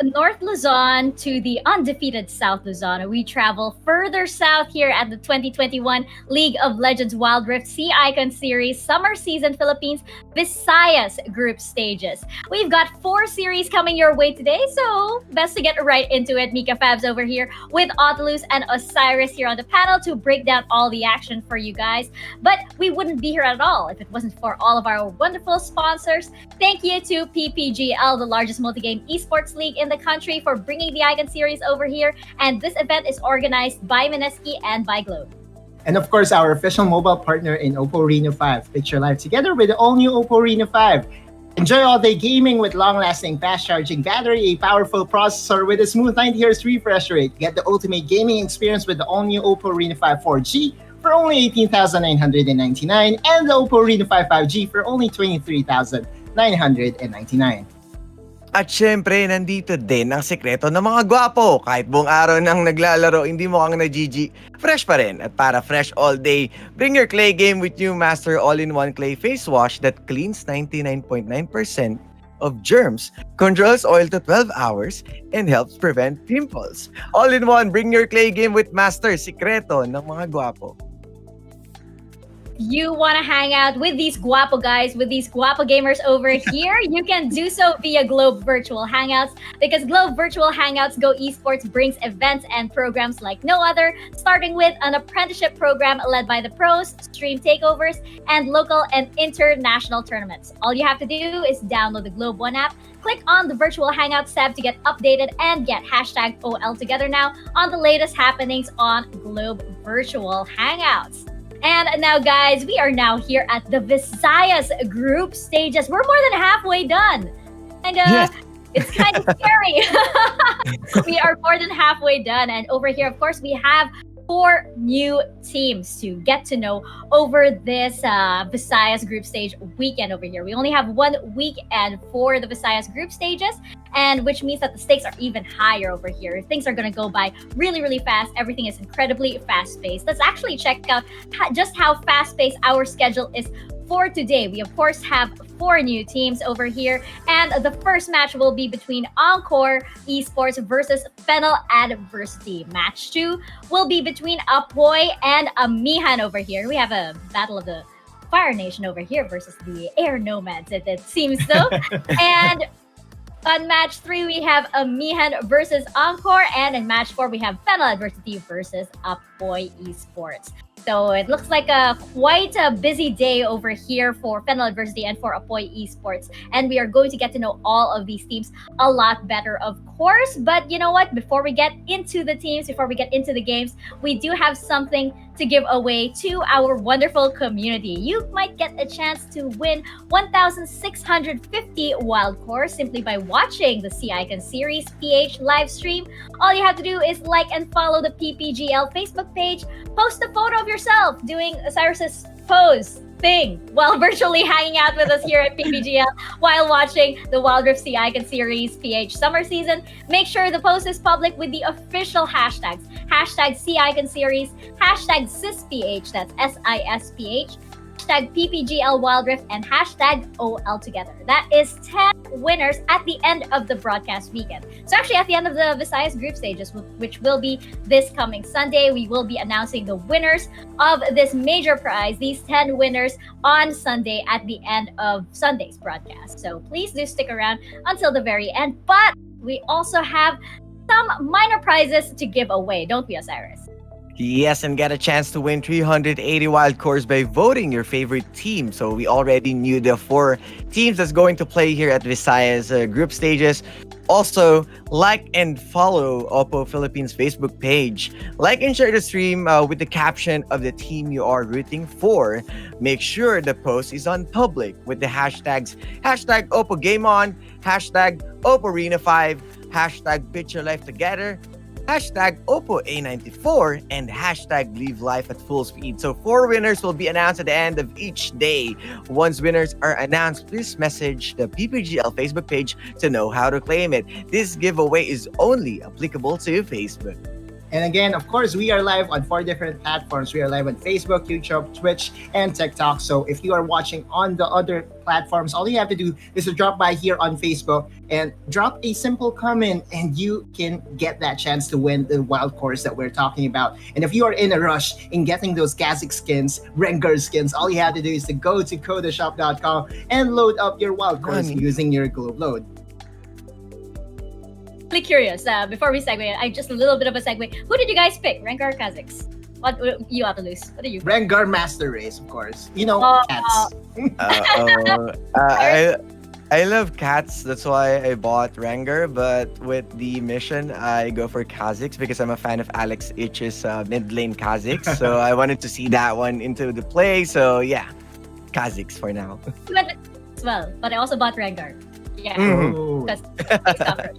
North Luzon to the undefeated South Luzon. We travel further south here at the 2021 League of Legends Wild Rift Sea Icon Series Summer Season Philippines Visayas group stages. We've got 4 series coming your way today, so best to get right into it. Mika Fabs over here with Otilus and Osiris here on the panel to break down all the action for you guys. But we wouldn't be here at all if it wasn't for all of our wonderful sponsors. Thank you to PPGL, the largest multi-game esports league in the country, for bringing the Icon Series over here. And this event is organized by Mineski and by Globe. And of course, our official mobile partner in Oppo Reno 5. Picture live together with the all-new Oppo Reno 5. Enjoy all-day gaming with long-lasting fast-charging battery, a powerful processor with a smooth 90 Hz refresh rate. Get the ultimate gaming experience with the all-new Oppo Reno 5 4G for only 18,999 and the Oppo Reno 5 5G for only 23,999. At syempre, nandito din ang sekreto ng mga gwapo. Kahit buong araw nang naglalaro, hindi mo kang na-GG, fresh pa rin. At para fresh all day, bring your clay game with new Master All-in-One Clay Face Wash that cleans 99.9% of germs, controls oil to 12 hours, and helps prevent pimples. All-in-one, bring your clay game with Master, sekreto ng mga gwapo. You want to hang out with these guapo guys, with these guapo gamers over here, you can do so via Globe Virtual Hangouts, because Globe Virtual Hangouts Go Esports brings events and programs like no other, starting with an apprenticeship program led by the pros, stream takeovers, and local and international tournaments. All you have to do is download the Globe One app, click on the Virtual Hangouts tab to get updated, and get hashtag OL together now on the latest happenings on Globe Virtual Hangouts. And now, guys, we are now here at the Visayas group stages. We're more than halfway done. And Yes. it's kind of scary. We are more than halfway done. And over here, of course, we have 4 new teams to get to know over this Visayas group stage weekend over here. We only have 1 weekend for the Visayas group stages, and which means that the stakes are even higher over here. Things are going to go by really, really fast. Everything is incredibly fast-paced. Let's actually check out just how fast-paced our schedule is for today. We, of course, have 4 new teams over here, and the first match will be between Encore Esports versus Fennel Adversity. Match 2 will be between Apoy and Amihan over here. We have a battle of the Fire Nation over here versus the Air Nomads, it seems so. And on match 3, we have Amihan versus Encore, and in match 4, we have Fennel Adversity versus Apoy Esports. So it looks like quite a busy day over here for Fennel Adversity and for Apoy Esports. And we are going to get to know all of these teams a lot better, of course. But you know what? Before we get into the teams, before we get into the games, we do have something to give away to our wonderful community. You might get a chance to win 1,650 wild cores simply by watching the Sea Icon Series PH live stream. All you have to do is like and follow the PPGL Facebook page, post a photo of yourself doing Osiris's pose thing while virtually hanging out with us here at PPGL while watching the Wild Rift Sea Icon Series PH summer season. Make sure the post is public with the official hashtags. Hashtag Sea Icon Series, hashtag SISPH, that's SISPH, hashtag PPGL Wild Rift, and hashtag OL Together. That is 10 winners at the end of the broadcast weekend. So actually at the end of the Visayas group stages, which will be this coming Sunday, we will be announcing the winners of this major prize, these 10 winners, on Sunday at the end of Sunday's broadcast. So please do stick around until the very end. But we also have some minor prizes to give away, don't we, Osiris? Yes, and get a chance to win 380 wild cores by voting your favorite team. So we already knew the 4 teams that's going to play here at Visayas group stages. Also, like and follow Oppo Philippines Facebook page. Like and share the stream with the caption of the team you are rooting for. Make sure the post is on public with the hashtags hashtag Oppo Game On, hashtag Oppo Arena 5, hashtag Picture Life Together, hashtag Oppo A94, and hashtag Live Life at Full Speed. So 4 winners will be announced at the end of each day. Once winners are announced, please message the PPGL Facebook page to know how to claim it. This giveaway is only applicable to Facebook. And again, of course, we are live on 4 different platforms. We are live on Facebook, YouTube, Twitch, and TikTok. So if you are watching on the other platforms, all you have to do is to drop by here on Facebook and drop a simple comment, and you can get that chance to win the wild course that we're talking about. And if you are in a rush in getting those Kazik skins, Rengar skins, all you have to do is to go to kodashop.com and load up your wild course using your globe load. Really curious. Before we segue, just a little bit of a segue. Who did you guys pick? Rengar or Kazakhs? What you have to lose? What did you pick? Rengar Master Race, of course. You know, cats. I love cats. That's why I bought Rengar. But with the mission, I go for Kazakhs because I'm a fan of Alex Itch's mid lane Kazakhs. So I wanted to see that one into the play. So yeah, Kazakhs for now. You went as well, but I also bought Rengar. Yeah, because yes.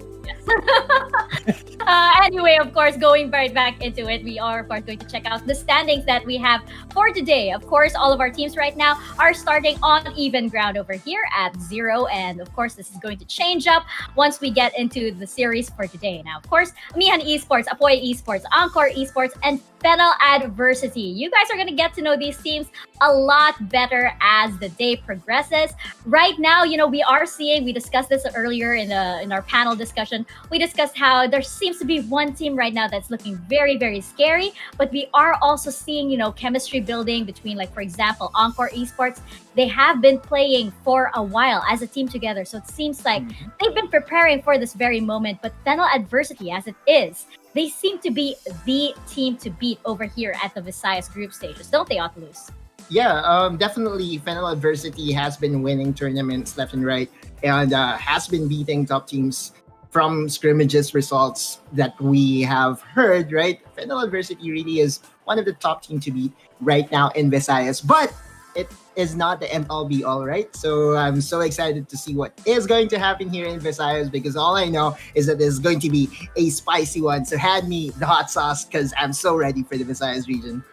Anyway, of course, going right back into it, we are, of course, going to check out the standings that we have for today. Of course, all of our teams right now are starting on even ground over here at 0. And, of course, this is going to change up once we get into the series for today. Now, of course, Amihan Esports, Apoy Esports, Encore Esports, and Fennel Adversity. You guys are going to get to know these teams a lot better as the day progresses. Right now, we are seeing, we discussed this earlier in our panel discussion, we discussed how there seems to be one team right now that's looking very, very scary, but we are also seeing, chemistry building between, like, for example, Encore Esports. They have been playing for a while as a team together, so it seems like they've been preparing for this very moment. But Fennel Adversity, as it is, they seem to be the team to beat over here at the Visayas group stages, don't they, Otlus? Yeah, definitely. Fennel Adversity has been winning tournaments left and right, and has been beating top teams from scrimmages results that we have heard, right? Fennel Adversity really is one of the top teams to beat right now in Visayas, but it is not the end all be all, right? So I'm so excited to see what is going to happen here in Visayas, because all I know is that there's going to be a spicy one. So hand me the hot sauce, because I'm so ready for the Visayas region.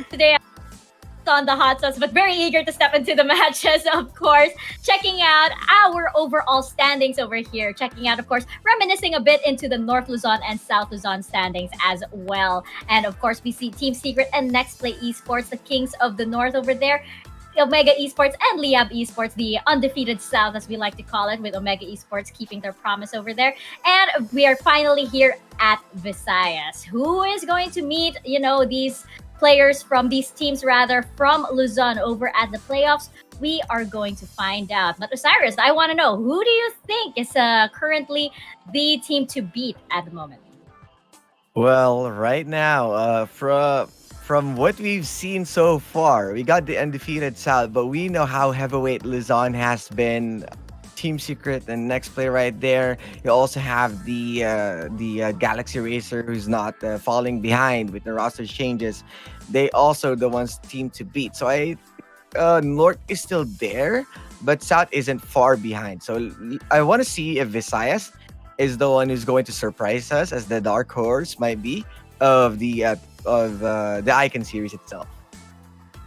Today, on the hot sauce, but very eager to step into the matches, of course. Checking out our overall standings over here. Checking out, of course, reminiscing a bit into the North Luzon and South Luzon standings as well. And of course, we see Team Secret and Next Play Esports, the kings of the North over there. Omega Esports and Liab Esports, the undefeated South, as we like to call it, with Omega Esports keeping their promise over there. And we are finally here at Visayas. Who is going to meet, these players from these teams, rather, from Luzon over at the playoffs? We are going to find out. But Osiris, I want to know, who do you think is currently the team to beat at the moment? Well, right now, from what we've seen so far, we got the undefeated South, but we know how heavyweight Luzon has been. Team Secret and Next Play right there. You also have the Galaxy Racer, who's not falling behind with the roster changes. They also the ones team to beat. So North is still there, but South isn't far behind. So I want to see if Visayas is the one who's going to surprise us as the dark horse might be of the Icon series itself.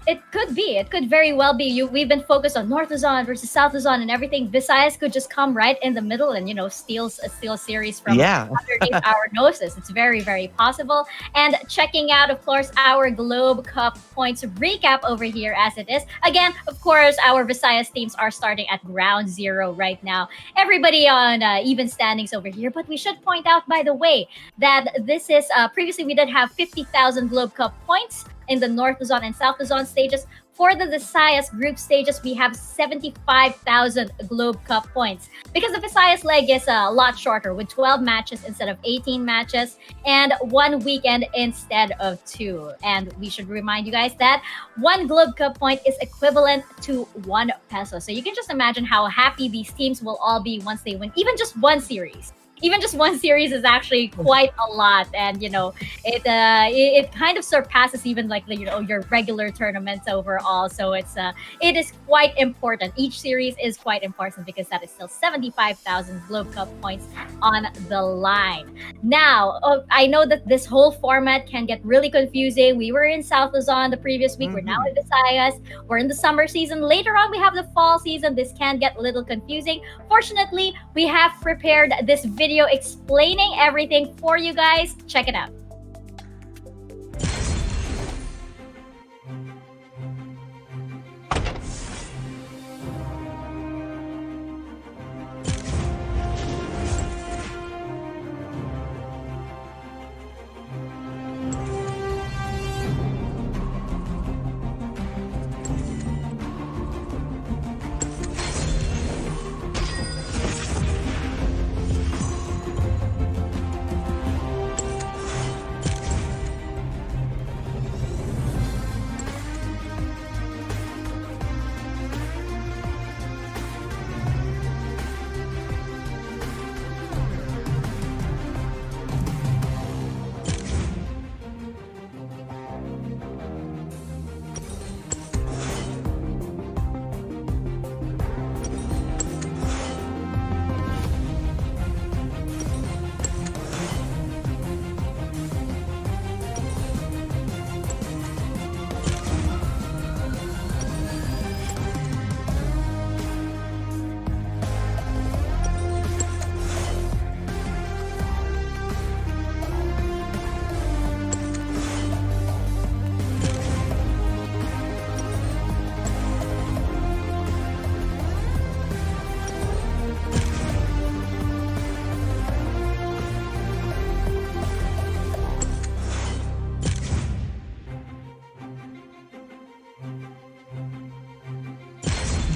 It could be. It could very well be. We've been focused on North Luzon versus South Luzon and everything. Visayas could just come right in the middle and, steal a series from underneath our noses. It's very, very possible. And checking out, of course, our Globe Cup points recap over here as it is. Again, of course, our Visayas teams are starting at ground 0 right now. Everybody on even standings over here. But we should point out, by the way, that this is previously we did have 50,000 Globe Cup points in the North Luzon and South Luzon stages. For the Visayas group stages, we have 75,000 Globe Cup points, because the Visayas leg is a lot shorter, with 12 matches instead of 18 matches and 1 weekend instead of 2. And we should remind you guys that 1 Globe Cup point is equivalent to 1 peso. So you can just imagine how happy these teams will all be once they win even just one series. Even just one series is actually quite a lot, and it kind of surpasses even like your regular tournaments overall. So it is quite important. Each series is quite important because that is still 75,000 Globe Cup points on the line. Now, I know that this whole format can get really confusing. We were in South Luzon the previous week. We're now in Visayas. We're in the summer season. Later on, we have the fall season. This can get a little confusing. Fortunately, we have prepared this video video explaining everything for you guys. Check it out.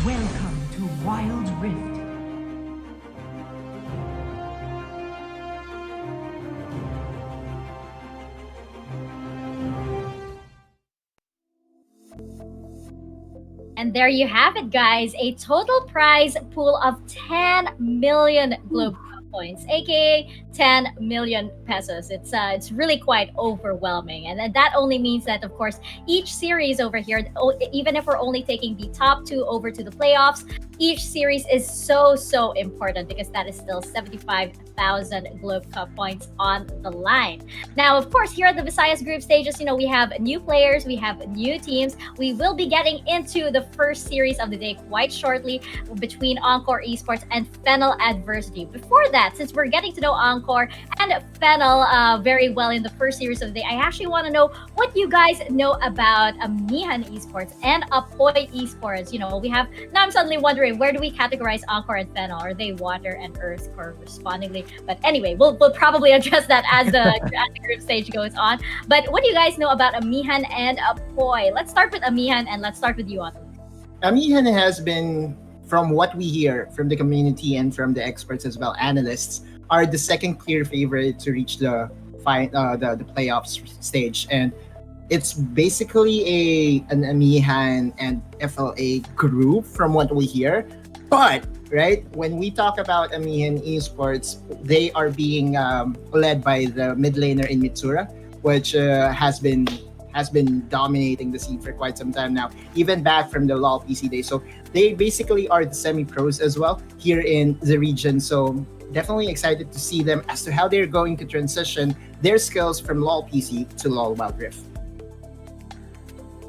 Welcome to Wild Rift. And there you have it, guys. A total prize pool of 10 million Globe points, aka 10 million pesos. It's really quite overwhelming, and that only means that, of course, each series over here, even if we're only taking the top 2 over to the playoffs, each series is so important because that is still 75,000 Globe Cup points on the line. Now, of course, here at the Visayas group stages, we have new players, we have new teams. We will be getting into the first series of the day quite shortly between Encore Esports and Fennel Adversity. Before that, since we're getting to know Encore and Fennel very well in the first series of the day, I actually want to know what you guys know about Amihan Esports and Apoy Esports. Now I'm suddenly wondering, where do we categorize Encore and Fennel? Are they water and earth correspondingly? But anyway, we'll probably address that as the group stage goes on. But what do you guys know about Amihan and Apoy? Let's start with Amihan, and let's start with you, Otto. Amihan has been, from what we hear from the community and from the experts as well, analysts, are the second clear favorite to reach the playoffs stage. And it's basically an Amihan and FLA group from what we hear. But right, when we talk about Amihan Esports, they are being led by the mid laner in Mitsura, which has been dominating the scene for quite some time now, even back from the LoL PC days. So they basically are the semi-pros as well here in the region. So definitely excited to see them as to how they're going to transition their skills from LoL PC to LoL Wild Rift.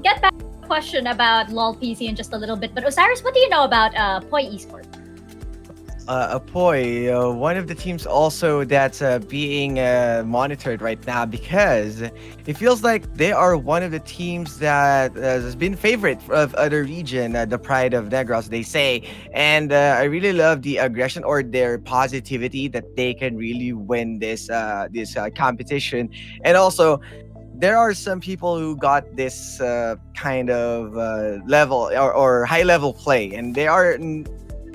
Get back to the question about LoL PC in just a little bit, but Osiris, what do you know about Apoy Esports? Apoy, one of the teams also that's being monitored right now, because it feels like they are one of the teams that has been favorite of other region, the pride of Negros, they say. And I really love the aggression or their positivity that they can really win this competition. And also, there are some people who got this kind of level or high level play, and they are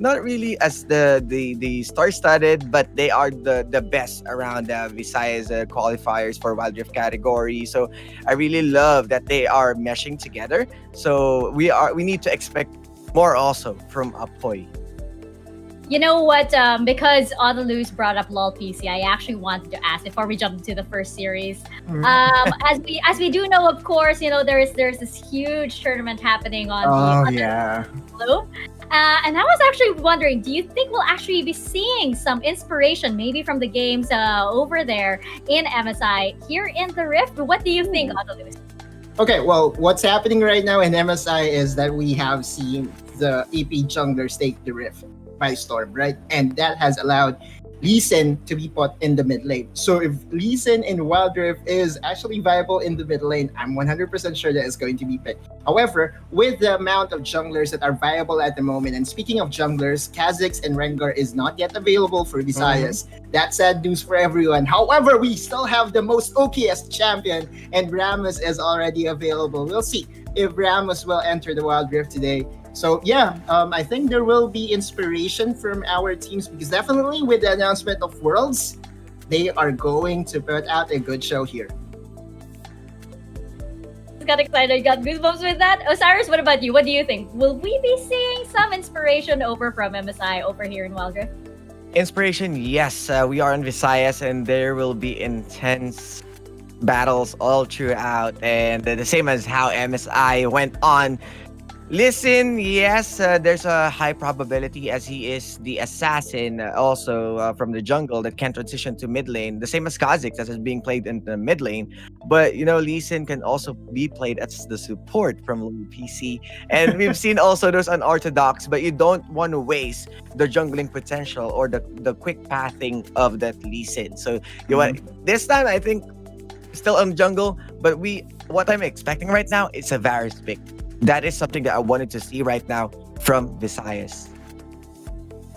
not really as the star-studded, but they are the best around Visayas qualifiers for Wild Rift category. So I really love that they are meshing together. So we need to expect more also from Apoy. You know what? Because Odaluz brought up LoL PC, I actually wanted to ask before we jump into the first series. As we do know, of course, there's this huge tournament happening on the globe. And I was actually wondering, do you think we'll actually be seeing some inspiration maybe from the games over there in MSI here in the Rift? What do you think, Odaluz? Okay, well, what's happening right now in MSI is that we have seen the AP junglers take the Rift by storm, right? And that has allowed Lee Sin to be put in the mid lane. So if Lee Sin in Wild Rift is actually viable in the mid lane, I'm 100% sure that it's going to be picked. However, with the amount of junglers that are viable at the moment, and speaking of junglers, Kha'Zix and Rengar is not yet available for Visayas. That's sad news for everyone. However, we still have the most OKest champion, and Rammus is already available. We'll see if Rammus will enter the Wild Rift today. So yeah, I think there will be inspiration from our teams, because definitely with the announcement of Worlds, they are going to put out a good show here. Got excited, got goosebumps with that. Osiris, what about you? What do you think? Will we be seeing some inspiration over from MSI over here in Wild Rift? Inspiration, yes. We are in Visayas, and there will be intense battles all throughout, and the same as how MSI went on. Listen, yes, there's a high probability, as he is the assassin also from the jungle, that can transition to mid lane, the same as Kha'Zix that is being played in the mid lane. But Lee Sin can also be played as the support from low PC, and we've seen also those unorthodox, but you don't want to waste the jungling potential or the quick pathing of that Lee Sin. So this time I think still on jungle, but what I'm expecting right now is a Varus pick. That is something that I wanted to see right now from Visayas.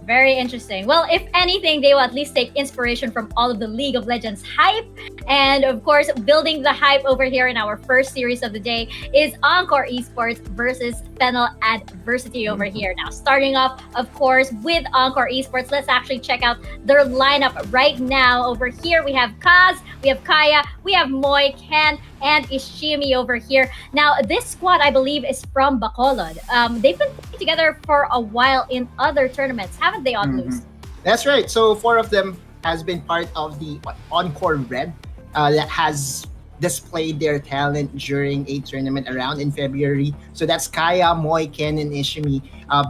Very interesting. Well, if anything, they will at least take inspiration from all of the League of Legends hype. And of course, building the hype over here in our first series of the day is Encore Esports versus Fennel Adversity over here. Now, starting off, of course, with Encore Esports, let's actually check out their lineup right now. Over here, we have Kaz, we have Kaya, we have Moy, Ken, and Ishimi over here. Now, this squad, I believe, is from Bacolod. They've been playing together for a while in other tournaments, haven't they, Odloose? That's right. So 4 of them has been part of the Encore Red that has displayed their talent during a tournament around in February. So that's Kaya, Moy, Ken, and Ishimi,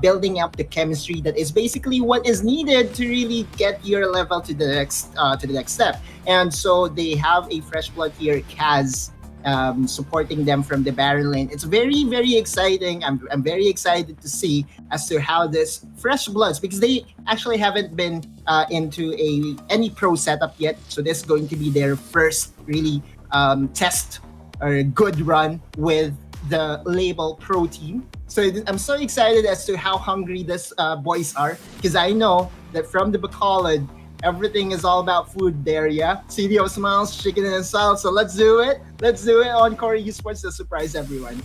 building up the chemistry that is basically what is needed to really get your level to the next step. And so they have a fresh blood here, Kaz, supporting them from the Baron lane. It's very, very exciting. I'm very excited to see as to how this fresh bloods, because they actually haven't been into any pro setup yet. So this is going to be their first really test or good run with the label pro team. So I'm so excited as to how hungry these boys are, because I know that from the Bacolod, everything is all about food there, yeah? City of Smiles, chicken and salt. So let's do it. Let's do it on Encore Esports to surprise everyone.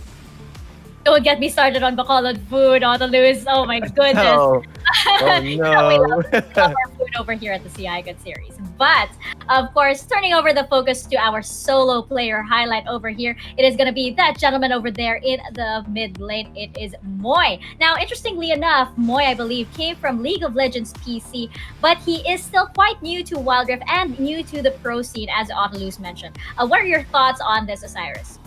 Don't get me started on Bacolod food, Odloose. Oh my goodness. Oh no. We love our food over here at the CI Good series. But of course, turning over the focus to our solo player highlight over here, it is going to be that gentleman over there in the mid lane. It is Moy. Now, interestingly enough, Moy, I believe, came from League of Legends PC, but he is still quite new to Wild Rift and new to the pro scene, as Odloose mentioned. What are your thoughts on this, Osiris?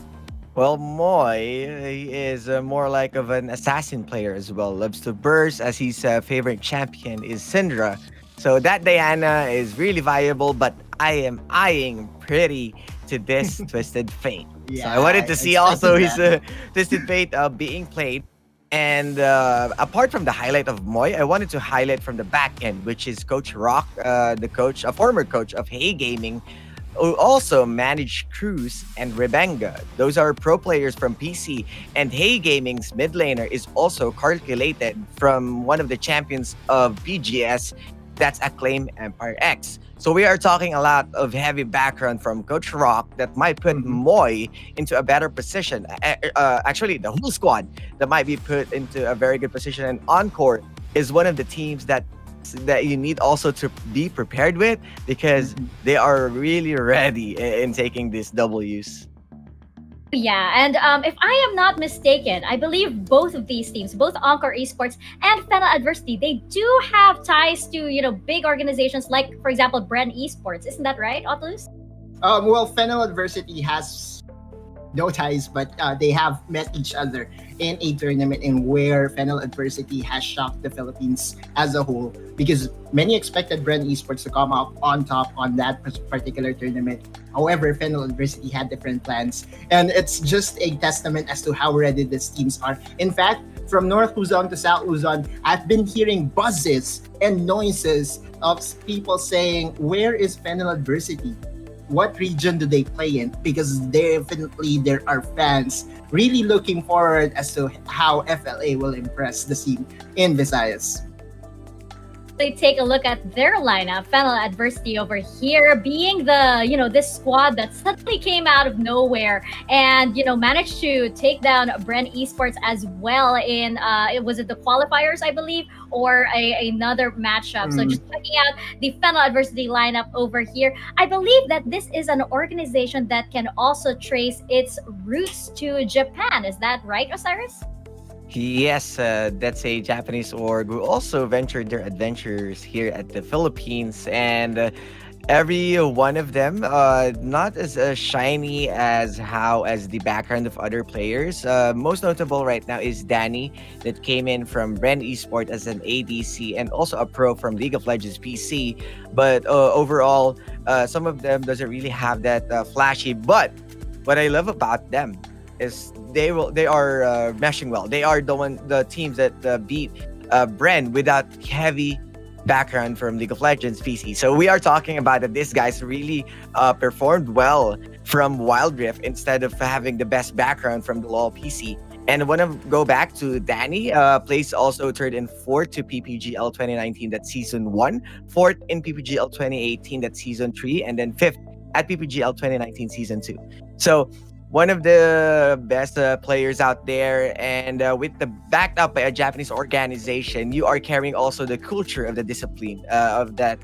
Well, Moy he is more like of an assassin player as well. Loves to burst, as his favorite champion is Syndra. So that Diana is really viable, but I am eyeing pretty to this Twisted Fate. Yeah, So I wanted to see also his Twisted Fate being played. And apart from the highlight of Moy, I wanted to highlight from the back end, which is Coach Rock, the coach, a former coach of Hey Gaming, who also managed Cruz and Rebenga. Those are pro players from PC, and Hey Gaming's mid laner is also calculated from one of the champions of BGS, that's Acclaim Empire X. So we are talking a lot of heavy background from Coach Rock that might put Moy into a better position. Actually, the whole squad that might be put into a very good position. And Encore is one of the teams that you need also to be prepared with, because they are really ready in taking these W's. Yeah, and if I am not mistaken, I believe both of these teams, both Encore Esports and Fennel Adversity, they do have ties to, big organizations like, for example, Bren Esports. Isn't that right, Odloose? Well, Fennel Adversity has no ties, but they have met each other in a tournament in where Fennel Adversity has shocked the Philippines as a whole, because many expected Bren Esports to come up on top on that particular tournament. However, Fennel Adversity had different plans, and it's just a testament as to how ready these teams are. In fact, from North Luzon to South Luzon, I've been hearing buzzes and noises of people saying, where is Fennel Adversity? What region do they play in? Because definitely there are fans really looking forward as to how FLA will impress the team in Visayas. They take a look at their lineup. Fennel Adversity over here being the, this squad that suddenly came out of nowhere and, managed to take down Bren Esports as well in, was it the qualifiers, I believe, or another matchup. So just checking out the Fennel Adversity lineup over here. I believe that this is an organization that can also trace its roots to Japan. Is that right, Osiris? Yes, that's a Japanese org who also ventured their adventures here at the Philippines, and every one of them not as shiny as the background of other players. Most notable right now is Danny, that came in from Bren Esports as an ADC and also a pro from League of Legends PC. But overall, some of them doesn't really have that flashy. But what I love about them is they are meshing well. They are the teams that beat Bren without heavy background from League of Legends PC. So we are talking about that these guys really performed well from Wild Rift instead of having the best background from the LoL PC. And I want to go back to Danny, placed also third and fourth to PPGL 2019, that's season 1, fourth in PPGL 2018, that's season 3, and then fifth at PPGL 2019 season 2. So one of the best players out there, and with the backed up by a Japanese organization, you are carrying also the culture of the discipline, of that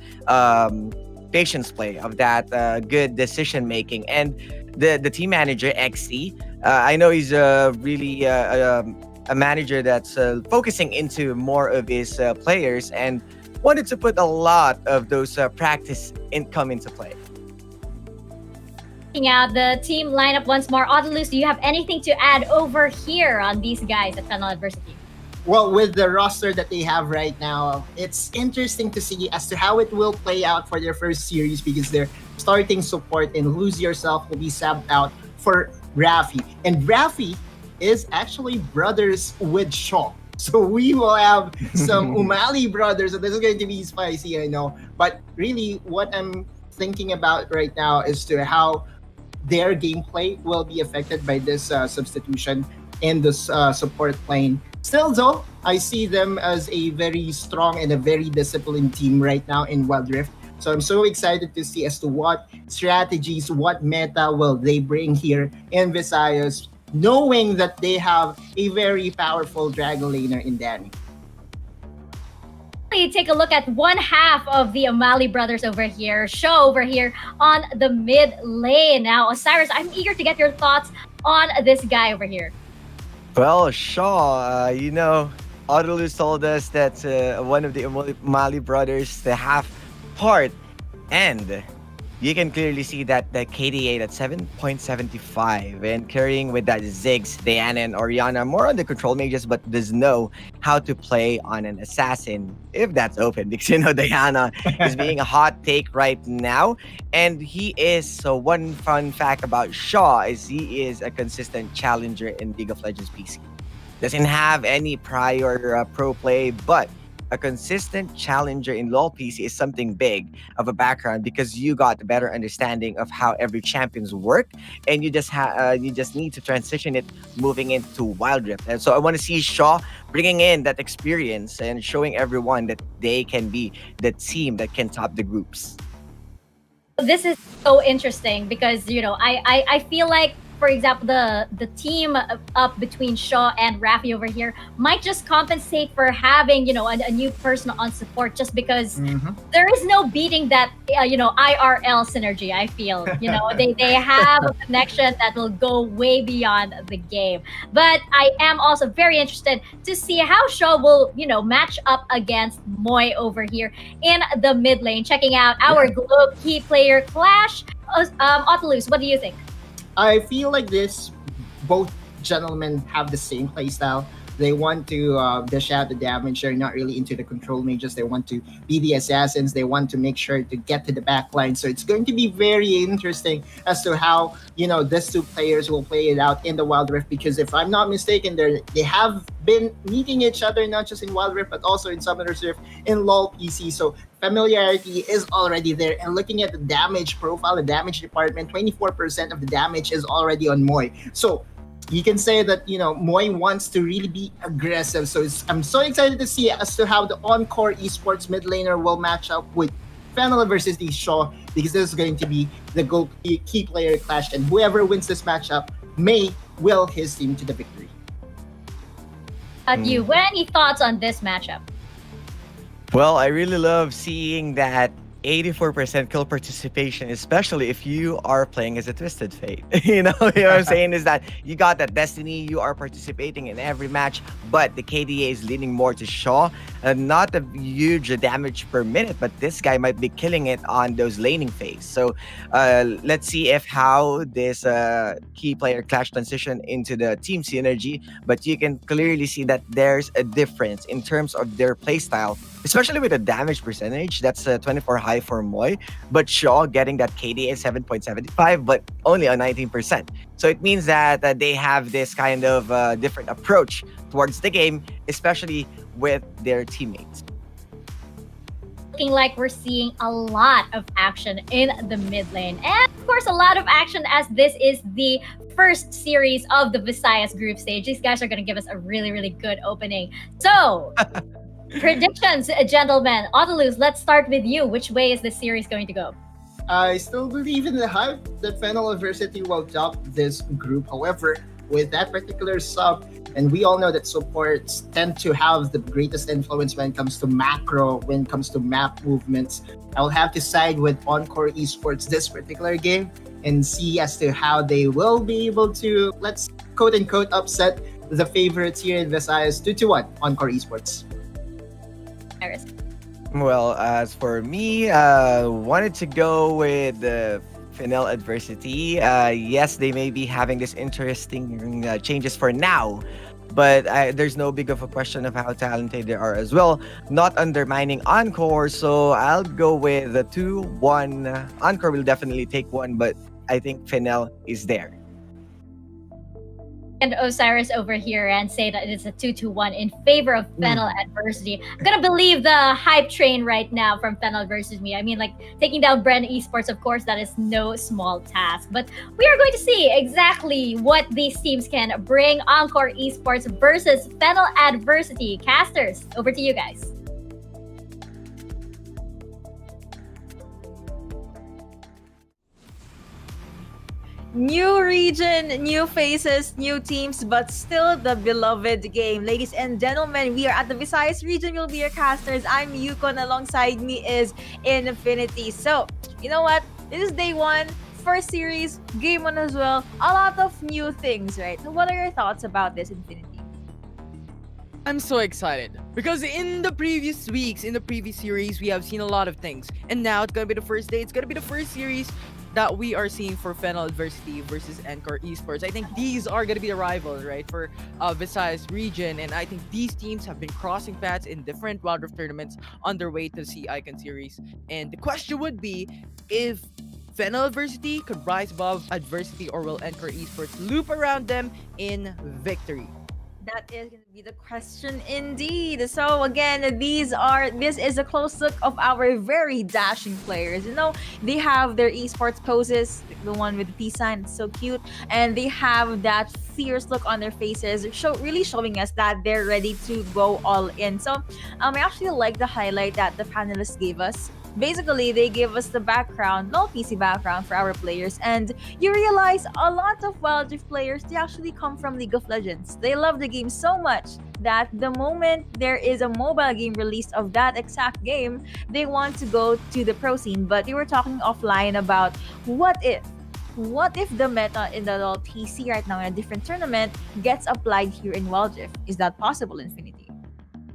patience play, of that good decision making, and the team manager XE. I know he's really a manager that's focusing into more of his players and wanted to put a lot of those practice income into play. Checking out the team lineup once more. Audalus, do you have anything to add over here on these guys at Fennel Adversity? Well, with the roster that they have right now, it's interesting to see as to how it will play out for their first series, because their starting support and Lose Yourself will be subbed out for Rafi. And Rafi is actually brothers with Shaw. So we will have some Umali brothers. So this is going to be spicy, I know. But really, what I'm thinking about right now is to how their gameplay will be affected by this substitution in the support lane. Still though, I see them as a very strong and a very disciplined team right now in Wild Rift. So I'm so excited to see as to what strategies, what meta will they bring here in Visayas, knowing that they have a very powerful Dragon laner in Danny. Take a look at one half of the Amali brothers over here, Show over here on the mid lane. Now, Osiris, I'm eager to get your thoughts on this guy over here. Well, Shaw, Audalus told us that one of the Mali brothers, the half part, and you can clearly see that the KDA at 7.75 and carrying with that Ziggs, Diana, and Oriana, more on the control mages, but does know how to play on an assassin if that's open, because Diana is being a hot take right now. And he is, so one fun fact about Shaw is he is a consistent challenger in League of Legends PC. Doesn't have any prior pro play, but a consistent challenger in LoL PC is something big of a background, because you got a better understanding of how every champions work, and you just need to transition it moving into Wild Rift. And so I want to see Shaw bringing in that experience and showing everyone that they can be the team that can top the groups. This is so interesting because I feel like, for example, the team up between Shaw and Rafi over here might just compensate for having a new person on support, just because there is no beating that IRL synergy. I feel they have a connection that will go way beyond the game. But I am also very interested to see how Shaw will match up against Moy over here in the mid lane. Checking out our Globe key player clash. Audalus, what do you think? I feel like both gentlemen have the same playstyle. They want to dish out the damage. They're not really into the control mages. They want to be the assassins. They want to make sure to get to the back line. So it's going to be very interesting as to how, these two players will play it out in the Wild Rift, because if I'm not mistaken, they have been meeting each other not just in Wild Rift but also in Summoner's Rift in LoL PC. So familiarity is already there. And looking at the damage profile, the damage department, 24% of the damage is already on Moy. So you can say that Moy wants to really be aggressive. So I'm so excited to see as to how the Encore Esports mid laner will match up with Fennel versus the Shaw, because this is going to be the key player clash, and whoever wins this matchup may will his team to the victory. You, any thoughts on this matchup? Well, I really love seeing that 84% kill participation, especially if you are playing as a Twisted Fate. You know what I'm saying is that you got that Destiny, you are participating in every match, but the KDA is leaning more to Shaw. Not a huge damage per minute, but this guy might be killing it on those laning phase. So let's see if how this key player clash transition into the team synergy, but you can clearly see that there's a difference in terms of their playstyle, especially with the damage percentage. That's 24 high for Moy, but Shaw getting that KDA 7.75, but only on 19%. So it means that they have this kind of different approach towards the game, especially with their teammates. Looking like we're seeing a lot of action in the mid lane, and of course a lot of action as this is the first series of the Visayas group stage. These guys are going to give us a really, really good opening. So predictions, gentlemen. Autolus, let's start with you. Which way is this series going to go? I still believe in the hype that Fennel University will top this group. However, with that particular sub, and we all know that supports tend to have the greatest influence when it comes to macro, when it comes to map movements, I will have to side with Encore Esports this particular game and see as to how they will be able to, let's quote unquote, upset the favorites here in Visayas 2-1 Encore Esports. Iris. Well, as for me, wanted to go with the Fennel Adversity. Yes, they may be having this interesting changes for now, but there's no big of a question of how talented they are as well. Not undermining Encore, so I'll go with the 2-1. Encore will definitely take one, but I think Fennel is there. And Osiris over here and say that it's a 2-1 in favor of Fennel Adversity. I'm gonna believe the hype train right now from Fennel versus me. I mean, like taking down Brand Esports, of course, that is no small task. But we are going to see exactly what these teams can bring. Encore Esports versus Fennel Adversity. Casters, over to you guys. New region, new faces, new teams, but still the beloved game. Ladies and gentlemen, we are at the Visayas region. We'll be your casters. I'm Yukon. Alongside me is Infinity. So, you know what? This is day one, first series, game one as well. A lot of new things, right? So what are your thoughts about this, Infinity? I'm so excited because in the previous weeks, in the previous series, we have seen a lot of things. And now it's going to be the first day. It's going to be the first series that we are seeing for Fennel Adversity versus Encore Esports. I think these are going to be the rivals, right, for Visayas region. And I think these teams have been crossing paths in different Wild Rift tournaments on their way to the Sea Icon series. And the question would be if Fennel Adversity could rise above Adversity, or will Encore Esports loop around them in victory? That is going to be the question indeed. So again, this is a close look of our very dashing players. You know, they have their esports poses, the one with the peace sign, it's so cute, and they have that fierce look on their faces, really showing us that they're ready to go all in. So I actually like the highlight that the panelists gave us. Basically, they give us the background, no PC background for our players, and you realize a lot of Wild Rift players, they actually come from League of Legends. They love the game so much that the moment there is a mobile game released of that exact game, they want to go to the pro scene. But we were talking offline about what if the meta in the LoL PC right now in a different tournament gets applied here in Wild Rift? Is that possible, Infinity?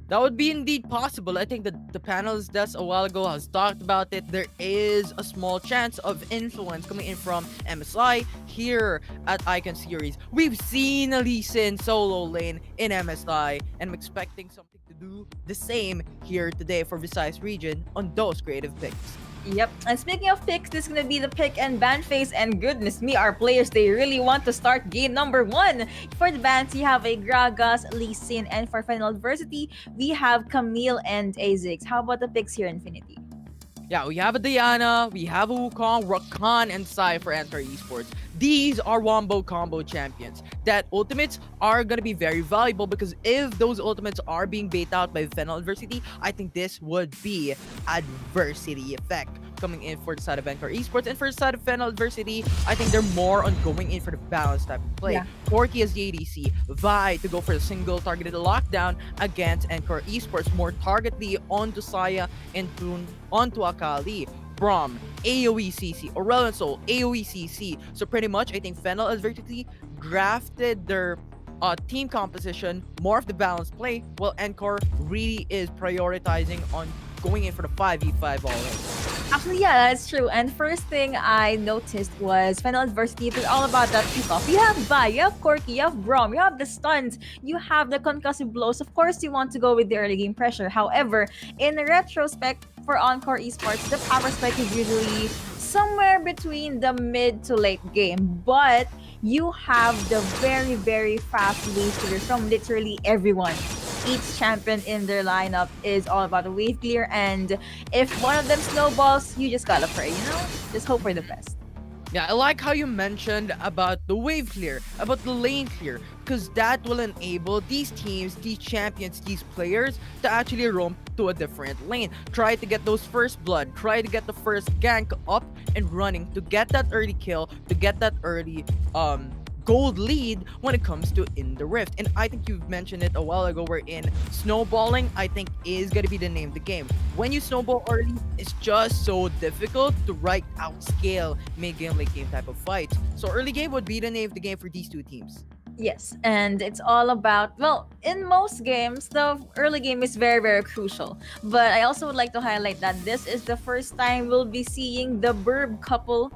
That would be indeed possible. I think that the panels just a while ago has talked about it. There is a small chance of influence coming in from MSI here at Icon Series. We've seen a Lee Sin solo lane in MSI, and I'm expecting something to do the same here today for Visayas region on those creative picks. Yep. And speaking of picks, this is gonna be the pick and ban phase. And goodness me, our players, they really want to start game number 1. For the bans, you have a Gragas, Lee Sin, and for Final Adversity, we have Camille and Azix. How about the picks here, Infinity? Yeah, we have a Diana, we have a Wukong, Rakan, and Sai for Encore Esports. These are Wombo combo champions. That ultimates are gonna be very valuable because if those ultimates are being bait out by Fennel Adversity, I think this would be adversity effect coming in for the side of Encore Esports. And for the side of Fennel Adversity, I think they're more on going in for the balanced type of play. Yeah. Corki as the ADC, Vi to go for a single targeted lockdown against Encore Esports, more targetly onto Saya and onto Akali. Braum, AoE CC, Aurelion Soul, AoE CC. So pretty much, I think Fennel Adversity grafted their team composition, more of the balanced play, while Encore really is prioritizing on going in for the 5v5 all-in. Actually, yeah, that's true. And first thing I noticed was Final Adversity. It's all about that kickoff. You have Vi, you have Corki, you have Braum, you have the stuns, you have the concussive blows. Of course, you want to go with the early game pressure. However, in retrospect, for Encore Esports, the power spike is usually somewhere between the mid to late game. But you have the very, very fast wave clear from literally everyone. Each champion in their lineup is all about a wave clear, and if one of them snowballs, you just gotta pray, just hope for the best. Yeah, I like how you mentioned about the wave clear, about the lane clear, because that will enable these teams, these champions, these players to actually roam to a different lane. Try to get those first blood, try to get the first gank up and running to get that early kill, to get that early gold lead when it comes to in the rift. And I think you've mentioned it a while ago, we're in snowballing, I think is gonna be the name of the game. When you snowball early, it's just so difficult to outscale mid game, late game type of fights. So early game would be the name of the game for these two teams. Yes, and it's all about, well, in most games, the early game is very, very crucial. But I also would like to highlight that this is the first time we'll be seeing the bird couple,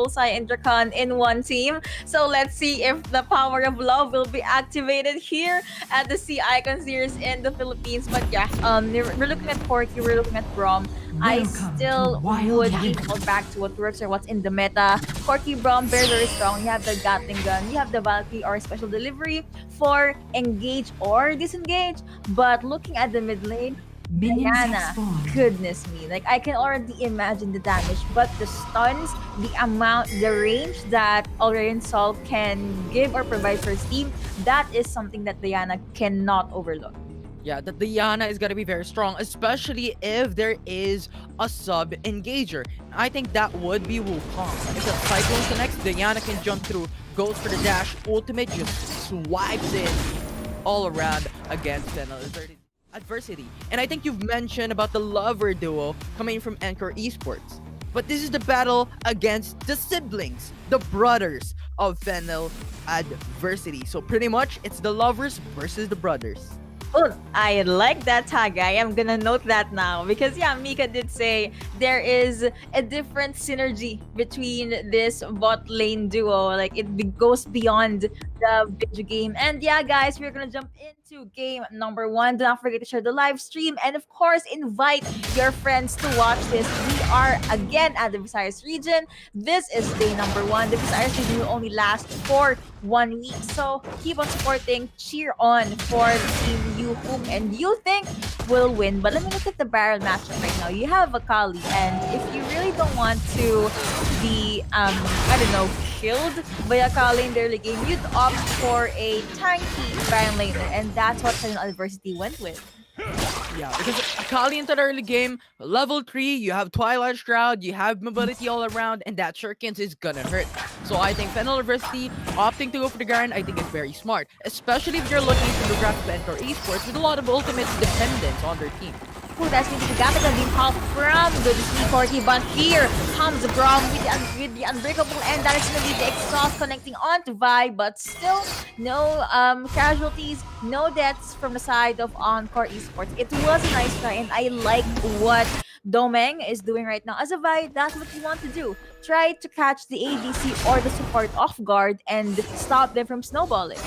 Sai and Drakan in one team. So let's see if the power of love will be activated here at the C Icon Series in the Philippines. But yeah, we're looking at Corki, we're looking at Braum. I still would default back to what works or what's in the meta. Corki, Braum, very, very strong. You have the Gatling gun, you have the Valkyrie or special delivery for engage or disengage. But looking at the mid lane, Diana, goodness me, like I can already imagine the damage, but the stuns, the amount, the range that Aurelion Sol can give or provide for his team, that is something that Diana cannot overlook. Yeah, the Diana is gonna be very strong, especially if there is a sub engager. I think that would be Wukong. If the Cyclone connects, Diana can jump through, goes for the dash, ultimate just swipes it all around against Fennel Adversity. And I think you've mentioned about the lover duo coming from Encore Esports. But this is the battle against the siblings, the brothers of Fennel Adversity. So pretty much, it's the lovers versus the brothers. Oh, I like that tag. I am gonna note that now because yeah, Mika did say there is a different synergy between this bot lane duo. Like it goes beyond the video game. And yeah, guys, we're gonna jump into game number 1. Do not forget to share the live stream and of course invite your friends to watch this. We are again at the Visayas region. This is day number 1. The Visayas region will only last for 1 week. So keep on supporting, cheer on for the team you hope and you think will win. But let me look at the barrel matchup right now. You have Akali, and if you really don't want to be killed by Akali in the early game, you'd opt for a tanky Baron laner, and that's what Final Adversity went with. Yeah, because Akali into the early game, level 3, you have Twilight Shroud, you have mobility all around, and that Shurikens is gonna hurt. So I think Fennel Adversity opting to go for the Garen, I think is very smart. Especially if you're looking into the draft of Encore Esports with a lot of ultimates dependence on their team. fruit that's going to be gonna be popped from the Corky, but here comes the Grom with the unbreakable, and that is going to be the exhaust connecting onto Vi, but still no casualties, no deaths from the side of Encore Esports. It was a nice try, and I like what Domeng is doing right now. As a Vi, that's what you want to do. Try to catch the ADC or the support off guard and stop them from snowballing.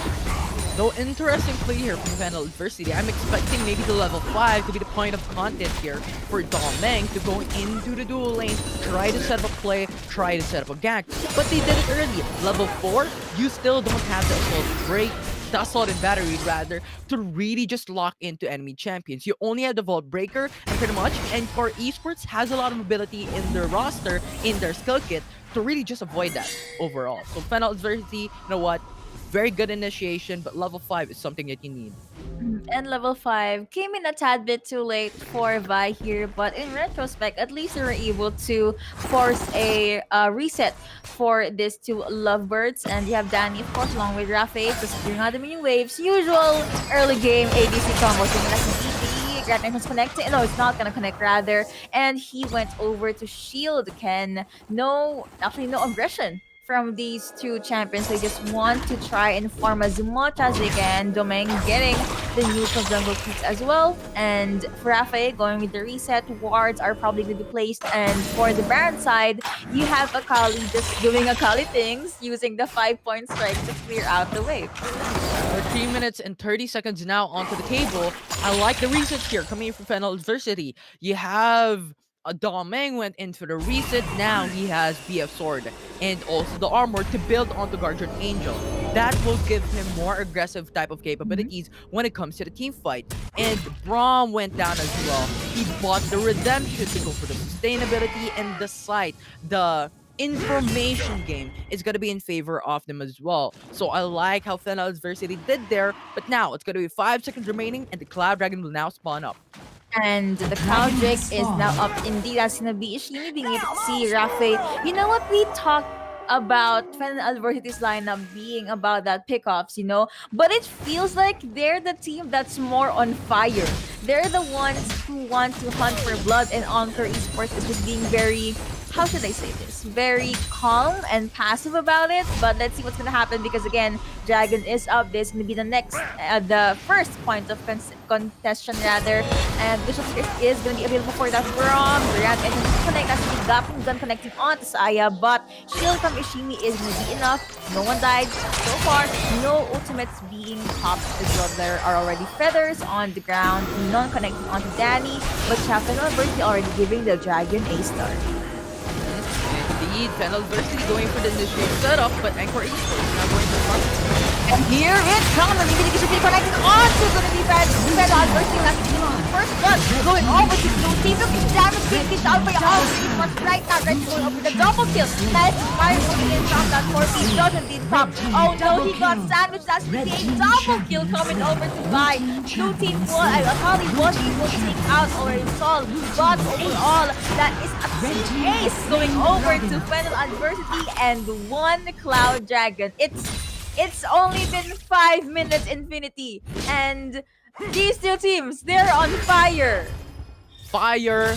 Though interesting play here from Fennel Adversity. I'm expecting maybe the level 5 to be the point of content here for Domeng to go into the dual lane, try to set up a play, try to set up a gank. But they did it early. Level 4, you still don't have the assault and battery rather, to really just lock into enemy champions. You only have the Vault Breaker, and pretty much Encore Esports has a lot of mobility in their roster, in their skill kit, to really just avoid that overall. So Fennel Adversity, you know what? Very good initiation, but level 5 is something that you need. And level 5 came in a tad bit too late for Vi here, but in retrospect, at least they were able to force a reset for these two lovebirds. And you have Danny, of course, along with Rafe, just clearing out the minion waves. Usual early game ADC combos. Grant Entrance connecting. No, it's not gonna connect rather. And he went over to shield Ken. No aggression from these two champions. They just want to try and farm as much as they can. Domeng getting the neutral jungle creeps as well. And for Rafe going with the reset, wards are probably going to be placed. And for the Baron side, you have Akali just doing Akali things, using the 5-point strike to clear out the wave. 3 minutes and 30 seconds now onto the table. I like the resets here coming in from Fennel Adversity. You have Domeng went in for the reset. Now he has BF Sword and also the armor to build onto Guardian Angel. That will give him more aggressive type of capabilities when it comes to the team fight. And Braum went down as well. He bought the redemption to go for the sustainability and the sight. The information game is going to be in favor of them as well. So I like how Fennel Adversity did there, but now it's going to be 5 seconds remaining and the Cloud Dragon will now spawn up. And the Cloud Drake is now up. Indeed, that's gonna be Ishimi being able to see Rafe. You know what, we talked about Fennel Adversity's lineup being about that pickoffs, but it feels like they're the team that's more on fire. They're the ones who want to hunt for blood, and Encore Esports is just being very, how should I say this, very calm and passive about it. But let's see what's gonna happen, because again, Dragon is up. This is gonna be the next, the first point of contestation rather, and Bishop is gonna be available for that from Grant and connect. That's the Gapping gun connecting onto Saya, but shield from Ishimi is gonna be enough. No one died so far. No ultimates being popped as well. There are already feathers on the ground, none connecting onto Danny, but Fennel Adversity already giving the Dragon a start. Indeed, Fennel Adversity going for the initial setup, but Encore Esports now going for front. And here it comes. The Infinity should be connected onto going to be Fennel Adversity. That's the first blood going over to Blue Team. Looking to damage being kicked out by Encore Esports right now. Ready to go over the double kill. Nice fire coming in from that 4-piece. Doesn't need top. Oh no, he got sandwiched. That's going to be a double kill coming over to Vi. Blue Team Akali was able to take out already Sol, but overall, that is a team ace going over to Fennel Adversity and one Cloud Dragon. It's only been 5 minutes, Infinity, and these two teams, they're on fire. Fire.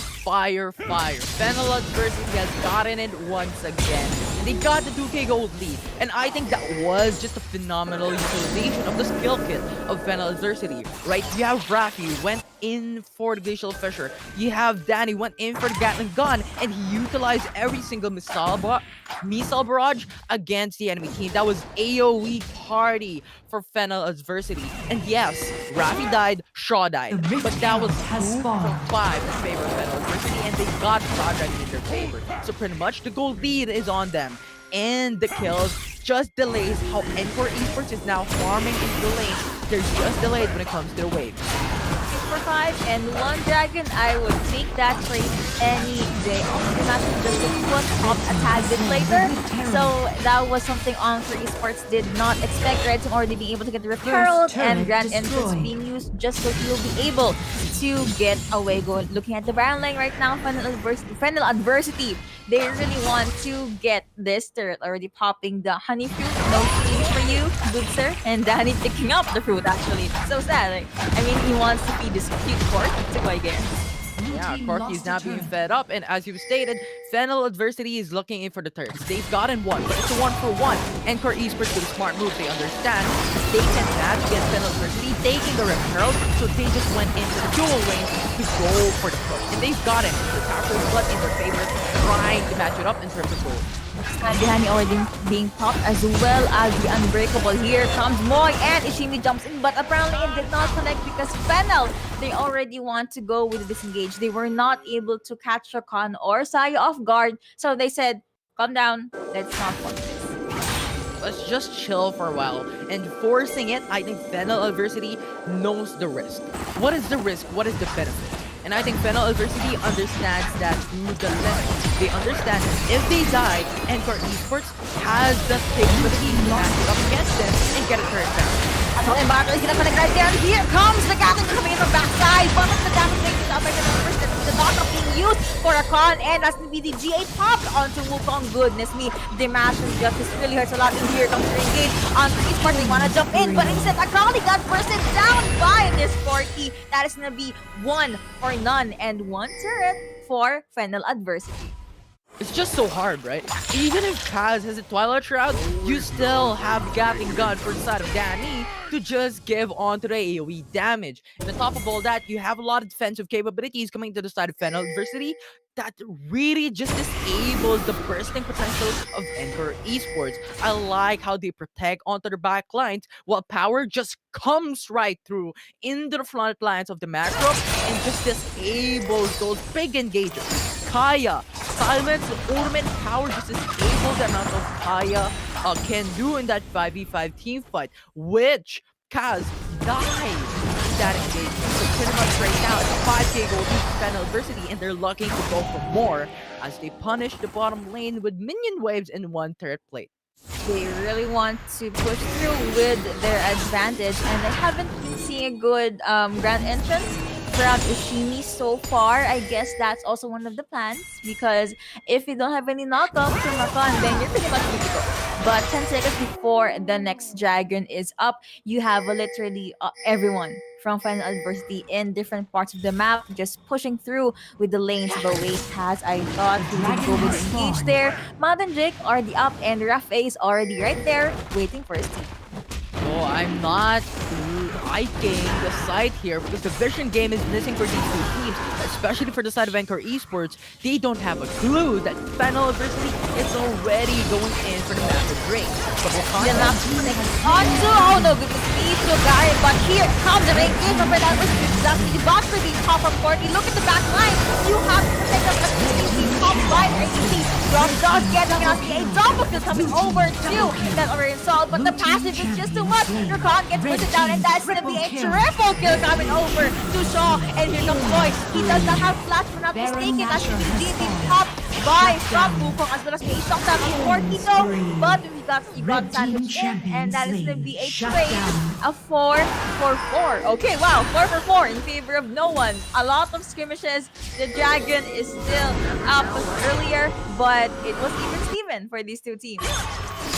Fennel Adversity has gotten it once again. They got the 2K gold lead, and I think that was just a phenomenal utilization of the skill kit of Fennel Adversity, right? You have Rafi went in for the Glacial Fissure. You have Danny went in for the Gatling gun, and he utilized every single missile barrage against the enemy team. That was AoE party for Fennel Adversity. And yes, Rafi died, Shaw died, but that was 2 from 5 in favor of Fennel Adversity, and they got Project in their favor. So pretty much the gold lead is on them. And the kills just delays how Encore Esports is now farming into the lane. They're just delayed when it comes to the wave. 6 for 5 and 1 dragon. I would take that trade any day. Also, imagine just was popped a tad bit later. So that was something Encore Esports did not expect. Red Team already being able to get the referral and Grand Entrance being used just so he'll be able to get away. Looking at the Baron lane right now, Fennel Adversity. They really want to get this turret already popping the honey fruit. No change for you, good sir. And Danny picking up the fruit actually. So sad. I mean, he wants to feed this cute pork to go again. Yeah, team Corky is lost a now being turret. fed up, and as you stated, Fennel Adversity is looking in for the turrets. They've gotten one, but it's a 1-for-1. Encore Esports with a smart move. They understand they can match against Fennel Adversity, taking the Rim Herald, so they just went into the dual range to go for the push. And they've got it. The powerful blood in their favor, trying to match it up in terms of gold. Behind already being popped, as well as the Unbreakable. Here comes Moy, and Ishimi jumps in, but apparently it did not connect because Fennel, they already want to go with the disengage. They were not able to catch Rakan or Saya off guard, so they said, calm down, let's not fuck this. Let's just chill for a while. And forcing it, I think Fennel Adversity knows the risk. What is the risk? What is the benefit? And I think Fennel Adversity understands that to the limit. They understand that if they die, Encore Esports has the capability to match it up against them and get a turret down. Assault and Battle is gonna connect right there, and here comes the Gatling coming in from backside. But the damage taken out by the numbers that the knock-up being used for a con, and as the BDGA popped onto Wukong. Goodness me, the mash and justice really hurts a lot. And here comes the engage on Esports. They wanna jump in, but instead Acknowledgement got bursted down by this Corky. That is gonna be 1 for none and 1 turret for Fennel Adversity. It's just so hard, right? Even if Kaz has a Twilight Shroud, you still have Gatling Gun for the side of Danny to just give on to the AoE damage. And on top of all that, you have a lot of defensive capabilities coming to the side of Fennel Adversity that really just disables the bursting potential of Encore Esports. I like how they protect onto their back lines while power just comes right through into the front lines of the macro and just disables those big engagers. Kaya, Silence, Ultimate Power just disables the amount of Kaya can do in that 5v5 team fight, which Kaz died in that engagement. So pretty much right now, it's 5k gold each Fennel Adversity, and they're looking to go for more as they punish the bottom lane with minion waves and 1 turret plate. They really want to push through with their advantage, and I haven't been seeing a good grand entrance from Ishimi so far. I guess that's also one of the plans, because if you don't have any knockups from Rakan, then you're pretty much good to go. But 10 seconds before the next dragon is up, you have literally everyone from Final Adversity in different parts of the map just pushing through with the lanes. But wait, Kaz, I thought he would go with the engage there. Mount and Jake already up, and Rafe is already right there waiting for his team. Oh, I'm not liking the side here because the vision game is missing for these two teams, especially for the side of Encore Esports. They don't have a clue that Fennel Adversity is already going in for the massive break. But onto, oh no, goodness me, to Gary, but here comes the break in from Fennel Adversity. Exactly, the box for the top of 40. Look at the back line. You have to protect them at the top line. Or you see, Drop does getting out the double kill coming over to that already installed, but the passive is just too much. Rakan gets pushed down, and that's gonna be a triple kill coming over to Shaw. And here comes Boy. He does not have flash, for not mistaken, as he is being popped by from Wukong, as well as being shot down on Fortito. But we got sandwich in, and that is gonna be a trade, a 4-for-4. Okay, wow, 4-for-4 in favor of no one. A lot of skirmishes. The dragon is still up earlier, but it was even Steven for these two teams.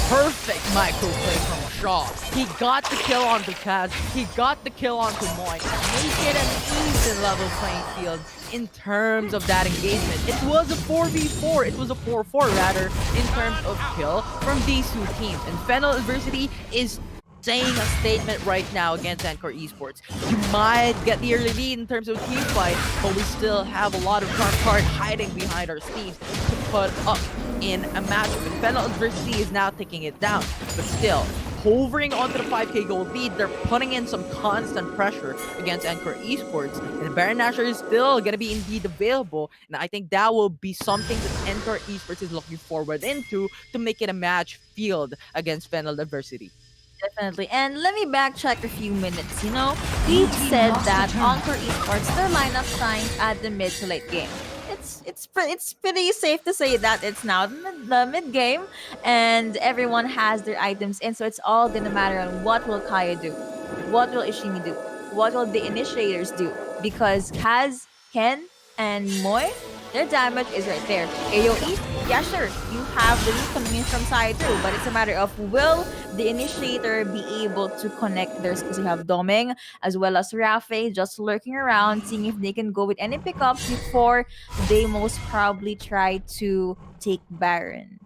Perfect micro play from Shaw. He got the kill onto Kaz. He got the kill onto Moy. Make it an even level playing field in terms of that engagement. It was a 4v4. It was a 4-4 rather in terms of kill from these two teams. And Fennel Adversity is saying a statement right now against Encore Esports. You might get the early lead in terms of team fight, but we still have a lot of Trump card hiding behind our sleeves to put up in a matchup. And Fennel Adversity is now taking it down, but still hovering onto the 5k gold lead. They're putting in some constant pressure against Encore Esports, and the Baron Nashor is still going to be indeed available, and I think that will be something that Encore Esports is looking forward into to make it a match field against Fennel Adversity. Definitely. And let me backtrack a few minutes. You know, we said that Encore Esports, their lineup shines at the mid to late game. It's pretty safe to say that it's now the mid game, and everyone has their items in, so it's all gonna matter on what will Kaya do, what will Ishimi do, what will the initiators do, because Kaz, Ken, and Moy, their damage is right there. AoE, yeah sure, you have the loot coming in from side too, but it's a matter of will the initiator be able to connect their skills. You have Doming as well as Rafe just lurking around, seeing if they can go with any pickups before they most probably try to take Baron.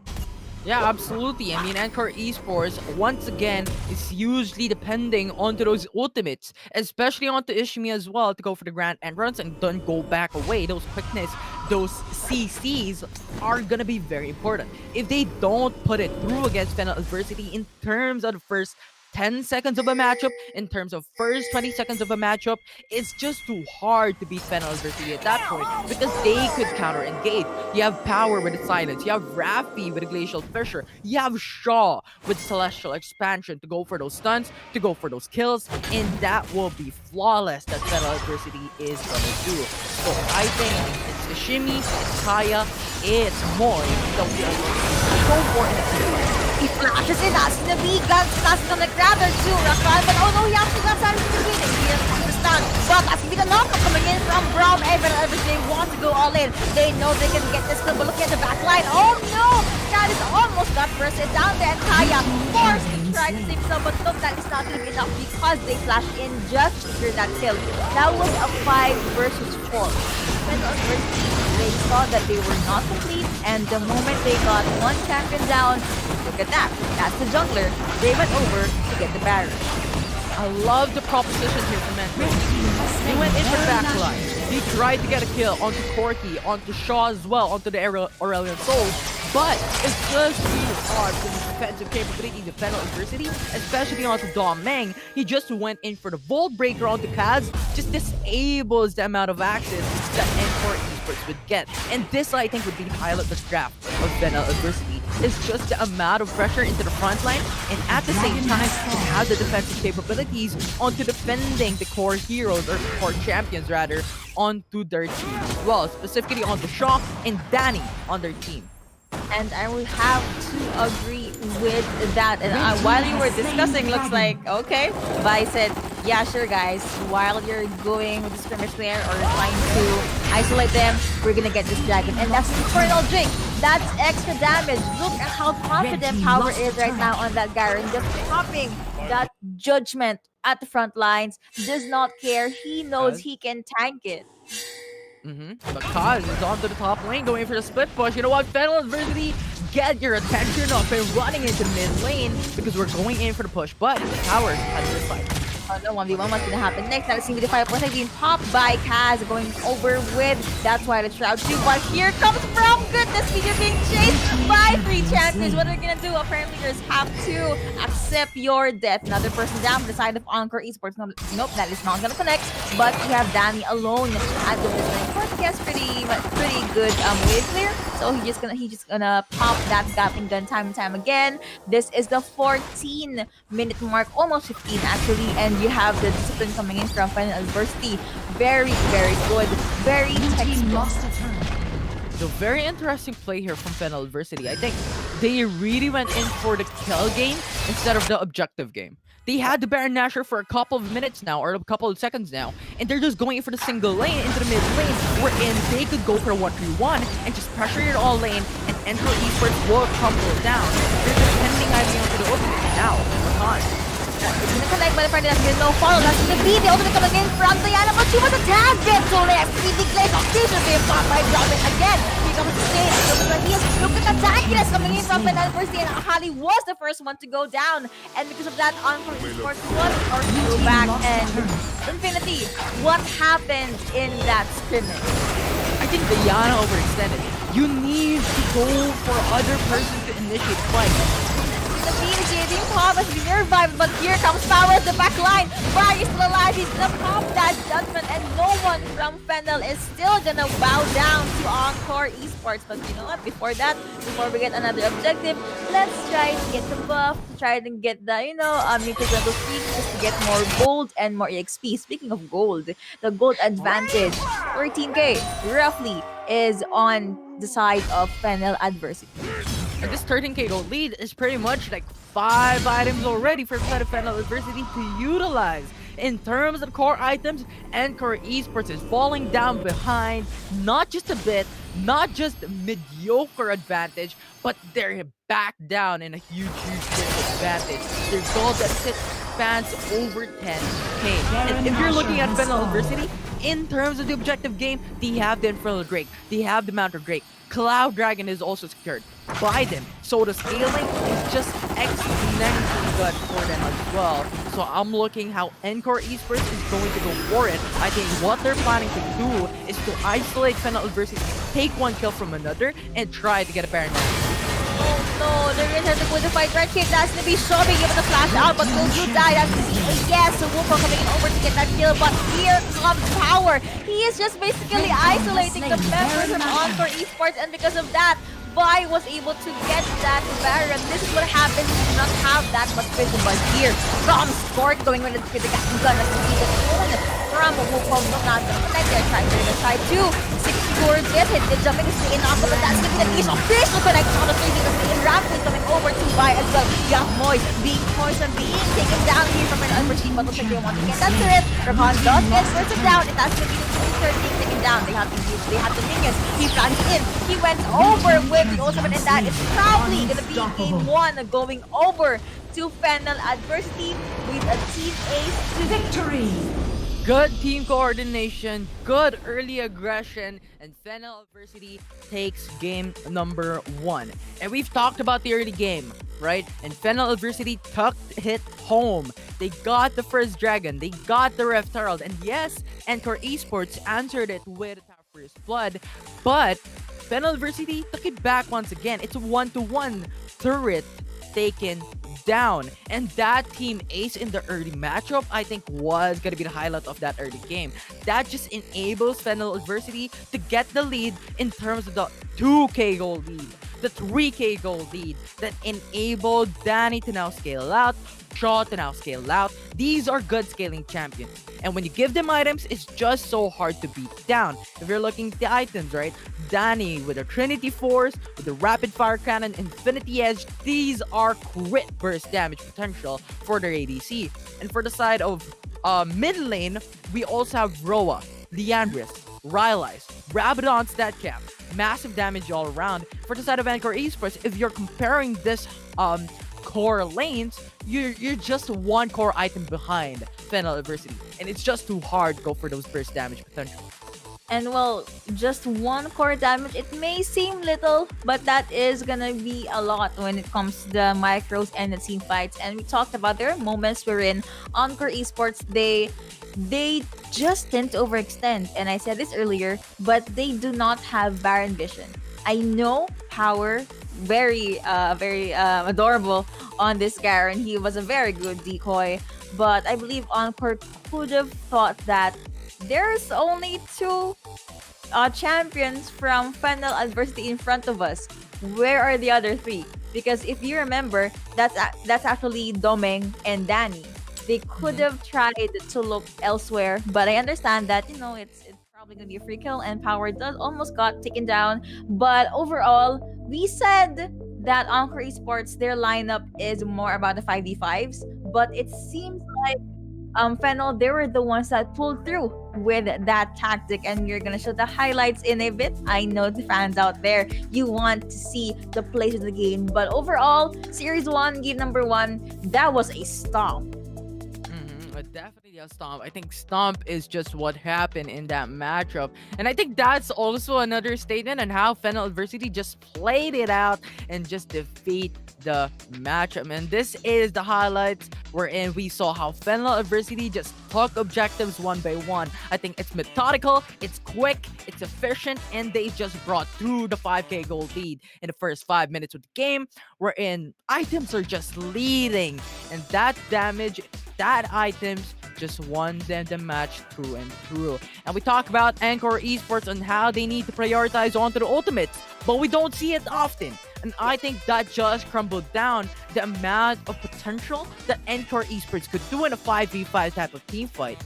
Yeah, absolutely. I mean, Encore Esports, once again, is hugely depending onto those ultimates, especially onto Ishimi as well, to go for the grand entrance and don't go back away. Those quickness, those CCs are gonna be very important. If they don't put it through against Fennel adversity in terms of the first 10 seconds of a matchup, in terms of first 20 seconds of a matchup, it's just too hard to beat Fennel adversity at that point because they could counter engage. You have Power with the silence, you have Rafi with the glacial fissure, you have Shaw with celestial expansion to go for those stunts, to go for those kills, and that will be flawless that Fennel adversity is gonna do. So I think it's Ishimi, it's Kaya, it's Moy that we are going to go for in a team. He flashes it as the big guns, that's gonna grab her too, Rafael, but oh no, he actually got started in between and he doesn't understand. But that's gonna be the knockup coming in from Braum. Every they want to go all in. They know they can get this kill, but look at the back line. Oh no! That is almost got bursted down there, and Kaya forced to try to save some, but look, that is not gonna be enough because they flashed in just to secure that kill. That was a 5 versus 4. They saw that they were not complete, and the moment they got one champion down, look at that. That's the jungler. They went over to get the Baron. I love the proposition here from Mentor. He went into the back line. He tried to get a kill onto Corky, onto Shaw as well, onto the Aurelion Souls. But it's just really hard for his defensive capability to Fennel adversity, especially onto Dom Meng. He just went in for the Volt Breaker onto Kaz, just disables the amount of access that Encore Esports would get. And this, I think, would be the highlight of the draft of Fennel adversity. It's just the amount of pressure into the front line, and at the same time, it has the defensive capabilities onto defending the core heroes, or core champions rather, onto their team as well, specifically onto Shaw and Danny on their team. And I will have to agree with that. And while you were discussing, looks like, okay. But I said, yeah, sure, guys. While you're going with the skirmish there or trying to isolate them, we're gonna get this dragon. And that's Infernal Drink. That's extra damage. Look at how confident Power is right now on that Garen. Just popping that judgment at the front lines. Does not care. He knows he can tank it. But Kaz is onto the top lane, going for the split push. You know what? Fennel adversity, get your attention up and running into mid lane because we're going in for the push. But the towers has this fight. Oh no, 1v1, what's gonna happen next? Now let's see with the 5% being popped by Kaz, going over with that's why the Shroud 2. But here comes Braum. Goodness me, you're being chased by 3 champions. What are you gonna do? Apparently, you just have to accept your death. Another person down from the side of Encore Esports. Nope, that is not gonna connect. But we have Danny alone at the mid lane. But he has pretty good wave clear. So he's just gonna pop that Gatling gun time and time again. This is the 14-minute mark, almost 15 actually, and you have the discipline coming in from Fennel adversity. Very, very good. Very textbook. So very interesting play here from Fennel adversity. I think they really went in for the kill game instead of the objective game. They had the Baron Nashor for a couple of minutes now, or a couple of seconds now, and they're just going for the single lane into the mid lane, wherein they could go for a 1v1 and just pressure it all lane, and Encore Esports will crumble down. They're defending IV onto the ultimate now. It's gonna connect, but apparently that's gonna no follow. That's gonna be the ultimate coming in from Diana, but she was a tad bit too late. The glaze of Caesar being popped by Dropping again. Here comes the stage. Look at the tankiness coming in from Fennel adversity, and Ahali was the first one to go down. And because of that, Encore Esports was forced to go back. And Infinity, what happened in that scrimmage? I think Diana overextended. You need to go for other person to initiate fight. The BMG being popped as being revived, but here comes Power at the back line. Barry is still alive. He's gonna pop that judgment, and no one from Fennel is still gonna bow down to Encore Esports. But you know what? Before we get another objective, let's try to get the buff, to try to get the, Mythical Speed, just to get more gold and more EXP. Speaking of gold, the gold advantage, 13k roughly, is on the side of Fennel adversity. And this 13k gold lead is pretty much like 5 items already for Fennel adversity to utilize In terms of core items, Encore Esports is falling down behind, not just a bit, not just mediocre advantage, but they're back down in a huge disadvantage. Their gold deficit spans over 10k. And if you're looking at Fennel University, in terms of the objective game, they have the Infernal Drake, they have the Mountain Drake, Cloud Dragon is also secured by them. So the scaling is just exponentially good for them as well. So I'm looking how Encore Esports is going to go for it. I think what they're planning to do is to isolate Fennel University, take one kill from another, and try to get a Baron. Oh no, they're gonna have to go to fight right here. That's gonna be shoving him with the flash out, but will you die? That's yes, so Wooper coming in over to get that kill, but here comes Power. He is just basically isolating the members of Encore Esports, and because of that, Vi was able to get that Baron. This is what happens when you do not have that much vision, but here from Sport going with the critical gun as we see the tone from Wukong. No, not gonna connect there, trying to the side too. Towards it, hit jumping is staying off, but that's gonna be the piece of official connection on the 3D and Raptor coming over to Vi as well. Moy being poisoned, being taken down here from an unforeseen, but looks like they want to get that turret. Ravan does get first down, and that's gonna be the third being taken down. They have the minions. He plunged in, he went over with the ultimate, and that is probably gonna be game 1 going over to Fennel Adversity with a team ace Victory! Good team coordination, good early aggression, and Fennel Adversity takes game number 1. And we've talked about the early game, right? And Fennel Adversity tucked it home. They got the first dragon, they got the Rift Herald, and yes, Encore Esports answered it with First Blood, but Fennel Adversity took it back once again. It's a 1-to-1 turret taken down, and that team ace in the early matchup I think was gonna be the highlight of that early game. That just enables Fennel Adversity to get the lead in terms of the 2k gold lead, the 3k gold lead that enabled Danny to now scale out, Shaw to now scale out. These are good scaling champions, and when you give them items, it's just so hard to beat down. If you're looking at the items, right? Danny with a Trinity Force, with the Rapid Fire Cannon, Infinity Edge, these are crit burst damage potential for their ADC. And for the side of mid lane, we also have Roa, Leandris, Rylai's, Rabadon stat cap, massive damage all around. For the side of Encore Esports, if you're comparing this core lanes, you're just one core item behind Fennel Adversity, and it's just too hard to go for those burst damage potential. And well, just one core damage, it may seem little, but that is gonna be a lot when it comes to the micros and the team fights. And we talked about there are moments wherein Encore Esports, they just tend to overextend. And I said this earlier, but they do not have Baron vision. I know Power, very adorable on this Garen. He was a very good decoy, but I believe Encore could have thought that there's only 2 champions from Fennel Adversity in front of us. Where are the other 3? Because if you remember, that's actually Domeng and Danny. They could have tried to look elsewhere, but I understand that it's probably gonna be a free kill, and Power does almost got taken down. But overall, we said that Encore Esports, their lineup is more about the 5v5s, but it seems like Fennel, they were the ones that pulled through with that tactic, and we're gonna show the highlights in a bit. I know the fans out there, you want to see the plays of the game, but overall, Series 1, game number 1, that was a stomp. Definitely a stomp. I think stomp is just what happened in that matchup, and I think that's also another statement on how Fennel Adversity just played it out and just defeat the matchup. And this is the highlights wherein we saw how Fennel Adversity just took objectives one by one. I think it's methodical, it's quick, it's efficient, and they just brought through the 5k gold lead in the first 5 minutes of the game, wherein items are just leading, and that damage, that items just won them the match through and through. And we talk about Encore Esports and how they need to prioritize onto the ultimates, but we don't see it often. And I think that just crumbled down the amount of potential that Encore Esports could do in a 5v5 type of team fight.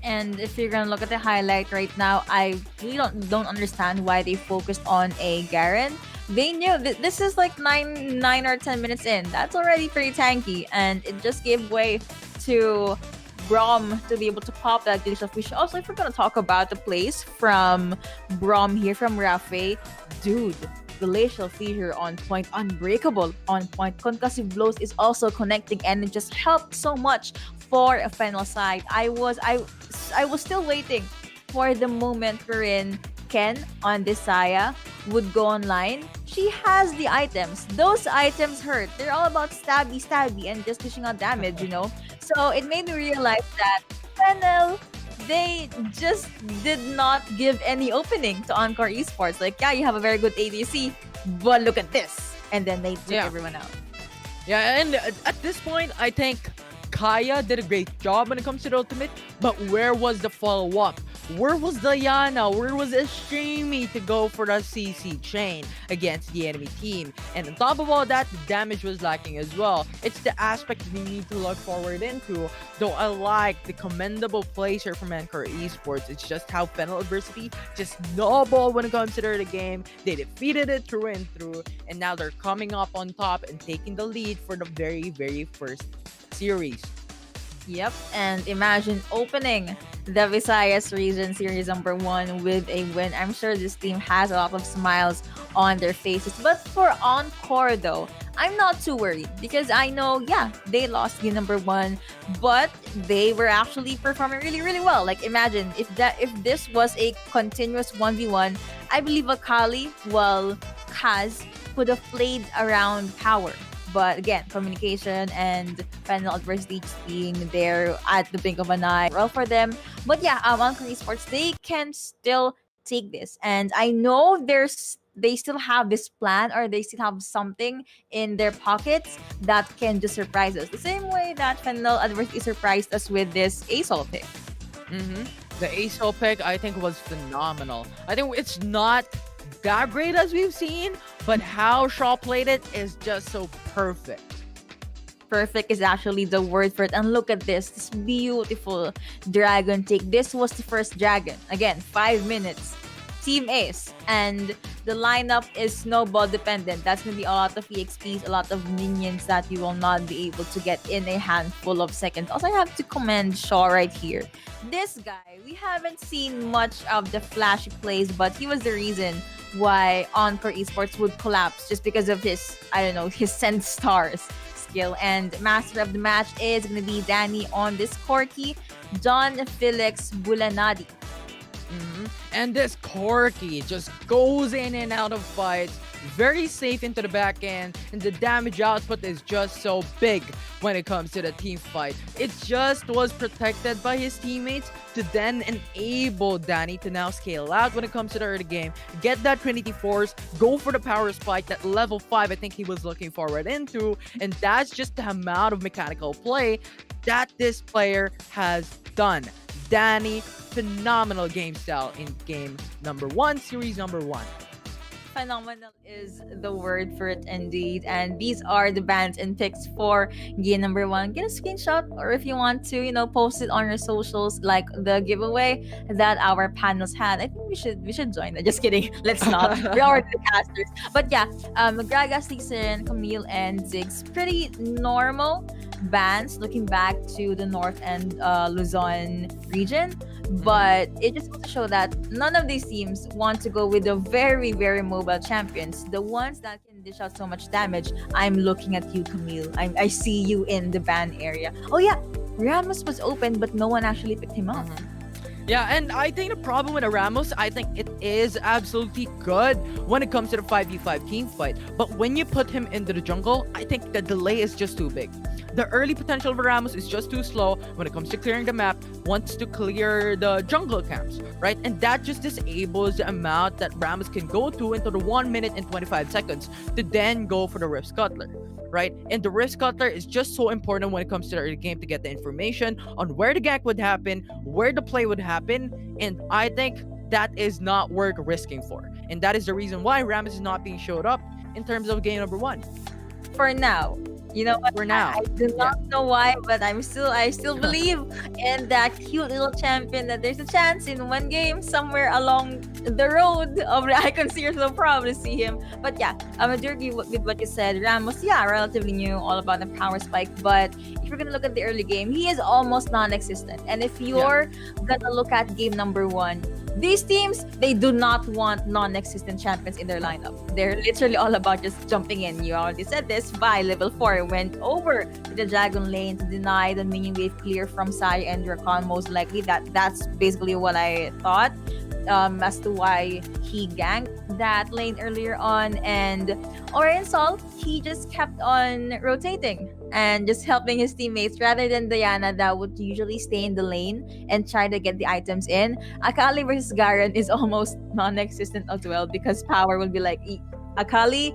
And if you're gonna look at the highlight right now, I really don't understand why they focused on a Garen. They knew that this is like 9 or 10 minutes in. That's already pretty tanky, and it just gave way to Brom to be able to pop that glacial fish. Also, if we're gonna talk about the plays from Brom here from Rafe, dude, glacial fissure on point, unbreakable on point. Concussive blows is also connecting, and it just helped so much for a Fennel side. I was still waiting for the moment wherein Ken on Desaya would go online. She has the items. Those items hurt. They're all about stabby, stabby, and just dishing out damage, you know? So it made me realize that Fennel, they just did not give any opening to Encore Esports. Like, yeah, you have a very good ADC, but look at this. And then they took everyone out. Yeah, and at this point, I think Kaya did a great job when it comes to the ultimate, but where was the follow-up? Where was Diana? Where was Ashimi to go for the CC chain against the enemy team? And on top of all that, the damage was lacking as well. It's the aspect we need to look forward into. Though I like the commendable plays here from Encore Esports. It's just how Fennel Adversity just snowballed when it comes to the game. They defeated it through and through, and now they're coming up on top and taking the lead for the very, very first series. Yep, and imagine opening the Visayas region series number 1 with a win. I'm sure this team has a lot of smiles on their faces. But for Encore though, I'm not too worried because I know, yeah, they lost game number 1, but they were actually performing really, really well. Like imagine if this was a continuous 1v1, I believe Akali, well, Kaz could have played around power. But again, communication and Fennel Adversity just being there at the blink of an eye, well for them. But yeah, Encore Esports, they can still take this. And I know they still have this plan, or they still have something in their pockets that can just surprise us. The same way that Fennel Adversity surprised us with this ASOL pick. The ASOL pick, I think, was phenomenal. I think it's not that great as we've seen, but how Shaw played it is just so perfect. Perfect is actually the word for it. And look at this beautiful dragon take. This was the first dragon. Again, 5 minutes. Team Ace. And the lineup is snowball dependent. That's going to be a lot of EXPs, a lot of minions that you will not be able to get in a handful of seconds. Also, I have to commend Shaw right here. This guy, we haven't seen much of the flashy plays, but he was the reason why Encore Esports would collapse just because of his, I don't know, his send stars skill. And master of the match is going to be Danny on this Corky, John Felix Bulanadi. And this Corky just goes in and out of fights, very safe into the back end, and the damage output is just so big when it comes to the team fight. It just was protected by his teammates to then enable Danny to now scale out when it comes to the early game, get that Trinity Force, go for the power spike, that level 5 I think he was looking forward into, and that's just the amount of mechanical play that this player has done. Danny, phenomenal game style in game number 1, series number 1. Phenomenal is the word for it indeed. And these are the bans and picks for game number 1. Get a screenshot, or if you want to, post it on your socials, like the giveaway that our panels had. I think we should join that. Just kidding. Let's not. We're already the casters. But yeah, Gragas, Leeson, Camille, and Ziggs, pretty normal bans looking back to the North and Luzon region. But it just goes to show that none of these teams want to go with the very, very mobile champions. The ones that can dish out so much damage. I'm looking at you, Camille. I see you in the ban area. Oh yeah, Ramos was open, but no one actually picked him up. Yeah, and I think the problem with Ramos, I think it is absolutely good when it comes to the 5v5 team fight. But when you put him into the jungle, I think the delay is just too big. The early potential of Ramos is just too slow when it comes to clearing the map, wants to clear the jungle camps, right? And that just disables the amount that Ramos can go to into the 1 minute and 25 seconds to then go for the Rift Scuttler, right? And the Rift Scuttler is just so important when it comes to the early game to get the information on where the gank would happen, where the play would happen, and I think that is not worth risking for. And that is the reason why Ramos is not being showed up in terms of game number 1. For now. You know what? For now. I do not know why, but I still believe in that cute little champion that there's a chance in one game somewhere along the road of the icon series. So probably see him. But yeah, I do agree with what you said. Ramos, yeah, relatively new, all about the power spike. But if you're gonna look at the early game, he is almost non-existent. And if you're gonna look at game number 1, these teams, they do not want non-existent champions in their lineup. They're literally all about just jumping in. You already said this. Vi level 4 went over to the dragon lane to deny the minion wave clear from Sai and Rakan. Most likely, that's basically what I thought. As to why he ganked that lane earlier on. And Orion Sol, he just kept on rotating and just helping his teammates rather than Diana that would usually stay in the lane and try to get the items in. Akali versus Garen is almost non-existent as well because Power will be like, Akali,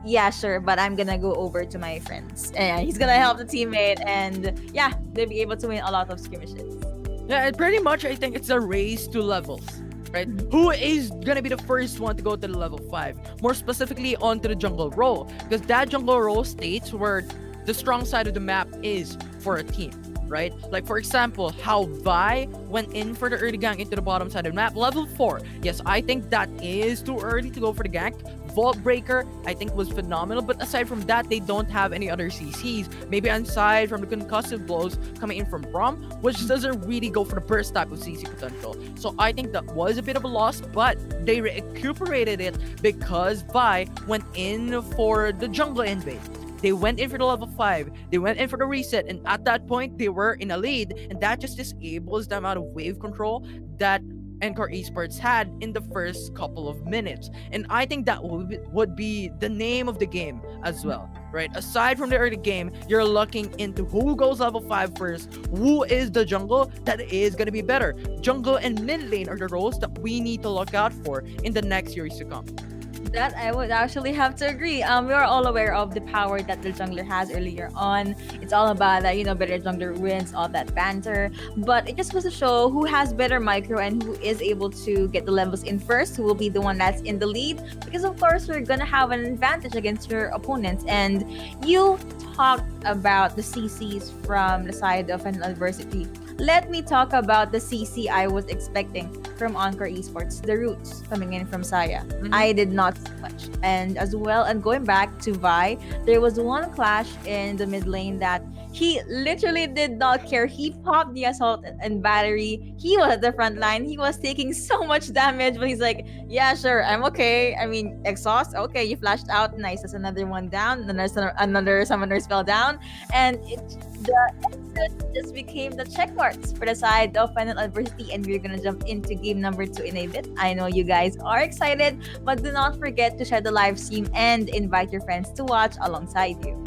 yeah, sure, but I'm gonna go over to my friends. And he's gonna help the teammate, and yeah, they'll be able to win a lot of skirmishes. Yeah, and pretty much I think it's a race to levels, right? Who is gonna be the first one to go to the level 5? More specifically onto the jungle role, because that jungle role states where the strong side of the map is for a team, right? Like for example, how Vi went in for the early gank into the bottom side of the map, level 4. Yes, I think that is too early to go for the gank. Vault Breaker, I think, was phenomenal, but aside from that, they don't have any other CCs. Maybe aside from the concussive blows coming in from Braum, which doesn't really go for the burst type of CC potential. So I think that was a bit of a loss, but they recuperated it because Vi went in for the jungle invade. They went in for the level 5. They went in for the reset, and at that point, they were in a lead, and that just disables the amount of wave control that Encore Esports had in the first couple of minutes. And I think that would be the name of the game as well, right? Aside from the early game, you're looking into who goes level 5 first, who is the jungle that is going to be better. Jungle and mid lane are the roles that we need to look out for in the next series to come. That I would actually have to agree. We are all aware of the power that the jungler has earlier on. It's all about that, better jungler wins, all that banter. But it just goes to show who has better micro and who is able to get the levels in first, who will be the one that's in the lead. Because of course, we're gonna have an advantage against your opponents. And you talked about the CCs from the side of an adversity. Let me talk about the CC I was expecting from Encore Esports, the roots coming in from Saya. I did not see much. And as well, and going back to Vi, there was one clash in the mid lane that he literally did not care. He popped the assault and battery. He was at the front line. He was taking so much damage, but he's like, yeah, sure, I'm okay. I mean, exhaust, okay, you flashed out. Nice, that's another one down. Another summoner spell down. And the exit just became the check marks for the side of Final Adversity, and we're gonna jump into game number 2 in a bit. I know you guys are excited, but do not forget to share the live stream and invite your friends to watch alongside you.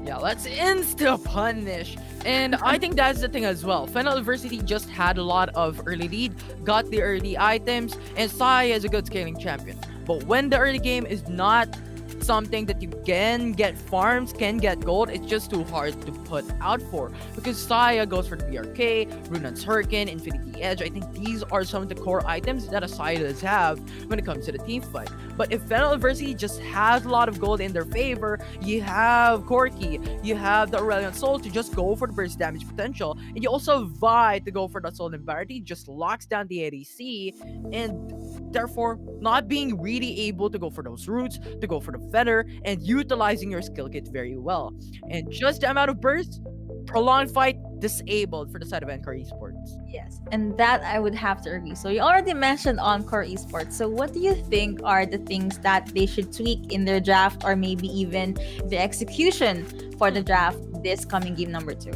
Yeah, let's insta-punish. And I think that's the thing as well. Fennel Adversity just had a lot of early lead, got the early items, and Sai is a good scaling champion. But when the early game is not something that you can get farms, can get gold, it's just too hard to put out for. Because Saya goes for the BRK, Runan's Hurricane, Infinity Edge. I think these are some of the core items that a Saya does have when it comes to the team fight. But if Fennel Adversity just has a lot of gold in their favor, you have Corki, you have the Aurelion Soul to just go for the burst damage potential, and you also have Vi to go for the Soul Barity, just locks down the ADC, and therefore not being really able to go for those roots, to go for the feather, and utilizing your skill kit very well. And just the amount of burst, prolonged fight, disabled for the side of Encore Esports. Yes, and that I would have to agree. So you already mentioned Encore Esports. So what do you think are the things that they should tweak in their draft, or maybe even the execution for the draft this coming game number 2?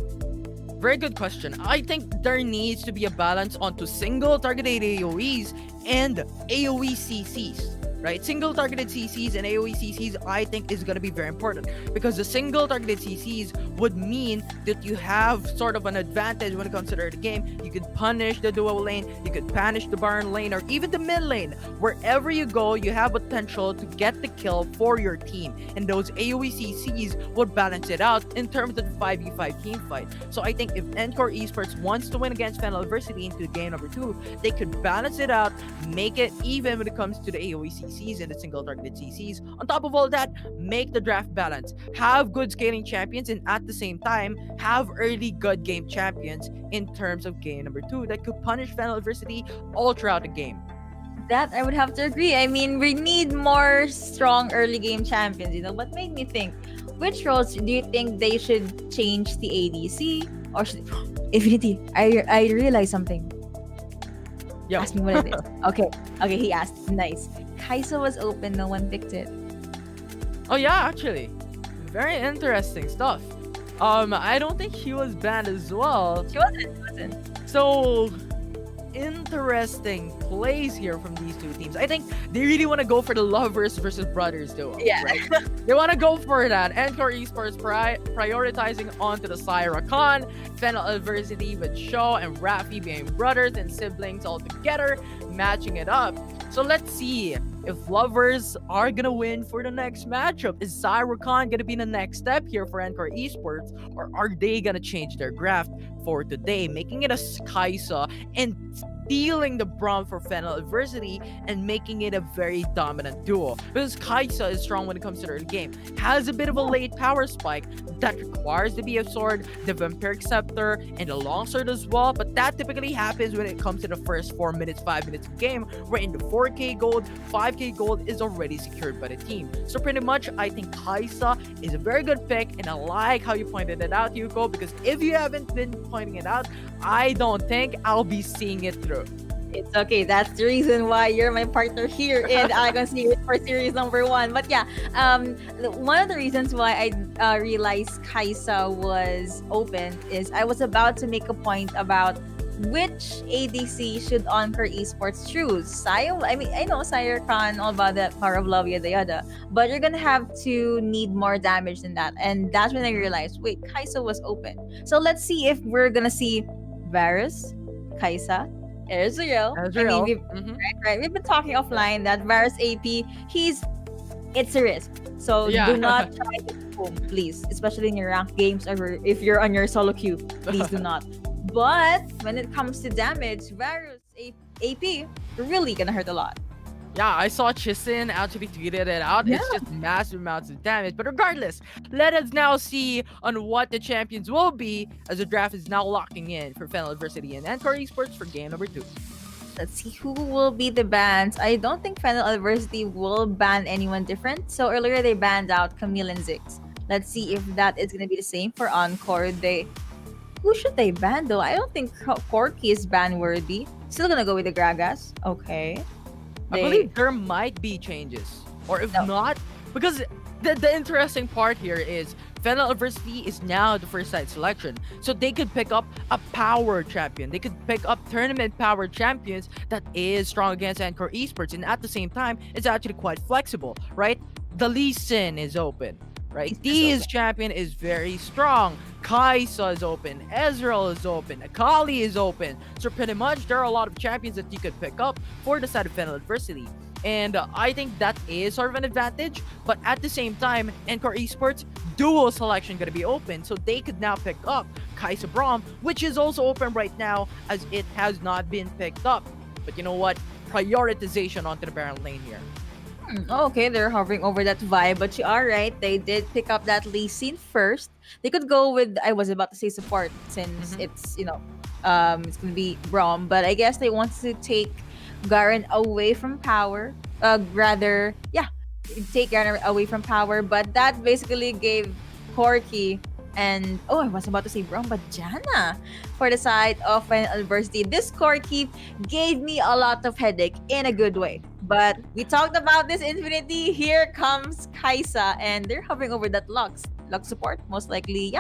Very good question. I think there needs to be a balance onto single targeted AoEs and AoE CCs. Right? Single targeted CCs and AoE CCs, I think, is going to be very important, because the single targeted CCs would mean that you have sort of an advantage when it comes to the early game. You could punish the duo lane, you could punish the Baron lane, or even the mid lane. Wherever you go, you have potential to get the kill for your team, and those AoE CCs would balance it out in terms of the 5v5 team fight. So I think if Encore Esports wants to win against Fennel Adversity into game number 2, they could balance it out, make it even when it comes to the AoE CCs and the single targeted CCs. On top of all that, make the draft balance. Have good scaling champions, and at the same time, have early good game champions in terms of game number 2 that could punish Fennel Adversity all throughout the game. That I would have to agree. I mean, we need more strong early game champions. What made me think? Which roles do you think they should change the ADC or should Infinity? I realized something. Yo. Ask me what it is. Okay. He asked. Nice. Kai'Sa was open. No one picked it. Oh yeah, actually, very interesting stuff. I don't think he was banned as well. She wasn't. So interesting plays here from these two teams. I think they really want to go for the lovers versus brothers duo. Yeah. Right? They want to go for that. Encore Esports prioritizing onto the Syra Khan, Fennel Adversity with Shaw and Rafi being brothers and siblings all together, matching it up. So let's see if lovers are gonna win for the next matchup. Is Syra Khan gonna be the next step here for Encore Esports, or are they gonna change their graph for today, making it a Kai'Sa and stealing the Braum for Fennel Adversity and making it a very dominant duo? Because Kai'Sa is strong when it comes to the early game, has a bit of a late power spike that requires the BF Sword, the Vampiric Scepter, and the Longsword as well, but that typically happens when it comes to the first 4 minutes, 5 minutes of game, where in the 4k gold, 5k gold is already secured by the team. So pretty much, I think Kai'Sa is a very good pick, and I like how you pointed it out, Yuko, because if you haven't been pointing it out, I don't think I'll be seeing it through. It's okay. That's the reason why you're my partner here in Icon Series for series number 1. But yeah, one of the reasons why I realized Kai'Sa was open is I was about to make a point about which ADC should Encore Esports choose. I know Syra Khan, all about that power of love, yada yada, but you're gonna have to need more damage than that. And that's when I realized, wait, Kai'Sa was open. So let's see if we're gonna see Varus, Kai'Sa, Ezreal. Right. We've been talking offline that Varus AP, it's a risk. So Yeah. do not try to home, please. Especially in your ranked games or if you're on your solo queue. Please do not. But when it comes to damage, Varus AP really gonna hurt a lot. Yeah, I saw Chisin actually tweeted it out. It's just massive amounts of damage. But regardless, let us now see on what the champions will be as the draft is now locking in for Fennel Adversity and Encore Esports for game number 2. Let's see who will be the bans. I don't think Fennel Adversity will ban anyone different. So earlier they banned out Camille and Ziggs. Let's see if that is gonna be the same for Encore. Who should they ban though? I don't think Corki is ban worthy. Still gonna go with the Gragas. Okay. I believe there might be changes. Or if not, because the interesting part here is Fennel Adversity is now the first side selection. So they could pick up a power champion. They could pick up tournament power champions that is strong against Encore Esports. And at the same time, it's actually quite flexible, right? The Lee Sin is open, right? Dee's champion is very strong. Kai'Sa is open. Ezreal is open. Akali is open. So pretty much there are a lot of champions that you could pick up for the side of Fennel Adversity. And I think that is sort of an advantage. But at the same time, Encore Esports duo selection going to be open. So they could now pick up Kai'Sa Braum, which is also open right now as it has not been picked up. But you know what? Prioritization onto the Baron lane here. Okay, they're hovering over that vibe, but you are right. They did pick up that Lee Sin first. They could go with, I was about to say support since it's it's gonna be Braum, but I guess they want to take Garen away from power. Take Garen away from power, but that basically gave Corki and I was about to say Braum, but Janna for the side of an adversity. This Corki gave me a lot of headache in a good way. But we talked about this Infinity. Here comes Kai'Sa, and they're hovering over that Lux support, most likely.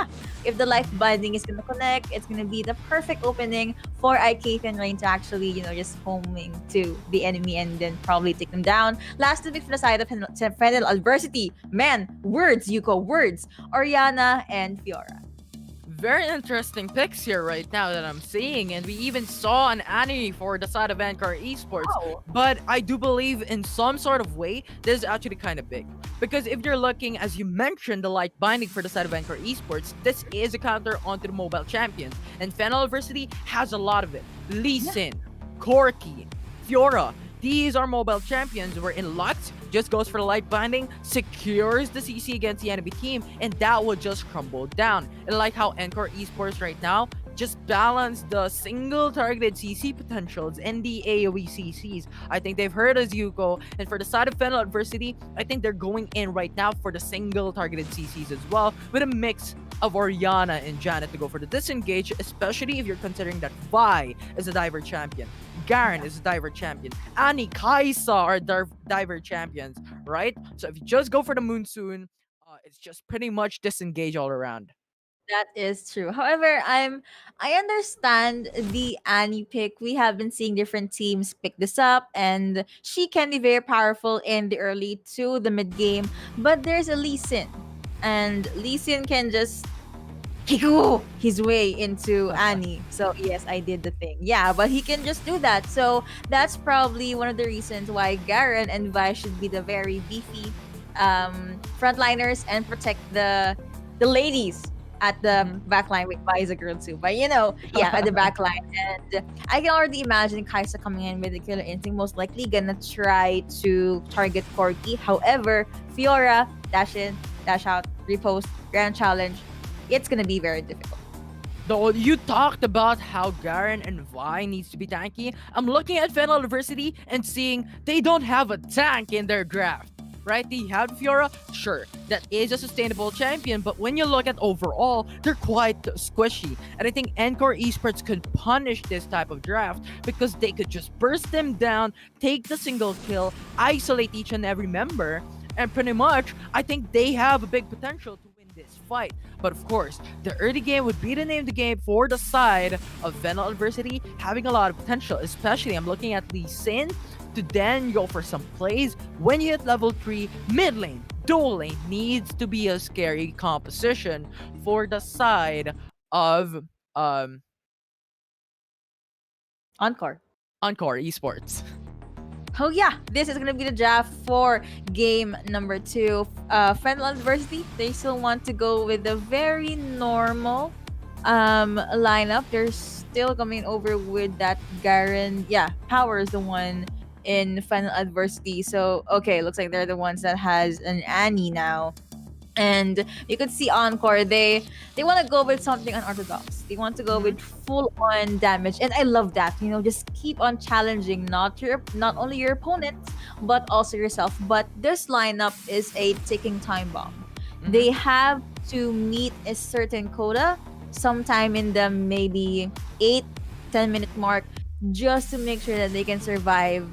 If the life binding is gonna connect, it's gonna be the perfect opening for IK and Rain to actually, just homing to the enemy and then probably take them down. Last to be from the side of Fennel Adversity. Man, words, Yuko, words. Orianna and Fiora. Very interesting picks here right now that I'm seeing, and we even saw an anime for the side of Encore Esports. Wow. But I do believe in some sort of way this is actually kind of big, because if you're looking, as you mentioned, the light binding for the side of Encore Esports, this is a counter onto the mobile champions, and Fennel Adversity has a lot of it. Lee Sin, Corki, Fiora. These are mobile champions where in Lux just goes for the light binding, secures the CC against the enemy team, and that will just crumble down. And like how Encore Esports right now just balance the single targeted CC potentials and the AoE CCs. I think they've heard us, Yuko. And for the side of Fennel Adversity, I think they're going in right now for the single targeted CCs as well, with a mix of Oriana and Janet to go for the disengage, especially if you're considering that Vi is a diver champion, Garen is a diver champion, Annie, Kaisa are diver champions, right? So if you just go for the Moonsoon, it's just pretty much disengage all around. That is true. However, I understand the Annie pick. We have been seeing different teams pick this up, and she can be very powerful in the early to the mid game. But there's a Lee Sin, and Lee Sin can just Kiku his way into Annie. So yes, I did the thing. Yeah, but he can just do that. So that's probably one of the reasons why Garen and Vi should be the very beefy frontliners and protect the ladies at the backline. Wait, Vi is a girl too, but yeah, at the backline. And I can already imagine Kaisa coming in with the killer instinct, most likely gonna try to target Corki. However, Fiora dash in, dash out, repost, grand challenge. It's gonna be very difficult. Though you talked about how Garen and Vi needs to be tanky, I'm looking at Fennel University and seeing they don't have a tank in their draft. Right? They have Fiora, sure, that is a sustainable champion, but when you look at overall, they're quite squishy. And I think Encore Esports could punish this type of draft because they could just burst them down, take the single kill, isolate each and every member, and pretty much, I think they have a big potential to win this fight. But of course, the early game would be the name of the game for the side of Fennel Adversity, having a lot of potential, especially I'm looking at Lee Sin, to then go for some plays. When you hit level 3, mid lane, dual lane needs to be a scary composition for the side of Encore. Encore Esports. Oh yeah, this is gonna be the draft for game number 2. Fennel Adversity, they still want to go with the very normal lineup. They're still coming over with that Garen. Yeah, Power is the one in Fennel Adversity. So okay, looks like they're the ones that has an Annie now. And you could see Encore, they want to go with something unorthodox. They want to go with full on damage, and I love that. Just keep on challenging not only your opponents but also yourself. But this lineup is a ticking time bomb. They have to meet a certain quota sometime in the maybe 8-10 minute mark just to make sure that they can survive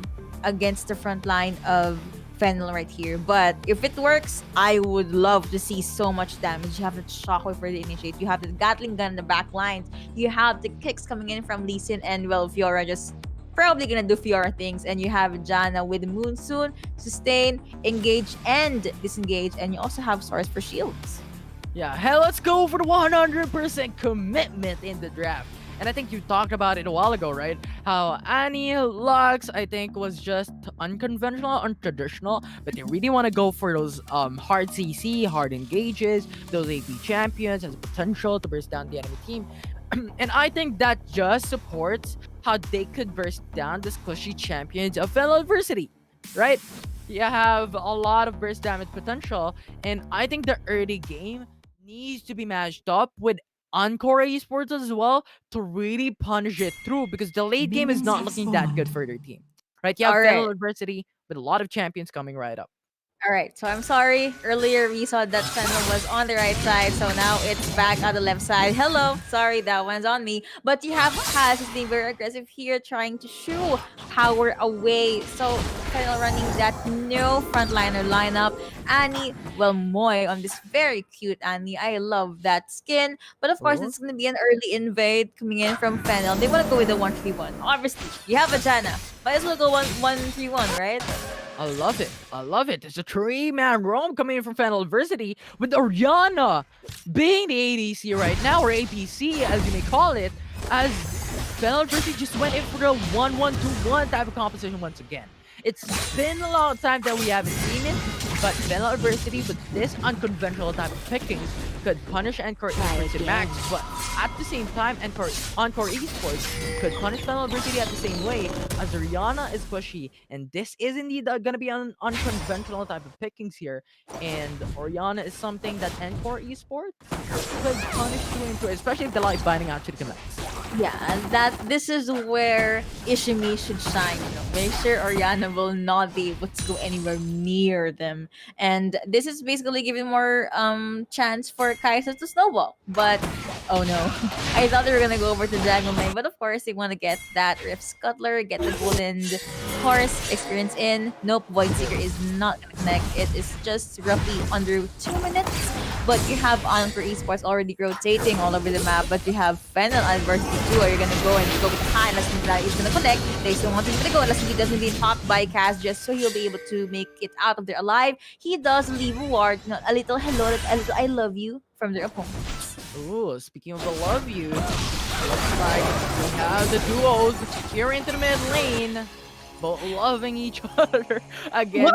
against the front line of Fennel right here. But if it works, I would love to see so much damage. You have the shockwave for the initiate, you have the Gatling gun in the back lines, you have the kicks coming in from Lee Sin, and well, Fiora just probably gonna do Fiora things, and you have Janna with Moonsoon, sustain, engage, and disengage, and you also have Swords for shields. Yeah, hell, let's go for the 100% commitment in the draft. And I think you talked about it a while ago, right? How Annie, Lux, I think, was just unconventional, untraditional, but they really want to go for those hard CC, hard engages, those AP champions, has potential to burst down the enemy team. And I think that just supports how they could burst down the squishy champions of Fennel Adversity, right? You have a lot of burst damage potential, and I think the early game needs to be matched up with Encore Esports as well to really punish it through, because the late game is not looking that good for their team. Right? You have Fennel Adversity with a lot of champions coming right up. All right, so I'm sorry. Earlier we saw that Fennel was on the right side, so now it's back on the left side. Hello, sorry, that one's on me. But you have Kaz who's being very aggressive here, trying to shoo Power away. So Fennel running that no frontliner lineup. Annie, well, Moy on this very cute Annie. I love that skin. But of course, it's going to be an early invade coming in from Fennel. They want to go with the 1-3-1. Obviously, you have a Janna. Might as well go 1-3-1, right? I love it. I love it. There's a 3-man roam coming in from Fennel Adversity with Oriana being the ADC right now, or APC as you may call it, as Fennel Adversity just went in for a 1-1-2-1 type of composition once again. It's been a long time that we haven't seen it. But Fennel Adversity with this unconventional type of pickings could punish Encore Esports to max, but at the same time, Encore Esports could punish Fennel Adversity at the same way as Rihanna is pushy. And this is indeed gonna be an unconventional type of pickings here. And Oriana is something that Encore Esports could punish you into, especially if they like binding out to the connects. Yeah, this is where Ishimi should shine. Make sure Oriana will not be able to go anywhere near them, and this is basically giving more chance for Kaisa to snowball. But oh no, I thought they were gonna go over to Dragon Lane, but of course they want to get that Rift Scuttler, get the golden horse experience in. Nope, Void Seeker is not gonna connect. It is just roughly under 2 minutes. But you have Encore Esports already rotating all over the map, but you have Fennel Adversity too. Are you gonna go and go with high unless that is gonna connect? They still want him to go unless he doesn't get popped by Cass just so he'll be able to make it out of there alive. He does leave a ward, a little hello, a little I love you from their opponents. Ooh, speaking of the love you, looks like we have the duos here into the mid lane. Both loving each other against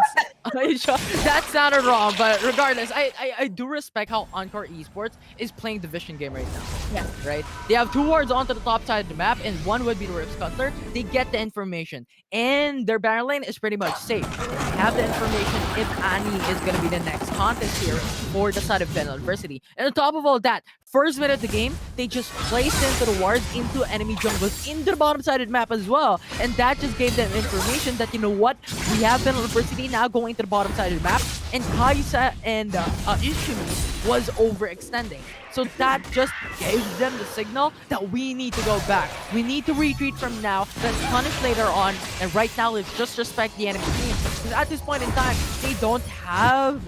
each other. That sounded wrong, but regardless, I do respect how Encore Esports is playing the Vision game right now. Yeah. Right? They have 2 wards onto the top side of the map, and one would be the Rift Scuttler. They get the information, and their barrel lane is pretty much safe. They have the information if Annie is going to be the next contest here for the side of Fennel Adversity. And on top of all that, first minute of the game, they just placed into the wards into enemy jungles into the bottom side of the map as well. And that just gave them information that, you know what, we have Fennel Adversity now going to the bottom side of the map, and Kaisa and Ishimi was overextending. So that just gave them the signal that we need to go back. We need to retreat from now, then punish later on, and right now let's just respect the enemy team. Because at this point in time, they don't have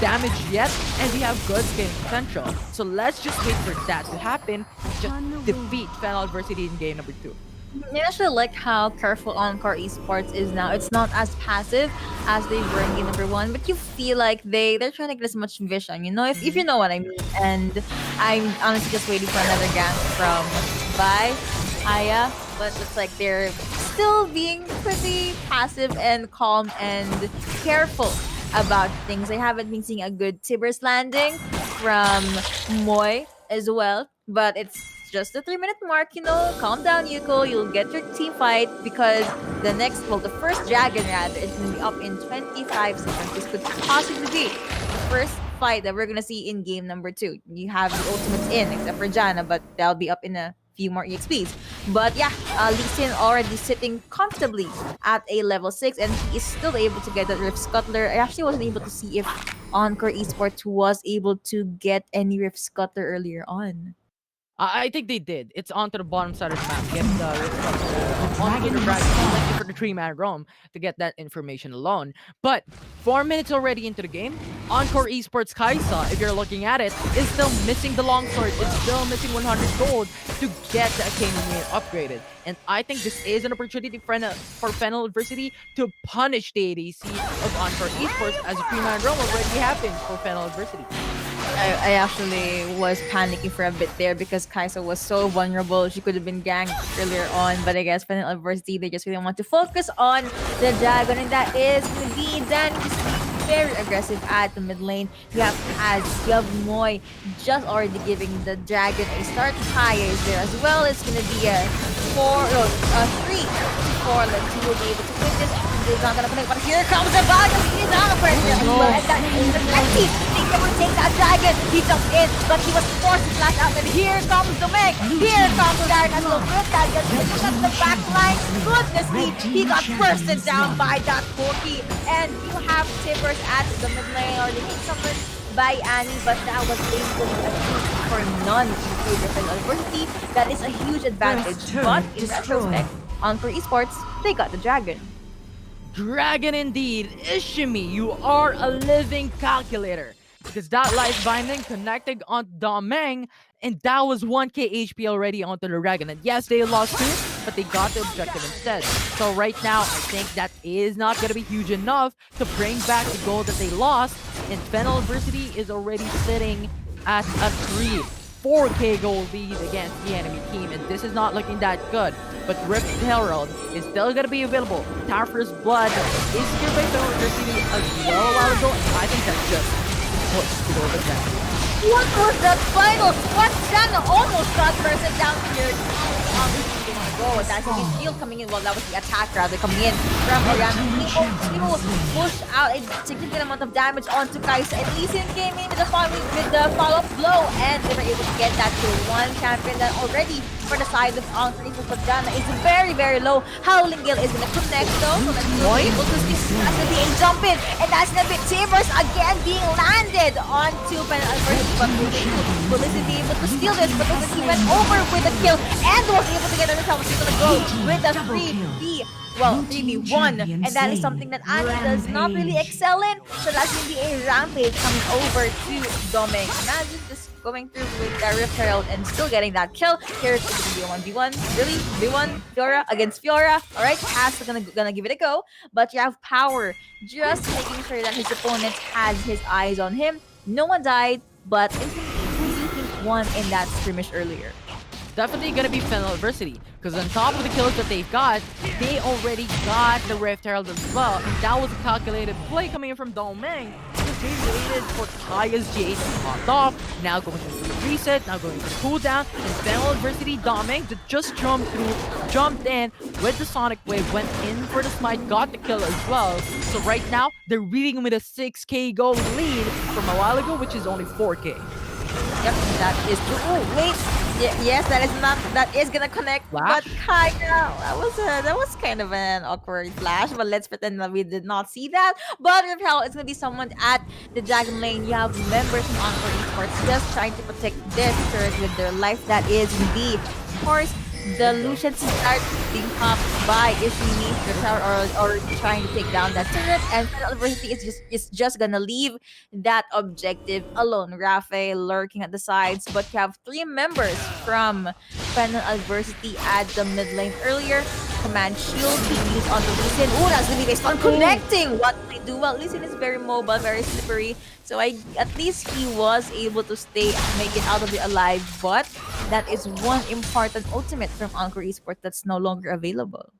damage yet, and they have good scaling potential. So let's just wait for that to happen, just defeat Fennel Adversity in game number 2. I actually like how careful Encore Esports is now. It's not as passive as they were in game number 1, but you feel like they're trying to get as much vision, if you know what I mean. And I'm honestly just waiting for another gang from Vi, Aya, but it's like they're still being pretty passive and calm and careful about things. I haven't been seeing a good Tiber's landing from Moy as well, but it's just the 3-minute mark, calm down, Yuko. You'll get your team fight because the first dragon rather is going to be up in 25 seconds. This could possibly be the first fight that we're going to see in game number 2. You have the ultimates in, except for Jana, but that'll be up in a few more EXPs. But yeah, Lee Sin already sitting comfortably at a level 6, and he is still able to get that Rift Scuttler. I actually wasn't able to see if Encore Esports was able to get any Rift Scuttler earlier on. I think they did. It's onto the bottom side of the map. Get the onto the dragon for the 3-man roam to get that information alone. But 4 minutes already into the game, Encore Esports Kaisa, if you're looking at it, is still missing the longsword. It's still missing 100 gold to get the Acknowledgement upgraded. And I think this is an opportunity for Fennel Adversity to punish the ADC of Encore Esports, as a 3-man roam already happened for Fennel Adversity. I actually was panicking for a bit there because Kaisa was so vulnerable. She could have been ganked earlier on, but I guess Fennel Adversity, they just really want to focus on the dragon, and that is going to be Dan, just very aggressive at the mid lane. You have Kaz, you have Moy, just already giving the dragon a start. Kaya is there as well. It's going to be a 3-4. Let's see who will be able to win this. He's not going to connect, but here comes the bug. He's out of pressure. And that is the Lexi. They can take that dragon. He jumps in, but he was forced to flash out. And here comes the Meg. Here comes Darren as well. Good that gets at the back line. Goodness me, he got bursted down by that Corki. And you have Tibbers at the mid lane, or they need someone by Annie, but that was basically a huge for none in favor of Adversity. That is a huge advantage. But in retrospect, Encore Esports, they got the dragon. Dragon indeed. Ishimi, you are a living calculator. Because that life binding connected on Domeng, and that was 1k HP already onto the dragon. And yes, they lost 2, but they got the objective instead. So right now, I think that is not going to be huge enough to bring back the goal that they lost. And Fennel Adversity is already sitting at a 3. 4K gold lead against the enemy team, and this is not looking that good. But Rift Herald is still gonna be available. Tarfar's Blood is here by Fennel University as well a while ago, and I think that's just push to go with that. What was that final spot? Jan almost got person down here. Go. That's a shield coming in. Well, that was the attack rather coming in from Oriana. Able to push out a significant amount of damage onto Kai'Sa. And Lee Sin came in with the follow-up blow, and they were able to get that to one champion that already for the side of Encore, but Dana is very, very low. Howling Gale is gonna connect though, so that's able to see that's gonna be a jump in, and that's gonna be Timbers again being landed onto Fennel University, but will is able to steal this, but he went over with a kill and was able to get himself. He's gonna go with a 3v. Well, 3v1, and that is something that Annie does not really excel in. So that's gonna be a rampage coming over to Domeng. Imagine just going through with the Rift Herald and still getting that kill. Here's the video 1v1. Really? V1? Fiora against Fiora. Alright, Cass is gonna give it a go. But you have Power just making sure that his opponent has his eyes on him. No one died, but who do you think won in that skirmish earlier? Definitely gonna be Fennel University, because on top of the kills that they've got, they already got the Rift Herald as well, and that was a calculated play coming in from Domeng, because they waited for Kaya's G8 to pop off, now going through the reset, now going through the cooldown, and Fennel University Domeng that just jumped in with the Sonic Wave, went in for the smite, got the kill as well. So right now, they're leading with a 6k gold lead from a while ago, which is only 4k. Yep, that is true. Oh, wait. Yes, that is gonna connect. Flash? But Kaya, that was kind of an awkward flash. But let's pretend that we did not see that. But if hell, it's gonna be someone at the Dragon Lane. You have members from Encore Esports just trying to protect this turret with their life. That is indeed, of course, the Lucians start being popped by Ishimi or trying to take down that turret, and Fennel University is just gonna leave that objective alone. Rafe lurking at the sides, but you have 3 members from Fennel University at the mid lane earlier. Command shield being used on the Lee Sin. Oh, that's really based on connecting. What they do well. Lee Sin is very mobile, very slippery. So at least he was able to make it out of it alive. But that is one important ultimate from Encore Esports that's no longer available.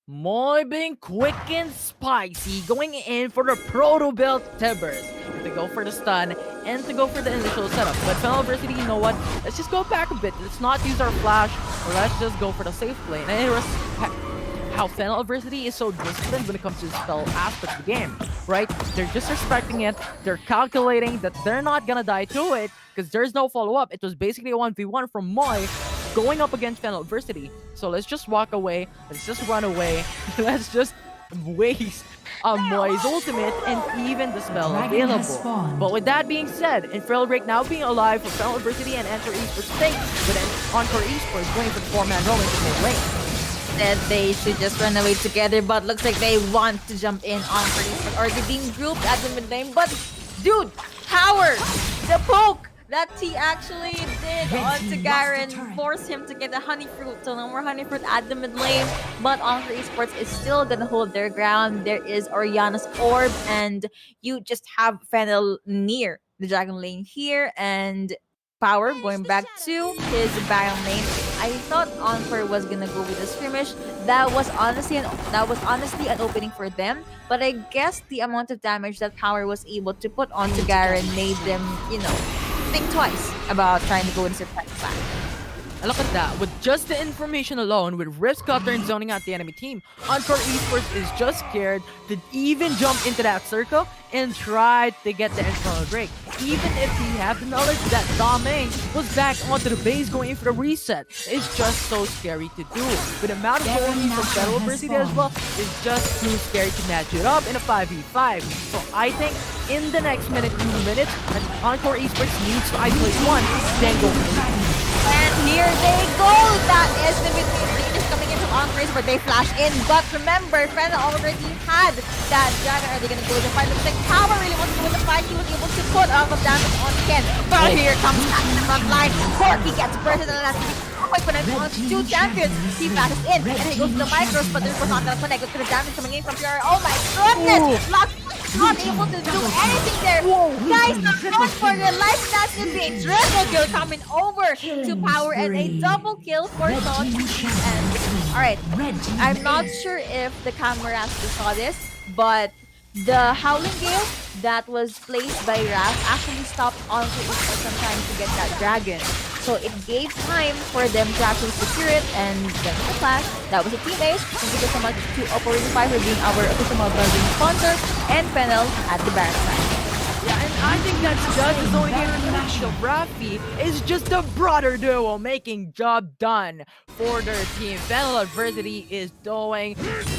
Moy being quick and spicy, going in for the proto build Timbers to go for the stun and to go for the initial setup. But Fennel University, you know what? Let's just go back a bit. Let's not use our flash. Let's just go for the safe play. And how Fennel University is so disciplined when it comes to the spell aspect of the game, right? They're just respecting it. They're calculating that they're not gonna die to it because there's no follow-up. It was basically a 1v1 from Moy going up against Fennel University. So let's just walk away. Let's just run away. Let's just waste Moy's ultimate and even the spell available. But with that being said, Infernal Break now being alive for Fennel University and Encore Esports Think, but then Encore Esports going for the 4-man rolling to mid lane. That they should just run away together, but looks like they want to jump in on Esports, or they're being grouped at the mid lane. But dude, Power, the poke that he actually did onto Garen forced him to get a honey fruit. So no more honey fruit at the mid lane. But Encore Esports is still gonna hold their ground. There is Oriana's orb, and you just have Fennel near the Dragon Lane here, and Power going back to his Baron lane. I thought Encore was gonna go with a skirmish. That was honestly an opening for them. But I guess the amount of damage that Power was able to put onto Garen made them, think twice about trying to go into surprise back. And look at that, with just the information alone, with Rift Cutter and zoning out the enemy team, Encore Esports is just scared to even jump into that circle and try to get the Infernal Break. Even if he had the knowledge that Domeng was back onto the base going in for the reset. It's just so scary to do. With the amount of enemies from Fennel University as well, it's just too scary to match it up in a 5v5. So I think in the next 2 minutes, Encore Esports needs to isolate one, then go for the and here they go! That is the mid-lane is coming in from Encore, but they flash in. But remember, Fennel already had that Dragon. Are they gonna go with the fight? Looks like Power really wants to go with the fight. He was able to put off of damage on Ken. But here comes Cat in the front line. Corky gets bursted, and that's quick when time on 2 champions. He passes in, and he goes to the micros, but there's not gonna connect. Look at the damage coming in from PR. Oh my goodness! Lock not able to do anything there. Guys, not going for their life. That's gonna be a triple kill coming over to Power and a double kill for Thought. And alright, I'm not sure if the cameras saw this, but the Howling Gale that was placed by Raph actually stopped Encore for some time to get that dragon. So it gave time for them to actually secure it, and then the class, that was a team ace. Thank you so much to Apoy for being our official mobile game sponsor, and Fennel at the back side. Yeah, and I think that's just as only here in the of Rafi is just a brother duo making job done for their team. Fennel Adversity is doing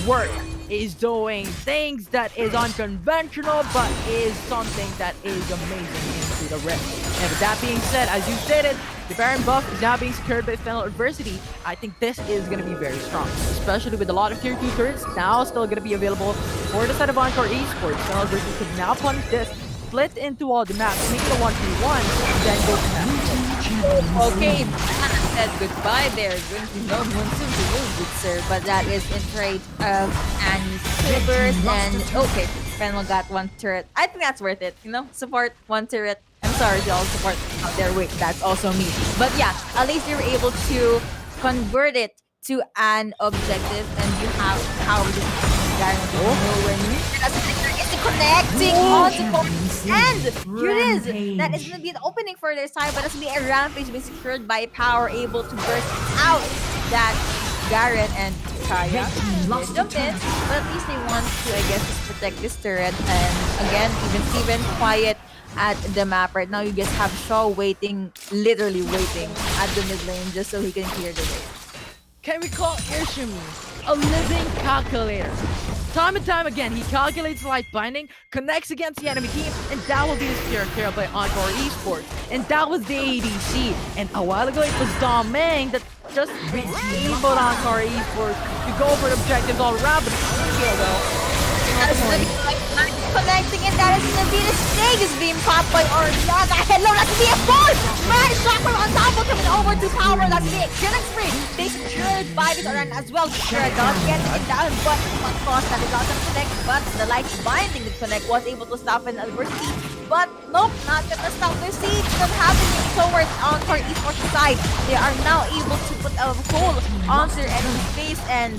work, is doing things that is unconventional, but is something that is amazing into the rift. And with that being said, as you stated, the Baron buff is now being secured by Fennel Adversity. I think this is going to be very strong, especially with a lot of tier 2 turrets now still going to be available for the side of Encore Esports. Fennel Adversity could now punish this, split into all the maps, make it a 1v1, then go to map. Okay, Anna said goodbye there. Going to know one soon to you, good sir. But that is in trade of Annie's Silvers. And okay, Fennel got 1 turret. I think that's worth it. You know, support 1 turret. I'm sorry to all support out there. Wait, that's also me. But yeah, at least you were able to convert it to an objective, and you have power to guarantee nowhere near. It's connecting onto and here it is. That is going to be an opening for their side, but it's going to be a rampage being secured by Power, able to burst out that Garen and Kaya. They jumped in, but at least they want to, I guess, just protect this turret. And again, even Steven quiet at the map right now. You guys have Shaw waiting, literally waiting at the mid lane just so he can clear the way. Can we call Ishimi a living calculator? Time and time again, he calculates light binding, connects against the enemy team, and that will be his character by Encore Esports. And that was the ADC. And a while ago, it was Domeng that just enabled Encore Esports to go for the objectives all around, but kill though. Connecting, and that is gonna be the stage is being popped by Oriana. Hello, that's the Apoy! Nice shotgun on top of coming over to Power. That's the killing spree. They secured by this Oriana as well. Sure, not getting it down, but one cost that is not gonna connect. But the light binding to connect was able to stop an adversity. But nope, not gonna stop the siege from happening towards Encore Esports side. They are now able to put a hole on their enemy's face, and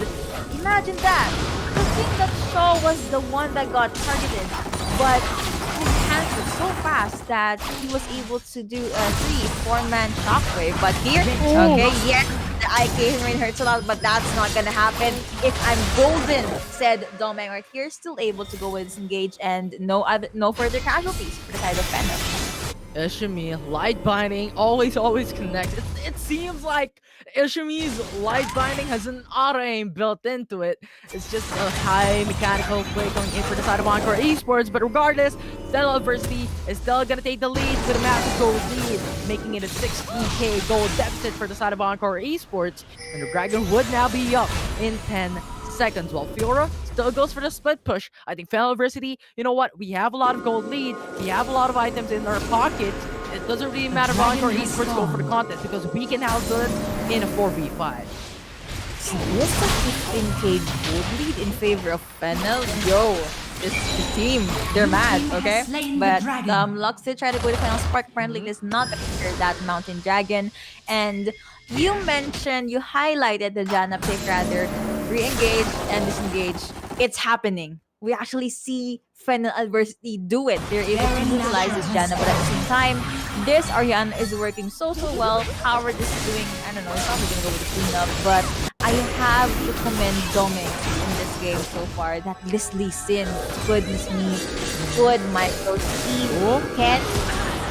imagine that. The thing that Shaw was the one that got targeted, but his hands were so fast that he was able to do a 3-4-man shockwave. But here, okay, yes, the IK rain hurts a lot, but that's not gonna happen if I'm golden, said Domeng right here, still able to go with disengage and no further casualties for the side of Fennel. Ishimi, light binding, always connects. It seems like Ishimi's light binding has an auto aim built into it. It's just a high mechanical play going in for the side of Encore Esports, but regardless, Fennel Adversity is still gonna take the lead with a massive gold lead, making it a 16k gold deficit for the side of Encore Esports, and the Dragon would now be up in 10 seconds, while Fiora still goes for the split push. I think Fennel Adversity, you know what, we have a lot of gold lead, we have a lot of items in our pocket. It doesn't really matter if Encore Esports go for the contest because we can handle it in a 4v5. So this is a 15k gold lead in favor of Fennel. Yo, it's the team, they're mad, okay? But Lux did try to go to Fennel. Spark apparently is not gonna clear that Mountain Dragon. And you mentioned, you highlighted the Janna pick rather, re-engage and disengage. It's happening. We actually see Fennel Adversity do it. They're able to utilize this Janna, but at the same time, this Oriana is working so well. Howard is doing, I don't know, he's probably gonna go with the cleanup, but I have to commend Domeng in this game so far. That this Lee Sin, goodness me, good micro Steve can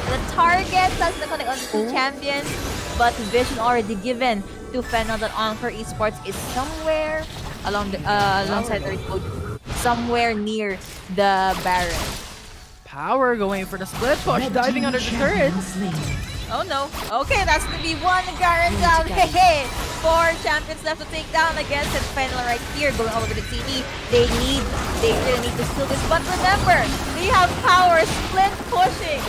the target that's the connect on the two champions, but vision already given to Fennel that Encore Esports is somewhere along the alongside the code, somewhere near the Baron. Power going for the split push, diving under the turrets. Oh no. Okay, that's gonna be one Garen down. Hey, 4 champions left to take down against the Fennel right here. Going over to the TD. They really need to steal this. But remember, they have Power split pushing.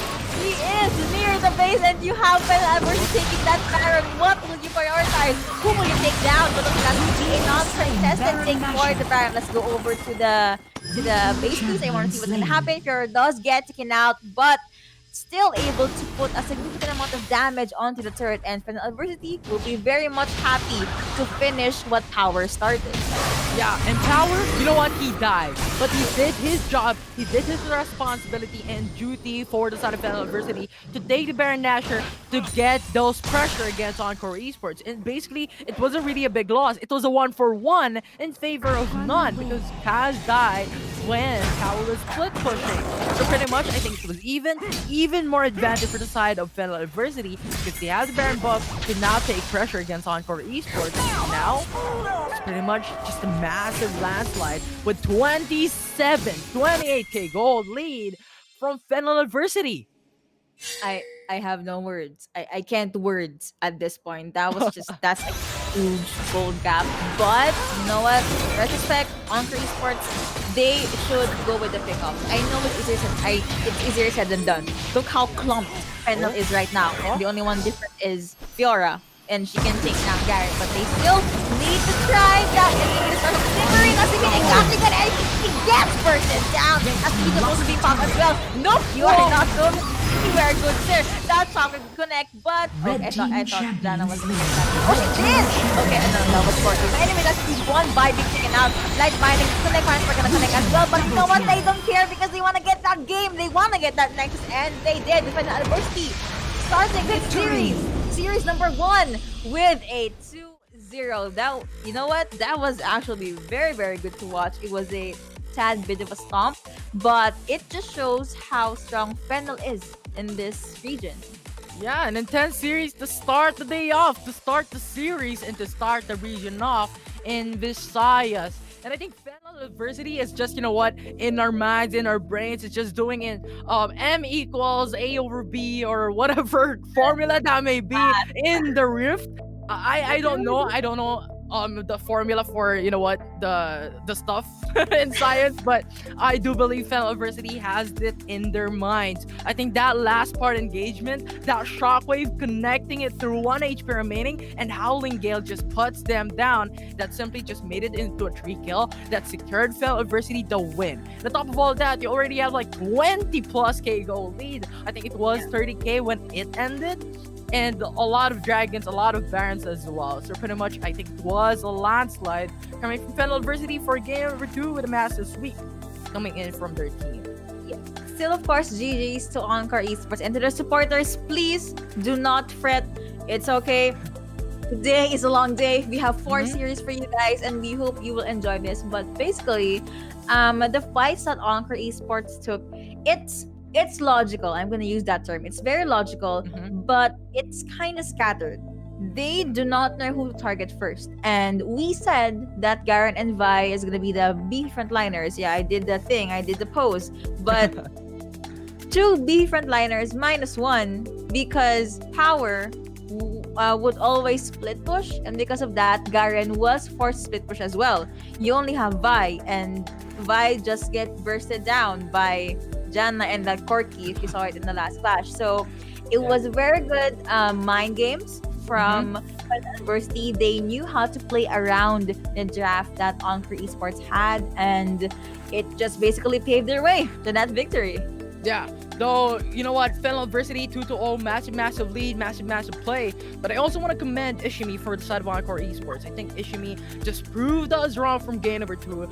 He is near the base, and you have Fennel Adversity taking that Baron. What will you prioritize. Who will you take down? But look, that's a non-contested take for the Baron. Let's go over to the base piece. I want to see what's gonna happen. Fiora does get taken out, but still able to put a significant amount of damage onto the turret, and Fennel Adversity will be very much happy to finish what Power started. Yeah, and Power, you know what? He died. But he did his job. He did his responsibility and duty for the side of Fennel Adversity to take the Baron Nashor to get those pressure against Encore Esports. And basically, it wasn't really a big loss. It was a 1-for-1 in favor of none because Kaz died when Power was split pushing. So pretty much, I think it was even more advantage for the side of Fennel Adversity because they have the Baron buff to now take pressure against Encore Esports. Now, it's pretty much just a massive landslide with 28k gold lead from Fennel Adversity. I have no words. I can't words at this point. That's like a huge gold gap. But you know what? Retrospect, Encore Esports, they should go with the pickup. I know it's easier said than done. Look how clumped Fennel is right now. The only one different is Fiora, and she can take down Garrett, but they still need to try that. And they start simmering as he exactly that, and he gets bursted down. As he's supposed to be popped as well. Nope, you are not good. You are good, sir. That power could connect, but I thought Dana was gonna get that. Oh, she did! Okay, and then that was Corky. But anyway, that's one by being taken out. Light binding, connect lines are gonna connect as well, but you know what? They don't care because they wanna get that game. They wanna get that next, and they did. With an adversity starting this series number 1 with a 2-0. That, you know what? That was actually very, very good to watch. It was a tad bit of a stomp, but it just shows how strong Fennel is in this region. Yeah, an intense series to start the day off, to start the series, and to start the region off in Visayas. And I think Fennel Adversity is just, you know what, in our minds, in our brains, it's just doing it M equals A over B or whatever formula that may be in the Rift. I don't know the formula for, you know what, the stuff in science, but I do believe Fennel Adversity has it in their minds. I think that last part engagement, that shockwave connecting it through 1 HP remaining, and Howling Gale just puts them down. That simply just made it into a 3-kill that secured Fennel Adversity the win. On top of all that, you already have like 20 plus K goal lead. I think it was 30k when it ended. And a lot of dragons, a lot of barons as well. So pretty much, I think it was a landslide coming from Fennel Adversity for game number 2 with a massive sweep coming in from their team. Yeah. Still, of course, GG's to Encore Esports and to the supporters. Please do not fret. It's okay. Today is a long day. We have 4 series for you guys, and we hope you will enjoy this. But basically, the fights that Encore Esports took, it's logical. I'm going to use that term. It's very logical, but it's kind of scattered. They do not know who to target first. And we said that Garen and Vi is going to be the B frontliners. Yeah, I did the thing. I did the pose. But 2 B frontliners -1 because Power would always split push. And because of that, Garen was forced to split push as well. You only have Vi, and Vi just get bursted down by Janna and that Corky, if you saw it in the last clash. So it was very good mind games from Adversity. They knew how to play around the draft that Encore Esports had, and it just basically paved their way to that victory. Yeah, though, you know what, Fennel Adversity 2-0, massive lead, massive play. But I also want to commend Ishimi for the side of Encore Esports. I think Ishimi just proved us wrong from game number 2.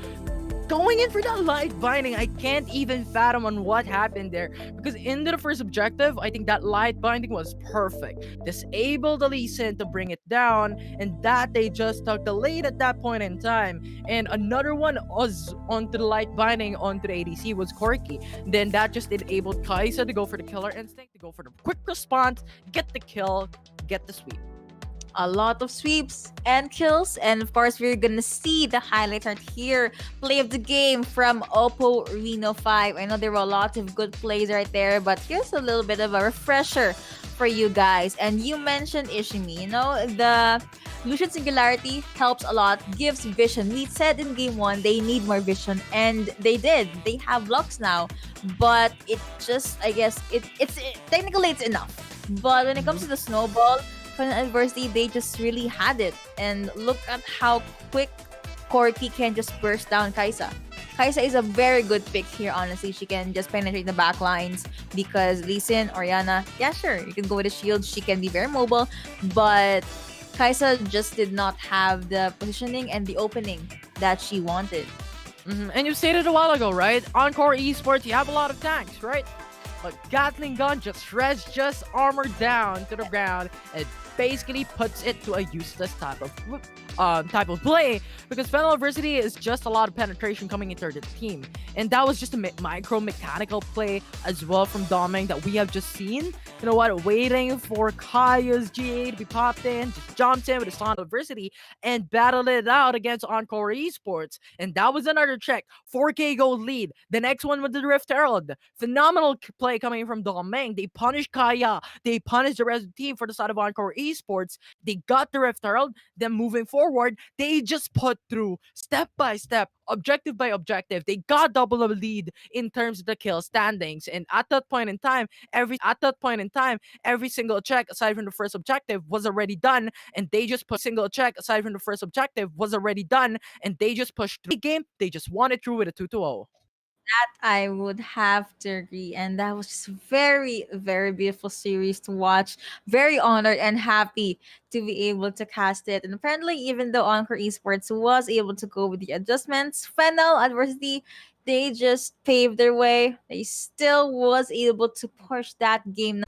Going in for that light binding, I can't even fathom on what happened there. Because into the first objective, I think that light binding was perfect. Disable the Lee Sin to bring it down, and that they just took the lead at that point in time. And another one was onto the light binding onto the ADC was Corky. Then that just enabled Kaisa to go for the killer instinct, to go for the quick response, get the kill, get the sweep. A lot of sweeps and kills, and of course we're gonna see the highlight right here. Play of the game from Oppo Reno 5. I know there were a lot of good plays right there, but here's a little bit of a refresher for you guys. And you mentioned Ishimi, you know, the Lucian Singularity helps a lot, gives vision. We said in game 1 they need more vision, and they did. They have Lux now, but it just, I guess, technically it's enough. But when it comes to the snowball, Fennel Adversity, they just really had it. And look at how quick Corky can just burst down Kaisa. Kaisa is a very good pick here, honestly. She can just penetrate the back lines because Lee Sin, Oriana, yeah, sure, you can go with a shield. She can be very mobile, but Kaisa just did not have the positioning and the opening that she wanted. And you stated a while ago, right? Encore Esports, you have a lot of tanks, right? But Gatling gun just shreds just armor down to the ground and basically puts it to a useless type of play, because Fennel Adversity is just a lot of penetration coming into the team, and that was just a micro mechanical play as well from Doming that we have just seen. You know what? Waiting for Kaya's GA to be popped in, just jumped in with his Fennel Adversity and battled it out against Encore Esports, and that was another check. 4K gold lead. The next one with the Rift Herald. Phenomenal play coming from Doming. They punished Kaya. They punished the rest of the team for the side of Encore Esports. They got the Rift Herald. Then moving forward, they just put through step by step, objective by objective. They got double the lead in terms of the kill standings. And at that point in time, every single check aside from the first objective was already done, and they just pushed through the game. They just won it through with a 2-0. I would have to agree. And that was just very, very beautiful series to watch. Very honored and happy to be able to cast it. And apparently, even though Encore Esports was able to go with the adjustments, Fennel Adversity, they just paved their way. They still was able to push that game.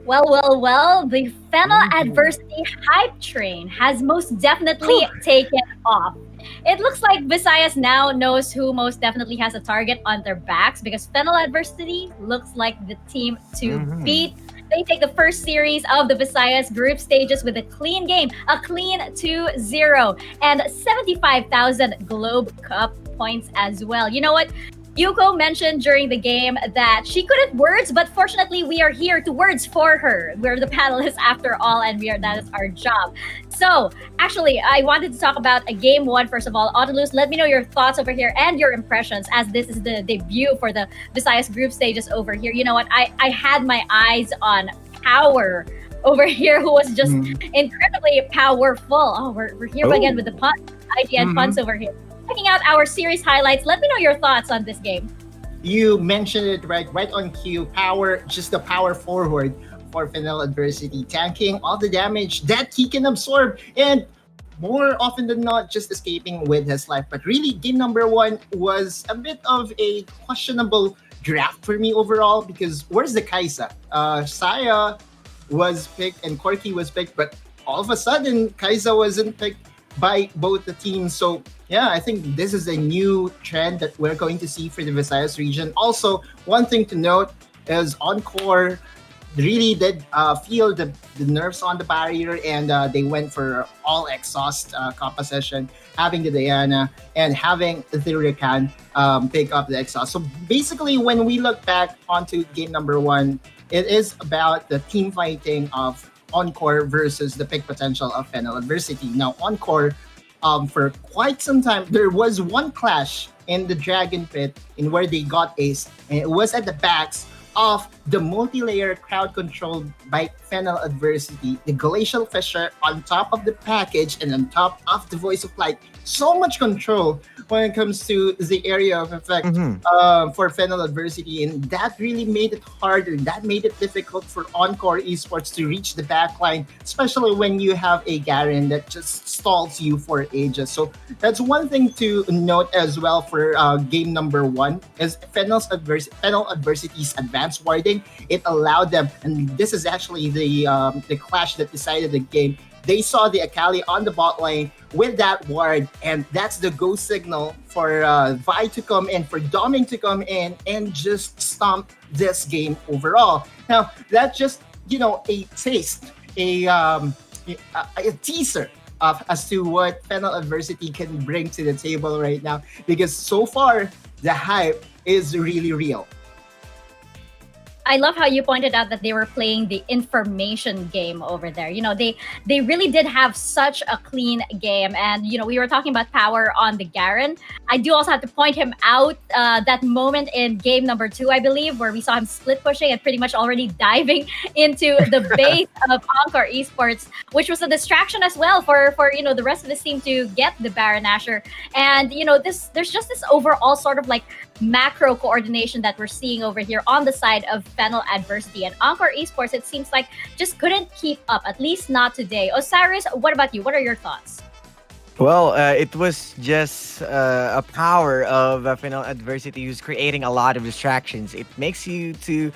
Well, the Fennel Mhm. adversity hype train has most definitely taken off. It looks like Visayas now knows who most definitely has a target on their backs because Fennel adversity looks like the team to Mhm. beat. They take the first series of the Visayas group stages with a clean game, a clean 2-0, and 75,000 Globe Cup points as well. You know what? Yuko mentioned during the game that she couldn't words, but fortunately, we are here to words for her. We're the panelists after all, and that is our job. So, actually, I wanted to talk about a game one first of all. Autolus, let me know your thoughts over here and your impressions as this is the debut for the Visayas group stages over here. You know what? I had my eyes on Power over here, who was just incredibly powerful. Oh, we're here again with the puns, IGN puns over here. Checking out our series highlights. Let me know your thoughts on this game. You mentioned it right on cue. Power, just the power forward for Fennel adversity, tanking all the damage that he can absorb, and more often than not, just escaping with his life. But really, game number one was a bit of a questionable draft for me overall because where's the Kaisa? Saya was picked and Corky was picked, but all of a sudden, Kaisa wasn't picked by both the teams. So yeah, I think this is a new trend that we're going to see for the Visayas region. Also, one thing to note is Encore really did feel the nerves on the barrier, and they went for all exhaust composition, having the Diana and having the Rakan pick up the exhaust. So basically, when we look back onto game number one, it is about the team fighting of Encore versus the pick potential of Fennel adversity. Now, Encore, for quite some time, there was one clash in the Dragon Pit in where they got ace, and it was at the backs of the multi-layer crowd controlled by Fennel adversity, the Glacial Fissure on top of the package and on top of the Voice of Light. So much control when it comes to the area of effect for Fennel adversity, and that really made it harder. That made it difficult for Encore Esports to reach the backline, especially when you have a Garen that just stalls you for ages. So that's one thing to note as well for game number one is Fennel adversity's advanced warding. It allowed them, and this is actually the clash that decided the game. They saw the Akali on the bot lane with that ward, and that's the go signal for Vi to come in, for Doming to come in and just stomp this game overall. Now, that's just, a taste, a teaser of as to what Fennel adversity can bring to the table right now, because so far, the hype is really real. I love how you pointed out that they were playing the information game over there. They really did have such a clean game. And, we were talking about Power on the Garen. I do also have to point him out that moment in game number 2, I believe, where we saw him split pushing and pretty much already diving into the base of Encore Esports, which was a distraction as well for the rest of the team to get the Baron Asher. And, there's just this overall sort of like macro coordination that we're seeing over here on the side of Fennel adversity, and Encore Esports, it seems like, just couldn't keep up, at least not today. Osiris, what about you? What are your thoughts? Well, it was just a power of Fennel adversity who's creating a lot of distractions. It makes you to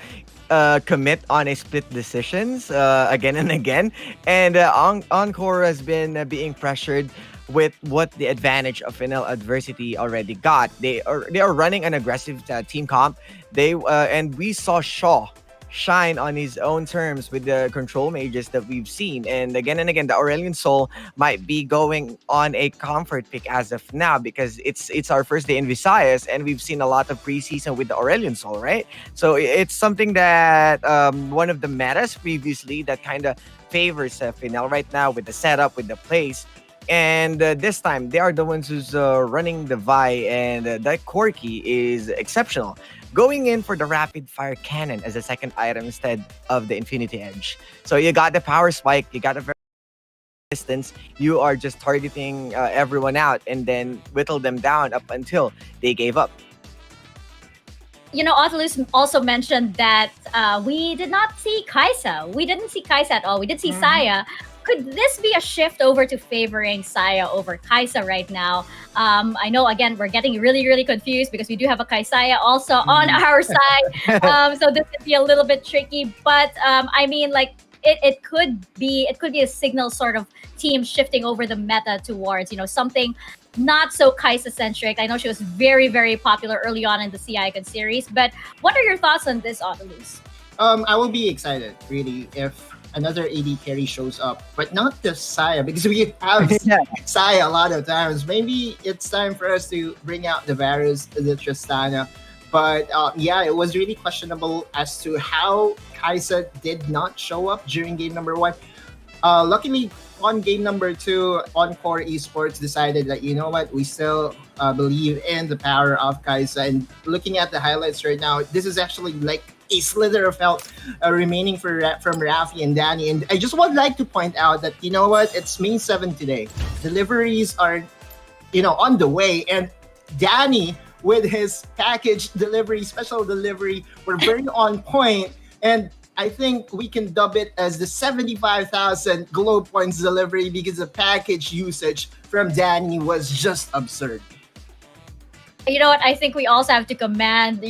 commit on a split decisions again and again. And Encore has been being pressured with what the advantage of Fennel adversity already got. They are running an aggressive team comp. And we saw Shaw shine on his own terms with the control mages that we've seen. And again, the Aurelion Soul might be going on a comfort pick as of now because it's our first day in Visayas, and we've seen a lot of preseason with the Aurelion Soul, right? So it's something that one of the metas previously that kind of favors Fennel right now with the setup, with the plays. And this time, they are the ones who's running the Vi, and that Corky is exceptional. Going in for the rapid fire cannon as a second item instead of the Infinity Edge. So you got the power spike, you got a very distance, you are just targeting everyone out and then whittle them down up until they gave up. Autolus also mentioned that we did not see Kaisa. We didn't see Kaisa at all. We did see Saya, could this be a shift over to favoring Saya over Kaisa right now? I know, again, we're getting really, really confused because we do have a Kaisaya also on our side. So this could be a little bit tricky. But I mean, like, it could be a signal sort of team shifting over the meta towards, something not so Kaisa centric. I know she was very, very popular early on in the C Icon series. But what are your thoughts on this, Autolus? I will be excited, really, if another AD carry shows up, but not the Saya, because we have Saya a lot of times. Maybe it's time for us to bring out the Varus, the Tristana. But it was really questionable as to how Kaisa did not show up during game number 1. Luckily, on game number 2, Encore Esports decided that, you know what, we still believe in the power of Kaisa. And looking at the highlights right now, this is actually like a slither of health remaining from Rafi and Danny. And I just would like to point out that, you know what, it's May 7 today. Deliveries are, on the way. And Danny, with his package delivery, special delivery, were very on point. And I think we can dub it as the 75,000 glow points delivery because the package usage from Danny was just absurd. You know what? I think we also have to commend, the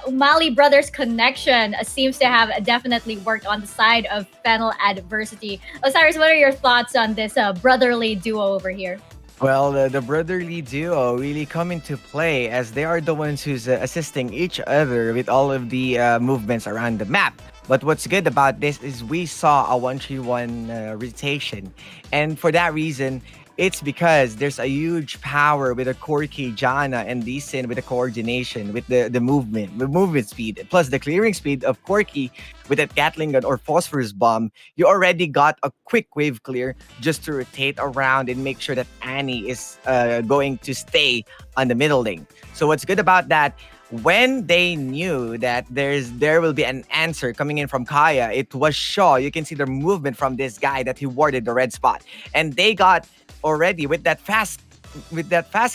Umali brothers connection seems to have definitely worked on the side of Fennel adversity. Osiris, what are your thoughts on this brotherly duo over here? Well, the brotherly duo really come into play as they are the ones who's assisting each other with all of the movements around the map. But what's good about this is we saw a 1-3-1 rotation. And for that reason, it's because there's a huge power with a Corki, Jana, and Lee Sin with the coordination, with the movement speed, plus the clearing speed of Corki with that Gatling gun or Phosphorus bomb. You already got a quick wave clear just to rotate around and make sure that Annie is going to stay on the middle lane. So what's good about that, when they knew that there will be an answer coming in from Kaya, it was Shaw. You can see the movement from this guy that he warded the red spot. And they got already with that fast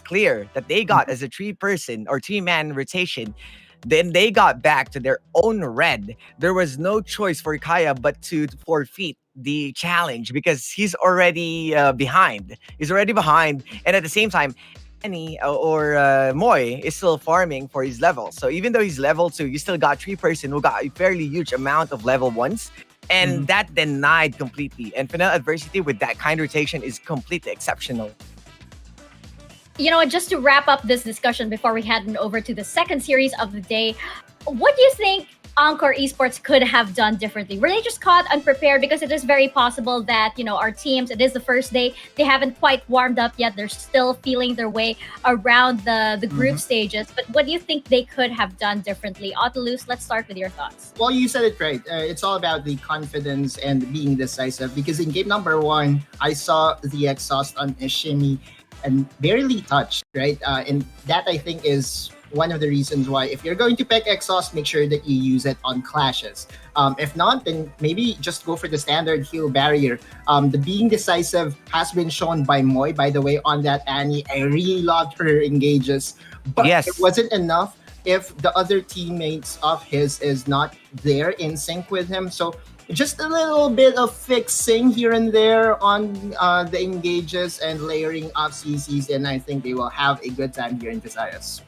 clear that they got as a 3-person or 3-man rotation. Then they got back to their own red. There was no choice for Kaya but to forfeit the challenge because he's already behind. He's already behind. And at the same time, Annie or Moy is still farming for his level. So even though he's level 2, you still got 3-person who got a fairly huge amount of level 1s. And that denied completely. And Fennel adversity with that kind of rotation is completely exceptional. Just to wrap up this discussion before we head over to the second series of the day, what do you think Encore Esports could have done differently? Were they just caught unprepared? Because it is very possible that, our teams, it is the first day, they haven't quite warmed up yet. They're still feeling their way around the group stages. But what do you think they could have done differently? Autolus, let's start with your thoughts. Well, you said it right. It's all about the confidence and being decisive. Because in game number 1, I saw the exhaust on Ishimi and barely touched, right? And that, I think, is one of the reasons why if you're going to pick exhaust, make sure that you use it on clashes. If not, then maybe just go for the standard heal barrier. The being decisive has been shown by Moy, by the way, on that Annie. I really loved her engages, but it wasn't enough if the other teammates of his is not there in sync with him. So just a little bit of fixing here and there on the engages and layering of CCs, and I think they will have a good time here in Visayas.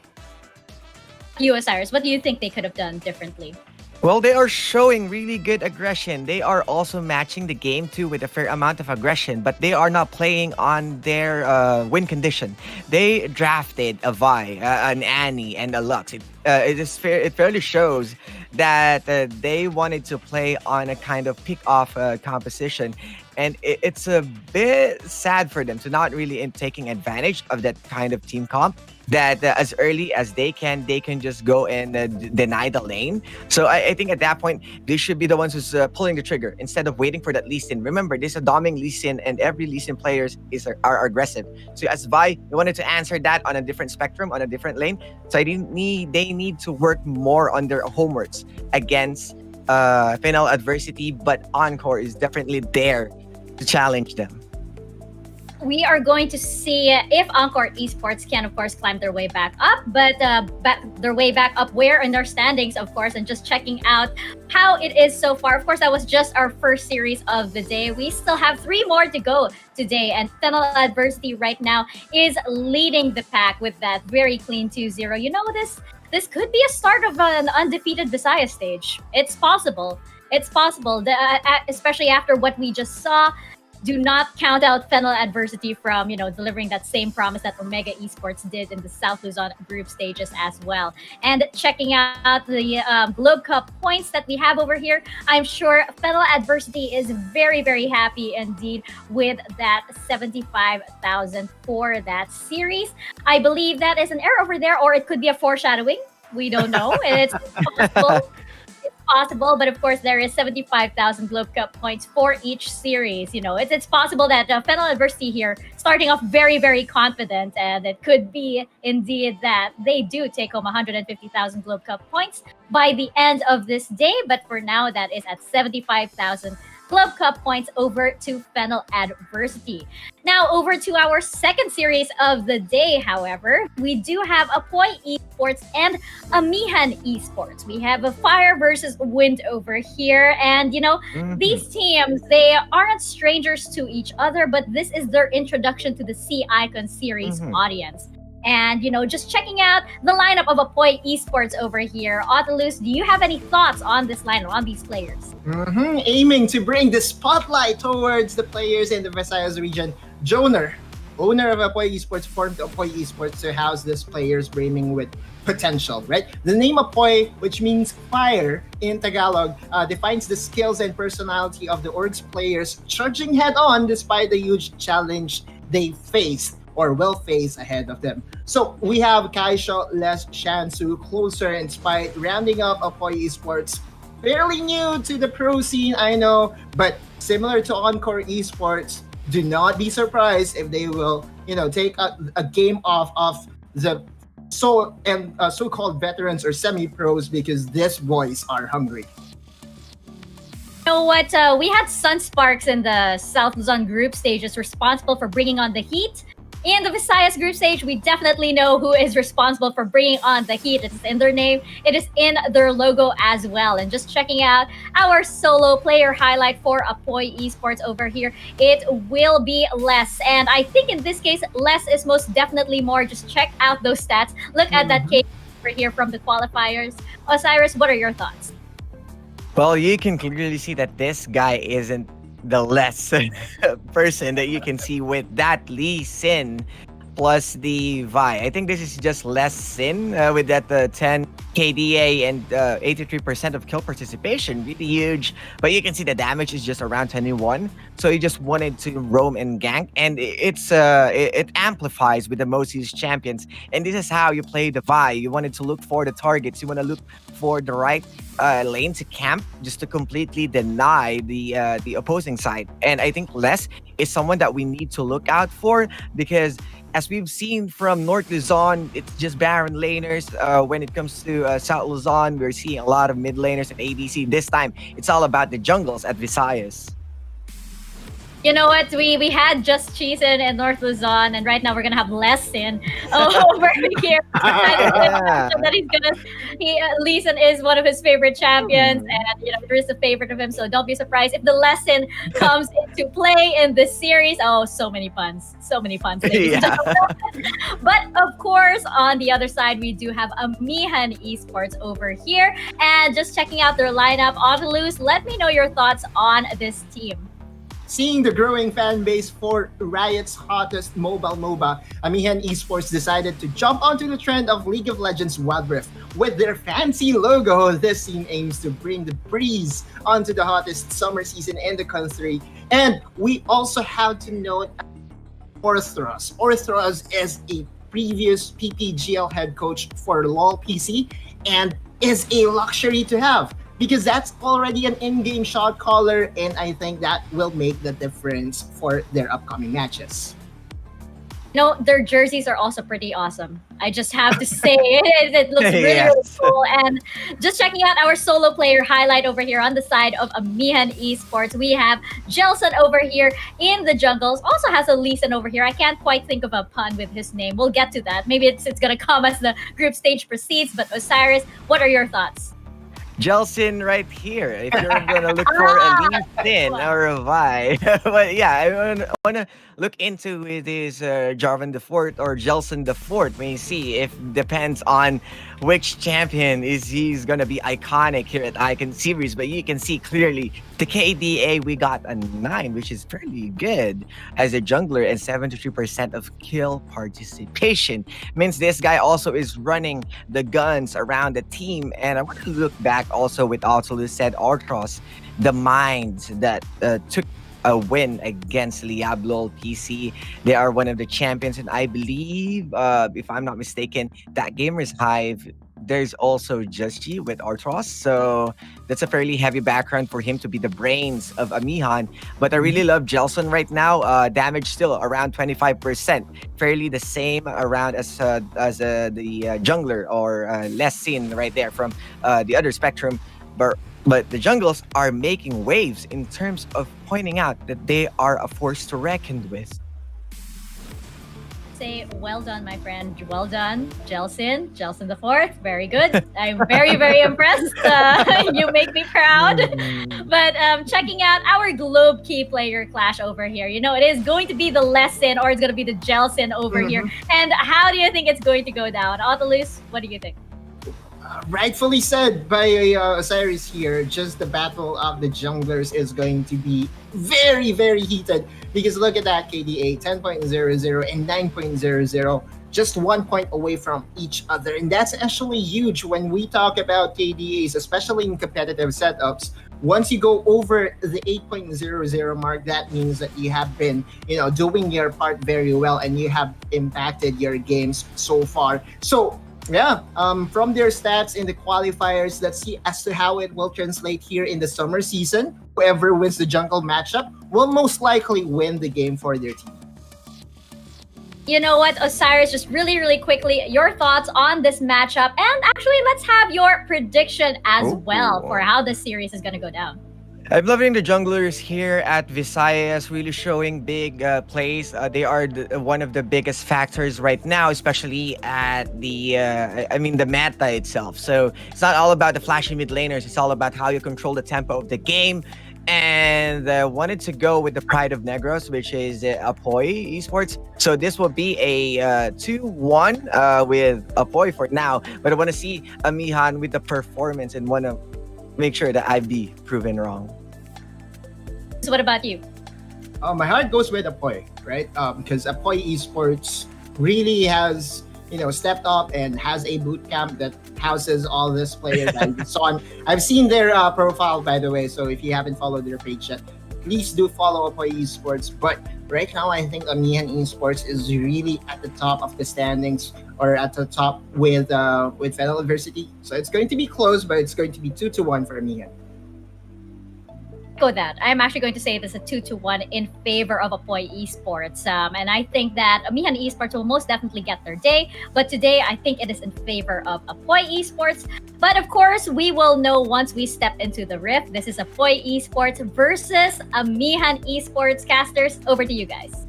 You, Osiris, what do you think they could have done differently? Well, they are showing really good aggression. They are also matching the game too with a fair amount of aggression, but they are not playing on their win condition. They drafted a Vi, an Annie, and a Lux. It fairly shows that they wanted to play on a kind of pick-off composition. And it's a bit sad for them to not really taking advantage of that kind of team comp. That as early as they can just go and deny the lane. So I think at that point, they should be the ones who's pulling the trigger instead of waiting for that Lee Sin. Remember, this is a doming Lee Sin, and every Lee Sin players are aggressive. So as Vi, they wanted to answer that on a different spectrum, on a different lane. So they need to work more on their homeworks against Fennel adversity, but Encore is definitely there to challenge them. we are going to see if Encore Esports can, of course, climb their way back up, but their way back up where in their standings, of course, and just checking out how it is so far. Of course, that was just our first series of the day. We still have 3 more to go today, and Fennel Adversity right now is leading the pack with that very clean 2-0. You know, this could be a start of an undefeated Visayas stage. It's possible. It's possible, especially after what we just saw. Do not count out Fennel Adversity from, delivering that same promise that Omega Esports did in the South Luzon group stages as well. And checking out the Globe Cup points that we have over here, I'm sure Fennel Adversity is very, very happy indeed with that 75,000 for that series. I believe that is an error over there, or it could be a foreshadowing. We don't know. It's possible. Possible, but of course there is 75,000 Globe Cup points for each series. It's possible that Fennel Adversity here starting off very, very confident, and it could be indeed that they do take home 150,000 Globe Cup points by the end of this day. But for now, that is at 75,000 Globe Cup points over to Fennel Adversity. Now, over to our second series of the day, however, we do have Apoy Esports and Amihan Esports. We have a Fire versus Wind over here. And, these teams, they aren't strangers to each other, but this is their introduction to the Sea Icon series audience. And, just checking out the lineup of Apoy Esports over here. Ottilus, do you have any thoughts on this lineup, on these players? Aiming to bring the spotlight towards the players in the Visayas region, Joner, owner of Apoy Esports, formed Apoy Esports to house these players brimming with potential, right? The name Apoy, which means fire in Tagalog, defines the skills and personality of the org's players, charging head-on despite the huge challenge they faced or will face ahead of them. So we have Kaisho, Les, Shansu closer in spite, rounding up Apoy Esports. Fairly new to the pro scene, I know, but similar to Encore Esports, do not be surprised if they will, take a game off of the so-called veterans or semi-pros, because these boys are hungry. You know what? We had Sunsparks in the South Luzon group stages responsible for bringing on the heat. In the Visayas group stage, we definitely know who is responsible for bringing on the heat. It's in their name. It is in their logo as well. And just checking out our solo player highlight for Apoy Esports over here, it will be Les. And I think in this case, Les is most definitely more. Just check out those stats. Look at that case over here from the qualifiers. Osiris, what are your thoughts? Well, you can clearly see that this guy isn't the less person that you can see with that Lee Sin plus the Vi. I think this is just less Sin with that 10 KDA and 83% of kill participation. Really huge. But you can see the damage is just around 21. So he just wanted to roam and gank. And it amplifies with the most used champions. And this is how you play the Vi. You wanted to look for the targets. You want to look for the right lane to camp just to completely deny the opposing side. And I think Les is someone that we need to look out for, because as we've seen from North Luzon, it's just Baron laners. When it comes to South Luzon, we're seeing a lot of mid laners and ADC. This time, it's all about the jungles at Visayas. You know what? We had just Cheesin in North Luzon, and right now we're gonna have Lesson over here. Leeson is one of his favorite champions, and there is a favorite of him. So don't be surprised if the Lesson comes into play in this series. Oh, so many puns, ladies and gentlemen. But of course, on the other side, we do have Amihan Esports over here, and just checking out their lineup. Ottilus, let me know your thoughts on this team. Seeing the growing fan base for Riot's hottest mobile MOBA, Amihan Esports decided to jump onto the trend of League of Legends Wild Rift. With their fancy logo, this team aims to bring the breeze onto the hottest summer season in the country. And we also have to note Orthros. Orthros is a previous PPGL head coach for LoL PC and is a luxury to have, because that's already an in-game shot caller, and I think that will make the difference for their upcoming matches. No, their jerseys are also pretty awesome. I just have to say it looks really, really Yes. cool. And just checking out our solo player highlight over here on the side of Amihan Esports, we have Jelson over here in the jungles. Also has a Leeson over here. I can't quite think of a pun with his name. We'll get to that. Maybe it's gonna come as the group stage proceeds. But Osiris, what are your thoughts? Jelson right here. If you're gonna look for a lean thin or a Vi. But yeah, I wanna look into it is Jarvan the Fourth or Jelson the Fourth. We see if depends on which champion is he's gonna be iconic here at Icon Series. But you can see clearly the KDA we got a 9, which is fairly good as a jungler, and 73% of kill participation. Means this guy also is running the guns around the team. And I want to look back also with also said Artros, the minds that took a win against Liablol PC. They are one of the champions, and I believe, if I'm not mistaken, that Gamers Hive, there's also Just G with Artros. So that's a fairly heavy background for him to be the brains of Amihan. But I really love Jelson right now. Damage still around 25%. Fairly the same around as the jungler, or less seen right there from the other spectrum. But the jungles are making waves in terms of pointing out that they are a force to reckon with. Say well done, my friend. Well done, Jelson the Fourth. Very good. I'm very, very impressed. You make me proud. But checking out our Globe Key player clash over here, you know, it is going to be the Lesson, or it's going to be the Jelson over here. And how do you think it's going to go down? Autolus, what do you think? Rightfully said by Osiris here, just the battle of the junglers is going to be very, very heated, because look at that KDA, 10.00 and 9.00, just 1 point away from each other. And that's actually huge when we talk about KDAs, especially in competitive setups. Once you go over the 8.00 mark, that means that you have been, doing your part very well, and you have impacted your games so far. So yeah, from their stats in the qualifiers, let's see as to how it will translate here in the summer season. Whoever wins the jungle matchup will most likely win the game for their team. You know what, Osiris, just really, really quickly, your thoughts on this matchup. And actually, let's have your prediction as well for how the series is going to go down. I'm loving the junglers here at Visayas, really showing big plays. They are one of the biggest factors right now, especially at the meta itself. So it's not all about the flashy mid laners. It's all about how you control the tempo of the game. And wanted to go with the Pride of Negros, which is Apoy Esports. So this will be a 2-1 with Apoy for now. But I want to see Amihan with the performance, and want to make sure that I be proven wrong. So what about you? My heart goes with Apoy, right? Because Apoy Esports really has, stepped up and has a boot camp that houses all these players and so on. I've seen their profile, by the way. So if you haven't followed their page yet, please do follow Apoy Esports. But right now, I think Amihan Esports is really at the top of the standings, or at the top with Fennel University. So it's going to be close, but it's going to be 2-1 for Amihan. Go that. I'm actually going to say this a 2-1 in favor of Apoy Esports. And I think that Amihan Esports will most definitely get their day. But today, I think it is in favor of Apoy Esports. But of course, we will know once we step into the rift. This is Apoy Esports versus Amihan Esports. Casters, over to you guys.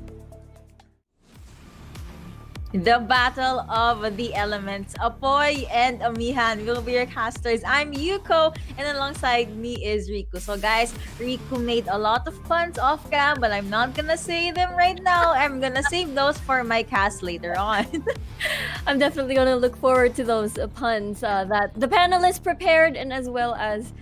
The battle of the elements. Apoy and Amihan will be your casters. I'm Yuko, and alongside me is Riku. So guys, Riku made a lot of puns off cam, but I'm not gonna say them right now. I'm gonna save those for my cast later on. I'm definitely gonna look forward to those puns that the panelists prepared, and as well as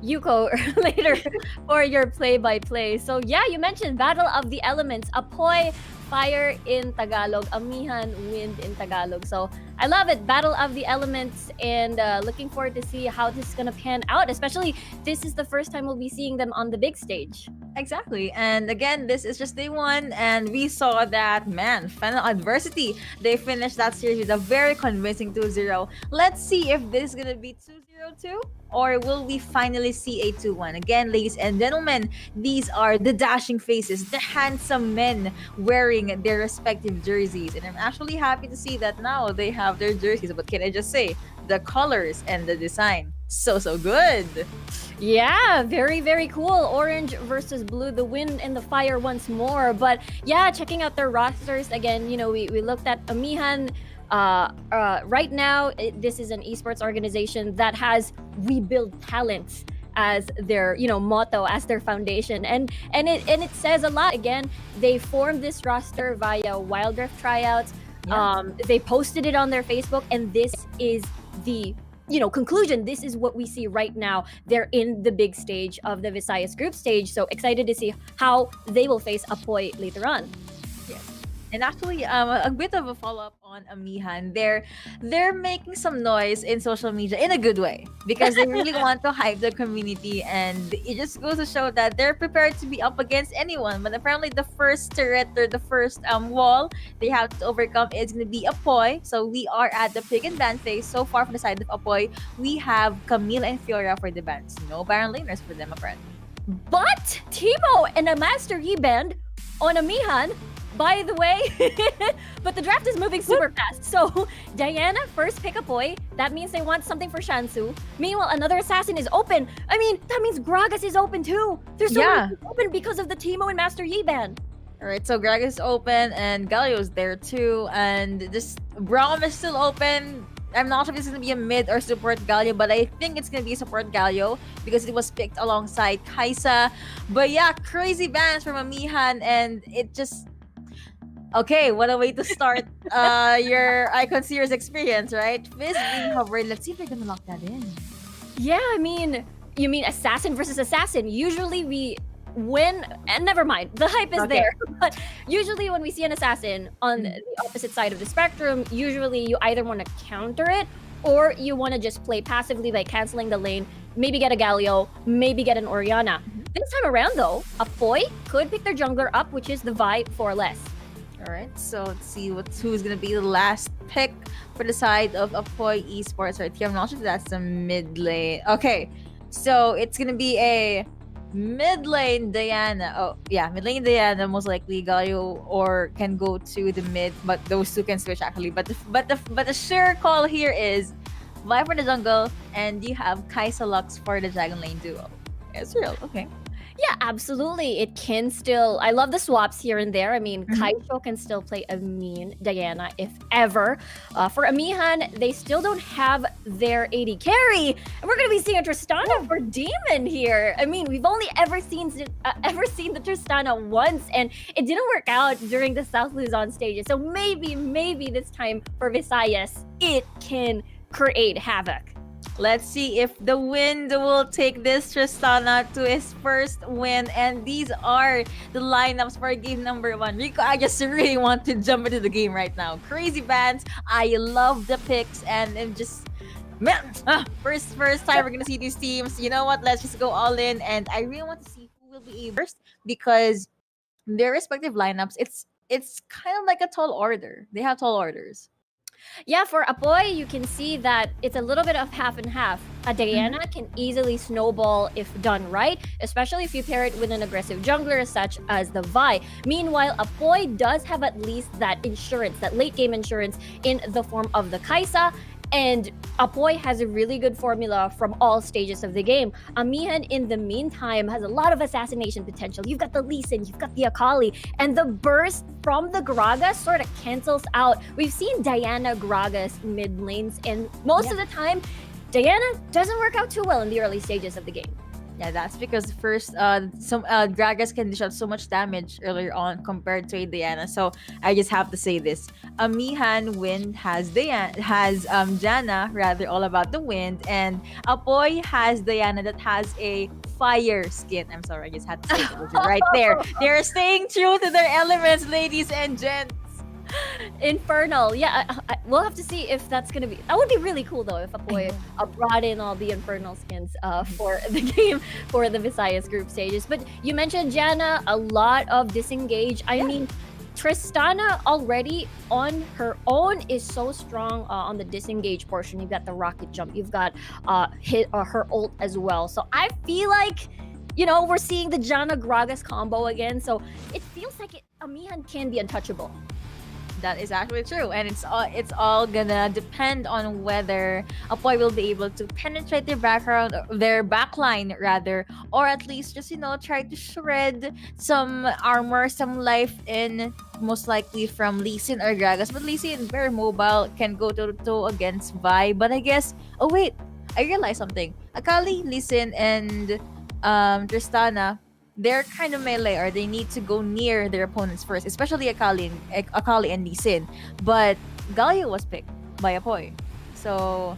Yuko later for your play-by-play. So yeah, you mentioned Battle of the Elements. Apoy, fire in Tagalog. Amihan, wind in Tagalog. So I love it. Battle of the Elements, and looking forward to see how this is gonna pan out. Especially, this is the first time we'll be seeing them on the big stage. Exactly. And again, this is just day one, and we saw that, man, Final Adversity, they finished that series with a very convincing 2-0. Let's see if this is going to be 2-0 too, or will we finally see a 2-1? Again, ladies and gentlemen, these are the dashing faces, the handsome men wearing their respective jerseys. And I'm actually happy to see that now they have their jerseys. What can I just say? The colors and the design. So good. Yeah, very, very cool. Orange versus blue, the wind and the fire once more. But yeah, checking out their rosters again, we looked at Amihan. Right now, this is an esports organization that has rebuild talents as their motto, as their foundation, and it says a lot. Again, they formed this roster via Wild Rift tryouts. Yeah. They posted it on their Facebook, and this is the conclusion. This is what we see right now. They're in the big stage of the Visayas group stage, so excited to see how they will face Apoy later on. Yes. And actually, a bit of a follow-up on Amihan. They're making some noise in social media in a good way because they really want to hype the community, and it just goes to show that they're prepared to be up against anyone. But apparently, the first turret or the first wall they have to overcome is going to be Apoy. So we are at the pick and ban phase. So far from the side of Apoy, we have Camille and Fiora for the bans. No Baron laners for them, apparently. But Timo and a Master Yi band on Amihan, by the way. But the draft is moving super fast. So Diana first pick Apoy. That means they want something for Shansu. Meanwhile, another assassin is open. I mean, that means Gragas is open too. There's so many open because of the Timo and Master Yi ban. All right, so Greg is open and Galio's there too, and this Braum is still open. I'm not sure if it's going to be a mid or support Galio, but I think it's going to be support Galio because it was picked alongside Kaisa. But yeah, crazy bans from Amihan, and it just... Okay, what a way to start your Icon Series experience, right? Fizz being hovered. Let's see if they're going to lock that in. Yeah, I mean, you mean assassin versus assassin. Usually we win, and never mind, the hype is there. But usually when we see an assassin on the opposite side of the spectrum, usually you either want to counter it or you want to just play passively by canceling the lane, maybe get a Galio, maybe get an Orianna. This time around though, Apoy could pick their jungler up, which is the Vi for less. All right, so let's see who's going to be the last pick for the side of Apoy Esports right here. I'm not sure if that's the mid lane. Okay, so it's going to be a mid lane Diana. Oh, yeah, mid lane Diana, most likely Galio or can go to the mid, but those two can switch actually. But the sure call here is Vi for the jungle, and you have Kaisa Lux for the Dragon Lane duo. It's real, okay. Yeah, absolutely. It can still... I love the swaps here and there. I mean, Kaisho can still play a mean Diana if ever. For Amihan, they still don't have their AD carry. And we're going to be seeing a Tristana for Demon here. I mean, we've only ever seen the Tristana once, and it didn't work out during the South Luzon stages. So maybe this time for Visayas, it can create havoc. Let's see if the wind will take this Tristana to his first win. And these are the lineups for game number 1. Rico, I just really want to jump into the game right now. Crazy bans. I love the picks, and just... Man, first time we're gonna see these teams. You know what? Let's just go all in. And I really want to see who will be first because their respective lineups, it's kind of like a tall order. They have tall orders. Yeah, for Apoy, you can see that it's a little bit of half and half. A Diana can easily snowball if done right, especially if you pair it with an aggressive jungler such as the Vi. Meanwhile, Apoy does have at least that insurance, that late game insurance in the form of the Kaisa. And Apoy has a really good formula from all stages of the game. Amihan, in the meantime, has a lot of assassination potential. You've got the Lee Sin, you've got the Akali, and the burst from the Gragas sort of cancels out. We've seen Diana Gragas mid lanes, and most of the time, Diana doesn't work out too well in the early stages of the game. Yeah, that's because first, some Gragas can dish out so much damage earlier on compared to a Diana. So I just have to say this: Amihan wind has Jana, rather, all about the wind, and Apoy has Diana that has a fire skin. I'm sorry, I just had to say it right there. They're staying true to their elements, ladies and gents. Infernal. Yeah, we'll have to see if that's gonna be. That would be really cool though if Apoy brought in all the Infernal skins for the game for the Visayas group stages. But you mentioned Jana, a lot of disengage. I mean, Tristana already on her own is so strong on the disengage portion. You've got the rocket jump. You've got her ult as well. So I feel like, you know, we're seeing the Jana Gragas combo again. So it feels like Amihan can be untouchable. That is actually true, and it's all gonna depend on whether Apoy will be able to penetrate their backline rather, or at least just try to shred some armor, some life in, most likely from Lee Sin or Gragas. But Lee Sin, very mobile, can go toe to toe against Vi. But I guess, oh wait, I realized something. Akali, Lee Sin, and Tristana, they're kind of melee, or they need to go near their opponents first, especially Akali and Lee Sin. But Galio was picked by Apoy. So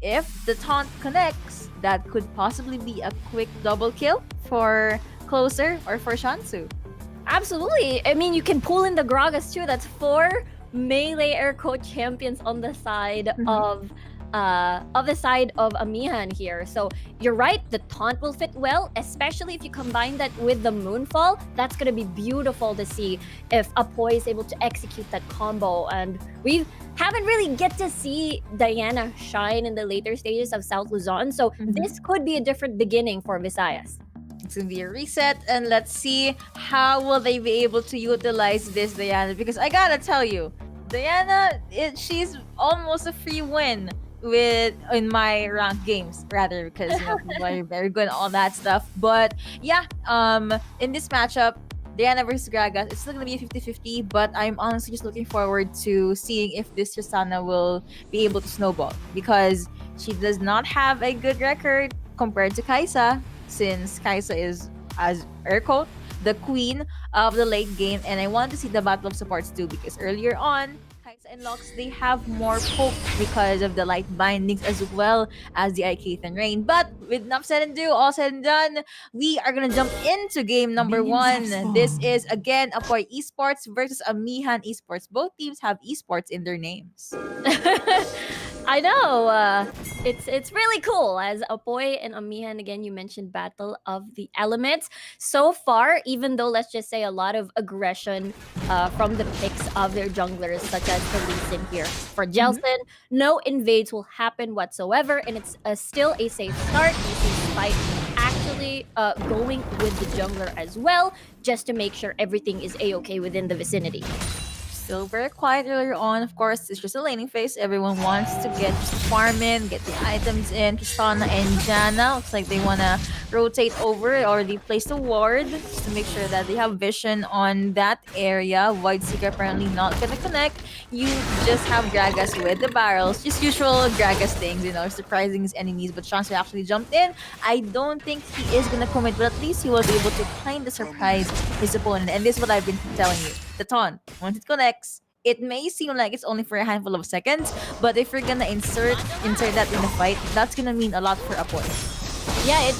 if the taunt connects, that could possibly be a quick double kill for Closer or for Shansu. Absolutely. I mean, you can pull in the Gragas too. That's 4 melee air code champions on the side of Amihan here. So you're right, the taunt will fit well, especially if you combine that with the Moonfall. That's gonna be beautiful to see if Apoy is able to execute that combo. And we haven't really get to see Diana shine in the later stages of South Luzon. So this could be a different beginning for Visayas. It's gonna be a reset, and let's see how will they be able to utilize this Diana, because I gotta tell you, Diana, she's almost a free win in my ranked games, rather, because people are very good and all that stuff. But yeah, in this matchup, Diana versus Gragas, it's still gonna be a 50-50, but I'm honestly just looking forward to seeing if this Tristana will be able to snowball, because she does not have a good record compared to Kaisa, since Kaisa is, as air quote, the queen of the late game. And I want to see the battle of supports too, because earlier on, Kaisa and Lux, they have more poke because of the light bindings as well as the Ikeith and Rain. But with enough said and do, all said and done, we are gonna jump into game number one. This is again Apoy Esports versus Amihan Esports. Both teams have esports in their names. I know. It's really cool. As Apoy and Amihan, again, you mentioned Battle of the Elements. So far, even though, let's just say, a lot of aggression from the picks of their junglers, such as the Lee Sin here. For Jelson, no invades will happen whatsoever, and it's still a safe start. You see Spike actually going with the jungler as well, just to make sure everything is a-okay within the vicinity. Still very quiet earlier on. Of course, it's just a laning phase. Everyone wants to get farm in, get the items in. Tristana and Jana, looks like they want to rotate over it, or they placed a ward just to make sure that they have vision on that area. Void Seeker apparently not going to connect. You just have Gragas with the barrels. Just usual Gragas things, surprising his enemies. But Shansu actually jumped in. I don't think he is going to commit, but at least he was able to kind of surprise his opponent. And this is what I've been telling you. The taunt, once it connects, it may seem like it's only for a handful of seconds, but if you're gonna insert that in the fight, that's gonna mean a lot for Apoy. Yeah, it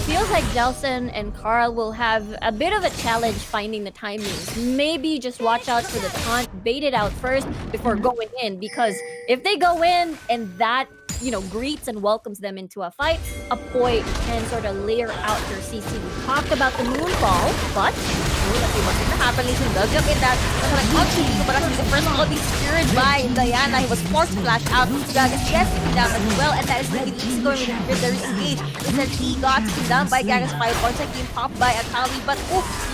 feels like Jelson and Carl will have a bit of a challenge finding the timings. Maybe just watch out for the taunt, bait it out first before going in, because if they go in and that greets and welcomes them into a fight, Apoy can sort of layer out their CC. We talked about the Moonfall, but let's see what's gonna happen. Lee Sin does jump in that. But actually the first all be secured by Diana. He was forced to flash out. Gragas gets taken down as well, and that is going to be Lee going with the re-engage. Instead, he got taken down by Gragas 5 points, like being popped by Akali, but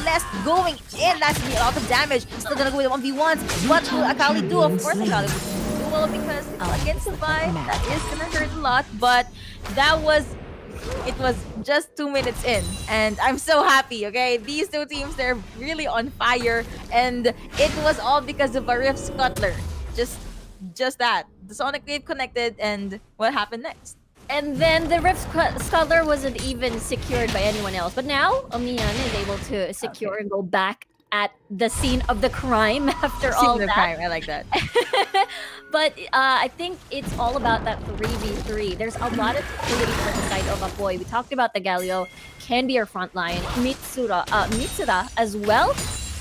less going in. That's gonna be a lot of damage. Still gonna go with the 1v1s. What will Akali do? Of course, Akali will do well, because it's against the Vi. That is gonna hurt a lot, but it was just 2 minutes in, and I'm so happy, okay? These two teams, they're really on fire, and it was all because of a Rift Scuttler. Just that. The Sonic Wave connected, and what happened next? And then the Rift Scuttler wasn't even secured by anyone else. But now, Amihan is able to secure and go back at the scene of the crime after all that. Crime. I like that. But I think it's all about that 3v3. There's a lot of utility for the side of Apoy. We talked about the Galio, can be our front line, Mitsuda as well.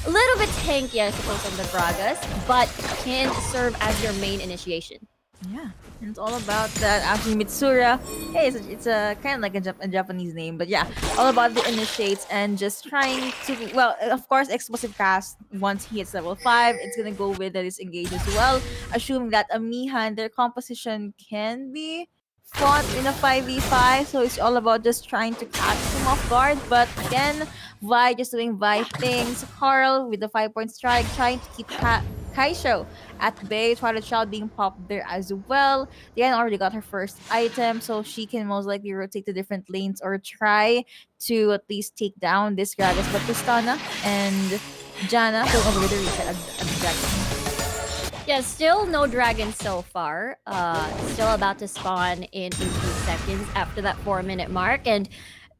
a little bit tanky, I suppose, on the Gragas, but can serve as your main initiation. Yeah, and it's all about that. Actually, Mitsura. Hey, it's a kind of like a Japanese name, but yeah, all about the initiates and just trying to. Well, of course, explosive cast. Once he hits level 5, it's gonna go with the disengage as well. Assuming that Amihan, their composition can be fought in a 5v5, so it's all about just trying to catch him off guard. But again, Vi just doing Vi things. Carl with the 5-point strike, trying to keep Kaisho at bay. Twilight Child being popped there as well. Diana already got her first item, so she can most likely rotate to different lanes or try to at least take down this Gragas. But Tristana and Jana go over with the reset at the dragon. Yeah, still no dragon so far. Still about to spawn in 18 seconds after that 4-minute mark. And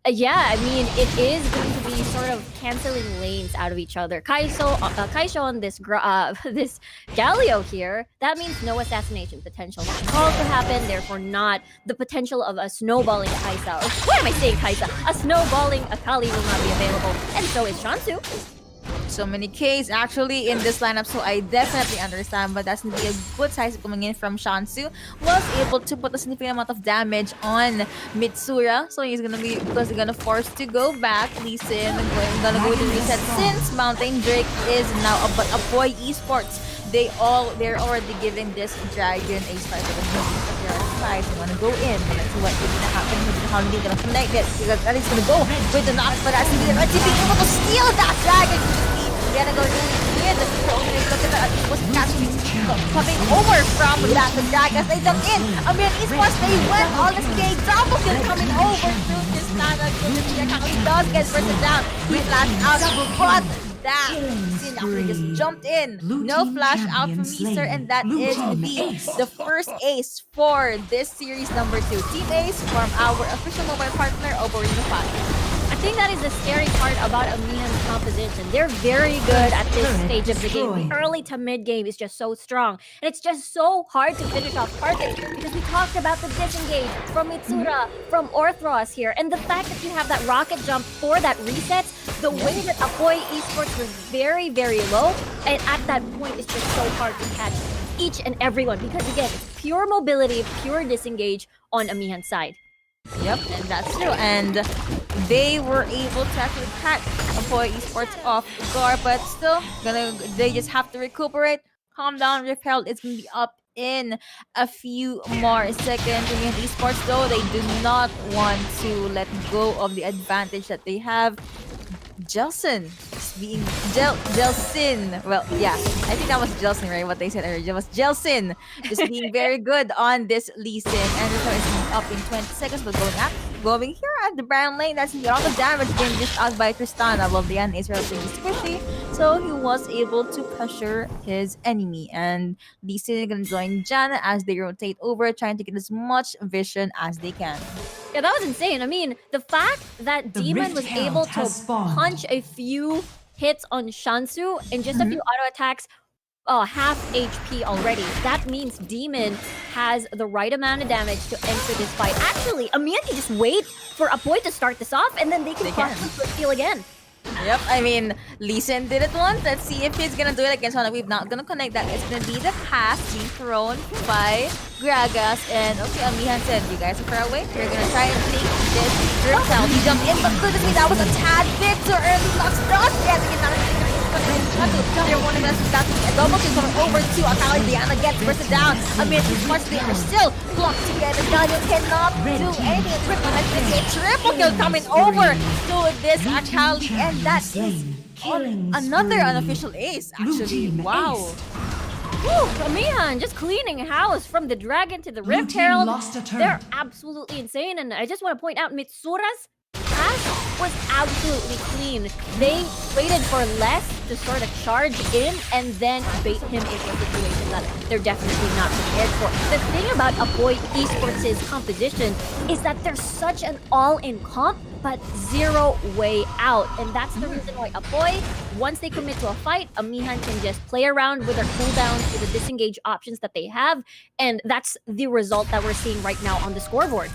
yeah, I mean, it is going to be sort of canceling lanes out of each other. Kaisho on this this Galio here, that means no assassination potential call to happen, therefore not the potential of a snowballing Kaisa. Or what am I saying, Kaisa? A snowballing Akali will not be available, and so is Shansu. So many Ks actually in this lineup, so I definitely understand, but that's gonna be a good size coming in from Shansu. Was able to put a significant amount of damage on Mitsura, so he's gonna be, because they're gonna force to go back. Lee Sin gonna go to reset since Mountain Drake is now but Apoy Esports. They're already giving this dragon a strike of the guys wanna go in, but let's see what is gonna happen. How are they gonna connect it? Because that is gonna go with the knock, but that's gonna be being able to steal that dragon. They're gonna go with the look at that. It was catching coming over from that the dragon. They jumped in. Amihan Esports, they went all this game. Double kill coming over through this Nana. He does get versus down. He flashed out, but that Sin actually just jumped in. No flash out from Easter, and that is the first ace for this series number 2. Team ace from our official mobile partner, Oborino 5. I think that is the scary part about Amihan's composition. They're very good at this stage of the game. The early to mid game is just so strong. And it's just so hard to finish off targets because we talked about the disengage from Mitsura, from Orthros here. And the fact that you have that rocket jump for that reset, the way that Apoy Esports was very, very low, and at that point it's just so hard to catch each and every one because again, it's pure mobility, pure disengage on Amihan's side. Yep, and that's true. And they were able to actually catch Apoy Esports off guard, but still, they just have to recuperate, calm down, repel. It's gonna be up in a few more seconds. Amihan Esports, though, they do not want to let go of the advantage that they have. Jelsin being Jelsin. Well, yeah, I think that was Jelsin, right? What they said earlier. It was Jelsin just being very good on this Lee Sin. And this one is up in 20 seconds, but going here at the Brown lane, that's a lot of damage being dished out by Tristana. Well, Diana is relatively squishy, so he was able to pressure his enemy. And Lee Sin is gonna join Jana as they rotate over, trying to get as much vision as they can. Yeah, that was insane. I mean, the fact that Demon was able to punch a few hits on Shansu and just a few auto attacks, half HP already. That means Demon has the right amount of damage to enter this fight. Actually, Amihan can just wait for Apoy to start this off, and then they can cross the field again. Yep, I mean, Lee Sin did it once. Let's see if he's gonna do it against one. We're not gonna connect that. It's gonna be the pass being thrown by Gragas. And okay, Amihan said, you guys are far away. We're gonna try and take this drip down. He jumped in, but goodness me, that was a tad bit too early. Lost not yet. They're wanting us to a double kill coming over to Akali. Diana gets versus down. Amihan Esports, they are still blocked together. Daniel cannot do anything. Triple kill coming over to this Akali. And that is another unofficial ace, actually. Wow. Woo, Amihan just cleaning house from the dragon to the Rift Herald. They're absolutely insane. And I just want to point out Mitsura's pass was absolutely clean. They waited for less to sort of charge in and then bait him into a situation that they're definitely not prepared for. The thing about Apoy Esports' composition is that they're such an all-in comp, but zero way out. And that's the reason why Apoy, once they commit to a fight, Amihan can just play around with their cooldowns, with the disengage options that they have. And that's the result that we're seeing right now on the scoreboard.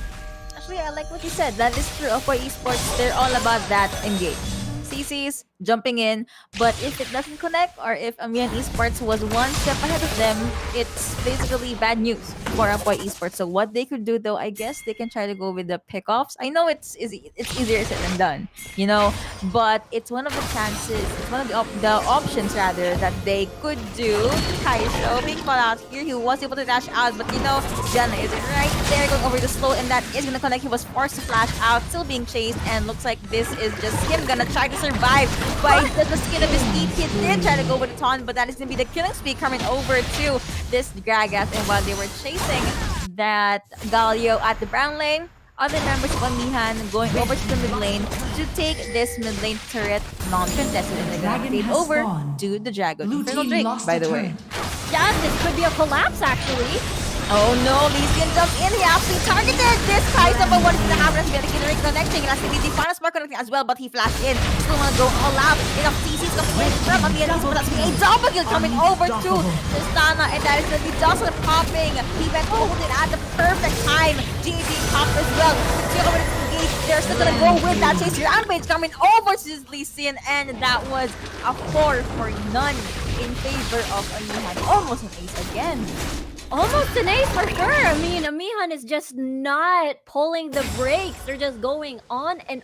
Actually, I like what you said. That is true. Apoy Esports, they're all about that engage. CCs, jumping in. But if it doesn't connect, or if Amihan Esports was one step ahead of them, it's basically bad news for Apoy Esports. So what they could do, though, I guess they can try to go with the pickoffs. I know it's easier said than done, you know, but it's one of the chances, it's one of the options rather that they could do. Kaiso being called out here, he was able to dash out, but you know, Jana is right there going over the slow, and that is gonna connect. He was forced to flash out, still being chased, and looks like this is just him gonna try to survive by the skin of his teeth. He did try to go with the taunt, but that is gonna be the killing spree coming over to this Gragas. And while they were chasing that Galio at the brown lane, other members of Amihan going over to the mid lane to take this mid lane turret non-contested, and they're gonna fade over to the Dragon Infernal Drake, by the way. Yeah, this could be a collapse actually. Oh no, Lee Sin jumps in. He actually targeted this Kai'Sa, but what is going to happen is going to get connecting. And that's going to be the final spark connecting as well, but he flashed in. Still want to go all out. Enough CC's coming in from Amihan, but that's going to be a double kill coming over to Tristana, and that is going to be Jocelyn popping. He went hold it at the perfect time. GG pop as well. They're still going to go with that chase. Rampage coming over to Lee Sin, and that was a 4 for none in favor of Amihan. Almost an ace again. Almost an ace for sure. I mean, Amihan is just not pulling the brakes. They're just going on, and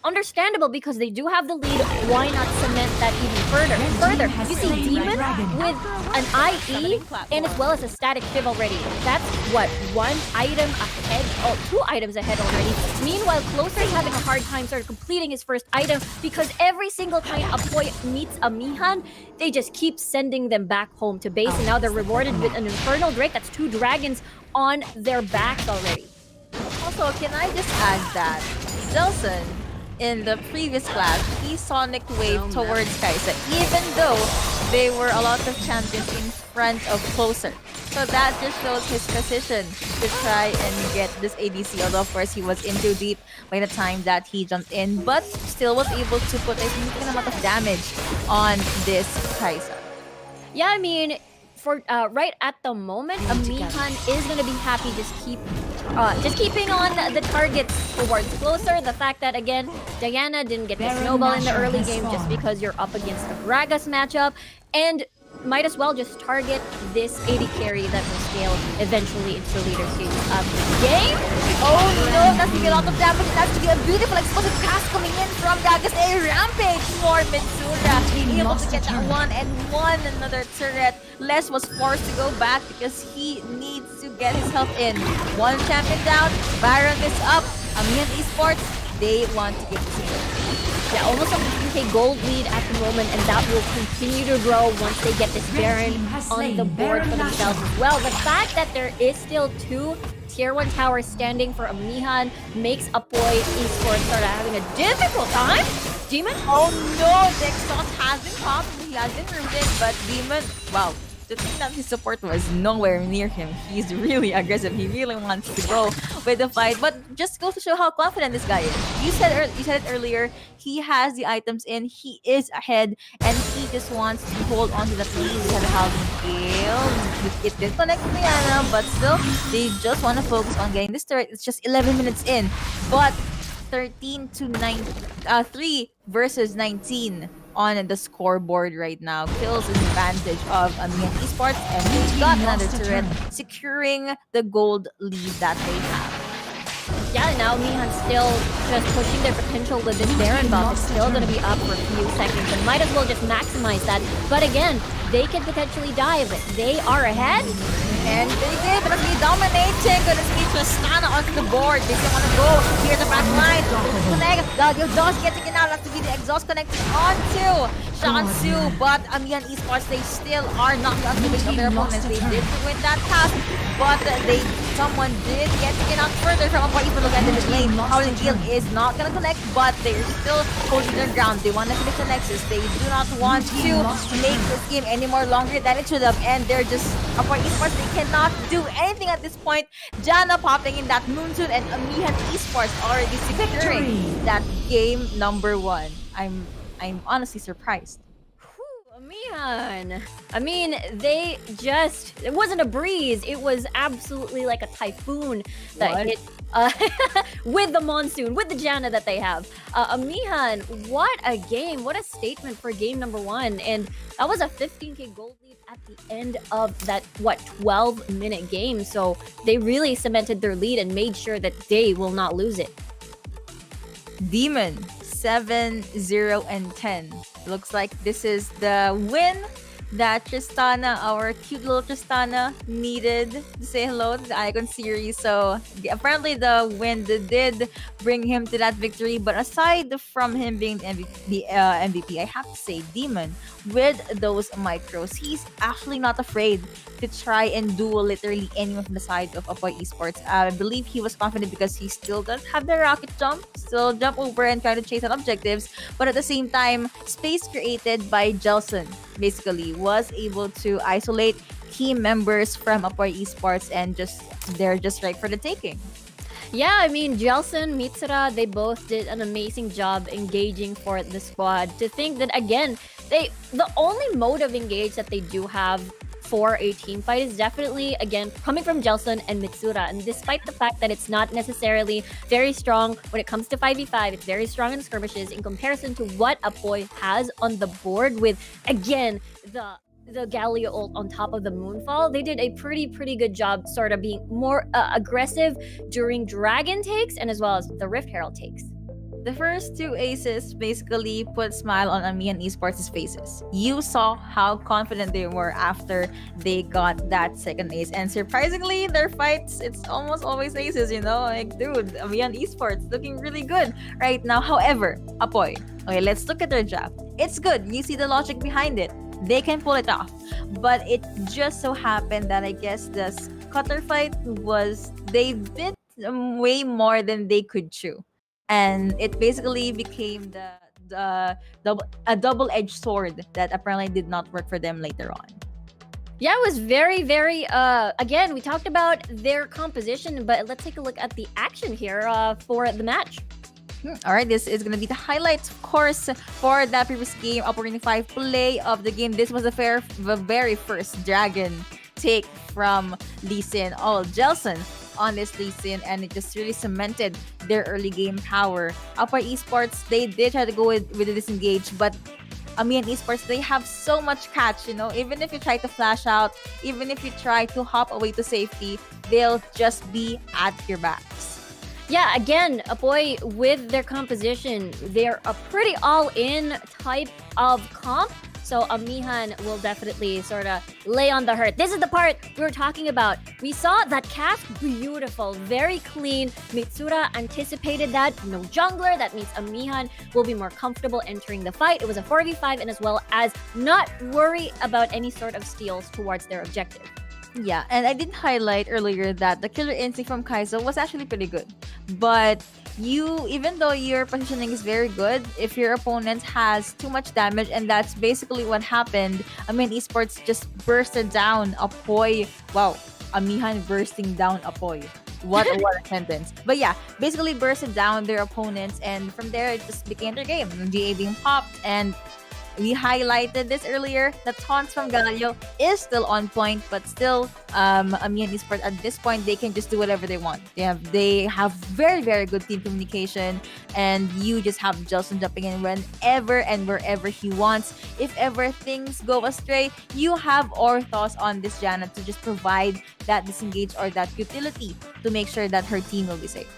understandable because they do have the lead. Why not cement that even further? You see Demon with an IE and as well as a static shiv already. That's what, 1 item ahead, 2 items ahead already. Meanwhile, Closer is having a hard time sort of completing his first item because every single time Apoy meets Amihan, they just keep sending them back home to base, and now they're rewarded with an Infernal Drake. That's 2 dragons on their backs already. Also, can I just add that Jelson, in the previous clash, he Sonic Wave towards Kai'Sa, even though they were a lot of champions in front of Closer. So that just shows his precision to try and get this ADC, although of course he was in too deep by the time that he jumped in, but still was able to put a significant amount of damage on this Kai'Sa. Yeah, I mean, for right at the moment, Amihan is gonna be happy just keeping on the targets towards Closer. The fact that again, Diana didn't get the snowball in the early game just because you're up against a Gragas matchup, and might as well just target this AD carry that will scale eventually into the later stages of the game. Oh no, that's gonna be a lot of damage. That's gonna be a beautiful explosive cast coming in from Gragas. A rampage for Mitsura, able to get that 1-and-1 another turret. Les was forced to go back because he needs to get his health in. 1 champion down, Baron is up. Amihan Esports, they want to get this in. Yeah, almost a 15k gold lead at the moment, and that will continue to grow once they get this Baron on the board for themselves as well. The fact that there is still 2 tier 1 towers standing for Amihan makes Apoy Esports start having a difficult time. Demon? Oh no, the exhaust has been popped. He has been rooted, but Demon, wow. The thing that his support was nowhere near him. He's really aggressive. He really wants to go with the fight. But just goes to show how confident this guy is. You said it earlier. He has the items in. He is ahead, and he just wants to hold on to the lead. We have a housing kill. It did connect to Diana, but still, they just want to focus on getting this turret. It's just 11 minutes in, but 13 to 9, 3 versus 19. On the scoreboard right now. Kills an advantage of Amihan Esports, and we've got another turret securing the gold lead that they have. Yeah, now Amihan's still just pushing their potential with this Baron buff. It's still going to be up for a few seconds, and might as well just maximize that. But again, they can potentially dive. They are ahead. And they did, but it's me dominating. Gonna see Tristana onto the board. They still want to go. Here's the back line. Connect. Galio does get taken out. That's to be the exhaust connected onto Shansu. But Amihan Esports, they still are not the activation of their opponents. They did win that task, but someone did get taken out further from Apoy. If you look at the lane, Howling Gale is not gonna connect, but they're still holding their ground. They want to finish the Nexus. They do not want to make this game any more longer than it should have, and they're just Apoy Esports. They cannot do anything at this point. Jana popping in that Moonsoon, and Amihan Esports already securing that game number 1. I'm honestly surprised. Amihan. I mean, it wasn't a breeze. It was absolutely like a typhoon that hit with the monsoon, with the Janna that they have. Amihan, what a game! What a statement for game number 1, and that was a 15k gold lead at the end of that 12-minute game. So they really cemented their lead and made sure that they will not lose it. Demon 7, 0, and 10. Looks like this is the win that Tristana, our cute little Tristana, needed to say hello to the Icon series. So apparently the win did bring him to that victory. But aside from him being the MVP, I have to say Demon, with those micros, he's actually not afraid to try and duel literally anyone from the side of Apoy Esports. I believe he was confident because he still does have the rocket jump, still jump over and try to chase out objectives. But at the same time, space created by Jelson basically was able to isolate key members from Apoy Esports, and they're just right for the taking. Yeah, I mean, Jelson, Mitsura, they both did an amazing job engaging for the squad. To think that, again, the only mode of engage that they do have for a team fight is definitely, again, coming from Jelson and Mitsura. And despite the fact that it's not necessarily very strong when it comes to 5v5, it's very strong in skirmishes in comparison to what Apoy has on the board with, again, the Galio ult on top of the Moonfall. They did a pretty good job sort of being more aggressive during Dragon takes and as well as the Rift Herald takes. The first two aces basically put smile on Amihan Esports' faces. You saw how confident they were after they got that second ace. And surprisingly, their fights, it's almost always aces, you know? Like, dude, Amihan Esports looking really good right now. However, Apoy, okay, let's look at their draft. It's good. You see the logic behind it. They can pull it off. But it just so happened that I guess the cutter fight they bit way more than they could chew. And it basically became a double-edged sword that apparently did not work for them later on. Yeah, it was very, again, we talked about their composition, but let's take a look at the action here for the match. All right, this is going to be the highlights, of course, for that previous game, Operating 5 play of the game. This was the very first Dragon take from Lee Sin. Jelson on this Lee Sin, and it just really cemented their early game power. Apoy Esports, they did try to go with the disengage, but Amihan Esports, they have so much catch, you know. Even if you try to flash out, even if you try to hop away to safety, they'll just be at your backs. Yeah, again, Apoy, with their composition, they're a pretty all-in type of comp. So Amihan will definitely sort of lay on the hurt. This is the part we were talking about. We saw that cast, beautiful, very clean. Mitsura anticipated that. No jungler. That means Amihan will be more comfortable entering the fight. It was a 4v5 and as well as not worry about any sort of steals towards their objective. Yeah, and I did highlight earlier that the killer instinct from Kaizo was actually pretty good. But even though your positioning is very good, if your opponent has too much damage, and that's basically what happened. Amihan Esports just bursted down Apoy. Wow, Amihan bursting down Apoy. What a sentence. But yeah, basically bursted down their opponents, and from there it just became their game. GA being popped, and we highlighted this earlier. The taunts from Galio is still on point, but still, Amihan Esports at this point, they can just do whatever they want. They have very good team communication, and you just have Jelson jumping in whenever and wherever he wants. If ever things go astray, you have Orthos on this Janna to just provide that disengage or that utility to make sure that her team will be safe.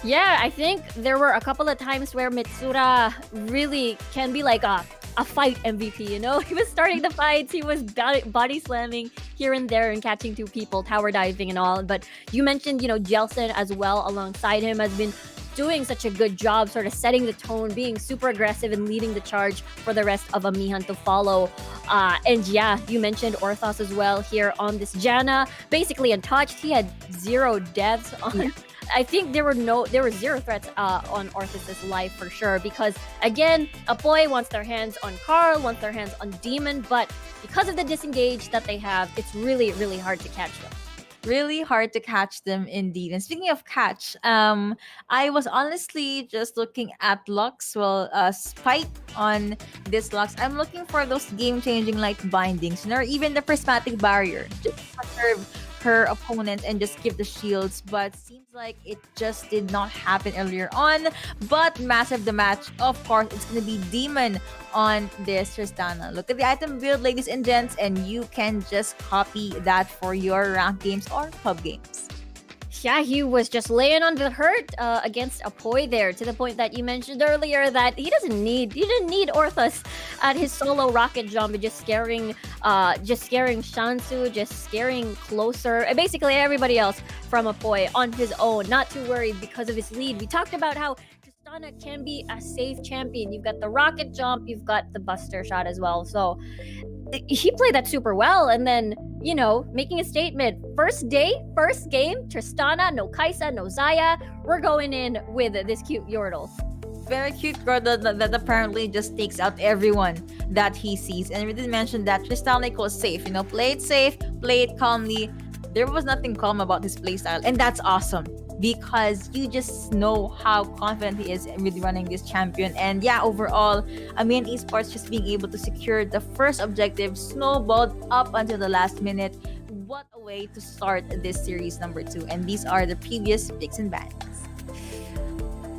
Yeah, I think there were a couple of times where Mitsura really can be like a fight MVP, you know? He was starting the fights, he was body slamming here and there and catching two people, tower diving and all. But you mentioned, you know, Jelson as well alongside him has been doing such a good job sort of setting the tone, being super aggressive and leading the charge for the rest of Amihan to follow. And yeah, you mentioned Orthos as well here on this Janna. Basically untouched. He had 0 deaths on... Yeah. I think there were 0 threats on Orthos' life for sure, because again, Apoy wants their hands on Carl, wants their hands on Demon, but because of the disengage that they have, it's really hard to catch them. Really hard to catch them indeed. And speaking of catch, I was honestly just looking at Lux, Spike on this Lux. I'm looking for those game-changing like bindings, or even the prismatic barrier, just to preserve her opponent and just give the shields, but seems like it just did not happen earlier on. But massive the match, of course, it's gonna be Demon on this Tristana. Look at the item build, ladies and gents, and you can just copy that for your rank games or pub games. Yeah, he was just laying on the hurt against Apoy there, to the point that you mentioned earlier that he didn't need Orthus at his solo rocket jump, just scaring Shansu, just scaring closer, and basically everybody else from Apoy on his own. Not too worried because of his lead. We talked about how Tristana can be a safe champion. You've got the rocket jump, you've got the buster shot as well. So he played that super well, and then, you know, making a statement. First day, first game, Tristana, no Kaisa, no Zaya. We're going in with this cute Yordle. Very cute girl that apparently just takes out everyone that he sees. And we did mention that Tristana equals safe. You know, play it safe, play it calmly. There was nothing calm about his playstyle, and that's awesome because you just know how confident he is with running this champion. And yeah, overall, Amihan Esports just being able to secure the first objective, snowballed up until the last minute. What a way to start this series number 2. And these are the previous picks and bans.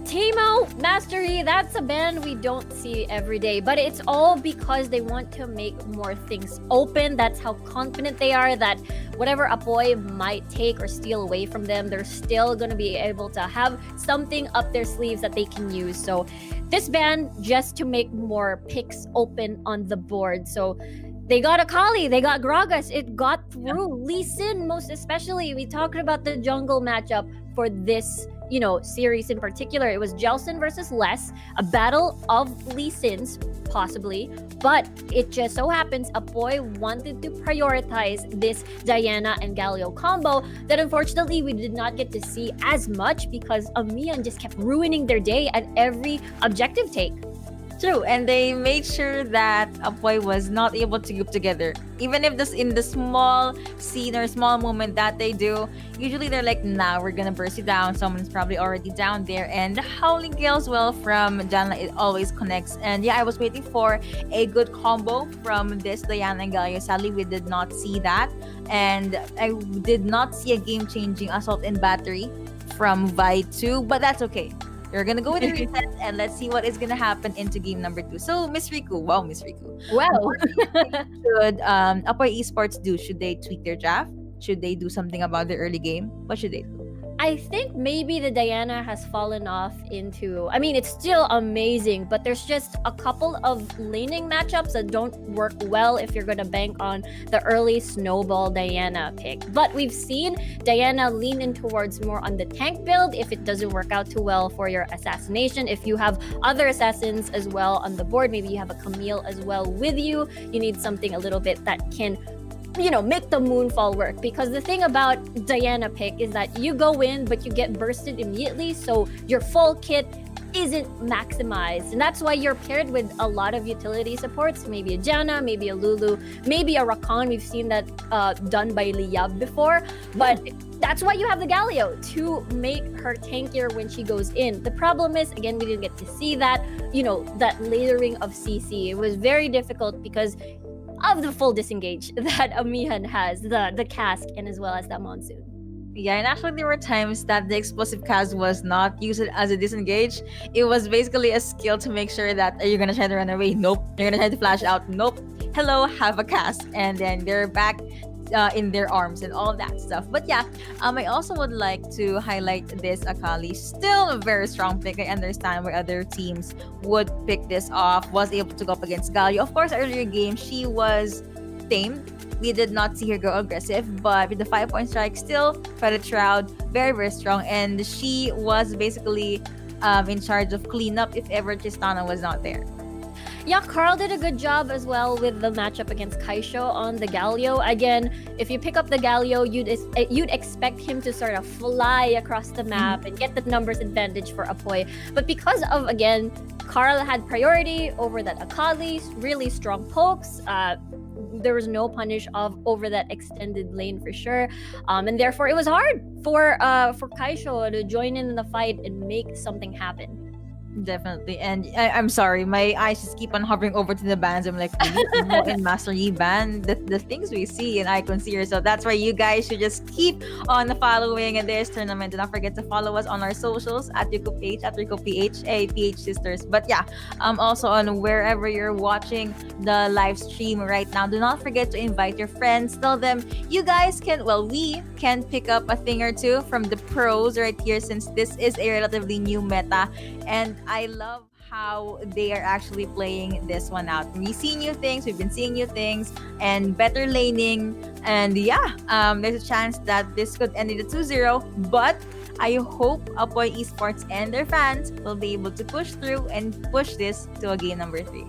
Teemo Mastery, that's a band we don't see every day, but it's all because they want to make more things open. That's how confident they are that whatever Apoy might take or steal away from them, they're still going to be able to have something up their sleeves that they can use. So this band, just to make more picks open on the board. So they got Akali, they got Gragas, it got through. Lee Sin, most especially. We talked about the jungle matchup for this, you know, series in particular. It was Jelson versus Les, a battle of Lee Sins, possibly. But it just so happens Apoy wanted to prioritize this Diana and Galio combo that unfortunately we did not get to see as much because Amihan just kept ruining their day at every objective take. True, and they made sure that Apoy was not able to group together. Even if this in the small scene or small moment that they do, usually they're like, nah, we're gonna burst you down. Someone's probably already down there. And the Howling Gale as well from Janla, it always connects. And yeah, I was waiting for a good combo from this Diana and Galio. Sadly, we did not see that. And I did not see a game-changing assault and battery from Vi 2, but that's okay. We're gonna go with the reset and let's see what is gonna happen into game number 2. So Miss Riku, wow, Miss Riku. Well, Should Apoy Esports do? Should they tweak their draft? Should they do something about the early game? What should they do? I think maybe the Diana has fallen off into, I mean, it's still amazing, but there's just a couple of laning matchups that don't work well if you're going to bank on the early snowball Diana pick. But we've seen Diana lean in towards more on the tank build if it doesn't work out too well for your assassination. If you have other assassins as well on the board, maybe you have a Camille as well with you, you need something a little bit that can, you know, make the moonfall work. Because the thing about Diana pick is that you go in but you get bursted immediately, so your full kit isn't maximized, and that's why you're paired with a lot of utility supports, maybe a Janna, maybe a Lulu, maybe a Rakan. We've seen that done by Liab before, but that's why you have the Galio, to make her tankier when she goes in. The problem is, again, we didn't get to see that, you know, that layering of CC. It was very difficult because of the full disengage that Amihan has, the cask, and as well as that monsoon. Yeah, and actually there were times that the explosive cast was not used as a disengage. It was basically a skill to make sure that, are you gonna try to run away? Nope. You're gonna try to flash out? Nope. Hello, have a cast. And then they're back in their arms and all that stuff. But yeah, I also would like to highlight this Akali. Still a very strong pick. I understand why other teams would pick this off. Was able to go up against Galio. Of course, earlier game, she was tamed. We did not see her go aggressive, but with the 5-point strike, still Credit Shroud, very, very strong. And she was basically in charge of cleanup if ever Tristana was not there. Yeah, Carl did a good job as well with the matchup against Kaisho on the Galio. Again, if you pick up the Galio, you'd expect him to sort of fly across the map and get the numbers advantage for Apoy. But because of, again, Carl had priority over that Akali, really strong pokes, there was no punish over that extended lane for sure, and therefore it was hard for Kaisho to join in the fight and make something happen. Definitely. And I'm sorry, my eyes just keep on hovering over to the bands. I'm like, really? Emo and Master Yi band? The things we see in Icon Series. So that's why you guys should just keep on following this tournament. Do not forget to follow us on our socials at Rico PH, at Rico PH, PH Sisters. But yeah, also on wherever you're watching the live stream right now, do not forget to invite your friends. Tell them you guys can, well, we can pick up a thing or two from the pros right here, since this is a relatively new meta. And I love how they are actually playing this one out. We see new things, we've been seeing new things, and better laning. And yeah, there's a chance that this could end in a 2-0, but I hope Apoy Esports and their fans will be able to push through and push this to a game number 3.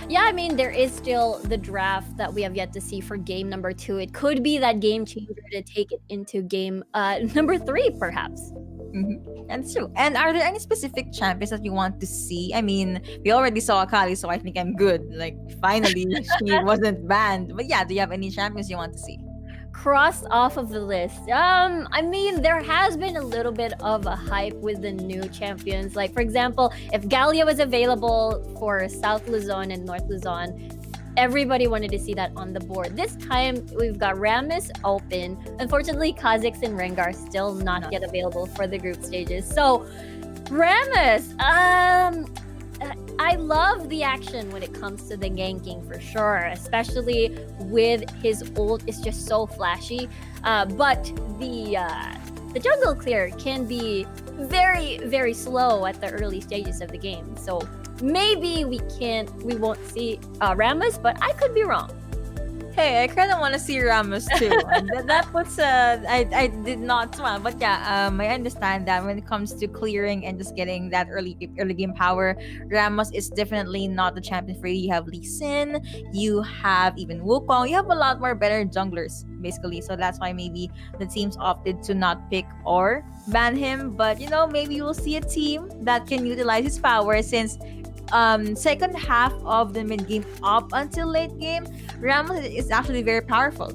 Yeah, I mean, there is still the draft that we have yet to see for game number 2. It could be that game changer to take it into game number 3, perhaps. That's true. And are there any specific champions that you want to see? I mean, we already saw Akali, so I think I'm good. Like, finally, she wasn't banned. But yeah, do you have any champions you want to see? Crossed off of the list. I mean, there has been a little bit of a hype with the new champions. Like, for example, if Galio was available for South Luzon and North Luzon, everybody wanted to see that on the board. This time, we've got Rammus open. Unfortunately, Kha'Zix and Rengar still not yet available for the group stages. So, Rammus, I love the action when it comes to the ganking for sure, especially with his ult. It's just so flashy. But the jungle clear can be very, very slow at the early stages of the game. So maybe we won't see Rammus, but I could be wrong. Hey, I kind of want to see Ramos too. that puts I did not smile, but yeah, I understand that when it comes to clearing and just getting that early game power, Ramos is definitely not the champion for you. You have Lee Sin, you have even Wukong, you have a lot more better junglers basically. So that's why maybe the teams opted to not pick or ban him. But you know, maybe we'll see a team that can utilize his power, since second half of the mid game up until late game, Ramos is actually very powerful.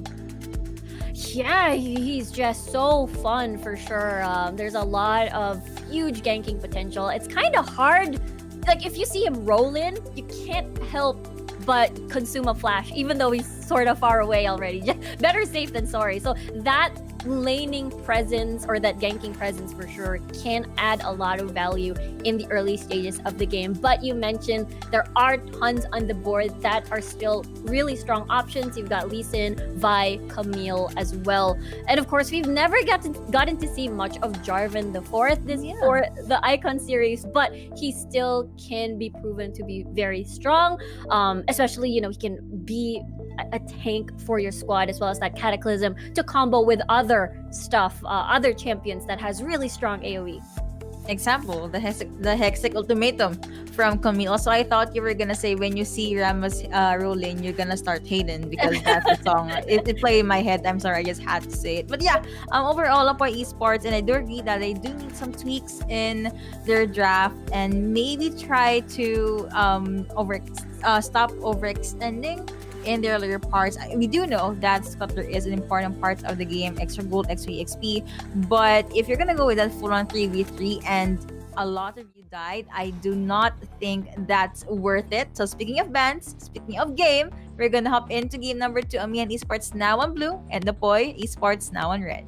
Yeah, he's just so fun for sure. There's a lot of huge ganking potential. It's kind of hard. Like, if you see him roll in, you can't help but consume a flash, even though he's sort of far away already. Better safe than sorry. So that laning presence, or that ganking presence for sure, can add a lot of value in the early stages of the game. But you mentioned there are tons on the board that are still really strong options. You've got Lee Sin, Vi, Camille as well. And of course, we've never gotten to see much of Jarvan the Fourth for the Icon series, but he still can be proven to be very strong. Especially, you know, he can be a tank for your squad, as well as that Cataclysm to combo with other stuff, other champions that has really strong AoE. Example, the Hexic Ultimatum from Camille. So I thought you were gonna say, when you see Ramos rolling, you're gonna start Hayden, because that's the song. It played in my head. I'm sorry, I just had to say it. But yeah, overall, Apoy Esports, and I do agree that they do need some tweaks in their draft, and maybe try to stop overextending in the earlier parts. We do know that Scuttler is an important part of the game, extra gold, XP, XP. But if you're gonna go with that full-on 3v3 and a lot of you died, I do not think that's worth it. So speaking of bans, speaking of game, we're gonna hop into game number 2. Amihan Esports now on blue, and Apoy Esports now on red.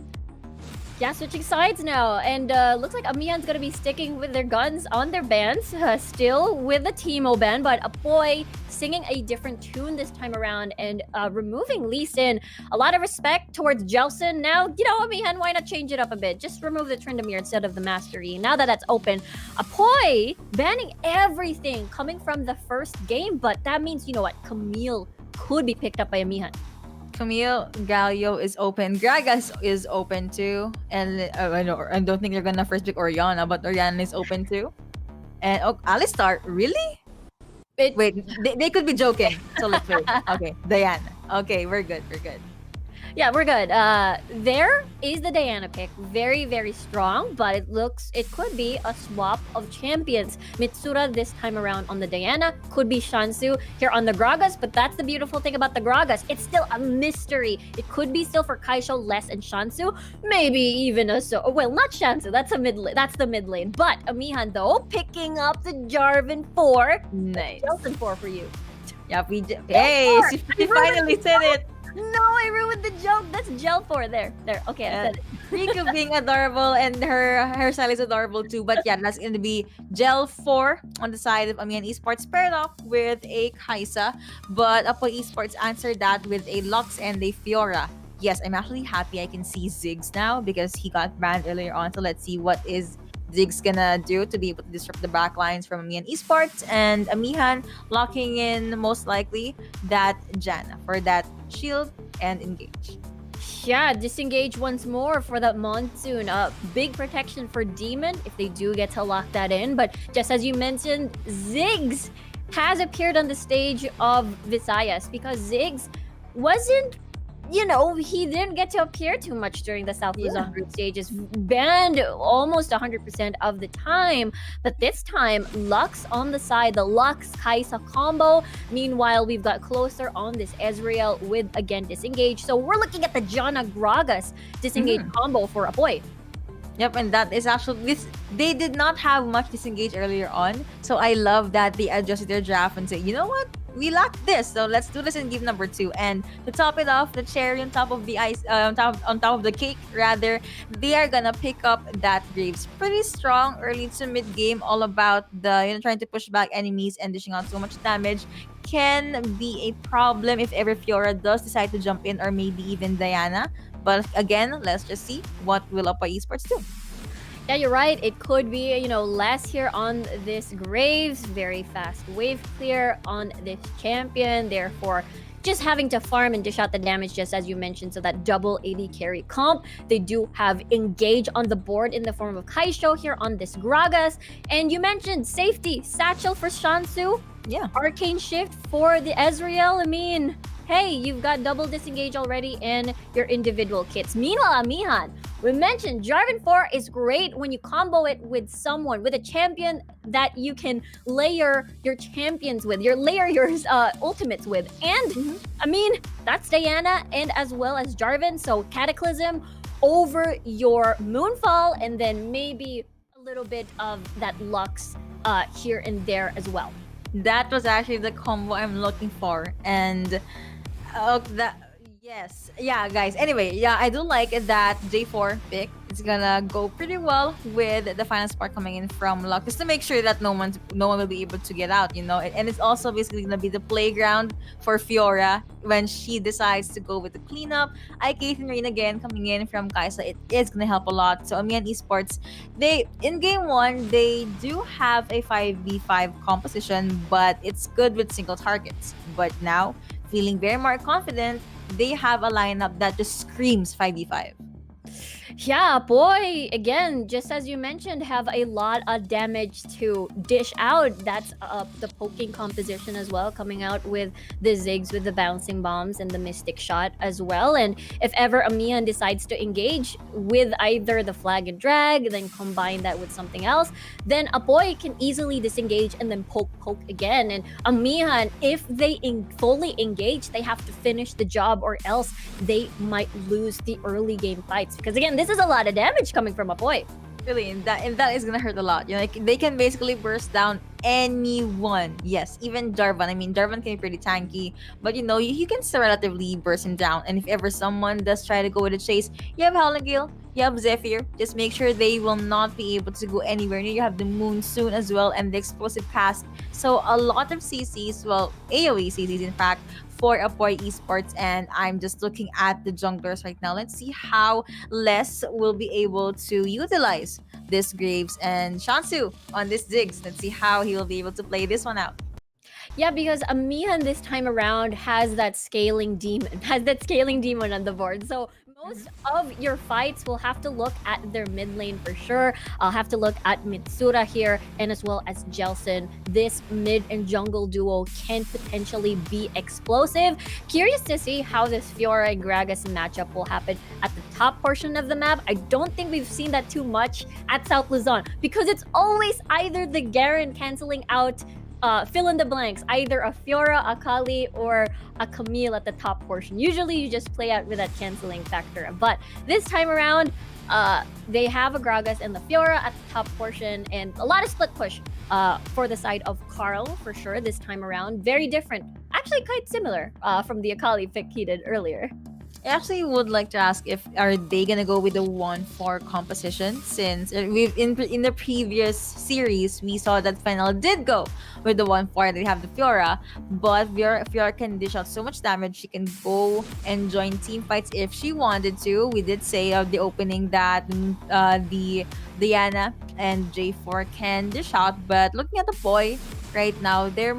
Yeah, switching sides now, and looks like Amihan's gonna be sticking with their guns on their bands, still with the Teemo ban, but Apoy singing a different tune this time around and removing Lee Sin. A lot of respect towards Jelson. Now, you know, Amihan, why not change it up a bit? Just remove the Tryndamere instead of the Mastery. Now that that's open, Apoy banning everything coming from the first game, but that means, you know what, Camille could be picked up by Amihan. Camille, Galio is open. Gragas is open too. And I don't think they're gonna first pick Oriana, but Oriana is open too. And Alistar, really? Wait, they could be joking. So let's wait. Okay, Diana. Okay, we're good. Yeah, we're good. There is the Diana pick. Very, very strong, but it could be a swap of champions. Mitsura this time around on the Diana, could be Shansu here on the Gragas, but that's the beautiful thing about the Gragas. It's still a mystery. It could be still for Kaisho, Les, and Shansu. Maybe even well, not Shansu, that's the mid lane. But Amihan though, picking up the Jarvan 4. Nice. Jelson 4 for you. Yep, hey, she finally said it. No, I ruined the joke. That's Gel 4. There. Okay, I said it. Riku being adorable and her style is adorable too. But yeah, that's gonna be Gel 4 on the side of Amihan Esports paired off with a Kaisa. But Apoy Esports answered that with a Lux and a Fiora. Yes, I'm actually happy I can see Ziggs now because he got banned earlier on. So let's see what is Ziggs gonna do to be able to disrupt the backlines from Amihan Esports, and Amihan locking in most likely that Janna for that shield and engage. Yeah, disengage once more for that Monsoon. Big protection for Demon if they do get to lock that in. But just as you mentioned, Ziggs has appeared on the stage of Visayas because Ziggs wasn't, he didn't get to appear too much during the South Luzon group stages. Banned almost 100% of the time. But this time, Lux on the side, the Lux Kaisa combo. Meanwhile, we've got closer on this Ezreal with, again, disengage. So we're looking at the Janna Gragas disengage combo for Apoy. Yep, and that is actually this. They did not have much disengage earlier on, so I love that they adjusted their draft and say, you know what, we lack this, so let's do this in game number 2. And to top it off, the cherry on top of the ice, on top of the cake, rather, they are gonna pick up that Graves. Pretty strong early to mid game, all about the trying to push back enemies and dishing out so much damage. Can be a problem if ever Fiora does decide to jump in, or maybe even Diana. But again, let's just see what will Apoy Esports do. Yeah, you're right. It could be, less here on this Graves. Very fast wave clear on this champion. Therefore, just having to farm and dish out the damage, just as you mentioned. So that double AD carry comp. They do have engage on the board in the form of Kaisho here on this Gragas. And you mentioned safety. Satchel for Shansu. Yeah. Arcane Shift for the Ezreal. I mean, hey, you've got double disengage already in your individual kits. Meanwhile, Amihan, we mentioned Jarvan 4 is great when you combo it with someone, with a champion that you can layer your champions with, layer your ultimates with. And, I mean, that's Diana and as well as Jarvan. So Cataclysm over your Moonfall, and then maybe a little bit of that Lux here and there as well. That was actually the combo I'm looking for, and yeah, guys. Anyway, yeah, I do like that J4 pick. It's gonna go pretty well with the final spark coming in from Luck, just to make sure that no one will be able to get out, and it's also basically gonna be the playground for Fiora when she decides to go with the cleanup. Kate and Rain again coming in from Kaisa, it is gonna help a lot. So Amihan Esports, they in game 1 they do have a 5v5 composition, but it's good with single targets. But now, feeling very more confident, they have a lineup that just screams 5v5. Yeah, boy, again, just as you mentioned, have a lot of damage to dish out. That's the poking composition as well, coming out with the Ziggs with the bouncing bombs and the mystic shot as well. And if ever Amihan decides to engage with either the flag and drag, then combine that with something else, then Apoy can easily disengage and then poke again. And Amihan, if they fully engage, they have to finish the job, or else they might lose the early game fights. Because again, this is a lot of damage coming from Apoy. Really, and that is gonna hurt a lot. They can basically burst down anyone. Yes, even Jarvan. I mean, Jarvan can be pretty tanky, but you can still relatively burst him down. And if ever someone does try to go with a chase, you have Howling Gale, you have Zephyr. Just make sure they will not be able to go anywhere near. You have the Moon soon as well, and the explosive cast. So a lot of CCs, well, AoE CCs in fact, for Apoy Esports, and I'm just looking at the junglers right now. Let's see how Les will be able to utilize this Graves and Shansu on this Ziggs. Let's see how he will be able to play this one out. Yeah, because Amihan this time around has that scaling demon on the board. So Most of your fights will have to look at their mid lane for sure. I'll have to look at Mitsura here and as well as Jelson. This mid and jungle duo can potentially be explosive. Curious to see how this Fiora and Gragas matchup will happen at the top portion of the map. I don't think we've seen that too much at South Luzon because it's always either the Garen canceling out fill in the blanks, either a Fiora, a Kali, or a Camille at the top portion. Usually you just play out with that canceling factor. But this time around, they have a Gragas and the Fiora at the top portion and a lot of split push for the side of Carl for sure this time around. Very different. Actually quite similar from the Akali pick he did earlier. I actually would like to ask if are they gonna go with the 1-4 composition, since we've in the previous series we saw that Fennel did go with the 1-4. They have the Fiora, but Fiora can dish out so much damage. She can go and join team fights if she wanted to. We did say of the opening that the Diana and J4 can dish out, but looking at the boy right now, they're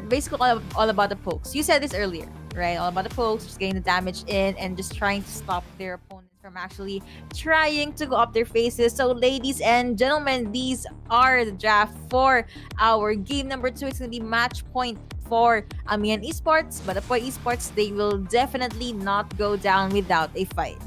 basically all about the pokes. You said this earlier, right? All about the pokes, just getting the damage in and just trying to stop their opponents from actually trying to go up their faces. So ladies and gentlemen, these are the draft for our game number 2. It's gonna be match point for Amihan Esports, but Apoy Esports, they will definitely not go down without a fight.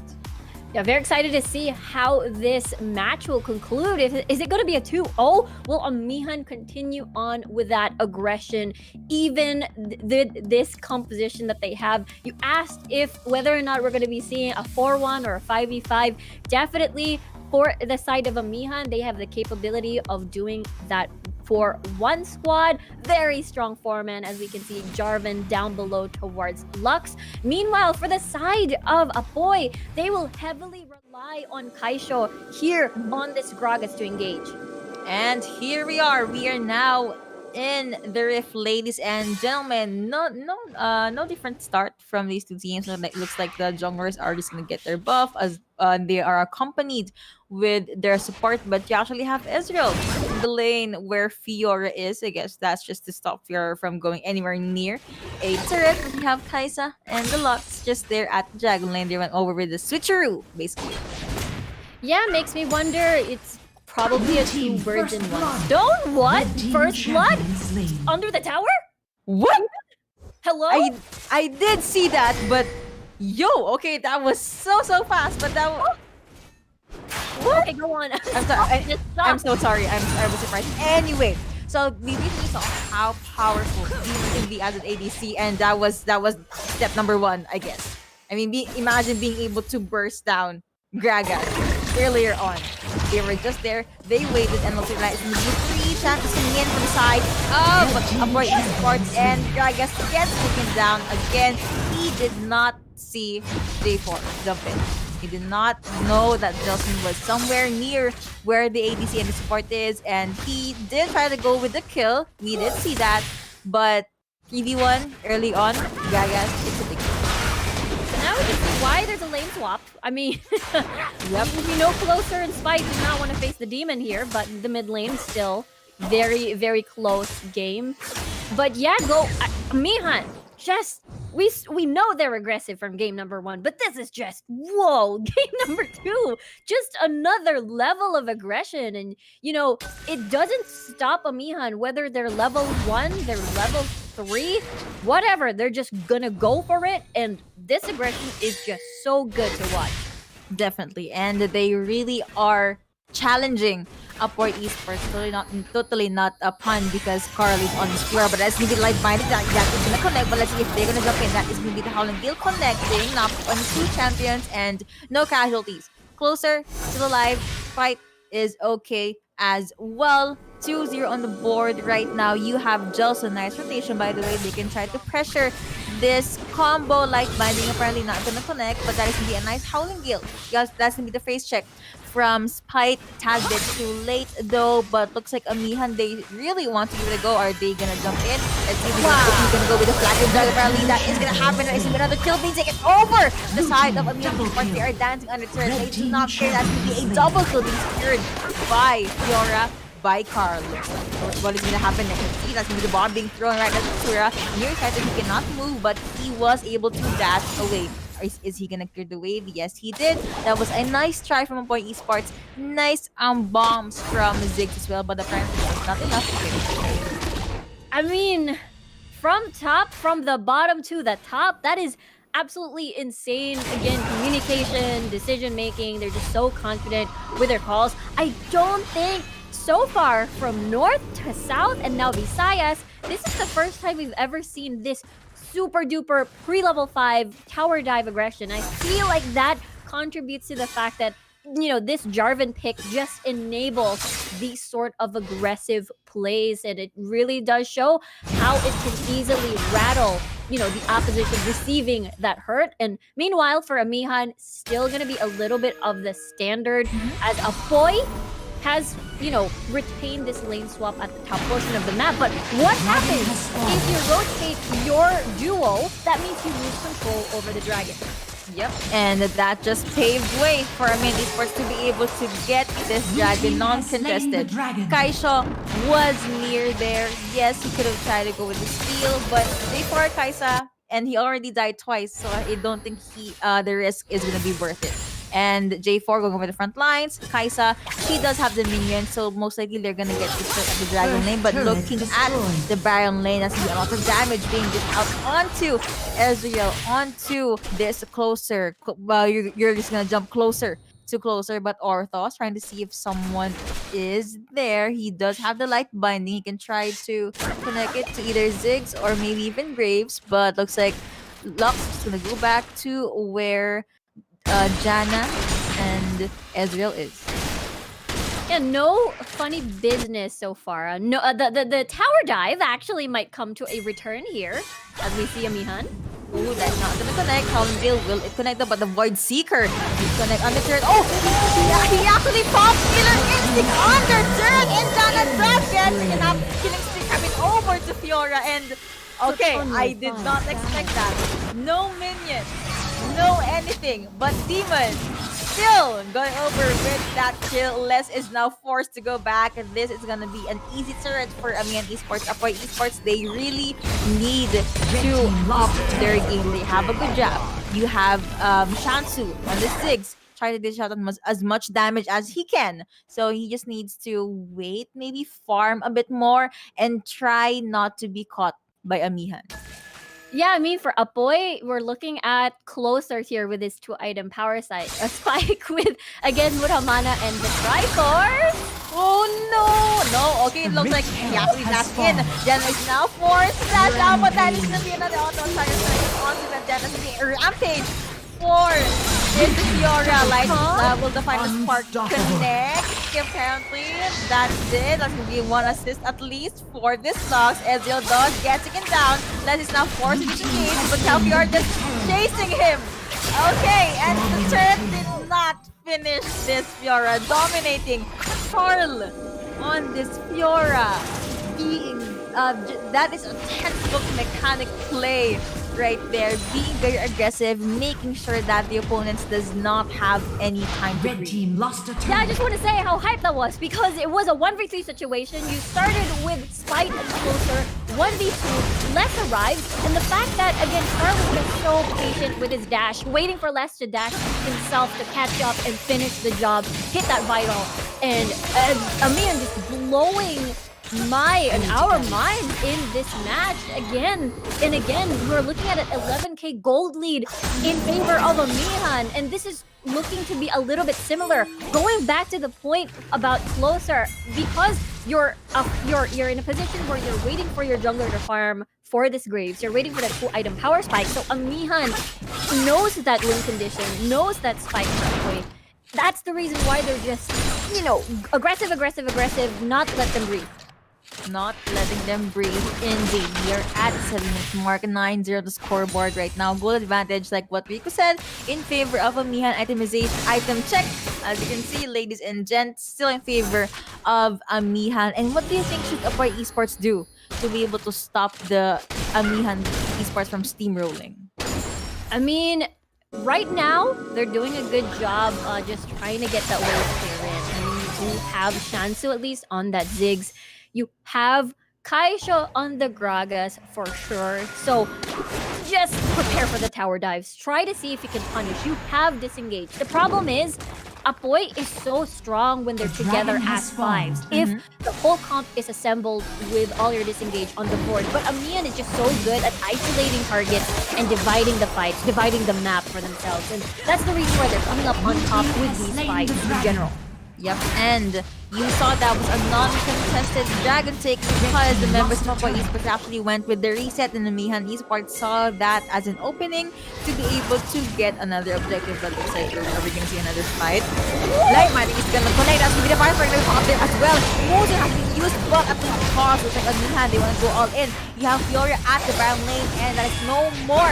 Yeah, very excited to see how this match will conclude. Is it going to be a 2-0? Will Amihan continue on with that aggression, even this composition that they have? You asked if whether or not we're going to be seeing a 4-1 or a 5v5. Definitely for the side of Amihan, they have the capability of doing that for one squad. Very strong foreman, as we can see Jarvan down below towards Lux. Meanwhile, for the side of Apoy, they will heavily rely on Kaisho here on this Gragas to engage. And here we are. We are now in the Rift, ladies and gentlemen. No different start from these two teams. Looks like the junglers are just gonna get their buff as they are accompanied with their support. But you actually have Ezreal in the lane where Fiora is. I guess that's just to stop Fiora from going anywhere near a turret. We have Kaisa and the Lux just there at the Dragon lane. They went over with the switcheroo, basically. Yeah, makes me wonder. It's probably a 2 birds in one stone. What? First blood? Under the tower? What? Hello? I did see that, but yo, okay, that was so fast, but that was... What? Okay, go on. I'm so sorry. I was surprised. Anyway, so we recently saw how powerful these can be as an ADC, and that was step number 1, I guess. I mean, imagine being able to burst down Gragas earlier on. They were just there. They waited and looked at it. 3 chances coming in from the side of Apoy Esports, and Gragas gets taken down again. He did not see J4 jump in. He did not know that Jelson was somewhere near where the ADC and the support is, and he did try to go with the kill. We did see that, but 3v1 early on, Gragas, it's a big deal. So now we can see why there's a lane swap. I mean, yep. We know Closer and Spike do not want to face the demon here, but the mid lane still very, very close game. But yeah, Amihan. Just we know they're aggressive from game number 1, but this is just whoa. Game number 2, just another level of aggression, and you know it doesn't stop Amihan whether they're level 1, they're level 3, whatever. They're just gonna go for it, and this aggression is just so good to watch. Definitely, and they really are challenging Apoy Esports. Totally not a pun because Carl is on the square, but that's gonna be live-minded. That is gonna connect, but let's see if they're gonna jump in. That is gonna be the Howling Gale connecting. Now on 2 champions and no casualties. Closer, still alive. Fight is okay as well. 2-0 on the board right now. You have Jelson. Nice rotation, by the way. They can try to pressure this combo. Like binding apparently not gonna connect, but that is gonna be a nice Howling Gale. Yes, that's gonna be the face check from Spite. Tad bit too late though, but looks like Amihan, they really want to give it a go. Are they gonna jump in? Let's see if he's gonna go with the flag and drag. Apparently that is gonna happen. There is another kill being taken over the side of Amihan. But they are dancing on the turret. They do not care. That's gonna be a double kill being secured by Fiora, by Carl. What is gonna happen next? See, that's gonna be the bomb being thrown right at Fiora. Near side that he cannot move, but he was able to dash away Is he gonna clear the wave? Yes, he did. That was a nice try from Apoy Esports. Nice bombs from Ziggs as well, but apparently it was not enough to finish. I mean, from the bottom to the top, that is absolutely insane. Again, communication, decision making, they're just so confident with their calls. I don't think so far from north to south and now Visayas, this is the first time we've ever seen this super duper pre-level 5 tower dive aggression. I feel like that contributes to the fact that this Jarvan pick just enables these sort of aggressive plays, and it really does show how it can easily rattle, the opposition receiving that hurt. And meanwhile, for Amihan, still going to be a little bit of the standard as Apoy has, retained this lane swap at the top portion of the map. But what happens if you rotate your duo? That means you lose control over the dragon. Yep, and that just paved way for Amihan Esports to be able to get this dragon non-contested. Kaisha was near there. Yes, he could have tried to go with the steal, but before Kaisa, and he already died twice, so I don't think the risk is going to be worth it. And J4 going over the front lines. Kaisa, she does have the minion, so most likely they're gonna get this at the dragon lane. But looking at the Baron lane, that's a lot of damage being dished out onto Ezreal, onto this closer. Well, you're just gonna jump closer to closer, but Orthos trying to see if someone is there. He does have the light binding. He can try to connect it to either Ziggs or maybe even Graves, but looks like Lux is gonna go back to where Janna and Ezreal is. Yeah, no funny business so far. No, the tower dive actually might come to a return here as we see Amihan. Ooh, that's not gonna connect. Helmvale will it connect though, but the Void Seeker will connect on the turret. Oh, he actually popped Killer Instinct on the turret, and Janna does get enough killing streak coming over to Fiora. And okay, I did not expect that. No minion. No anything, but Demon still going over with that kill. Les is now forced to go back, and this is gonna be an easy turret for Amihan Esports. Apoy Esports, they really need to up their game. They have a good job. You have Shansu on the Ziggs try to dish out as much damage as he can. So he just needs to wait, maybe farm a bit more, and try not to be caught by Amihan. Yeah, I mean, for Apoy, we're looking at closer here with his 2-item power site. A spike with, again, Muramana and the Tricor. Oh no! Okay, it looks like he actually dashed in. Janna is now forced to dash out, but that is going to be another auto-attack onto the Janna's rampage for this Fiora. Like, will the final spark connect? Apparently, that's it. That's going to be 1 assist at least for this Lux. Ezreal does get taken down. Les is now forced to disengage, but now Fiora just chasing him. Okay, and the turret did not finish this Fiora. Dominating Carl on this Fiora. Being, that is a textbook mechanic play right there, being very aggressive, making sure that the opponents does not have any time to breathe. Team lost a turn. Yeah, I just want to say how hyped that was because it was a 1v3 situation. You started with Spite and Closer, 1v2, Les arrived, and the fact that, again, Carl was so patient with his dash, waiting for Les to dash himself to catch up and finish the job, hit that vital, and Amihan just blowing our minds in this match again and again. We're looking at an 11k gold lead in favor of Amihan, and this is looking to be a little bit similar. Going back to the point about Closer, because you're in a position where you're waiting for your jungler to farm for this Graves, you're waiting for that 2-item power spike. So Amihan knows that win condition, knows that spike pathway. That's the reason why they're just, aggressive, not let them breathe. Not letting them breathe. Indeed, we are at the 7-minute mark, 9-0 the scoreboard right now. Goal advantage, like what Rico said, in favor of Amihan. Itemization, item check. As you can see, ladies and gents, still in favor of Amihan. And what do you think should Apoy Esports do to be able to stop the Amihan Esports from steamrolling? I mean, right now, they're doing a good job just trying to get that wave clear in. I mean, you do have Shansu at least on that Ziggs. You have Kaisha on the Gragas for sure. So just prepare for the tower dives. Try to see if you can punish. You have disengaged. The problem is, Apoy is so strong when they're together as fives. If the whole comp is assembled with all your disengage on the board, but Amihan is just so good at isolating targets and dividing the fights, dividing the map for themselves. And that's the reason why they're coming up on top with these fights in general. Yep, and you saw that was a non-contested dragon take because the members of Apoy Esports actually went with the reset, and the Amihan Esports saw that as an opening to be able to get another objective. But looks like we're never gonna see another fight. Light Mining is gonna connect us with the fire for pop there as well. Motion has been used, but at the cost. Looks like Amihan, they want to go all in. You have Fiora at the bottom lane, and that is no more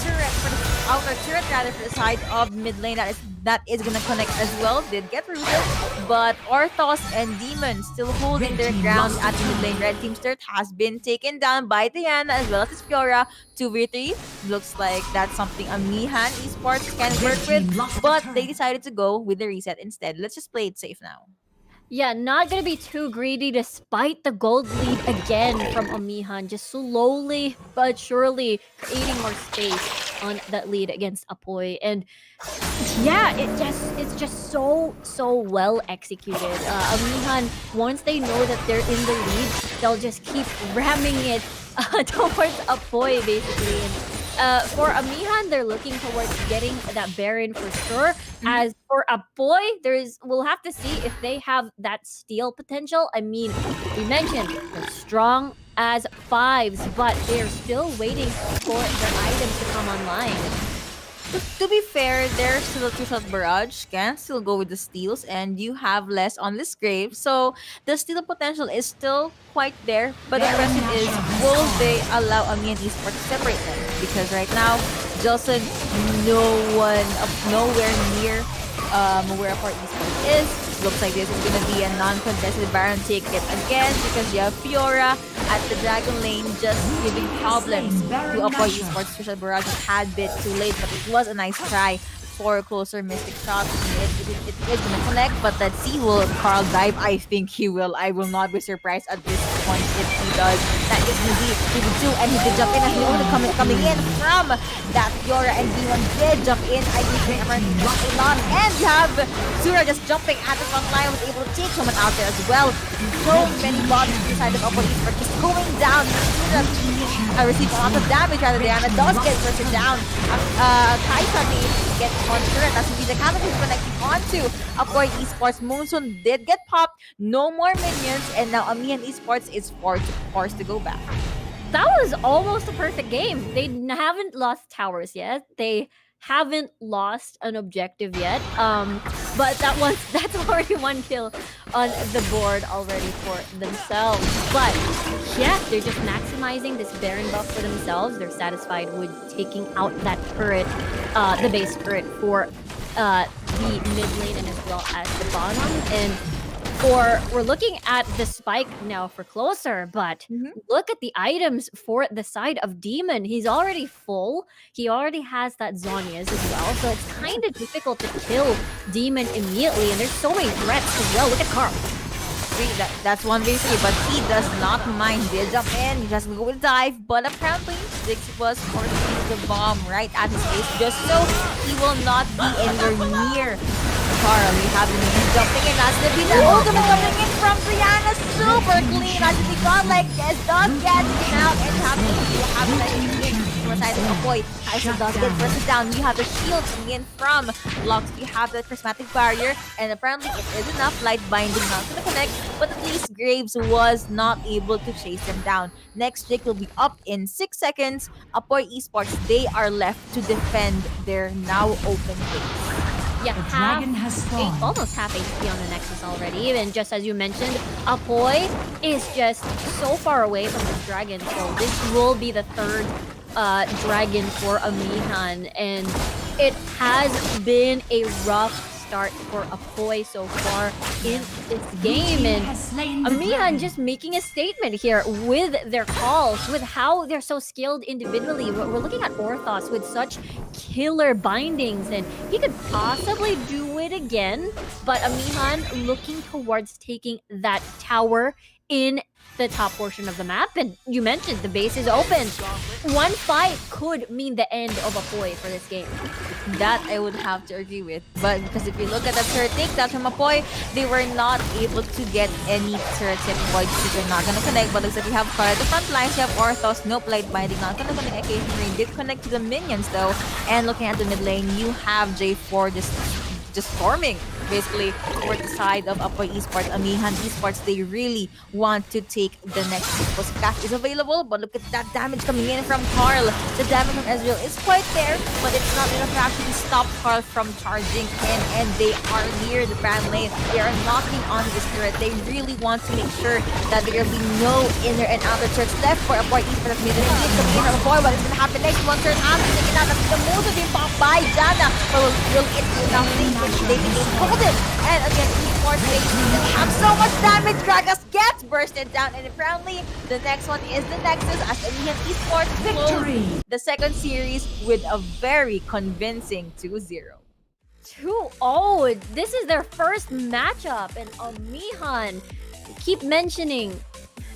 turret for the outer turret rather for the side of mid lane. That is gonna connect as well. Did get rooted, but Orthos and Demon still holding their ground at the mid lane. Red team's turret has been taken down by Diana as well as Fiora. 2v3 looks like that's something Amihan Esports can work with, but they decided to go with the reset instead. Let's just play it safe now. Yeah, not gonna be too greedy despite the gold lead again from Amihan. Just slowly but surely creating more space on that lead against Apoy. And yeah, it's just so well executed. Amihan, once they know that they're in the lead, they'll just keep ramming it towards Apoy basically. And for Amihan, they're looking towards getting that Baron for sure. As for Apoy, we'll have to see if they have that steal potential. I mean, we mentioned they're strong as fives, but they're still waiting for their items to come online. To be fair, there's still a two-shot barrage. Can still go with the steals, and you have less on this grave. So the steal potential is still quite there. But the question is, will they allow Amihan Esports to separate them? Because right now, Jelson, nowhere near where Apoy Esports is. Looks like this is gonna be a non-contested Baron ticket again because you have Fiora at the Dragon Lane just giving problems to Apoy Esports. Special Barrage had bit too late, but it was a nice try for a closer Mystic Shot. It is gonna connect, but let's see, will Carl dive? I think he will. I will not be surprised at this point if he does. That is gonna be TV2, and he did jump in, and he only coming in from that Fiora, and D1 did jump in. I think everyone jumped in on, and you have Sura just jumping at the front line, was able to take someone out there as well. So many bodies inside of Apoy Esports just going down. Sura received a lot of damage rather than Diana does get bursted down. Kaisa gets on turret. That's indeed the counter is connecting onto Apoy Esports. Moonson did get popped. No more minions, and now Amihan Esports is forced to go back. That was almost a perfect game. They haven't lost towers yet. They haven't lost an objective yet. But that's already one kill on the board already for themselves. But yeah, they're just maximizing this Baron buff for themselves. They're satisfied with taking out that turret, the base turret for the mid lane and as well as the bottom. And we're looking at the spike now for closer, but look at the items for the side of Demon. He's already full. He already has that Zhonya's as well, so it's kind of difficult to kill Demon immediately, and there's so many threats as well. Look at Carl. That's 1v3, but he does not mind. They jump in, he just go with dive, but apparently Ziggs was forcing the bomb right at his face just so he will not be anywhere near Carl. We have him jumping in. That's the beat. The ultimate coming in from Brianna. Super clean. As he got like this, does get out and have the side of Apoy. Kaisa does get bursted down. You have the shield coming in from Lux. You have the prismatic barrier, and apparently it is enough. Light binding not going to connect, but at least Graves was not able to chase them down. Next Jake will be up in 6 seconds. Apoy Esports, they are left to defend their now open base. Yeah, almost half HP on the Nexus already. And just as you mentioned, Apoy is just so far away from this dragon. So this will be the third dragon for Amihan. And it has been a rough start for Apoy so far in this game, and Amihan just making a statement here with their calls, with how they're so skilled individually. We're looking at Orthos with such killer bindings, and he could possibly do it again, but Amihan looking towards taking that tower in the top portion of the map. And you mentioned the base is open. One fight could mean the end of Apoy for this game. That I would have to agree with. But because if you look at the turret takedown from Apoy, they were not able to get any turret hit points because they're not going to connect. But looks like you have Car at the front lines, you have Orthos, no Light Binding, not going to connect occasionally. Did connect to the minions though. And looking at the mid lane, you have J4 just storming basically for the side of Apoy Esports. Amihan Esports, they really want to take the next hit because cash is available, but look at that damage coming in from Carl. The damage from Ezreal is quite there, but it's not enough to actually stop Carl from charging in, and they are near the brand lane. They are knocking on this turret. They really want to make sure that there will be no inner and outer turrets left for Apoy Esports. Mid lane is coming in from Apoy. What is going to happen next? One turn after taking out the move being popped by Jana, but will it do nothing? They hold it, and again, Esports, they still have so much damage. Gragas gets bursted down, and apparently the next one is the Nexus as Amihan Esports close the second series with a very convincing 2-0. 2-0. This is their first matchup, and Amihan keep mentioning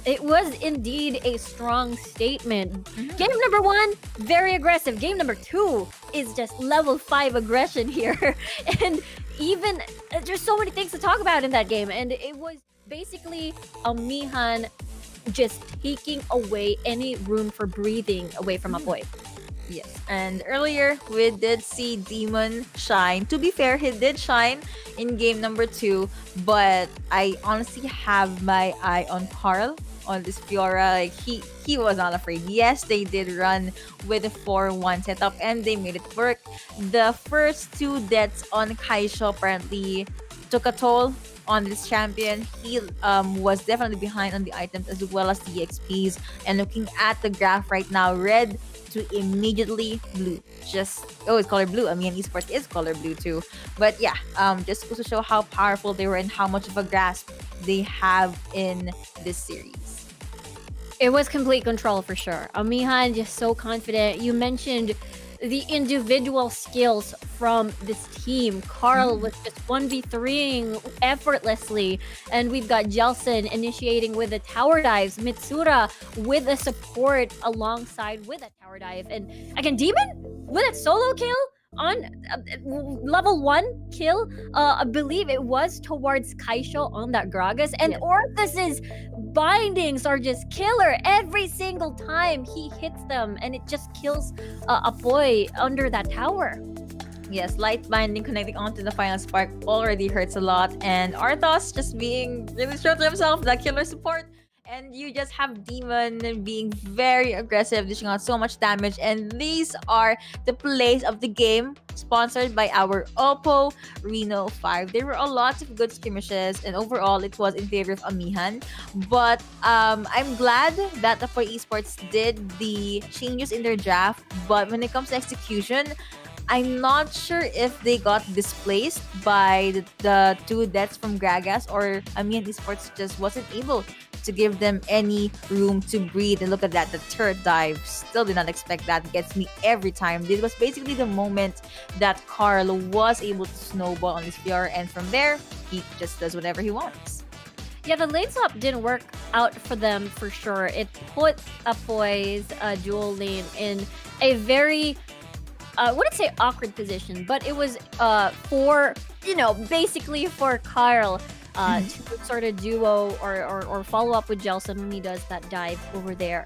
it was indeed a strong statement. Game number 1, very aggressive. Game number 2 is just level 5 aggression here. And even there's so many things to talk about in that game. And it was basically Amihan just taking away any room for breathing away from Apoy. Yes, and earlier we did see Demon shine. To be fair, he did shine in game number 2, but I honestly have my eye on Carl on this Fiora. Like he was not afraid. Yes, they did run with a 4-1 setup and they made it work. The first 2 deaths on Kaisho apparently took a toll on this champion. He was definitely behind on the items as well as the XPs. And looking at the graph right now, red to immediately blue. It's color blue. I mean, Esports is color blue too. But yeah, just goes to show how powerful they were and how much of a grasp they have in this series. It was complete control for sure. Amihan just so confident. You mentioned the individual skills from this team. Carl was just 1v3ing effortlessly. And we've got Jelson initiating with the tower dives. Mitsura with a support alongside with a tower dive. And again, Demon with a solo kill on level 1 kill. I believe it was towards Kaisho on that Gragas. And yes. Orthos's bindings are just killer every single time he hits them, and it just kills Apoy under that tower. Yes, light binding connecting onto the final spark already hurts a lot, and Arthos just being really sure to himself, that killer support. And you just have Demon being very aggressive, dishing out so much damage. And these are the plays of the game, sponsored by our Oppo Reno 5. There were a lot of good skirmishes, and overall, it was in favor of Amihan. But I'm glad that Apoy Esports did the changes in their draft. But when it comes to execution, I'm not sure if they got displaced by the 2 deaths from Gragas, or Amihan Esports just wasn't able to give them any room to breathe. And look at that, the turret dive. Still did not expect that. Gets me every time. This was basically the moment that Carl was able to snowball on this Fiora, and from there, he just does whatever he wants. Yeah, the lane swap didn't work out for them for sure. It put Apoy's dual lane in a very I wouldn't say awkward position, but it was for, basically for Carl to sort of duo or follow up with Jelson when he does that dive over there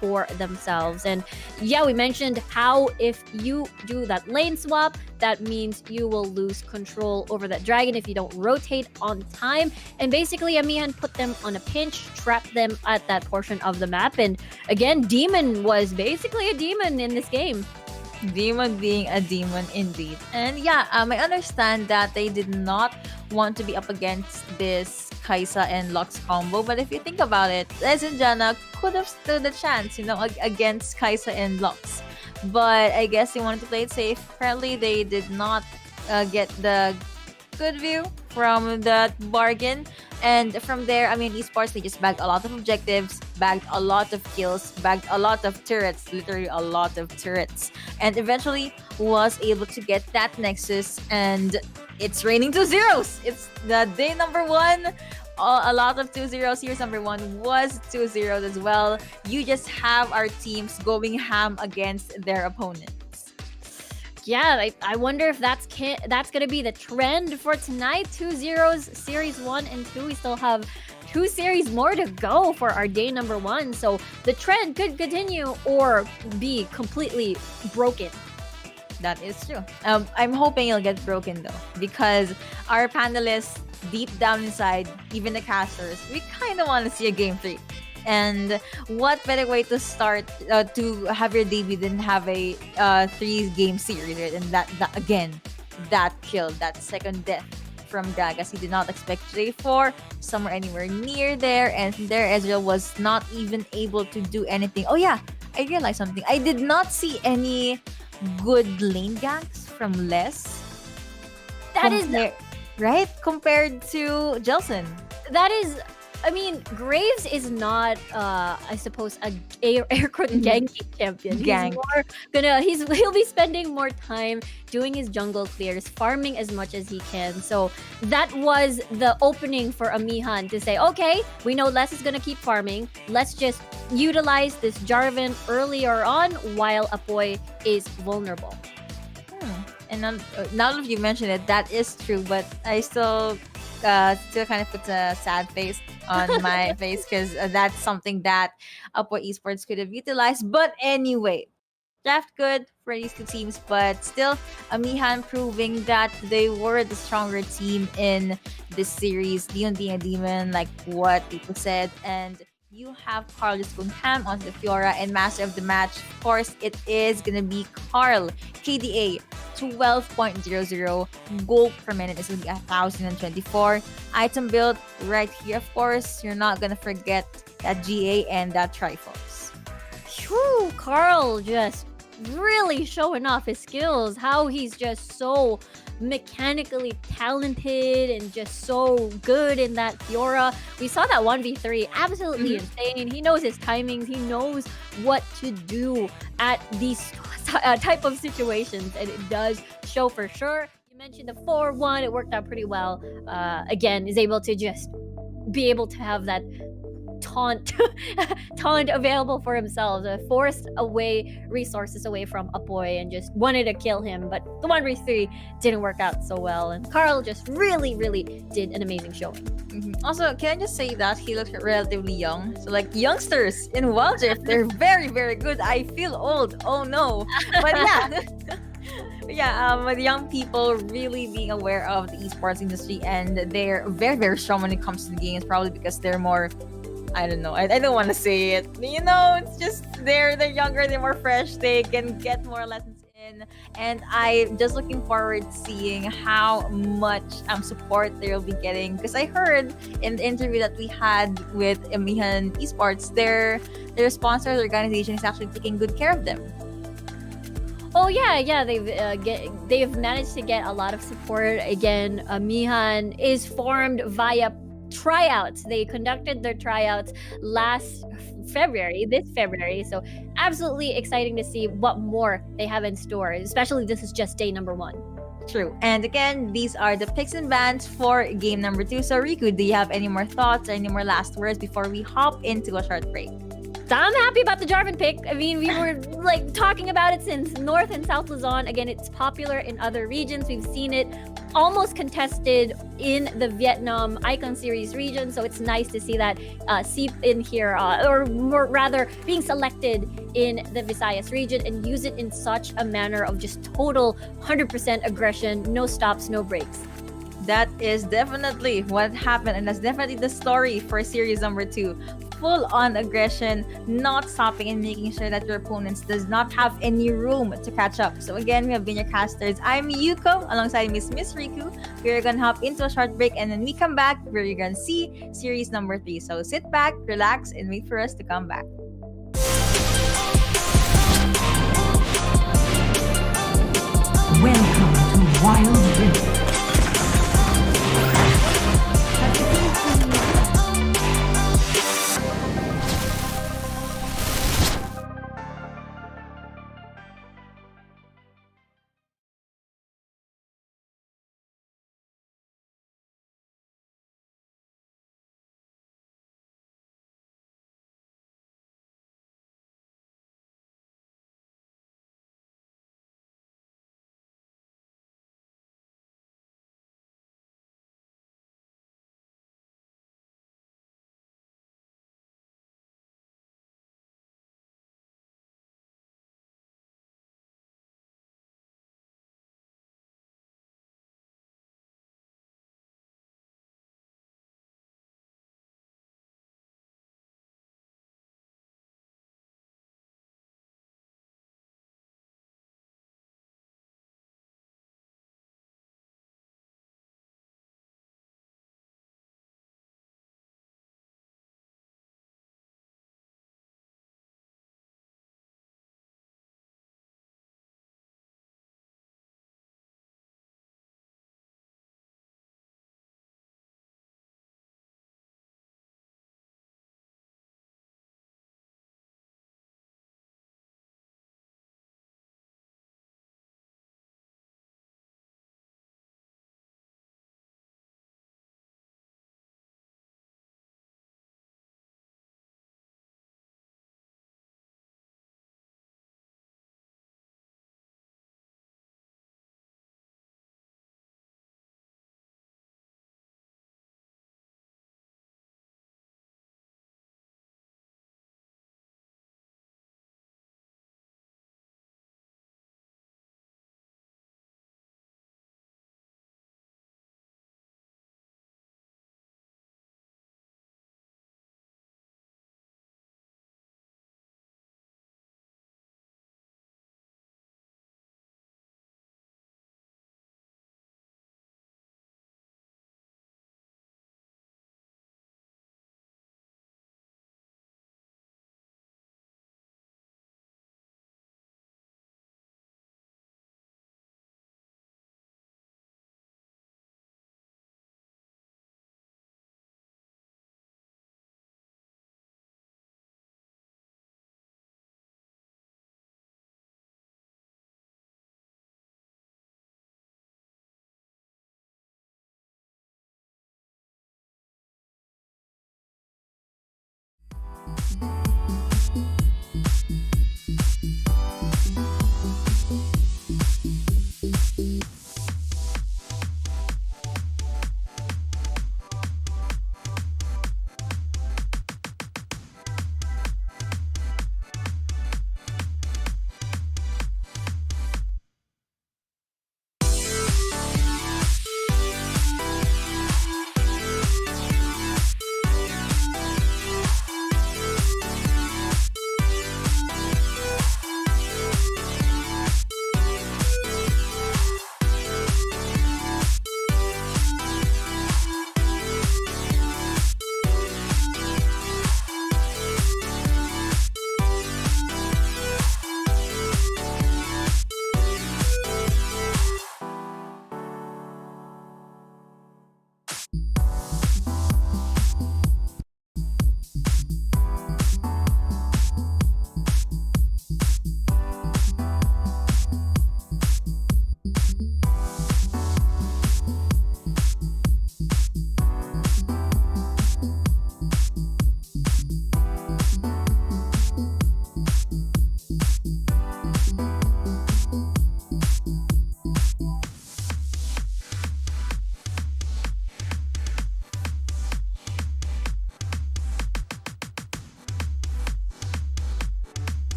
for themselves. And yeah, we mentioned how if you do that lane swap, that means you will lose control over that dragon if you don't rotate on time. And basically, Amihan put them on a pinch, trapped them at that portion of the map. And again, Demon was basically a demon in this game. Demon being a demon indeed. And yeah, I understand that they did not want to be up against this Kaisa and Lux combo, but if you think about it, Les and Jana could have stood a chance, against Kaisa and Lux. But I guess they wanted to play it safe. Apparently, they did not get the good view from that bargain. And from there, Esports, they just bagged a lot of objectives, bagged a lot of kills, bagged a lot of turrets, literally a lot of turrets. And eventually was able to get that Nexus, and it's raining 2 zeros. It's the day number 1 a lot of 2-0. Series number 1 was 2-0 as well. You just have our teams going ham against their opponents. Yeah, I wonder if that's gonna be the trend for tonight. 2-0's series 1 and 2. We still have 2 series more to go for our day number 1. So the trend could continue or be completely broken. That is true. I'm hoping it'll get broken though, because our panelists, deep down inside, even the casters, we kind of want to see a game 3. And what better way to start to have your debut than have a 3-game series, right? And that again, that killed, that second death from Gagas. He did not expect J4 somewhere anywhere near there, and there Ezreal was not even able to do anything. Oh yeah, I realized something. I did not see any good lane ganks from Les. That is right compared to Jelson. That is, I mean, Graves is not, I suppose, a air quote ganking champion. Gank. He'll be spending more time doing his jungle clears, farming as much as he can. So that was the opening for Amihan to say, okay, we know Les is gonna keep farming. Let's just utilize this Jarvan earlier on while Apoy is vulnerable. And now that you mentioned it, that is true. But I still kind of put a sad face on my face, because that's something that Apoy Esports could have utilized. But anyway, draft good for these two teams, but still Amihan proving that they were the stronger team in this series. Dion being a demon, like what people said, and you have Carl just going ham onto the Fiora, and master of the match, of course, it is gonna be Carl. KDA 12.00, gold per minute is gonna be 1,024. Item build right here, of course. You're not gonna forget that GA and that Triforce. Phew, Carl just really showing off his skills. How he's just so mechanically talented and just so good in that Fiora. We saw that 1v3, absolutely insane. He knows his timings. He knows what to do at these type of situations, and it does show for sure. You mentioned the 4-1. It worked out pretty well. Again, is able to just be able to have that taunt available for himself, forced away resources away from Apoy and just wanted to kill him, but the 1v3 didn't work out so well, and Carl just really did an amazing showing. Also, can I just say that he looks relatively young? So like youngsters in Wild Rift, they're very good. I feel old. Oh no. But yeah. With young people really being aware of the esports industry, and they're very strong when it comes to the game. It's probably because they're more, I don't know. I don't want to say it. You know, it's just they're younger, they're more fresh, they can get more lessons in, and I'm just looking forward to seeing how much support they'll be getting. Because I heard in the interview that we had with Amihan Esports, their sponsor, their organization is actually taking good care of them. Oh yeah, they've managed to get a lot of support. Again, Amihan is formed via tryouts. They conducted their tryouts this February. So absolutely exciting to see what more they have in store, especially this is just day number 1. True. And again, these are the picks and bans for game number 2. So Riku, do you have any more thoughts or any more last words before we hop into a short break? I'm happy about the Jarvan pick. I mean, we were like talking about it since North and South Luzon. Again, it's popular in other regions. We've seen it almost contested in the Vietnam Icon Series region. So it's nice to see that seep in here, or more rather being selected in the Visayas region, and use it in such a manner of just total 100% aggression, no stops, no breaks. That is definitely what happened, and that's definitely the story for series number 2. Full-on aggression, not stopping, and making sure that your opponents does not have any room to catch up. So again, we have been your casters. I'm Yuko alongside Miss Riku. We're gonna hop into a short break, and when we come back, we're gonna see series number 3. So sit back, relax, and wait for us to come back. Welcome to Wild Rift.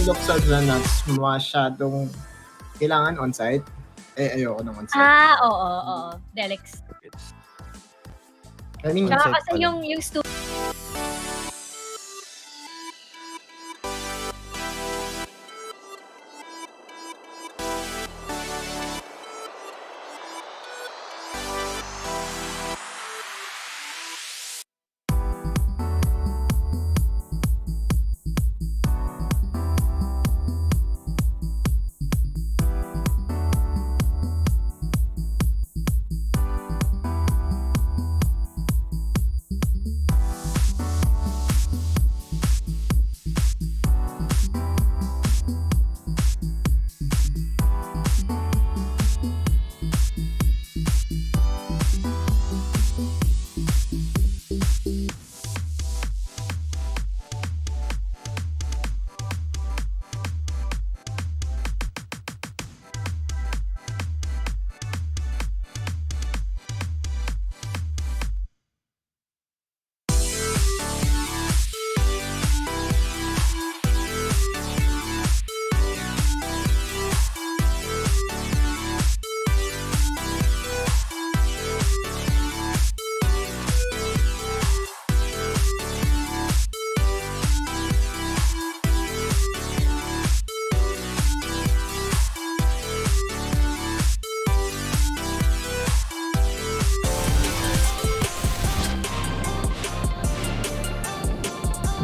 looks of the nuts, masyadong kailangan on-site. Ayoko ng on-site. Oo. Delix. I mean, Tsaka On-site kasi pala. yung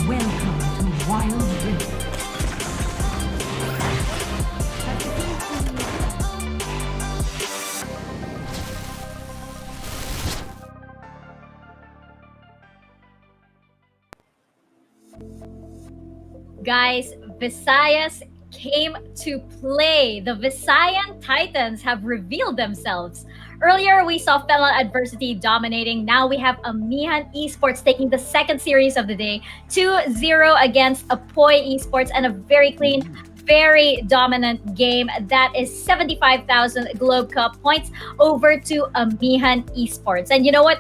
Welcome to Wild Rift. Guys, Visayas came to play. The Visayan Titans have revealed themselves. Earlier, we saw Fennel Adversity dominating. Now we have Amihan Esports taking the second series of the day, 2-0 against Apoy Esports, and a very clean, very dominant game. That is 75,000 Globe Cup points over to Amihan Esports. And you know what?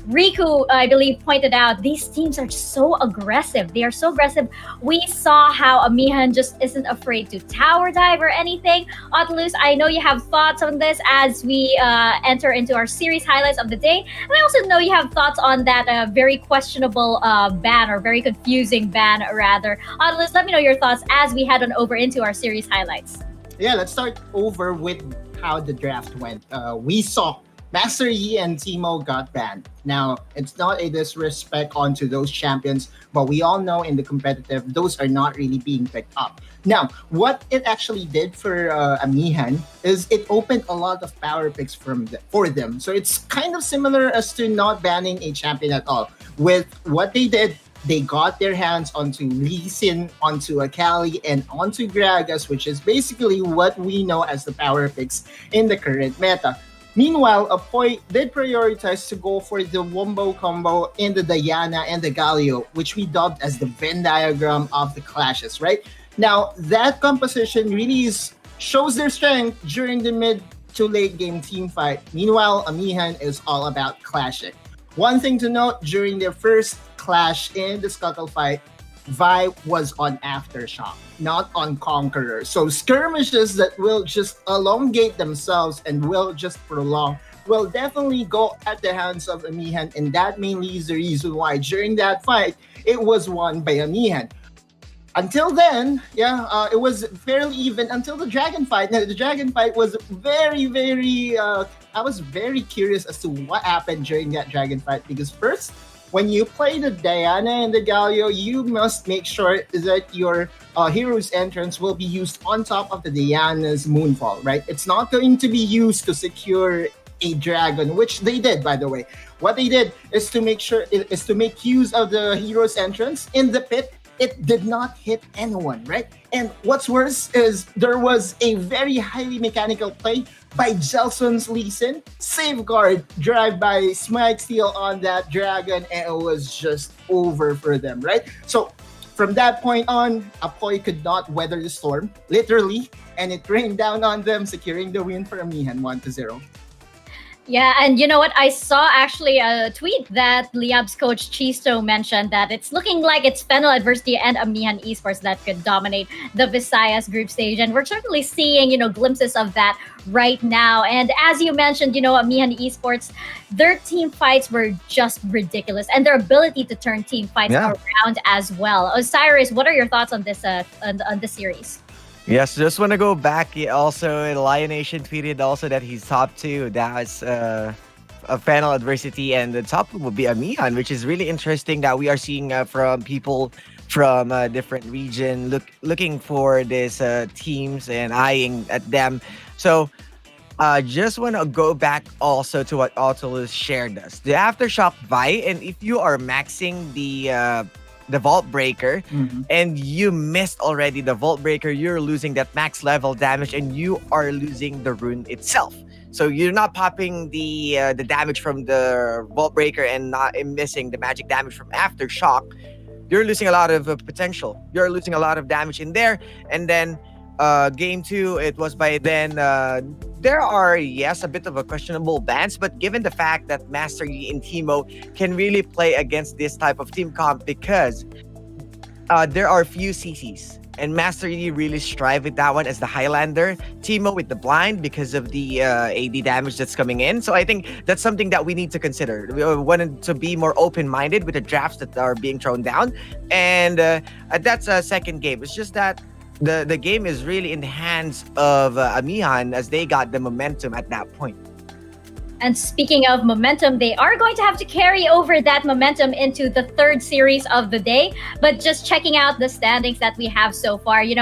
Riku, I believe, pointed out these teams are so aggressive. They are so aggressive. We saw how Amihan just isn't afraid to tower dive or anything. Otilus, I know you have thoughts on this as we enter into our series highlights of the day. And I also know you have thoughts on that very questionable ban, or very confusing ban, rather. Otilus, let me know your thoughts as we head on over into our series highlights. Yeah, let's start over with how the draft went. We saw Master Yi and Timo got banned. Now, it's not a disrespect onto those champions, but we all know in the competitive, those are not really being picked up. Now, what it actually did for Amihan is it opened a lot of power picks for them. So it's kind of similar as to not banning a champion at all. With what they did, they got their hands onto Lee Sin, onto Akali, and onto Gragas, which is basically what we know as the power picks in the current meta. Meanwhile, Apoy did prioritize to go for the Wombo combo in the Diana and the Galio, which we dubbed as the Venn diagram of the clashes, right? Now, that composition really shows their strength during the mid to late game team fight. Meanwhile, Amihan is all about clashing. One thing to note, during their first clash in the Scuttle fight, Vi was on Aftershock, not on Conqueror. So skirmishes that will just elongate themselves and will just prolong will definitely go at the hands of Amihan, and that mainly is the reason why during that fight it was won by Amihan. Until then, it was fairly even until the Dragon fight. Now, the Dragon fight was very, I was very curious as to what happened during that Dragon fight, because first, when you play the Diana and the Galio, you must make sure that your hero's entrance will be used on top of the Diana's Moonfall, right? It's not going to be used to secure a dragon, which they did, by the way. What they did is to make use of the hero's entrance in the pit. It did not hit anyone, right? And what's worse is there was a very highly mechanical play by Jelson's Lee Sin, safeguard, drive-by, smite steal on that dragon, and it was just over for them, right? So from that point on, Apoy could not weather the storm, literally, and it rained down on them, securing the win for Amihan 1-0. Yeah, and you know what? I saw actually a tweet that Liab's coach Chisto mentioned that it's looking like it's Fennel Adversity and Amihan Esports that could dominate the Visayas group stage. And we're certainly seeing, glimpses of that right now. And as you mentioned, Amihan Esports, their team fights were just ridiculous. And their ability to turn team fights Yeah. around as well. Osiris, what are your thoughts on this on this series? Yes, just want to go back. Also, Lion Nation tweeted also that he's top two. That's a Fennel Adversity, and the top one will be Amihan, which is really interesting that we are seeing from people from different region looking for these teams and eyeing at them. So, just want to go back also to what Autolus shared us. The Aftershock Vi, and if you are maxing the Vault Breaker, Mhm. and you missed already the Vault Breaker, you're losing that max level damage, and you are losing the rune itself. So you're not popping the damage from the Vault Breaker and not missing the magic damage from Aftershock. You're losing a lot of potential. You're losing a lot of damage in there. And then game two, it was by then. There are, yes, a bit of a questionable bans, but given the fact that Master Yi and Timo can really play against this type of team comp, because there are few CCs, and Master Yi really strive with that one as the Highlander. Timo with the blind because of the AD damage that's coming in. So I think that's something that we need to consider. We wanted to be more open-minded with the drafts that are being thrown down, and that's a second game. It's just that the game is really in the hands of Amihan, as they got the momentum at that point. And speaking of momentum, they are going to have to carry over that momentum into the third series of the day. But just checking out the standings that we have so far, you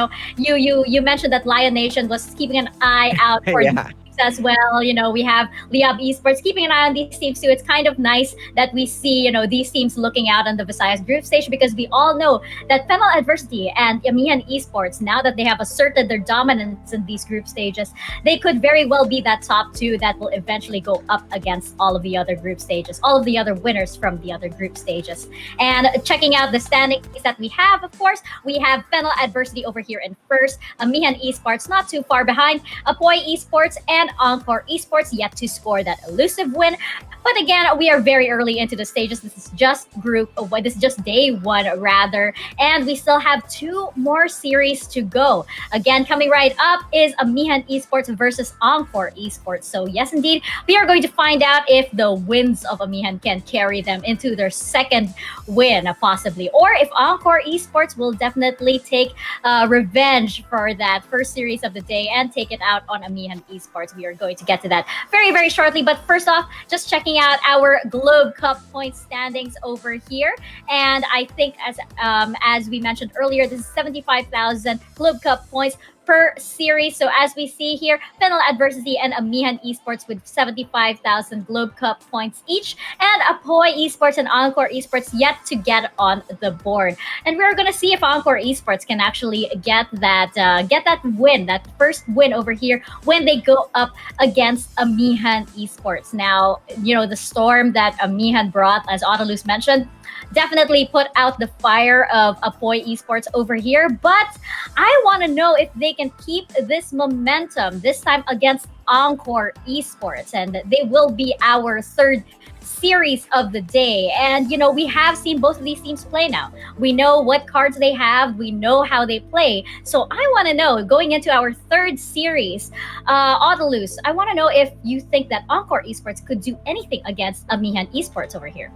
mentioned that Lion Nation was keeping an eye out for Yeah. these teams as well. We have Liab Esports keeping an eye on these teams too. It's kind of nice that we see, these teams looking out on the Visayas group stage, because we all know that Fennel Adversity and Amihan Esports, now that they have asserted their dominance in these group stages, they could very well be that top two that will eventually go up against all of the other group stages, all of the other winners from the other group stages. And checking out the standings that we have, of course, we have Fennel Adversity over here in first, Amihan Esports not too far behind, Apoy Esports and Encore Esports yet to score that elusive win. But again, we are very early into the stages. This is just this is just day one rather, and we still have two more series to go. Again, coming right up is Amihan Esports versus Encore Esports. So yes, indeed, we are going to find out if the wins of Amihan can carry them into their second win, possibly, or if Encore Esports will definitely take revenge for that first series of the day and take it out on Amihan Esports. We are going to get to that very, very shortly. But first off, just checking out our Globe Cup point standings over here. And I think as we mentioned earlier, this is 75,000 Globe Cup points per series. So as we see here, Fennel Adversity and Amihan Esports with 75,000 Globe Cup points each, and Apoy Esports and Encore Esports yet to get on the board. And we're going to see if Encore Esports can actually get that win, that first win over here when they go up against Amihan Esports. Now, the storm that Amihan brought, as Autolus mentioned, definitely put out the fire of Apoy Esports over here. But I want to know if they can keep this momentum this time against Encore Esports, and they will be our third series of the day. And we have seen both of these teams play now. We know what cards they have, we know how they play. So I want to know, going into our third series, Autolus, I want to know if you think that Encore Esports could do anything against Amihan Esports over here.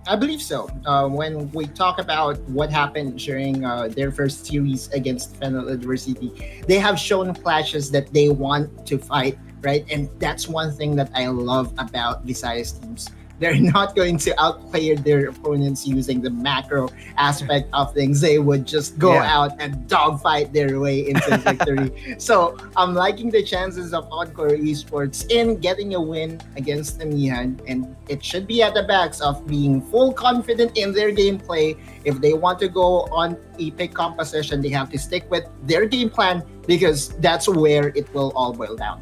I believe so. When we talk about what happened during their first series against Fennel Adversity, they have shown flashes that they want to fight, right? And that's one thing that I love about Visayas teams. They're not going to outplay their opponents using the macro aspect of things. They would just go out and dogfight their way into victory. So I'm liking the chances of Encore Esports in getting a win against Amihan, and it should be at the backs of being full confident in their gameplay. If they want to go on a pick composition, they have to stick with their game plan, because that's where it will all boil down.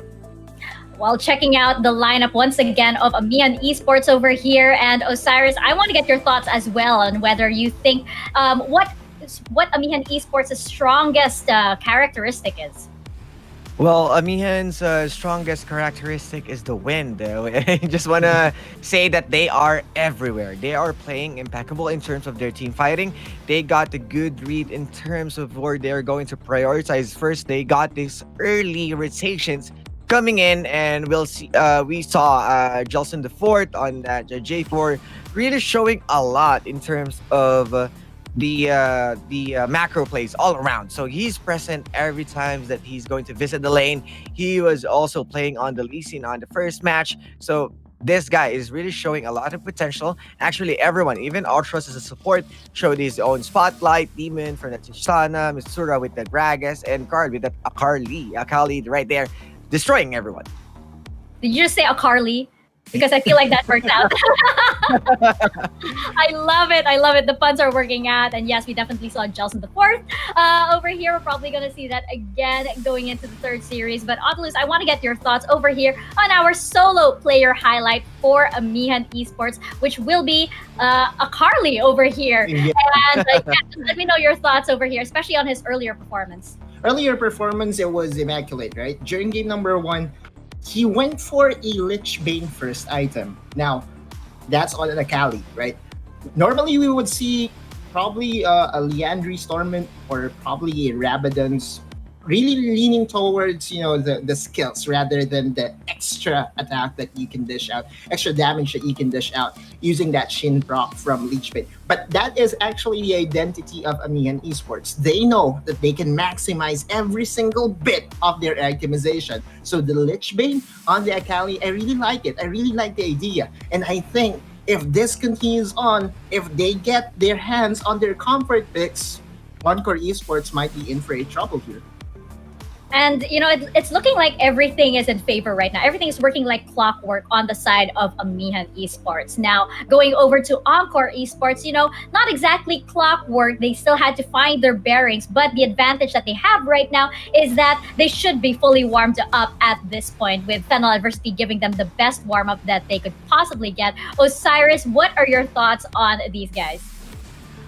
While checking out the lineup once again of Amihan Esports over here, and Osiris, I want to get your thoughts as well on whether you think what Amihan Esports' strongest characteristic is. Well, Amihan's strongest characteristic is the wind. I just want to say that they are everywhere. They are playing impeccable in terms of their team fighting. They got the good read in terms of where they're going to prioritize first. They got these early rotations coming in, and we'll see. We saw Jelson the Fourth on that J4 really showing a lot in terms of the macro plays all around. So he's present every time that he's going to visit the lane. He was also playing on the Lee Sin on the first match. So this guy is really showing a lot of potential. Actually, everyone, even Ultras as a support, showed his own spotlight. Demon from the Tishana, Mitsura with the Gragas, and Carl with the Akali right there, destroying everyone. Did you just say a Carly? Because I feel like that worked out. I love it. I love it. The puns are working out. And yes, we definitely saw Jelson the Fourth over here. We're probably going to see that again going into the third series. But Oculus, I want to get your thoughts over here on our solo player highlight for Amihan Esports, which will be a Carly over here. Yeah. And let me know your thoughts over here, especially on his earlier performance. Earlier performance, it was immaculate, right? During game number 1, he went for a Lich Bane first item. Now, that's on the Akali, right? Normally, we would see probably a Liandry Stormont or probably a Rabadon's really leaning towards, the skills rather than the extra attack that you can dish out, extra damage that you can dish out using that Shin proc from Lich Bane. But that is actually the identity of Amihan Esports. They know that they can maximize every single bit of their itemization. So the Lich Bane on the Akali, I really like it. I really like the idea. And I think if this continues on, if they get their hands on their comfort picks, Encore Esports might be in for a trouble here. And, it's looking like everything is in favor right now. Everything is working like clockwork on the side of Amihan Esports. Now, going over to Encore Esports, not exactly clockwork. They still had to find their bearings. But the advantage that they have right now is that they should be fully warmed up at this point, with Fennel Adversity giving them the best warm-up that they could possibly get. Osiris, what are your thoughts on these guys?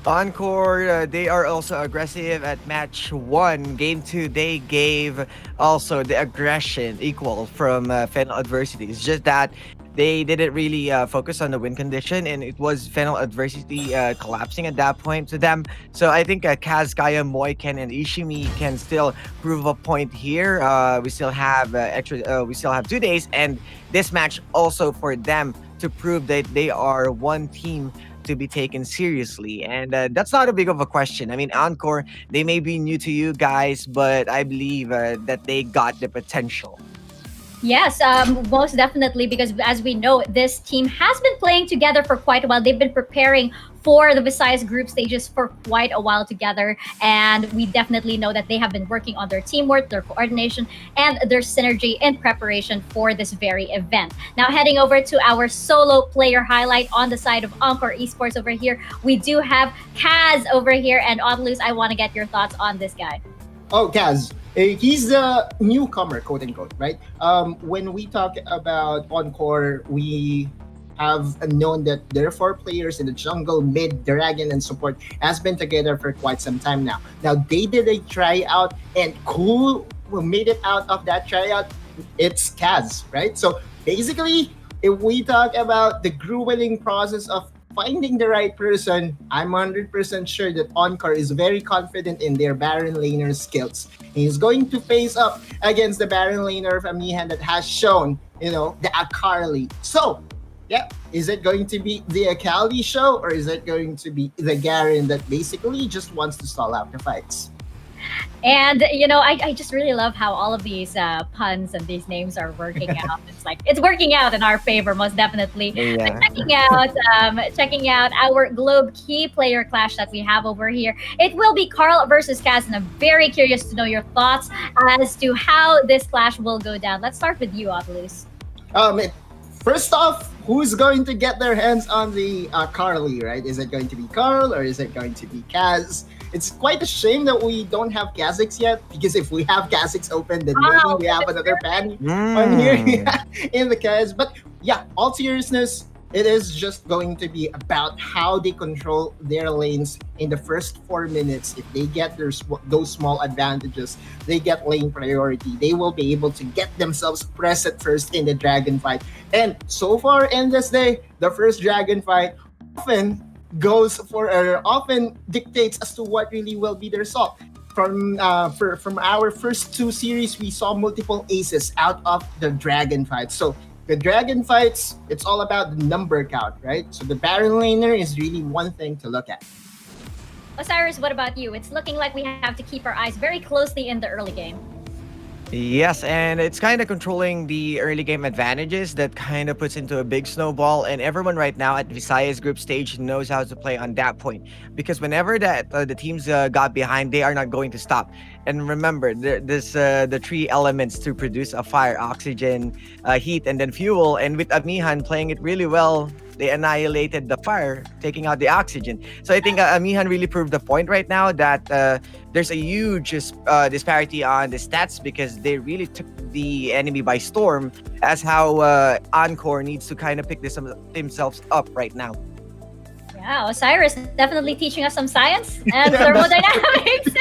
Encore, they are also aggressive at match 1. Game 2, they gave also the aggression equal from Fennel Adversity. It's just that they didn't really focus on the win condition, and it was Fennel Adversity collapsing at that point to them. So I think Kaz, Kaya, Moiken, and Ishimi can still prove a point here. We still have we still have 2 days, and this match also for them to prove that they are one team to be taken seriously, and that's not a big of a question. I mean, Encore, they may be new to you guys, but I believe that they got the potential. Yes, most definitely, because as we know, this team has been playing together for quite a while. They've been preparing for the Visayas group stages for quite a while together, and we definitely know that they have been working on their teamwork, their coordination, and their synergy in preparation for this very event. Now, heading over to our solo player highlight on the side of Encore Esports over here, we do have Kaz over here, and Audlus, I want to get your thoughts on this guy. Oh, Kaz. He's the newcomer, quote unquote, right? When we talk about Encore, we have known that there are 4 players in the jungle, mid, dragon, and support has been together for quite some time now. Now, they did a tryout, and who made it out of that tryout? It's Kaz, right? So basically, if we talk about the grueling process of finding the right person, I'm 100% sure that Encore is very confident in their Baron laner skills. He's going to face up against the Baron laner of Amihan that has shown, the Akali. So, yeah, is it going to be the Akali show, or is it going to be the Garen that basically just wants to stall out the fights? And, I just really love how all of these puns and these names are working out. It's like, it's working out in our favor, most definitely. Yeah. But checking out our Globe Key player clash that we have over here. It will be Carl versus Kaz, and I'm very curious to know your thoughts as to how this clash will go down. Let's start with you, Oculus. First off, who's going to get their hands on the Carly, right? Is it going to be Carl, or is it going to be Kaz? It's quite a shame that we don't have Kha'Zix yet, because if we have Kha'Zix open, then maybe we have another pan on here in the Kaz. But yeah, all seriousness, It is just going to be about how they control their lanes in the first 4 minutes. If they get those small advantages, they get lane priority. They will be able to get themselves present first in the dragon fight. And so far in this day, the first dragon fight often often dictates as to what really will be the result. From our first two series, we saw multiple aces out of the dragon fight. So the dragon fights, it's all about the number count, right? So the Baron laner is really one thing to look at. Osiris, what about you? It's looking like we have to keep our eyes very closely in the early game. Yes, and it's kind of controlling the early game advantages that kind of puts into a big snowball. And everyone right now at Visayas group stage knows how to play on that point, because whenever that the teams got behind, they are not going to stop. And remember, there's the three elements to produce a fire: oxygen, heat, and then fuel. And with Amihan playing it really well, they annihilated the fire, taking out the oxygen. So I think Amihan really proved the point right now that there's a huge disparity on the stats, because they really took the enemy by storm, as how Encore needs to kind of pick themselves up right now. Yeah, Osiris definitely teaching us some science and thermodynamics.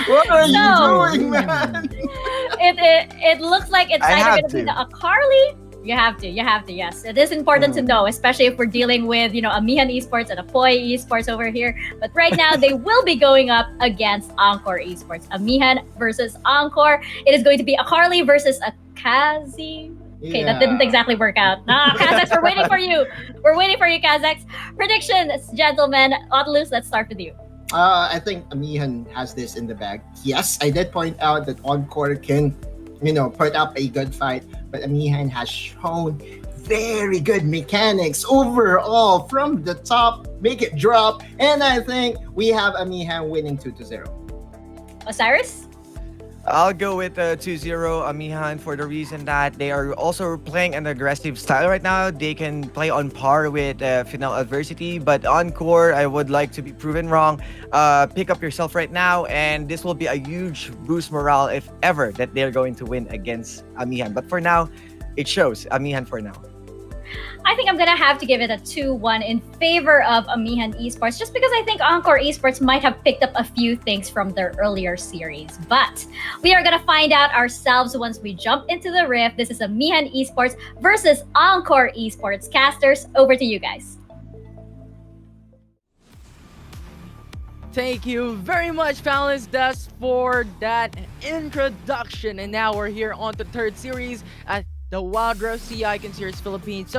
What are So- you doing, man? It looks like it's I either have going to be to. the Akarli. You have to, yes. It is important to know, especially if we're dealing with, Amihan Esports and Apoy Esports over here. But right now, they will be going up against Encore Esports. Amihan versus Encore. It is going to be Akarli versus Akazi. Okay, that didn't exactly work out. Kazakhs, we're waiting for you. We're waiting for you, Kazakhs. Predictions, gentlemen. Otlus, let's start with you. I think Amihan has this in the bag. Yes, I did point out that Encore can, put up a good fight, but Amihan has shown very good mechanics overall from the top, make it drop, and I think we have Amihan winning 2-0. Osiris? I'll go with 2-0 Amihan for the reason that they are also playing an aggressive style right now. They can play on par with Fennel adversity, but Encore, I would like to be proven wrong. Pick up yourself right now, and this will be a huge boost morale if ever that they're going to win against Amihan. But for now, it shows Amihan for now. I think I'm gonna have to give it a 2-1 in favor of Amihan Esports, just because I think Encore Esports might have picked up a few things from their earlier series. But we are gonna find out ourselves once we jump into the rift. This is Amihan Esports versus Encore Esports. Casters, over to you guys. Thank you very much, panelists, Des, for that introduction. And now we're here on the third series at the Wild Rose Sea Icon Series Philippines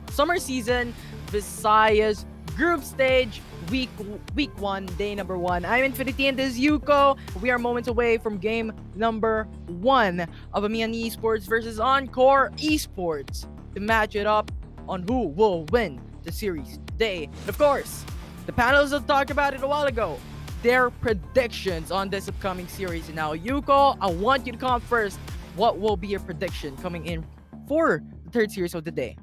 Summer Season Visayas Group Stage Week 1, Day number 1. I'm Infinity and this is Yuko. We are moments away from game number 1 of Amihan Esports versus Encore Esports to match it up on who will win the series today. And of course, the panelists have talked about it a while ago, their predictions on this upcoming series. And now, Yuko, I want you to come first. What will be your prediction coming in for the third series of the day?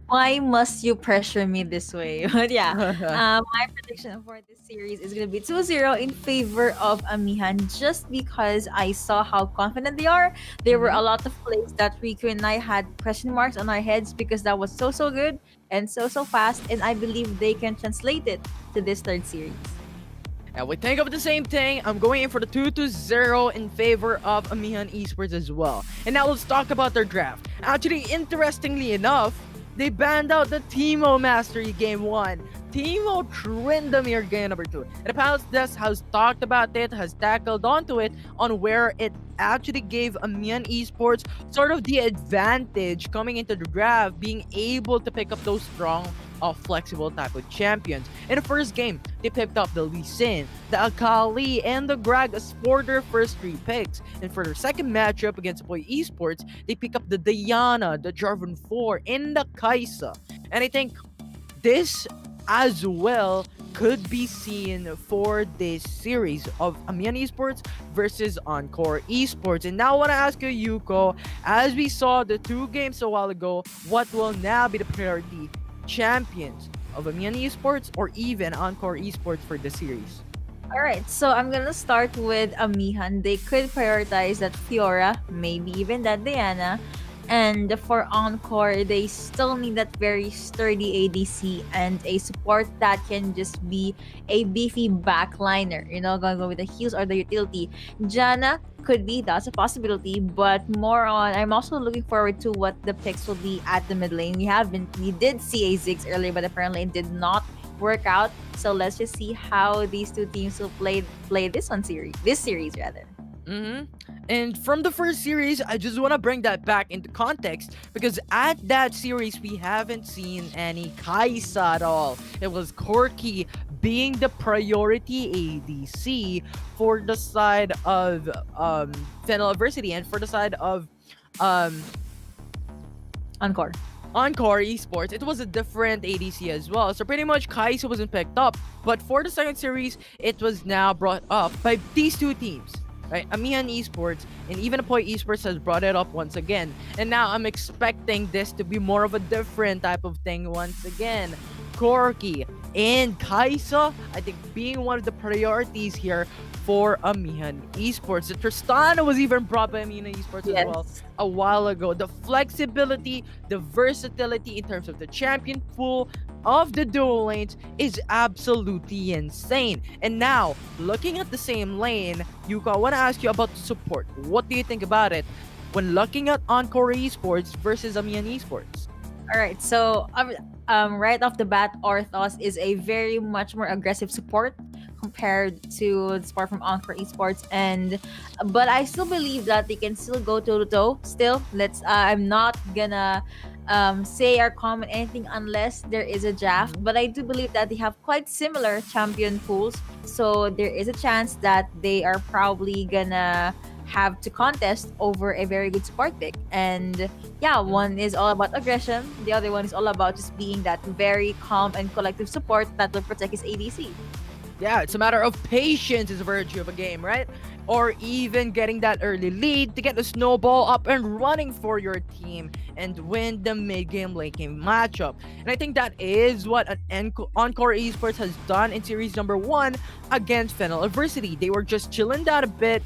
Why must you pressure me this way? But yeah, my prediction for this series is going to be 2-0 in favor of Amihan, just because I saw how confident they are. There were a lot of plays that Riku and I had question marks on our heads because that was so good and so fast, and I believe they can translate it to this third series. And we think of the same thing. I'm going in for the 2-0 in favor of Amihan Esports as well. And now let's talk about their draft. Actually, interestingly enough, they banned out the Teemo Mastery Game 1. Teemo Trindamere Game number 2. And the panelist desk has talked about it, has tackled onto it on where it actually gave Amihan Esports sort of the advantage coming into the draft, being able to pick up those strong flexible type of champions. In the first game, they picked up the Lee Sin, the Akali, and the Greg as for their first 3 picks. And for their second matchup against Apoy Esports, they pick up the Diana, the Jarvan 4, and the Kaisa. And I think this as well could be seen for this series of Amihan Esports versus Encore Esports. And now I want to ask you, Yuko, as we saw the 2 games a while ago, what will now be the priority champions of Amihan Esports or even Encore Esports for the series? Alright, so I'm gonna start with Amihan. They could prioritize that Fiora, maybe even that Diana. And for Encore, they still need that very sturdy ADC and a support that can just be a beefy backliner. Gonna go with the heals or the utility. Jana could be, that's a possibility, but more on, I'm also looking forward to what the picks will be at the mid lane. We did see a Ziggs earlier, but apparently it did not work out. So let's just see how these two teams will play this series rather. Mm-hmm. And from the first series, I just want to bring that back into context because at that series, we haven't seen any Kaisa at all. It was Corky being the priority ADC for the side of Fennel Adversity and for the side of um, Encore. Encore Esports. It was a different ADC as well. So pretty much Kaisa wasn't picked up. But for the second series, it was now brought up by these two teams. Right, Amihan Esports and even Apoy Esports has brought it up once again. And now I'm expecting this to be more of a different type of thing once again. Corky and Kaisa, I think, being one of the priorities here for Amihan Esports. The Tristana was even brought by Amihan Esports as well a while ago. The flexibility, the versatility in terms of the champion pool of the dual lanes is absolutely insane. And now, looking at the same lane, Yuka, I want to ask you about the support. What do you think about it when looking at Encore Esports versus Amihan Esports? All right, so right off the bat, Orthos is a very much more aggressive support compared to the support from Encore Esports, but I still believe that they can still go toe to toe. Still, I'm not gonna say or comment anything unless there is a draft, but I do believe that they have quite similar champion pools, so there is a chance that they are probably gonna have to contest over a very good support pick. And yeah, one is all about aggression, the other one is all about just being that very calm and collective support that will protect his ADC. Yeah, it's a matter of patience is a virtue of a game, right? Or even getting that early lead to get the snowball up and running for your team and win the mid-game, late-game matchup. And I think that is what Encore Esports has done in series number 1 against Fennel Adversity. They were just chilling down a bit,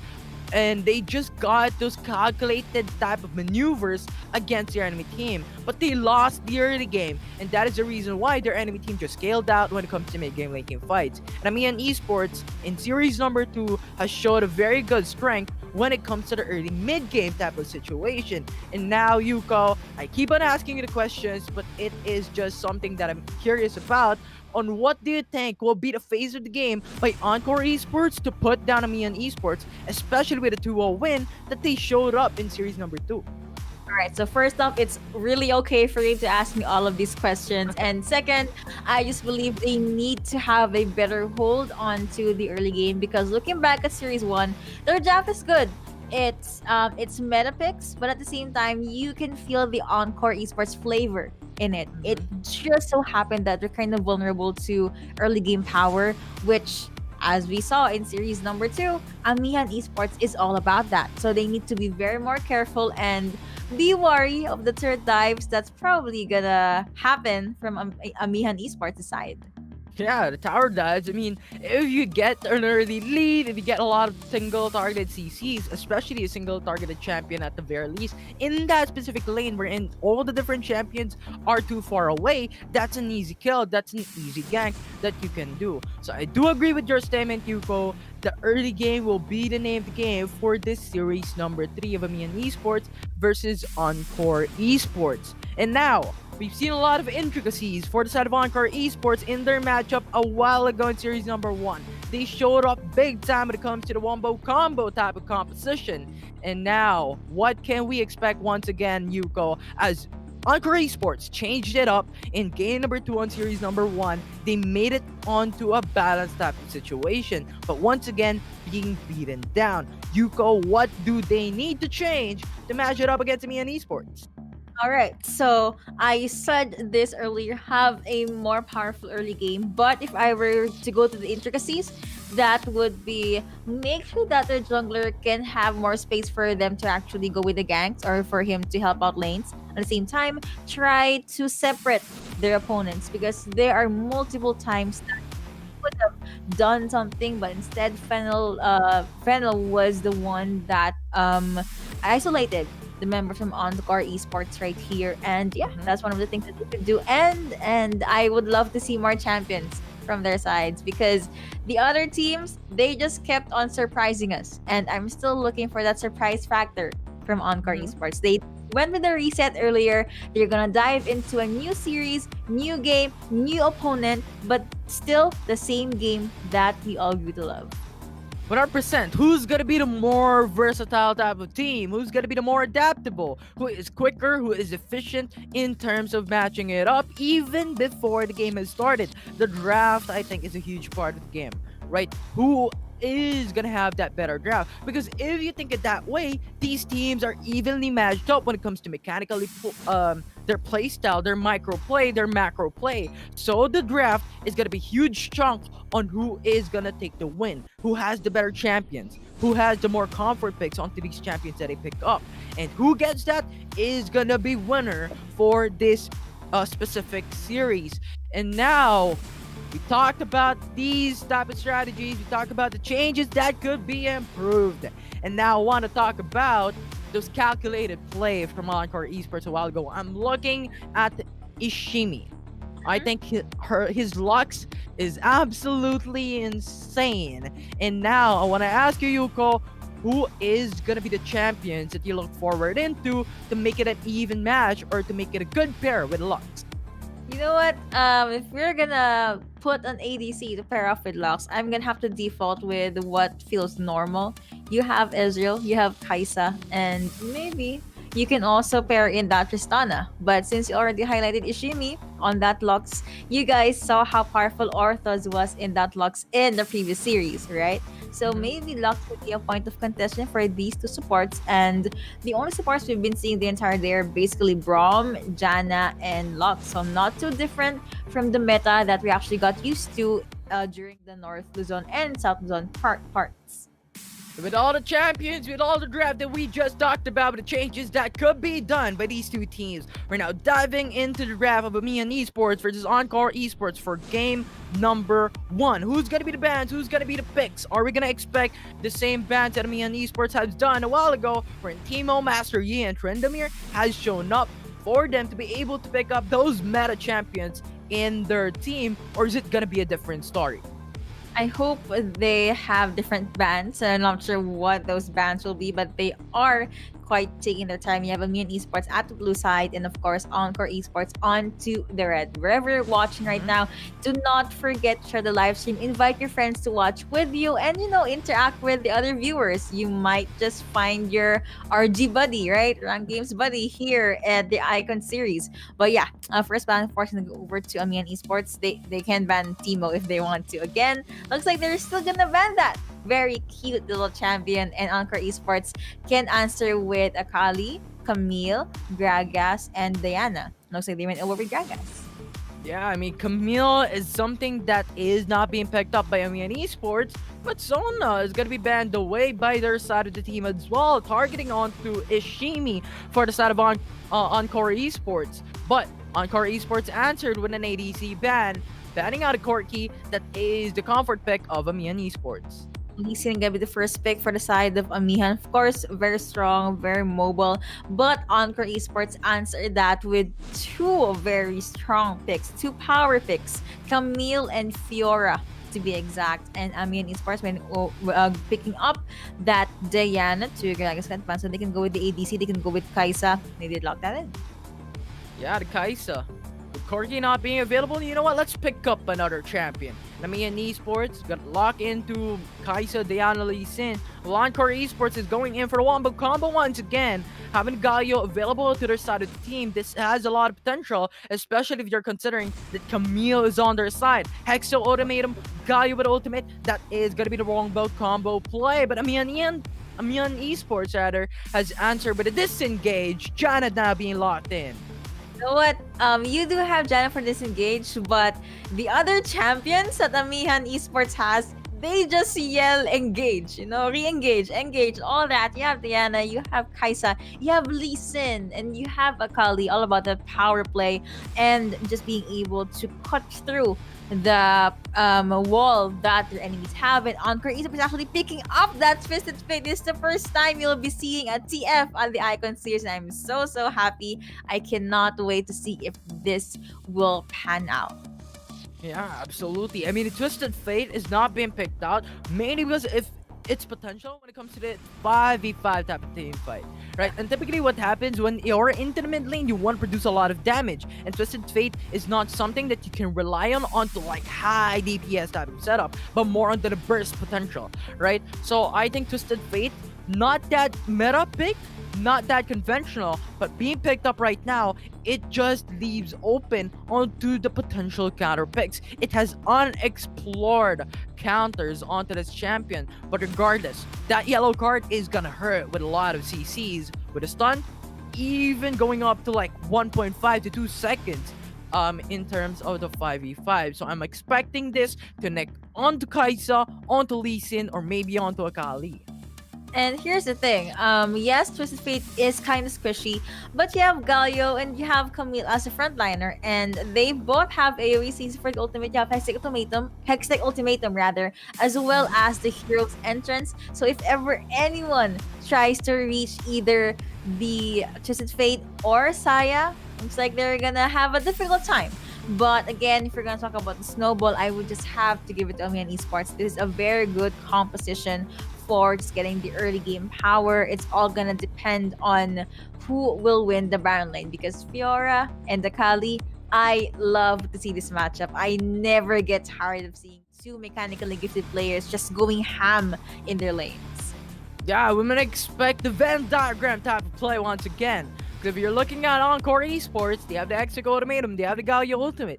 and they just got those calculated type of maneuvers against their enemy team, but they lost the early game, and that is the reason why their enemy team just scaled out when it comes to mid-game, late-game fights. And Amihan Esports in series number 2 has showed a very good strength when it comes to the early mid-game type of situation. And now, Yuko, I keep on asking you the questions, but it is just something that I'm curious about. On what do you think will be the phase of the game by Encore Esports to put down Amihan Esports, especially with a 2-0 win that they showed up in series number 2? All right, so first off, it's really okay for you to ask me all of these questions. And second, I just believe they need to have a better hold on to the early game, because looking back at Series 1, their draft is good. It's meta picks, but at the same time, you can feel the Encore Esports flavor in it. It just so happened that they're kind of vulnerable to early game power, which, as we saw in series number 2, Amihan Esports is all about that. So they need to be very more careful and be wary of the third dives that's probably gonna happen from Amihan Esports' side. Yeah, the tower dives. I mean, if you get an early lead, if you get a lot of single targeted CCs, especially a single targeted champion at the very least, in that specific lane wherein all the different champions are too far away, that's an easy kill, that's an easy gank that you can do. So I do agree with your statement, Yuko. The early game will be the name of the game for this series number 3 of Amihan Esports versus Encore Esports. And now, we've seen a lot of intricacies for the side of Encore Esports in their matchup a while ago in series number 1. They showed up big time when it comes to the wombo combo type of composition. And now, what can we expect once again, Yuko, as Encore Esports changed it up in game number 2 on series number 1. They made it onto a balanced type of situation, but once again, being beaten down. Yuko, what do they need to change to match it up against Amihan Esports? All right, so I said this earlier, have a more powerful early game, but if I were to go to the intricacies, that would be make sure that their jungler can have more space for them to actually go with the ganks or for him to help out lanes. At the same time, try to separate their opponents, because there are multiple times that would have done something, but instead Fennel was the one that isolated the member from Encore Esports right here. And yeah, Mhm. that's one of the things that they could do. And I would love to see more champions from their sides, because the other teams, they just kept on surprising us. And I'm still looking for that surprise factor from Encore Mhm. Esports. They went with the reset earlier. They're gonna dive into a new series, new game, new opponent, but still the same game that we all grew to love. 100%. Who's gonna be the more versatile type of team? Who's gonna be the more adaptable? Who is quicker? Who is efficient in terms of matching it up even before the game has started? The draft, I think, is a huge part of the game, right? Who is gonna have that better draft? Because if you think it that way, these teams are evenly matched up when it comes to mechanically, their play style, their micro play, their macro play. So the draft is gonna be huge chunk on who is gonna take the win, who has the better champions, who has the more comfort picks onto these champions that they pick up, and who gets that is gonna be winner for this specific series. And now we talked about these type of strategies, we talked about the changes that could be improved, and now I want to talk about those calculated play from Encore Esports a while ago. I'm looking at Ishimi. I think his lux is absolutely insane. And now I want to ask you, Yuko, who is going to be the champions that you look forward into to make it an even match or to make it a good pair with Lux? You know what? If we're gonna put an ADC to pair off with Lux, I'm gonna have to default with what feels normal. You have Ezreal, you have Kaisa, and maybe you can also pair in that Tristana. But since you already highlighted Ishimi on that Lux, you guys saw how powerful Orthos was in that Lux in the previous series, right? So maybe Lux would be a point of contention for these two supports. And the only supports we've been seeing the entire day are basically Braum, Janna, and Lux. So not too different from the meta that we actually got used to during the North Luzon and South Luzon parts. With all the champions, with all the draft that we just talked about, the changes that could be done by these two teams, we're now diving into the draft of Amihan Esports versus Encore Esports for game number 1. Who's going to be the bans? Who's going to be the picks? Are we going to expect the same bans that Amihan Esports has done a while ago, where Timo, Master Yi, and Trendamir has shown up for them to be able to pick up those meta champions in their team? Or is it going to be a different story? I hope they have different bands. I'm not sure what those bands will be, but they are quite taking their time. You have Amihan Esports at the blue side, and of course Encore Esports onto the red. Wherever you're watching right now, do not forget to share the live stream. Invite your friends to watch with you, and interact with the other viewers. You might just find your RG buddy, right? Rank Games buddy here at the Icon series. But yeah, first ban, unfortunately, go over to Amihan Esports. They can ban Timo if they want to. Again, looks like they're still gonna ban that very cute little champion, and Encore Esports can answer with Akali, Camille, Gragas, and Diana. Looks like they went over with Gragas. Yeah, I mean, Camille is something that is not being picked up by Amihan Esports, but Sona is going to be banned away by their side of the team as well, targeting onto Ishimi for the side of Encore Esports. But Encore Esports answered with an ADC ban, banning out a Corki that is the comfort pick of Amihan Esports. He's gonna be the first pick for the side of Amihan. Of course, very strong, very mobile. But Encore Esports answered that with two very strong picks, two power picks, Camille and Fiora to be exact. And Amihan Esports when picking up that Diana to Gragas Kanpan, so they can go with the ADC, they can go with Kaisa. They did lock that in. Yeah, the Kaisa. With Corki not being available, you know what? Let's pick up another champion. Amihan Esports got locked into Kaisa, Diana, Lee Sin. While Encore Esports is going in for a wombo combo once again. Having Galio available to their side of the team, this has a lot of potential, especially if you're considering that Camille is on their side. Hexo Ultimatum, Galio with ultimate, that is going to be the wrong boat combo play. But Amihan Esports rather has answered with a disengage, Janet now being locked in. You know what? You do have Janna for disengage, but the other champions that Amihan Esports has, they just yell engage, re-engage, engage, all that. You have Diana, you have Kaisa, you have Lee Sin, and you have Akali, all about the power play and just being able to cut through the wall that their enemies have. And Encore is actually picking up that Twisted Fate. This is the first time you'll be seeing a TF on the Icon series, and I'm so happy. I cannot wait to see if this will pan out. Yeah, absolutely. I mean, Twisted Fate is not being picked out mainly because if its potential when it comes to the 5v5 type of team fight, right? And typically what happens when you're into the mid lane, you want to produce a lot of damage, and Twisted Fate is not something that you can rely on onto like high DPS type of setup, but more onto the burst potential, right? So I think Twisted Fate, not that meta pick, not that conventional, but being picked up right now, it just leaves open onto the potential counter picks. It has unexplored counters onto this champion, but regardless, that yellow card is gonna hurt with a lot of CCs, with a stun, even going up to like 1.5 to 2 seconds in terms of the 5v5. So I'm expecting this to connect onto Kaisa, onto Lee Sin, or maybe onto Akali. And here's the thing, yes, Twisted Fate is kind of squishy, but you have Galio and you have Camille as a frontliner, and they both have AoE CC for the ultimate. You have Hextech Ultimatum rather, as well as the hero's entrance. So if ever anyone tries to reach either the Twisted Fate or Saya, looks like they're gonna have a difficult time. But again, if we're gonna talk about the snowball, I would just have to give it to Amihan Esports. This is a very good composition for just getting the early game power. It's all gonna depend on who will win the Baron lane, because Fiora and Akali, I love to see this matchup. I never get tired of seeing two mechanically gifted players just going ham in their lanes. Yeah, we're gonna expect the Venn diagram type of play once again. Because if you're looking at Encore Esports, they have the Extra Ultimatum, they have the Galio Ultimate.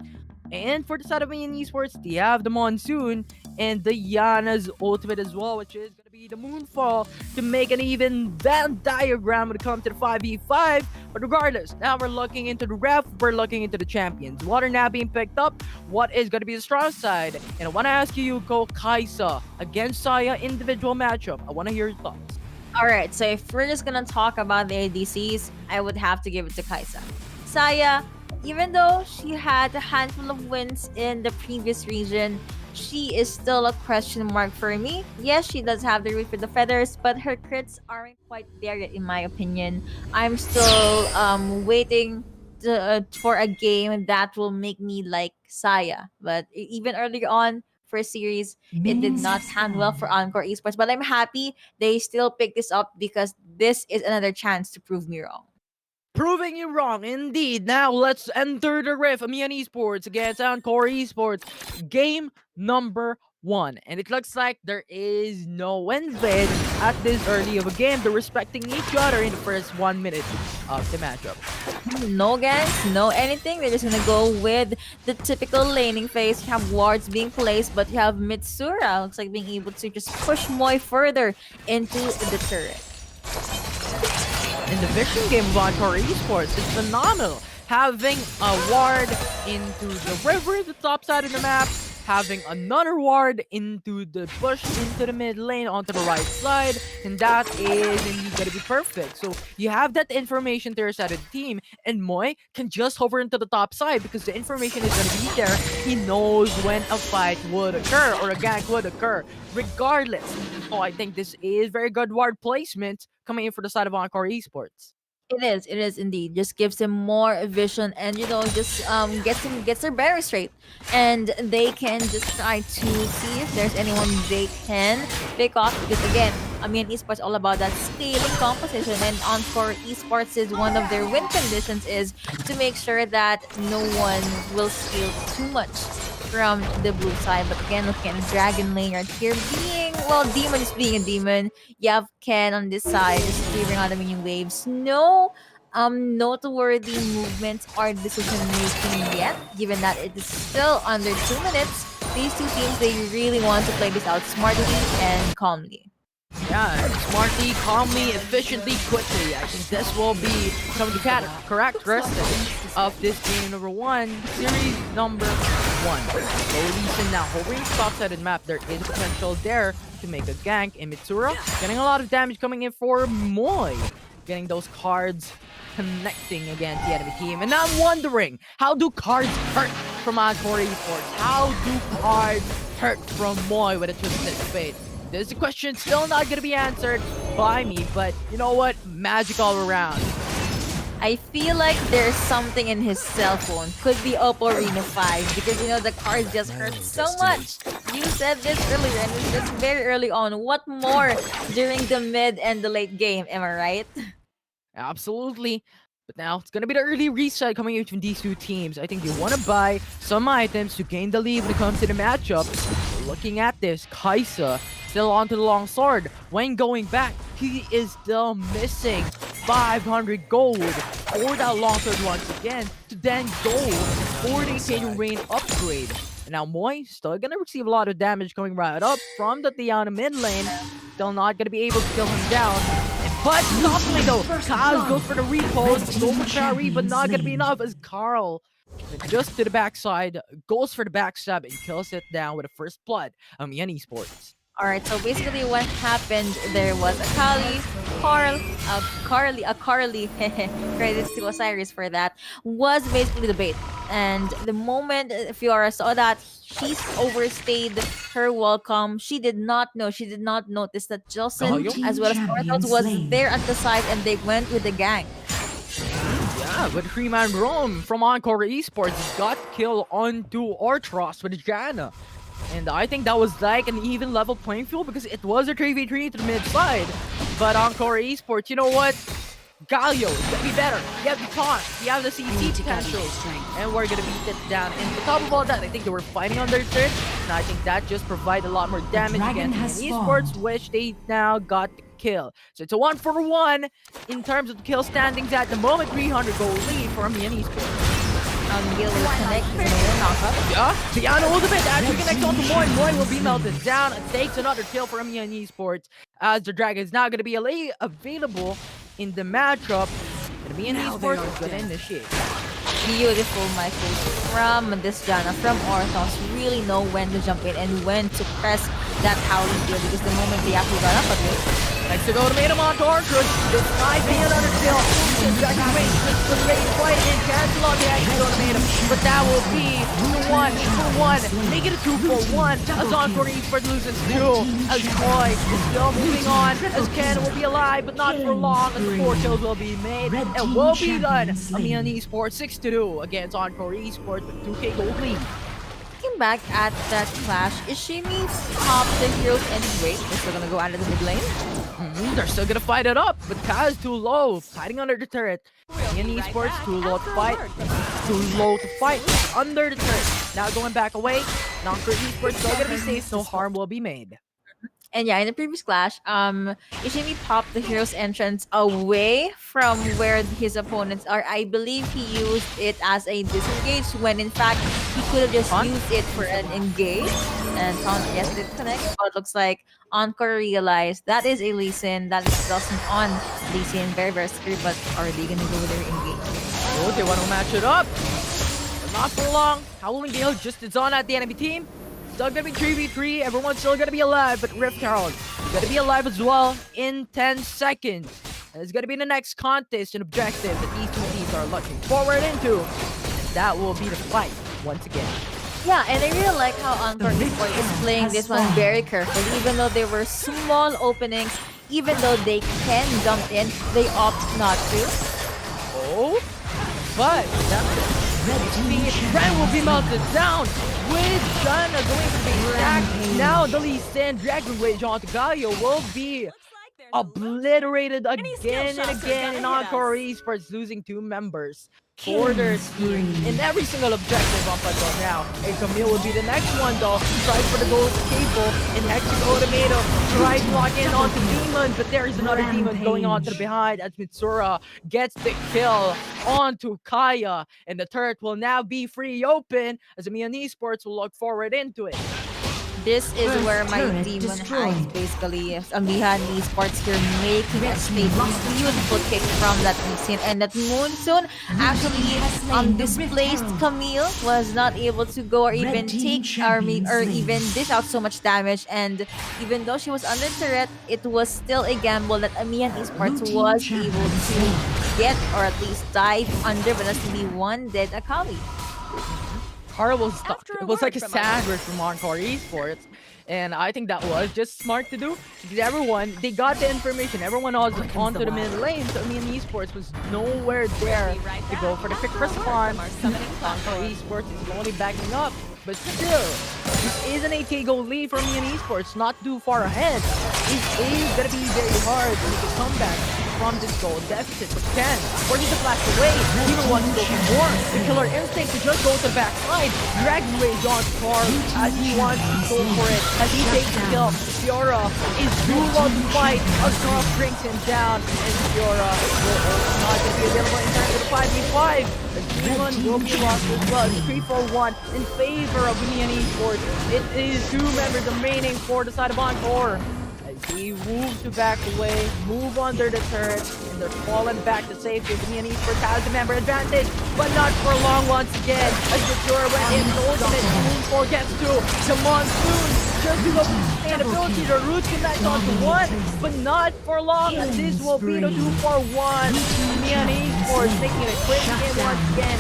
And for the side of Amihan Esports, they have the Monsoon and the Yana's Ultimate as well, which is going to be the Moonfall to make an even Venn diagram when it comes to the 5v5. But regardless, now we're looking into the ref, we're looking into the champions. What are now being picked up? What is going to be the strong side? And I want to ask you, Yuko, Kaisa against Saya individual matchup. I want to hear your thoughts. Alright, so if we're just gonna talk about the ADCs, I would have to give it to Kaisa. Saya, even though she had a handful of wins in the previous region, she is still a question mark for me. Yes, she does have the root for the feathers, but her crits aren't quite there yet, in my opinion. I'm still waiting for a game that will make me like Saya. But even earlier on, first series, it did not stand well for Encore Esports. But I'm happy they still picked this up, because this is another chance to prove me wrong. Proving you wrong, indeed. Now let's enter the riff. Amihan Esports against Encore Esports. Game number 1. And it looks like there is no win-win at this early of a game. They're respecting each other in the first 1 minute of the matchup. No ganks, no anything. They're just gonna go with the typical laning phase. You have wards being placed, but you have Mitsura, looks like being able to just push Moy further into the turret. In the vision game of Encore Esports, it's phenomenal. Having a ward into the river, the top side of the map, having another ward into the bush, into the mid lane, onto the right side, and that is indeed going to be perfect. So you have that information to your side of the team, and Moy can just hover into the top side because the information is going to be there. He knows when a fight would occur or a gank would occur, regardless. So I think this is very good ward placement coming in for the side of Encore Esports. It is indeed. Just gives him more vision, and just gets their barrier straight, and they can just try to see if there's anyone they can pick off. Because again, Amihan Esports all about that scaling composition, and Encore Esports is one of their win conditions is to make sure that no one will steal too much from the blue side. But again, looking at Dragon Lane right here, Demon is being a demon. You have Ken on this side, just clearing out the minion waves. No noteworthy movements or decision making yet, given that it is still under 2 minutes. These two teams, they really want to play this out smartly and calmly. Yeah, smartly, calmly, efficiently, quickly. I think this will be some of the characteristics of this game number 1, series number one. So Lee Sin now hovering top-sided map. There is potential there to make a gank. And Mitsura getting a lot of damage coming in for Moy. Getting those cards connecting against the enemy team. And now I'm wondering, how do cards hurt from Encore Esports? How do cards hurt from Moy with a Twisted Fate? This is a question still not going to be answered by me, but you know what? Magic all around. I feel like there's something in his cell phone. Could be Oppo Reno 5 because you know the cards just hurt so much. You said this earlier and it's just very early on. What more during the mid and the late game? Am I right? Absolutely. But now it's going to be the early reset coming in from these two teams. I think they want to buy some items to gain the lead when it comes to the matchup. Looking at this, Kaisa still onto the long sword. When going back, he is still missing 500 gold for that long sword once again to then go for the Arcane Rain upgrade. And now Moy still going to receive a lot of damage coming right up from the Diana mid lane. Still not going to be able to kill him down. But suddenly though, Kaz goes for the repose, go for parry, but not going to be enough as Carl just to the backside, goes for the backstab and kills it down with a first blood. Amihan Esports. Alright, so basically what happened, there was a Carly, credits to Osiris for that, was basically the bait. And the moment Fiora saw that, she overstayed her welcome. She did not notice that Jilson as well as Portals was there at the side and they went with the gang. Yeah, but 3-man roam from Encore Esports got killed onto Ortros with Jana. And I think that was like an even level playing field because it was a 3v3 to the mid side. But Encore Esports, you know what? Galio is gonna be better. You have the taunt, you have the CC potential, and we're gonna beat it down. And on top of all that, I think they were fighting on their turret, and I think that just provided a lot more damage against Esports, which they now got the kill. So it's a 1-for-1 in terms of the kill standings at the moment. 300 goal lead for Amihan Esports. Gil will connect, knockup. Yeah, Tiana ultimate actually connects onto Moy. Moy will be melted down and takes another kill for Amihan Esports as the Dragon is now going to be available in the matchup. And Amihan Esports is going to initiate. Beautiful Michael from this Jana, from Orthos. Really know when to jump in and when to press that howling kill because the moment they actually got up a bit. Next to go to Made him on Torture. This might be another kill. Jack Wait just the rate fight and cancel on the action go to Made him. But that will be the 1-for-1. Make it a 2-for-1 as Encore Esports loses 2. As Moy is still moving on. As Ken will be alive but not for long as the 4 kills will be made. And will be done. Amihan Esports 6-2 against Encore Esports with 2k gold lead. Looking back at that clash, Ishimi popped the heroes and wait, they're still gonna go out of the mid lane. They're still gonna fight it up, but Kaz too low, hiding under the turret. Amihan Esports too low to fight. Too low to fight under the turret. Now going back away. Encore Esports still gonna be safe, no harm will be made. And yeah, in the previous clash, Ishimi popped the hero's entrance away from where his opponents are. I believe he used it as a disengage when in fact he could have just used it for an engage. And Taunt, yes, did connect, but it looks like Encore realized that is a Lee Sin, that is doesn't on Lee Sin, very, very scary, but are they gonna go with their engage? Oh, they want to match it up. But not for long. Howling Gale just is on at the enemy team. Still gonna be 3v3, everyone's still gonna be alive, but Rift Herald is gonna be alive as well in 10 seconds. And it's gonna be the next contest and objective that these two teams are looking forward into. And that will be the fight once again. Yeah, and I really like how Encore Esports is playing this one very carefully. Even though there were small openings, even though they can jump in, they opt not to. Oh, but the friend will be melted down with Jana going to be attacked. Now the Lee Sin Dragon Rage onto Galio will be obliterated again and again in Encore Esports, losing 2 members for their team in every single objective up until now. And Camille will be the next one though. Tries for the gold cable and Hex's Automato tries to lock in onto Demon, but there is another Demon going on to the behind as Mitsura gets the kill onto Kaya, and the turret will now be free open as Amihan Esports will look forward into it. this is First where my turret demon destroyed. hides, basically. Amihan Esports here making a statement. Beautiful kick from that Moonsoon. And that Moonsoon actually displaced Camille, was not able to go or even team take champion or slain. even dish out so much damage. And even though she was under turret, it was still a gamble that Amihan Esports Blue team was champion able to slain. get or at least dive under, but that's only one dead Akali. Carl was stuck. After a It was like a word from our- sandwich from Encore Esports. And I think that was just smart to do because everyone, they got the information. Everyone was onto the mid lane, so Esports was nowhere there to go for the quick response. Encore Esports is only backing up, but still, this is an 8K goal lead for Esports, not too far ahead. It is gonna be very hard to make a comeback from this goal deficit, but Ken forces the flash away. Even wants to go for more. The killer instinct to just go to the backside, drags away John's car as he wants to go for it. As he takes the kill, Fiora is too low to fight. Assault brings him down, and Fiora will also not going to be available in terms of the 5v5. The demon will be lost as well. It's 3-4-1 in favor of Amihan Esports. It is 2 members remaining for the side of Encore. He moves to back away, move under the turret, and they're falling back to safety. Amihan Esports has the member advantage, but not for long once again. As Victoria went in, the ultimate Moon 4 gets to Monsoon. Just because of the sustainability, the root connect onto 1, but not for long. As this will be the 2-4-1. Amihan Esports making it a quick game once again.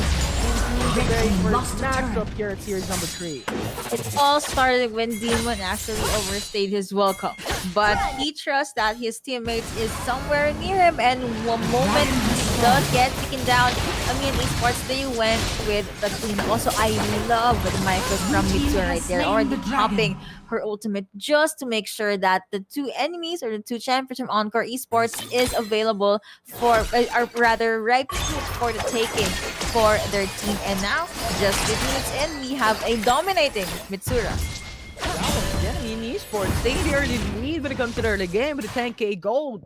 The very first matchup here at series number 3. It all started when Demon actually overstayed his welcome, but he trusts that his teammates is somewhere near him, and one moment he does get taken down. Amihan Esports, they went with the clean. Also, I love the micro from Mitsura right there, already popping her ultimate just to make sure that the 2 enemies or the 2 champions from Encore Esports is available for, or rather, ripe for the taking for their team. And now, just 15 minutes in, we have a dominating Mitsura. Esports, they nearly lead when it comes to the early game with a 10k gold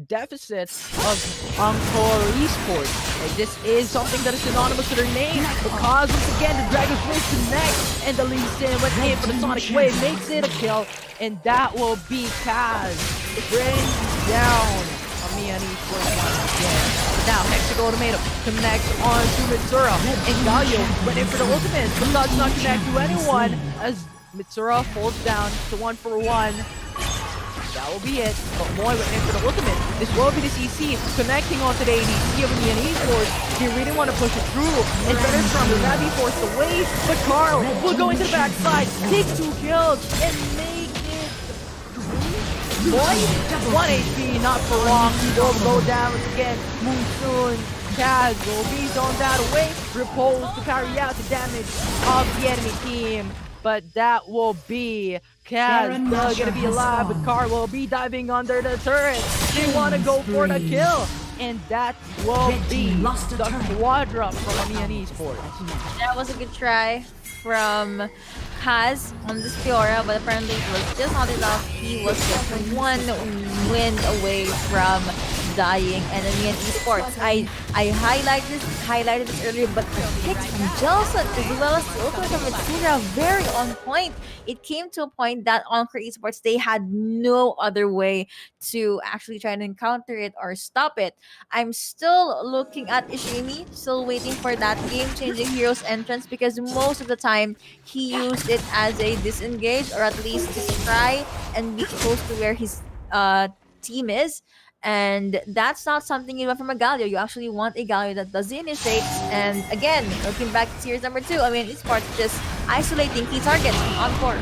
deficit of Encore Esports. And this is something that is synonymous to their name because once again the Dragon's Blade connects and the Lee Sin went in for the Sonic Wave, makes it a kill, and that will be Kaz. It brings down Amihan Esports once again. Now Mexico Tomato connects on to Mitsura, and Galio went in for the ultimate, but does not connect to anyone as Mitsura falls down to 1-for-1. That will be it. But Moy went in for the ultimate. This will be the CC connecting onto the ADC of Amihan Esports. They really want to push it through. And better from will not be forced away. But Carl will go into the backside, take 2 kills, and make it 3. Moy, 1 HP, not for long. He will go down again. Moonsoon. Kaz will be zoned out away. Repose to carry out the damage of the enemy team. But that will be Kaz still gonna be alive, but Carl will be diving under the turret. They want to go for the kill, and that will be the quadra from Amihan Esports. That was a good try from Kaz on this Fiora, but apparently it was just not enough. He was just 1 win away from dying, and Amihan Esports. I highlighted this earlier, but the picks from Jelson as well as the ultimate from Mitsura very on point. It came to a point that Encore Esports, they had no other way to actually try to encounter it or stop it. I'm still looking at Ishimi, still waiting for that game-changing hero's entrance, because most of the time he used it as a disengage, or at least to try and be close to where his team is. And that's not something you want from a Galio. You actually want a Galio that does the initiates. And again, looking back to series number 2, I mean, Esports just isolating key targets on Encore.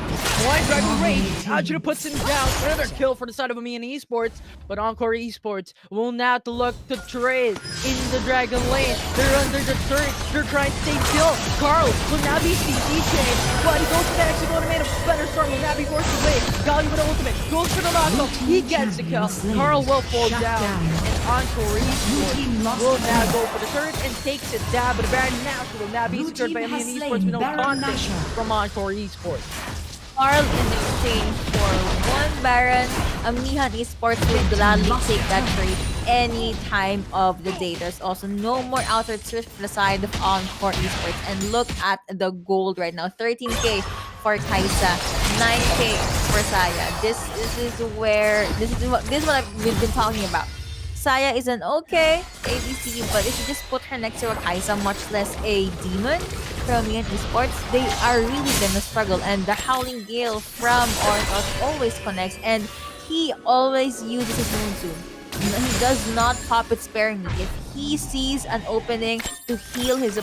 One Dragon Rage actually puts him down. Another kill for the side of Amihan Esports. But Encore Esports will now have to look to trade in the Dragon Lane. They're under the turret. They're trying to stay still. Carl will now be CC chained. But he goes to the exit ultimate. Better Storm will now be forced away. Galio with the ultimate. Goes for the knockout. He gets the kill. Carl will fall down. And Encore Esports will now go for the turret and takes it down. But the Baron Nash will now be secured by Amihan Esports with no contact from Encore Esports. Carl in exchange for 1 Baron, Amihan Esports will gladly take that trade any time of the day. There's also no more outer switch for the side of Encore Esports. And look at the gold right now, 13k for Kaisa, 9K for Saya. This is what we've been talking about. Saya is an okay ABC, but if you just put her next to a Kaisa, much less a demon from Amihan Esports, they are really gonna struggle. And the Howling Gale from Orcos always connects, and he always uses his Moonsoon. He does not pop it sparingly. If he sees an opening to heal his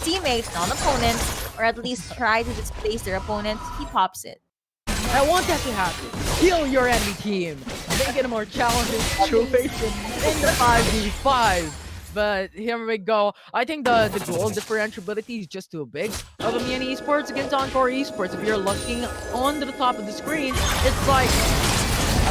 teammates, non-opponents, or at least try to displace their opponents, he pops it. I want that to happen. Heal your enemy team. Make it a more challenging situation in the 5v5. But here we go. I think the goal differentiability is just too big of Amihan Esports against Encore Esports. If you're looking on the top of the screen, it's like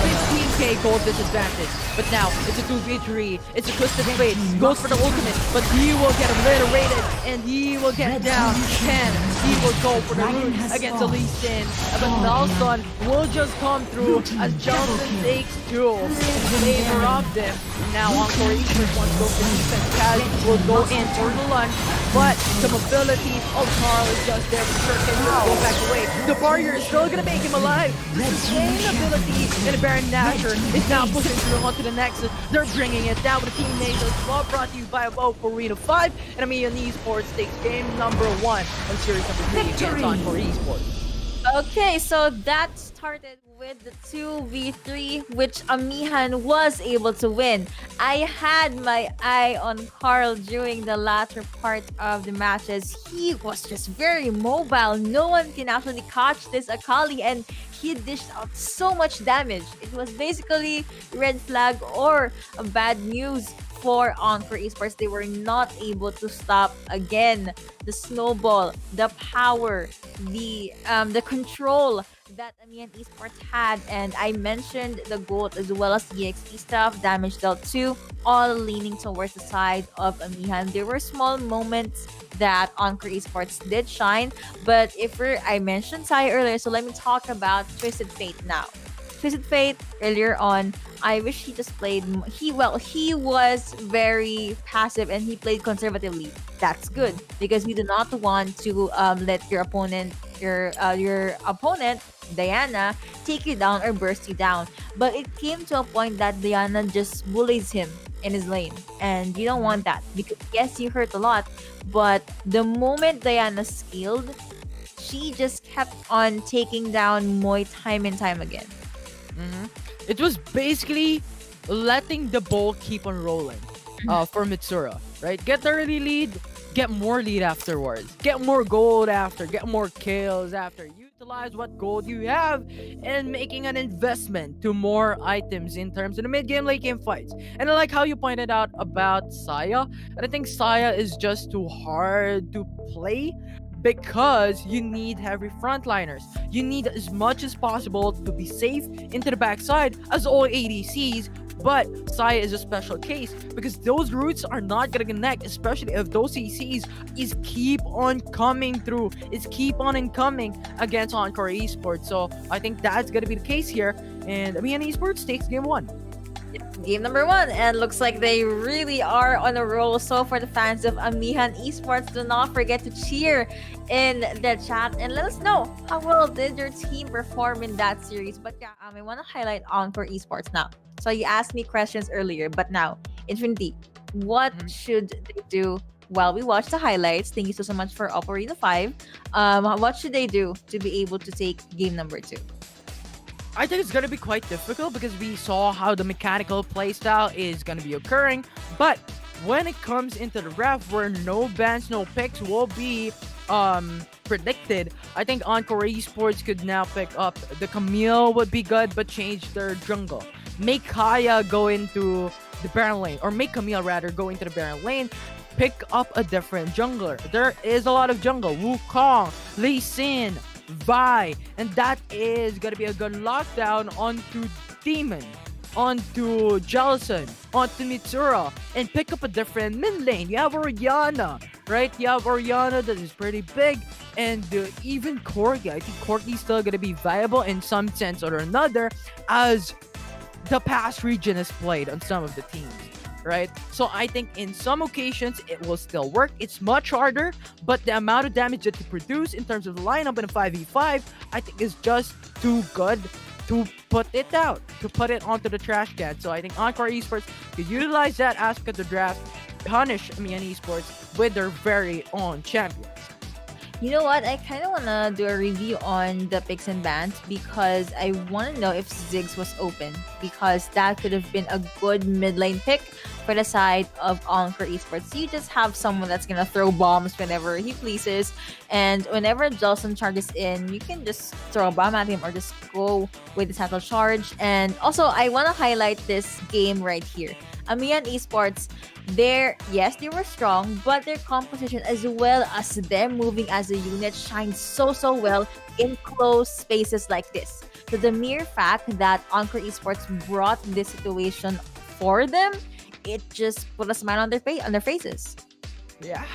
15k gold disadvantage. But now it's a 2v3. It's a Twisted Fate. Goes for the ultimate, but he will get obliterated and he will get down 10. He will go for the root against the Lee Sin. But Nelson will just come through as Johnson takes 2. They interrupt him. Now Encore Esports wants to go for defense. Kaz will go in for the lunge, but the mobility of Carl is just there for sure. Can go back away. The barrier is still gonna make him alive. The sustainability in a Baron Nasher is now pushing through onto the Nexus. They're bringing it down with the teammates. It's all brought to you by Apoy for Arena 5. And Amihan Esports takes game number 1 on series number 3 against Encore Esports. Okay, so that started with the 2v3, which Amihan was able to win. I had my eye on Carl during the latter part of the matches. He was just very mobile. No one can actually catch this Akali, and he dished out so much damage. It was basically red flag or a bad news for Encore Esports. They were not able to stop again the snowball, the power, the control that Amihan Esports had. And I mentioned the GOAT as well as the EXP stuff, damage dealt 2, all leaning towards the side of Amihan. There were small moments that Encore Esports did shine, but I mentioned Sai earlier, so let me talk about Twisted Fate now. Twisted Fate earlier on, I wish he just played. He was very passive and he played conservatively. That's good because we do not want to let your opponent Diana take you down or burst you down. But it came to a point that Diana just bullies him in his lane, and you don't want that because yes, you hurt a lot, but the moment Diana skilled, she just kept on taking down Moy time and time again. It was basically letting the ball keep on rolling for Mitsura, right? Get the early lead, get more lead afterwards, get more gold after, get more kills after. Utilize what gold you have and making an investment to more items in terms of the mid-game, late-game fights. And I like how you pointed out about Saya. And I think Saya is just too hard to play because you need heavy frontliners. You need as much as possible to be safe into the backside as all ADCs, but Saya is a special case because those roots are not gonna connect, especially if those CCs is keep on coming through, is keep on incoming against Encore Esports. So I think that's gonna be the case here, and Amihan Esports takes game 1. Game number 1, and looks like they really are on a roll. So for the fans of Amihan Esports, do not forget to cheer in the chat and let us know how well did your team perform in that series. But yeah, I want to highlight Encore Esports now. So you asked me questions earlier, but now Infinity, what should they do? While we watch the highlights, thank you so much for Oppo Arena 5. What should they do to be able to take game number 2? I think it's going to be quite difficult because we saw how the mechanical playstyle is going to be occurring. But when it comes into the ref where no bans, no picks will be predicted, I think Encore Esports could now pick up the Camille would be good, but change their jungle. Make Kaya go into the Baron lane, or make Camille rather go into the Baron lane. Pick up a different jungler. There is a lot of jungle. Wukong, Lee Sin, Vi, and that is gonna be a good lockdown onto Demon, onto Jelson, onto Mitsura, and pick up a different mid lane. You have Oriana, right? You have Oriana that is pretty big, and even Corgi. I think Corgi's still gonna be viable in some sense or another as the past region has played on some of the teams. right? So I think in some occasions it will still work. It's much harder, but the amount of damage that you produce in terms of the lineup in a 5v5, I think is just too good to put it out, to put it onto the trash can. So I think Encore Esports could utilize that aspect of the draft, punish Amihan Esports with their very own champions. You know what? I kind of want to do a review on the picks and bans because I want to know if Ziggs was open, because that could have been a good mid lane pick for the side of Encore Esports. You just have someone that's going to throw bombs whenever he pleases, and whenever Jelson charges in, you can just throw a bomb at him or just go with the satchel charge. And also, I want to highlight this game right here. Amihan Esports, they were strong, but their composition as well as them moving as a unit shines so well in close spaces like this. So the mere fact that Encore Esports brought this situation for them, it just put a smile on their faces. Yeah,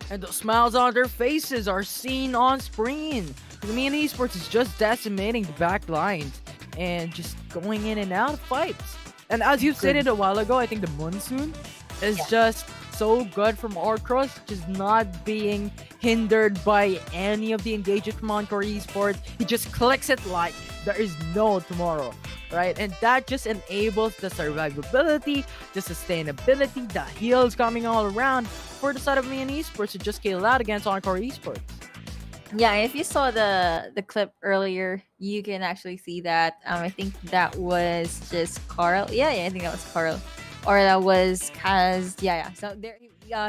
and the smiles on their faces are seen on screen. Amihan Esports is just decimating the back lines and just going in and out of fights. And as you stated a while ago, I think the Monsoon is just so good from Orcross, just not being hindered by any of the engagement from Encore Esports. He just clicks it like there is no tomorrow, right? And that just enables the survivability, the sustainability, the heals coming all around for the side of Amihan Esports to just scale out against Encore Esports. Yeah, if you saw the clip earlier, you can actually see that. I think that was just Carl. Yeah, I think that was Carl, or that was Kaz. Yeah. So there,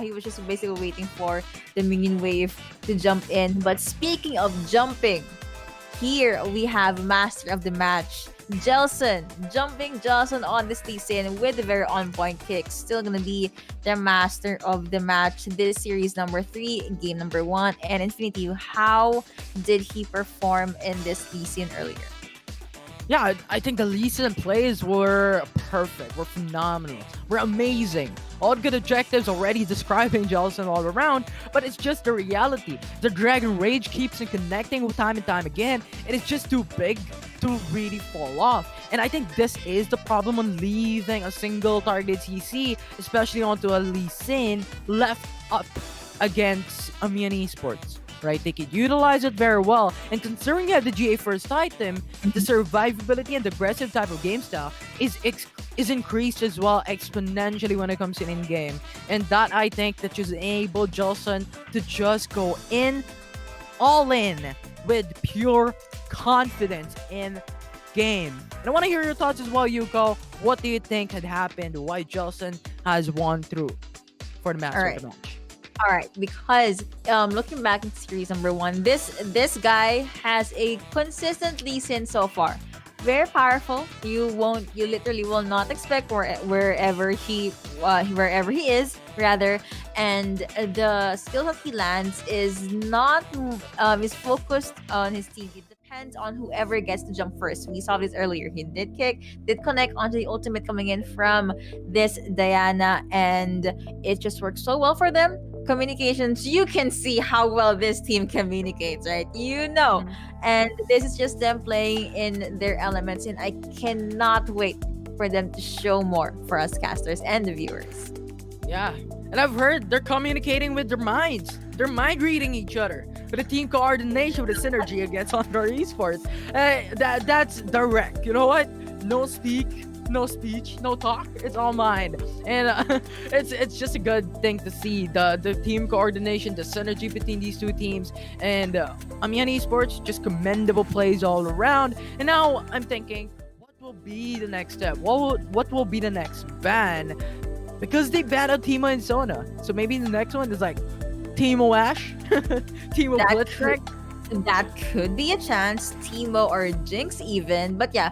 he was just basically waiting for the minion wave to jump in. But speaking of jumping, here we have master of the match, Jelson, jumping Jelson on this season with a very on-point kick. Still gonna be the master of the match this series number 3, game number 1. And Infinity, how did he perform in this season earlier? Yeah, I think the Lee Sin plays were perfect, were phenomenal, were amazing. All good objectives already describing Jelson all around, but it's just the reality. The Dragon Rage keeps on connecting with time and time again, and it's just too big to really fall off. And I think this is the problem on leaving a single targeted CC, especially onto a Lee Sin left up against Amihan Esports. Right, they could utilize it very well, and considering you have the GA first item, the survivability and the aggressive type of game style is increased as well exponentially when it comes to in-game, and that I think that just enabled Jelson to just go in all in with pure confidence in game. And I want to hear your thoughts as well, Yuko. What do you think had happened? Why Jelson has won through for the master of the match? All right, because looking back at series number 1, this guy has a consistent Lee Sin so far. Very powerful. You literally will not expect wherever he is rather, and the skills that he lands is not is focused on his team. It depends on whoever gets to jump first. We saw this earlier. He did connect onto the ultimate coming in from this Diana, and it just worked so well for them. Communications, you can see how well this team communicates, right? And this is just them playing in their elements, and I cannot wait for them to show more for us casters and the viewers. Yeah, and I've heard they're communicating with their minds. They're mind reading each other. With the team coordination, with the synergy against Encore Esports, that's direct. You know what? No speech, no talk. It's all mind, and it's just a good thing to see the team coordination, the synergy between these two teams, and Amihan Esports just commendable plays all around. And now I'm thinking, what will be the next step? What will be the next ban? Because they banned out Timo and Sona, so maybe the next one is like Timo Ash, Timo Blitzcrank. That could be a chance, Timo or Jinx even. But yeah,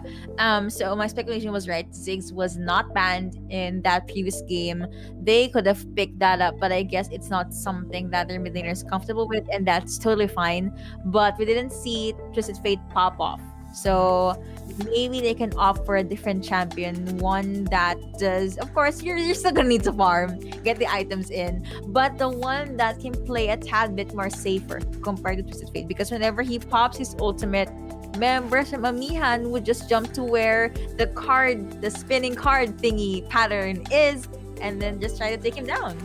so my speculation was right. Ziggs was not banned in that previous game. They could have picked that up, but I guess it's not something that their mid laner is comfortable with, and that's totally fine. But we didn't see Twisted Fate pop off. So maybe they can opt for a different champion, one that does, of course, you're still gonna need to farm, get the items in, but the one that can play a tad bit more safer compared to Twisted Fate, because whenever he pops his ultimate, members from Amihan would just jump to where the spinning card thingy pattern is, and then just try to take him down.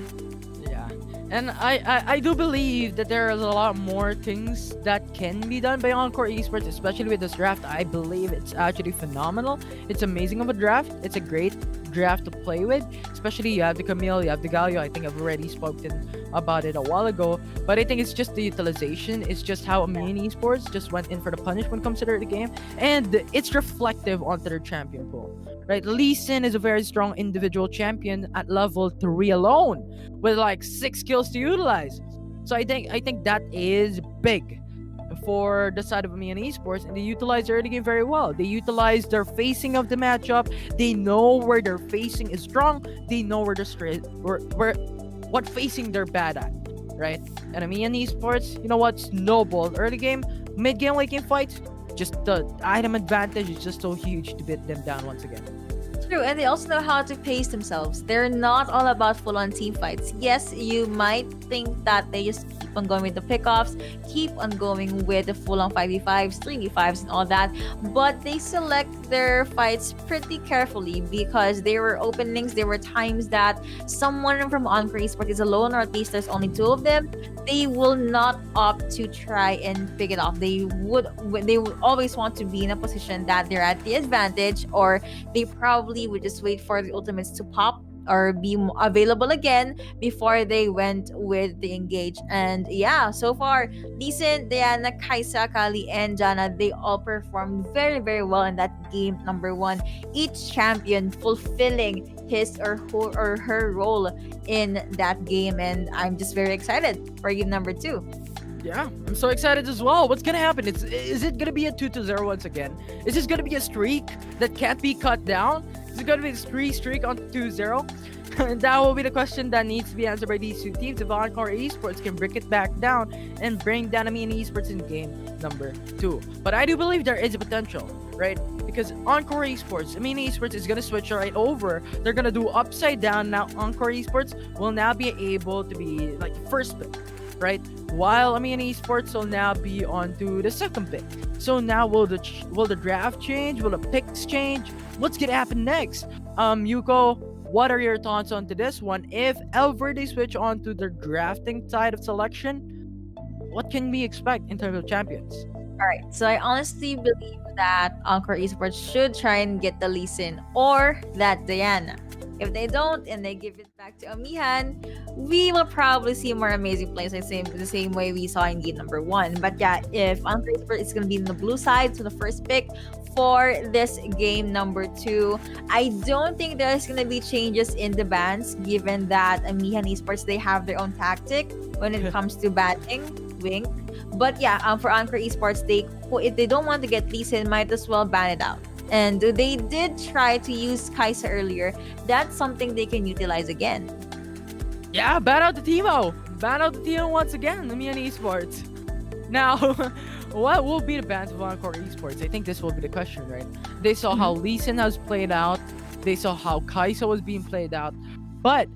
Yeah. And I do believe that there are a lot more things that can be done by Encore Esports, especially with this draft. I believe it's actually phenomenal. It's amazing of a draft. It's a great draft to play with. Especially you have the Camille, you have the Galio. I think I've already spoken about it a while ago. But I think it's just the utilization. It's just how Amihan Esports just went in for the punish when it comes to the game. And it's reflective onto their champion pool. Right? Lee Sin is a very strong individual champion at level 3 alone, with like 6 skills to utilize. So I think that is big for the side of Amihan Esports, and they utilize their early game very well. They utilize their facing of the matchup. They know where their facing is strong. They know where what facing they're bad at, right? And Amihan Esports, you know what? Snowball early game, mid game, late game fights. Just the item advantage is just so huge to beat them down once again. True, and they also know how to pace themselves. They're not all about full-on team fights. Yes, you might think that they just keep on going with the pickoffs, keep on going with the full-on 5v5s, 3v5s, and all that, but they select their fights pretty carefully because there were openings, there were times that someone from Encore Esports is alone, or at least there's only 2 of them. They will not opt to try and pick it off. They would always want to be in a position that they're at the advantage, or they probably would just wait for the ultimates to pop or be available again before they went with the engage. And yeah, so far, Lee Sin, Diana, Kaisa, Kali, and Jana, they all performed very, very well in that game number 1. Each champion fulfilling his or her role in that game, and I'm just very excited for game number 2. Yeah, I'm so excited as well. What's gonna happen? Is it gonna be a 2-0 once again? Is this gonna be a streak that can't be cut down? Is it gonna be a streak on 2-0? And that will be the question that needs to be answered by these 2 teams. If Encore Esports can break it back down and bring down Amihan Esports in game number 2. But I do believe there is a potential, right? Because Encore Esports, Amihan Esports is gonna switch right over. They're gonna do upside down. Now Encore Esports will now be able to be like first pick, right? While Amihan Esports will now be on to the second pick. So now will the draft change? Will the picks change? What's gonna happen next? Yuko, what are your thoughts on to this one? If ever they switch on to the drafting side of selection, what can we expect in terms of champions? All right, so I honestly believe that Encore Esports should try and get the Lee Sin or that Diana. If they don't and they give it back to Amihan, we will probably see more amazing plays the same way we saw in game number 1. But yeah, if Encore Esports is going to be in the blue side, so the first pick for this game number 2, I don't think there's going to be changes in the bans, given that Amihan Esports, they have their own tactic when it comes to batting. Wink. But yeah, for Encore Esports, if they don't want to get Lee Sin, might as well ban it out. And they did try to use Kaisa earlier. That's something they can utilize again. Yeah, ban out the Timo. Ban out the Timo once again. Amihan Esports. Now, what will be the bans of Encore Esports? I think this will be the question, right? They saw how Lee Sin has played out. They saw how Kaisa was being played out. But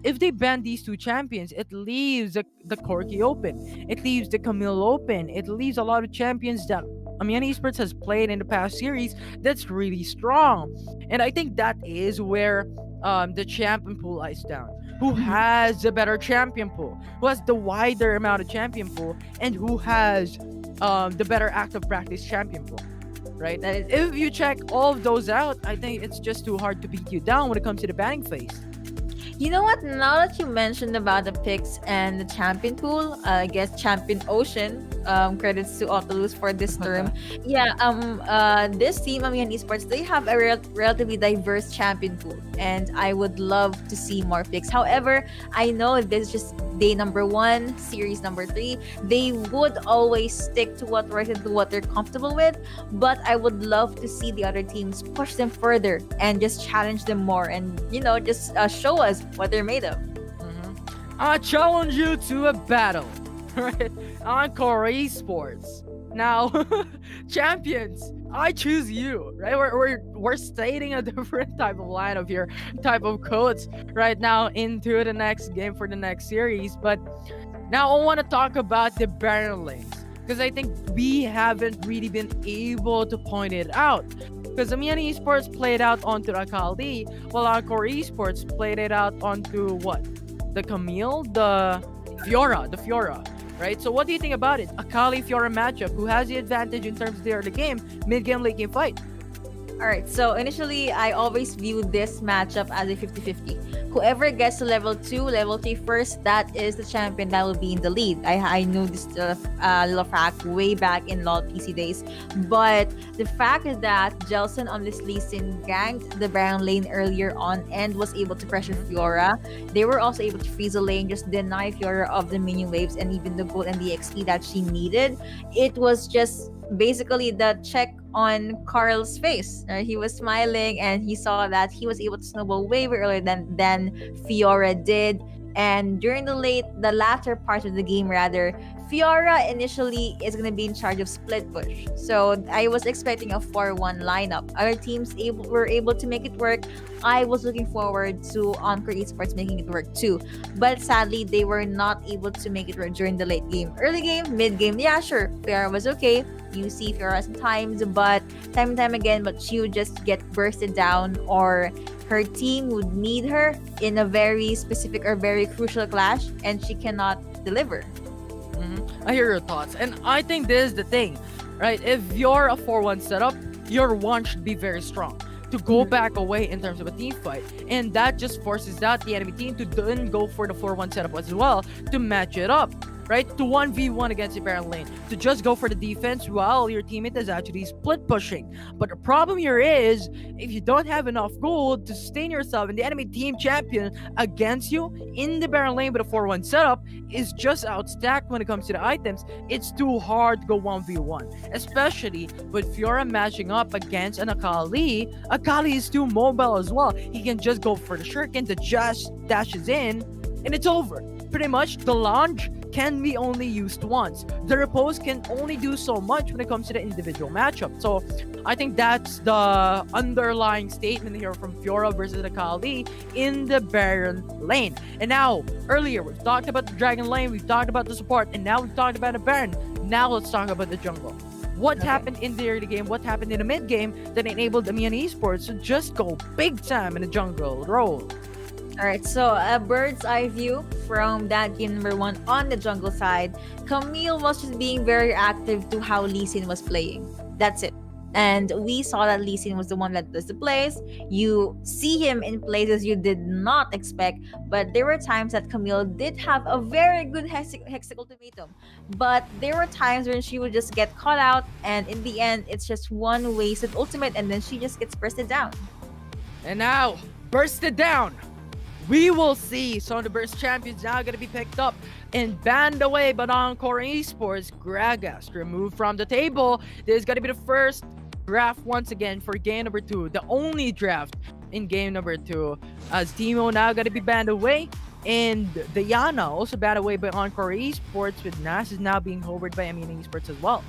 if they ban these 2 champions, it leaves the Corki open. It leaves the Camille open. It leaves a lot of champions that Amihan Esports has played in the past series that's really strong. And I think that is where the champion pool lies down. Who has the better champion pool? Who has the wider amount of champion pool? And who has the better active practice champion pool? Right? If you check all of those out, I think it's just too hard to beat you down when it comes to the banning phase. You know what? Now that you mentioned about the picks and the champion pool, I guess champion ocean. Credits to Autolus for this term. Yeah. This team, Amihan Esports, they have a relatively diverse champion pool, and I would love to see more picks. However, I know this is just day number 1, series number 3. They would always stick to what works and to what they're comfortable with. But I would love to see the other teams push them further and just challenge them more, and just show us what they're made of. I challenge you to a battle, right? Encore Esports. Now, champions, I choose you, right? We're stating a different type of lineup here, type of codes right now into the next game for the next series. But now I want to talk about the Baron lanes. because I think we haven't really been able to point it out. Because Amihan Esports played out onto Akali, while Encore Esports played it out onto what? The Camille, the Fiora, right? So what do you think about it? Akali Fiora matchup, who has the advantage in terms of the early game, mid game, late game fight? All right, so initially, I always viewed this matchup as a 50-50. Whoever gets to level 2, level 3 first, that is the champion that will be in the lead. I knew this little fact way back in LoL PC days. But the fact is that Jelson on this Lee Sin ganked the Baron lane earlier on and was able to pressure Fiora. They were also able to freeze the lane, just deny Fiora of the minion waves and even the gold and the XP that she needed. It was just basically the check on Carl's face. He was smiling and he saw that he was able to snowball way earlier than Fiora did. And during the latter part of the game, rather, Fiora initially is going to be in charge of split push. So I was expecting a 4-1 lineup. Other teams were able to make it work. I was looking forward to Encore Esports making it work too. But sadly, they were not able to make it work during the late game. Early game, mid game, yeah, sure, Fiora was okay. You see Fiora sometimes, but time and time again, but she would just get bursted down, or her team would need her in a very specific or very crucial clash, and she cannot deliver. I hear your thoughts, and I think this is the thing, right? If you're a 4-1 setup, your 1 should be very strong to go back away in terms of a team fight, and that just forces out the enemy team to then go for the 4-1 setup as well to match it up, right? To 1v1 against the Baron lane, to just go for the defense while your teammate is actually split pushing. But the problem here is, if you don't have enough gold to sustain yourself and the enemy team champion against you in the Baron lane with a 4-1 setup is just outstacked when it comes to the items, it's too hard to go 1v1. Especially with Fiora matching up against an Akali. Akali is too mobile as well. He can just go for the shuriken, the just dashes in, and it's over. Pretty much, the launch can be only used once. The repose can only do so much when it comes to the individual matchup. So I think that's the underlying statement here from Fiora versus Akali in the Baron lane. And now, earlier, we've talked about the Dragon lane, we've talked about the support, and now we've talked about the Baron. Now let's talk about the jungle. What happened in the early game, what happened in the mid game that enabled Amihan Esports to just go big time in the jungle role? Alright, so a bird's eye view from that game number 1 on the jungle side. Camille was just being very active to how Lee Sin was playing. That's it. And we saw that Lee Sin was the one that does the plays. You see him in places you did not expect, but there were times that Camille did have a very good hex ultimatum. But there were times when she would just get caught out, and in the end, it's just one wasted ultimate, and then she just gets bursted down. And now, bursted down! We will see some of the burst champions now going to be picked up and banned away by Encore Esports. Gragas removed from the table. This is going to be the first draft once again for game number 2. The only draft in game number 2. As Timo now going to be banned away. And Diana also banned away by Encore Esports, with Nas is now being hovered by Amihan Esports as well.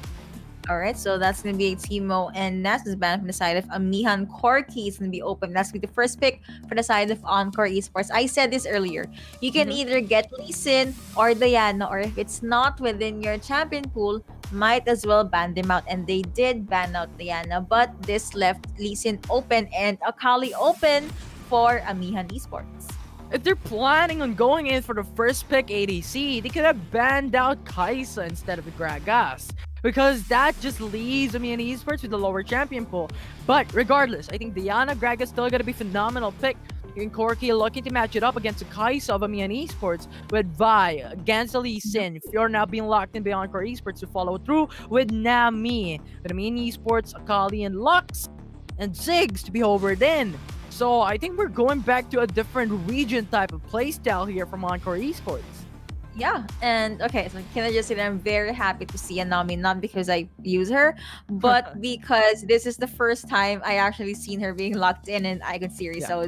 Alright, so that's going to be a Timo and Nas' ban from the side of Amihan. Corki is going to be open. That's going to be the first pick for the side of Encore Esports. I said this earlier. You can either get Lee Sin or Diana, or if it's not within your champion pool, might as well ban them out. And they did ban out Diana, but this left Lee Sin open and Akali open for Amihan Esports. If they're planning on going in for the first pick ADC, they could have banned out Kaisa instead of the Gragas, because that just leaves Amihan Esports with the lower champion pool. But regardless, I think Diana Gragas still gonna be phenomenal pick. In Corki looking to match it up against the Kaisa of Amihan Esports, with Vi against Lee Sin. Fiora now being locked in by Encore Esports to follow through with Nami, with Amihan Esports, Akali, and Lux, and Ziggs to be hovered in. So I think we're going back to a different region type of playstyle here from Encore Esports. Yeah, and okay, so can I just say that I'm very happy to see Nami, not because I use her, but because this is the first time I actually seen her being locked in an Icon series. Yeah. So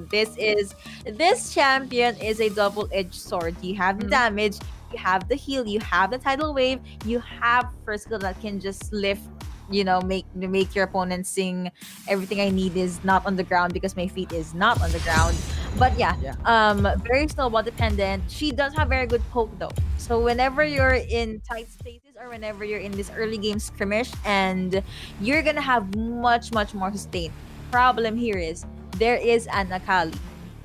this champion is a double-edged sword. You have the damage, you have the heal, you have the tidal wave, you have first skill that can just lift, make your opponent sing everything I need is not on the ground because my feet is not on the ground. But yeah, Yeah. very snowball dependent. She does have very good poke though. So whenever you're in tight spaces or whenever you're in this early game skirmish, and you're gonna have much more sustain. Problem here is there is an Akali.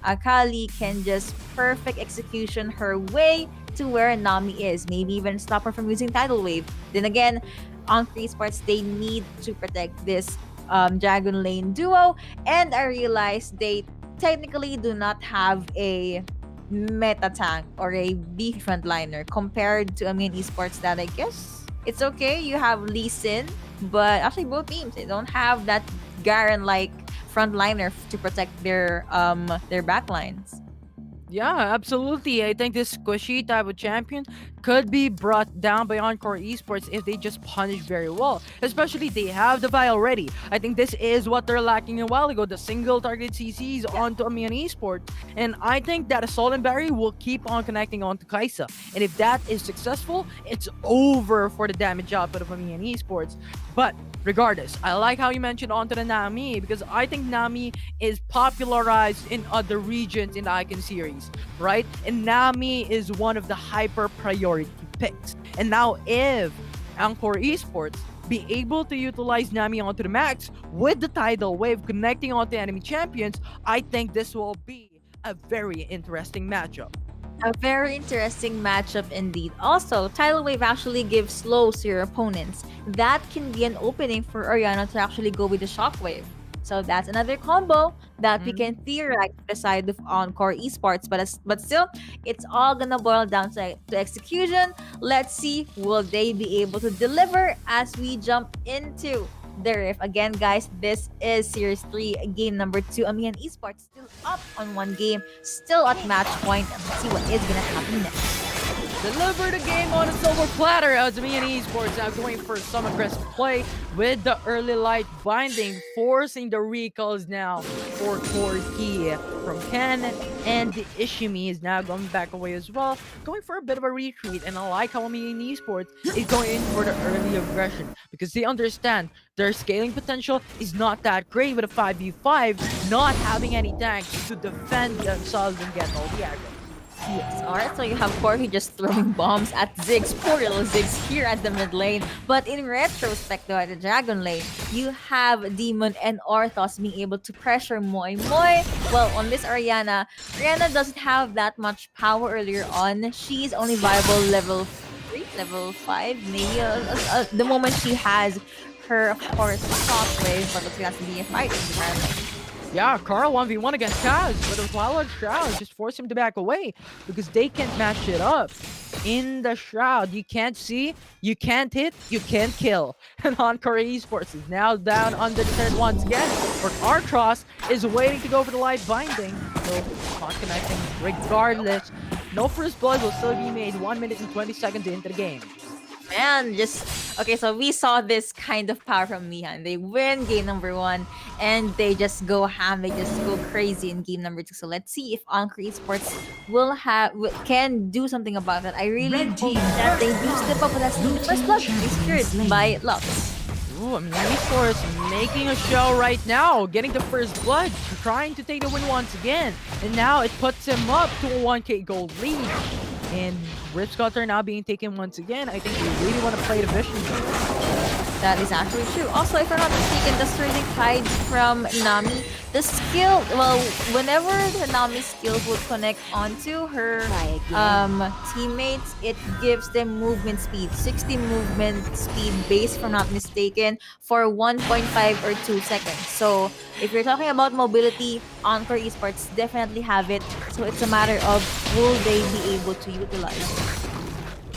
Akali can just perfect execution her way to where Nami is. Maybe even stop her from using tidal wave. Then again, on Esports, they need to protect this Dragon Lane duo, and I realized they technically do not have a meta tank or a beefy frontliner compared to Amihan Esports that I guess it's okay. You have Lee Sin, but actually both teams they don't have that Garen like frontliner to protect their backlines. Yeah, absolutely. I think this squishy type of champion could be brought down by Encore Esports if they just punish very well. Especially they have the Vi already. I think this is what they're lacking a while ago, the single target CCs onto Amihan Esports. And I think that Assault and Barry will keep on connecting onto Kaisa. And if that is successful, it's over for the damage output of Amihan Esports. But regardless, I like how you mentioned onto the Nami because I think Nami is popularized in other regions in the Icon series, right? And Nami is one of the hyper priority picks. And now if Encore Esports be able to utilize Nami onto the max with the tidal wave connecting onto enemy champions, I think this will be a very interesting matchup. A very interesting matchup indeed. Also, Tidal Wave actually gives slows to your opponents. That can be an opening for Oriana to actually go with the Shockwave. So that's another combo that we can theorize to the side of Encore Esports. But still, it's all gonna boil down to execution. Let's see, will they be able to deliver as we jump into the riff. Again, guys, this is Series 3, game number 2. Amihan Esports still up on one game, still at match point, and let's see what is gonna happen next. Deliver the game on a silver platter as Amihan Esports now going for some aggressive play with the early light binding, forcing the recalls now for Corki from Ken, and the Ishimi is now going back away as well, going for a bit of a retreat. And I like how Amihan Esports is going in for the early aggression because they understand their scaling potential is not that great with a 5v5, not having any tanks to defend themselves and get all the aggro. Yes, alright, so you have Corki just throwing bombs at Ziggs, poor little Ziggs here at the mid lane. But in retrospect, though, at the Dragon lane, you have Demon and Orthos being able to pressure Moi Moi. Well, on this Oriana doesn't have that much power earlier on. She's only viable level 3, level 5, maybe the moment she has her, of course, Shockwave, but looks like that's to be a fight in the Dragon lane. Yeah, Carl 1v1 against Kaz, but the Twilight Shroud just forced him to back away because they can't match it up. In the Shroud, you can't see, you can't hit, you can't kill. And Encore Esports is now down under the third once again, where Artros is waiting to go for the light binding. So, not connecting regardless. No first blood will still be made 1 minute and 20 seconds into the game. Man, just okay. So we saw this kind of power from Amihan. They win game number 1, and they just go ham. They just go crazy in game number 2. So let's see if Encore Esports can do something about that. I really hope that they do step up with that first blood is secured by Lux. Ooh, I mean, Esports making a show right now, getting the first blood, trying to take the win once again, and now it puts him up to a 1k gold lead. And Rip Scutter now being taken once again. I think they really want to play the Vision. That is actually true. Also, if I'm not mistaken, the Sterling Tide from Nami, the skill, well, whenever the Nami skills would connect onto her teammates, it gives them movement speed, 60 movement speed base, if I'm not mistaken, for 1.5 or 2 seconds. So, if you're talking about mobility, Encore Esports definitely have it. So, it's a matter of will they be able to utilize it.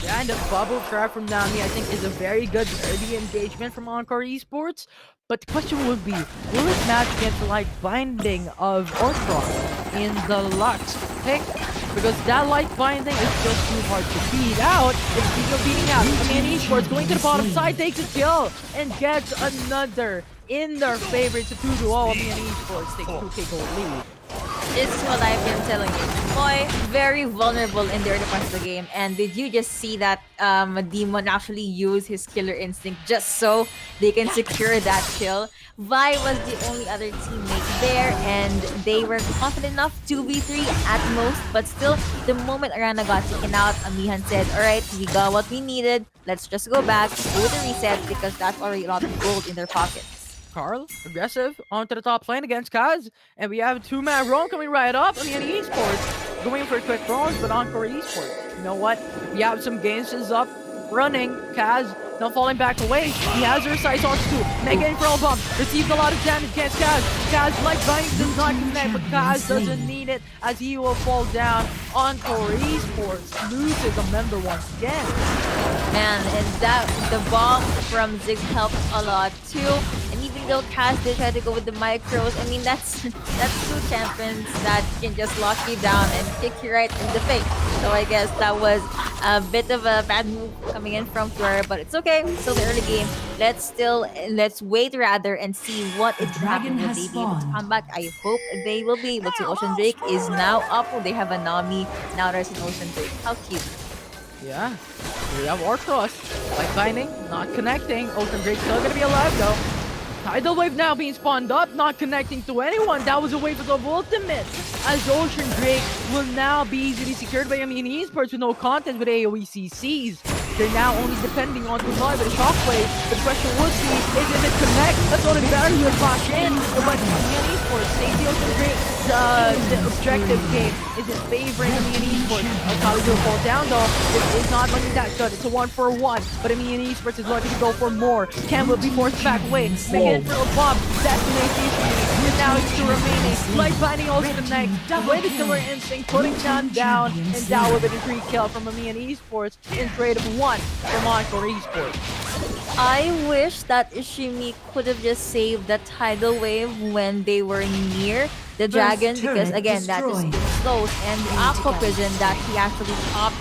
Yeah, and the bubble trap from Nami, I think, is a very good early engagement from Encore Esports. But the question would be, will it match against the light binding of Orthros in the Lux pick? Because that light binding is just too hard to beat out. And speaking of beating out, Amihan Esports going to the bottom side, takes a kill, and gets another in their favor. It's a 2-0. Amihan Esports takes 2k gold lead. It's what I've been telling you. Boy, very vulnerable in the early parts of the game. And did you just see that Demon actually use his killer instinct just so they can secure that kill? Vi was the only other teammate there, and they were confident enough 2v3 at most. But still, the moment Arana got taken out, Amihan said, "Alright, we got what we needed. Let's just go back, do the reset because that's already a lot of gold in their pockets." Carl, aggressive, onto the top lane against Kaz. And we have a two-man roam coming right up. I mean, Esports going for quick throws, but Encore Esports. You know what? We have some games is up, running. Kaz now falling back away. He has her sights on too. Mega infernal bump. Receives a lot of damage against Kaz. Kaz, like Binding, does not connect, but Kaz doesn't need it as he will fall down. Encore Esports loses a member once again. Man, and that the bomb from Zig helped a lot too. And even though Kaz did try to go with the micros, I mean that's two champions that can just lock you down and kick you right in the face. So I guess that was a bit of a bad move coming in from Flora, but it's okay. Still the early game. Let's wait rather and see what is happening. Will they be able to come back? I hope they will be able to. Ocean Drake is now up. They have a Nami. Now there's an Ocean Drake. How cute. Yeah. We have Orcross. Like Binding, not connecting. Ocean Drake still gonna be alive though. Tidal Wave now being spawned up, not connecting to anyone. That was a wave of ultimate. As Ocean Drake will now be easily secured by Amihan Esports with no contest with AoE CCs. They're now only depending on Kunai with a shockwave. The question would be, is it connect? That's already barely a back in. But Amihan Esports, safety Ocean Drake. The objective game is in favoring Amihan Esports. Akali will fall down though. It is not looking that good. It's a 1-for-1. But Amihan Esports is looking to go for more. Cam will be forced back away. Mega infernal bomb. Destination Esports. And now it's still remaining. Light Binding also connect. With the killer instinct, putting down. And that will be the 3 kill from Amihan Esports in trade of 1 from Encore Esports. I wish that Ishimi could have just saved the tidal wave when they were near the dragon, because again that is too close, and the aqua prison that he actually popped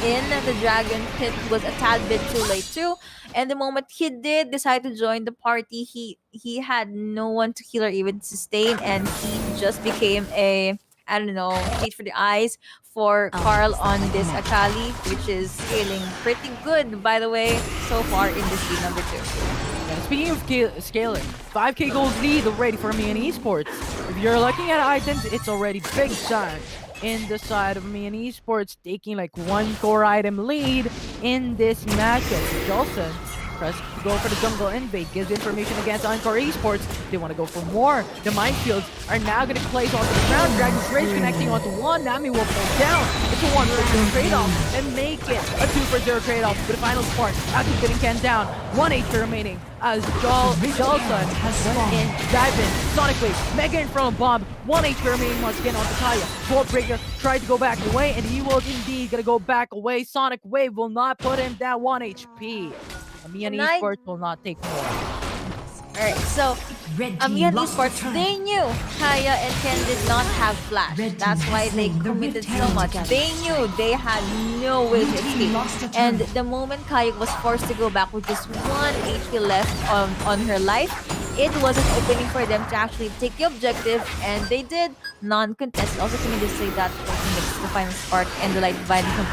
in the dragon pit was a tad bit too late too. And the moment he did decide to join the party, he had no one to heal or even sustain, and he just became a, I don't know, meat for the eyes for Carl on this Akali, which is scaling pretty good, by the way, so far in this game number 2. Yeah, speaking of scaling, 5k gold lead already for Amihan Esports. If you're looking at items, it's already big time in the side of Amihan Esports, taking like 1 core item lead in this matchup. Jolson press to go for the jungle invade, gives information against Encore Esports. They want to go for more. The minefields are now going to place onto the ground. Dragon's Rage connecting onto one. Nami will fall down. It's a 1-for-0 trade-off and make it a 2-for-0 trade-off with the final spark after getting Ken down. 1 HP remaining as Jolson went in, dive in, Sonic Wave, Mega Infernal Bomb, 1 HP remaining once again on Takaya. Bolt Breaker tried to go back away, and he will indeed gonna go back away. Sonic Wave will not put him down 1 HP. Amihan Esports will not take more. Alright, so Amihan Esports, they knew Kaya and Ken did not have flash. That's why they committed so much. They knew they had no way to escape. And the moment Kaya was forced to go back with just 1 HP left on her life, it was an opening for them to actually take the objective, and they did. Non-contest. Also, can you just say that the final spark and the light binding from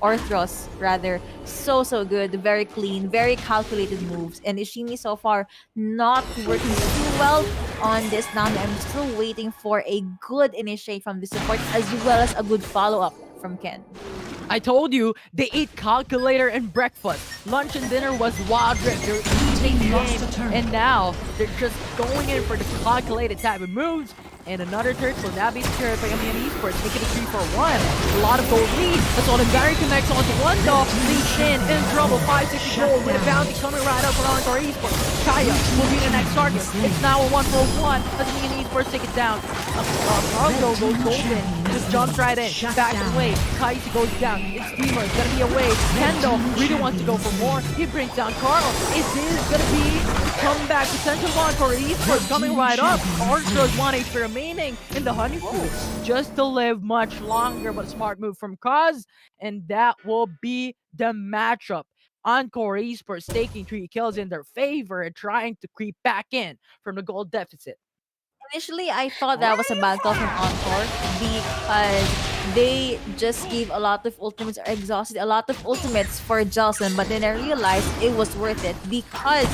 Orthros rather, so good, very clean, very calculated moves. And Ishimi so far not working too well on this. Now I'm still waiting for a good initiate from the support as well as a good follow-up from Ken. I told you, they ate calculator and breakfast. Lunch and dinner was wild rift. They're eating game, and now they're just going in for the calculated type of moves. And another turret will now be secured by Amihan Esports, making it 3-for-1. A lot of gold lead. That's all the Barry connects onto one though. Lee Shin in trouble. 560 gold with a bounty coming right up for Encore Esports. Kaya will be the next target. It's now a 1-for-1. As Amihan Esports take it down. Cargo goes golden. Just jumps right in. Back away. Kaisi goes down. It's Steamer. It's gonna be away. Kendo really wants to go for more. He brings down Carl. Is this gonna be comeback potential one for Esports coming right up? Archer's 1 HP remaining in the honeypool just to live much longer, but a smart move from Kaz, and that will be the matchup. Encore Esports taking 3 kills in their favor and trying to creep back in from the gold deficit. Initially, I thought that was a bad call from Encore because they just gave a lot of ultimates or exhausted a lot of ultimates for Jelson, but then I realized it was worth it because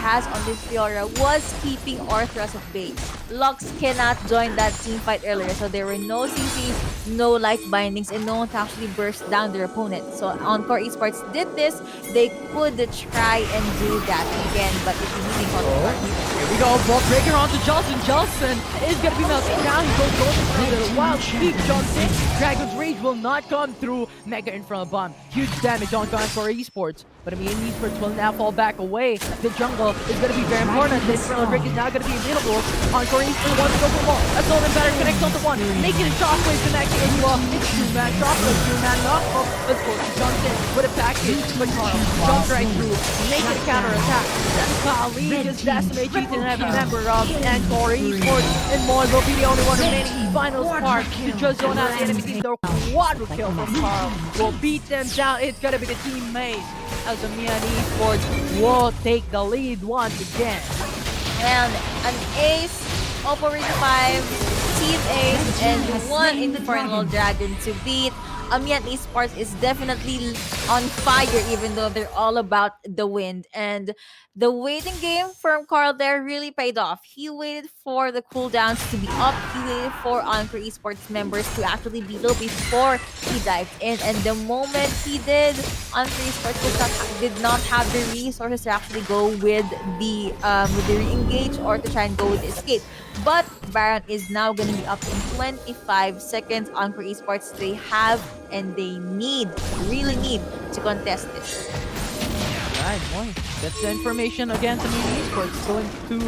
Kaz on this Fiora was keeping Orthros at bay. Lux cannot join that team fight earlier, so there were no CCs, no light bindings, and no one to actually burst down their opponent. So Encore Esports did this. They could try and do that again, but it's really hard. Here we go, ball breaker onto Johnson. Johnson is gonna be melting down. He goes golden through the wild speed. Johnson, Dragon's Rage will not come through. Mega in front of bomb. Huge damage on Encore Esports. But Amihan Esports will now fall back away. The jungle is gonna be very important. This Fennel break is now gonna be available. Encore Esports wants to go for ball. That's all that better connects onto one. Making a shockwave connecting into it's two-man shockwave, two-man knockoff. Let's go to Johnson with a package. But Carl jumps right through, making a counter attack. That's Kali just decimates each and every member of Encore Esports, and Moy will be the only one remaining. Final spark to just zone out the enemy team. The quadra kill from Carl will beat them down. It's gonna be the team Maze as Amihan Esports will take the lead once again. And an ace, Oppo Reno 5, Team Ace, and one Infernal Dragon to beat. Amihan Esports is definitely on fire, even though they're all about the wind. And the waiting game from Carl there really paid off. He waited for the cooldowns to be up. He waited for Encore Esports members to actually be low before he dived in. And the moment he did, Encore Esports did not have the resources to actually go with the re-engage or to try and go with the escape. But Baron is now going to be up in 25 seconds. Encore Esports, they have and they really need to contest this. Alright, boy. That's the information against Amihan Esports going to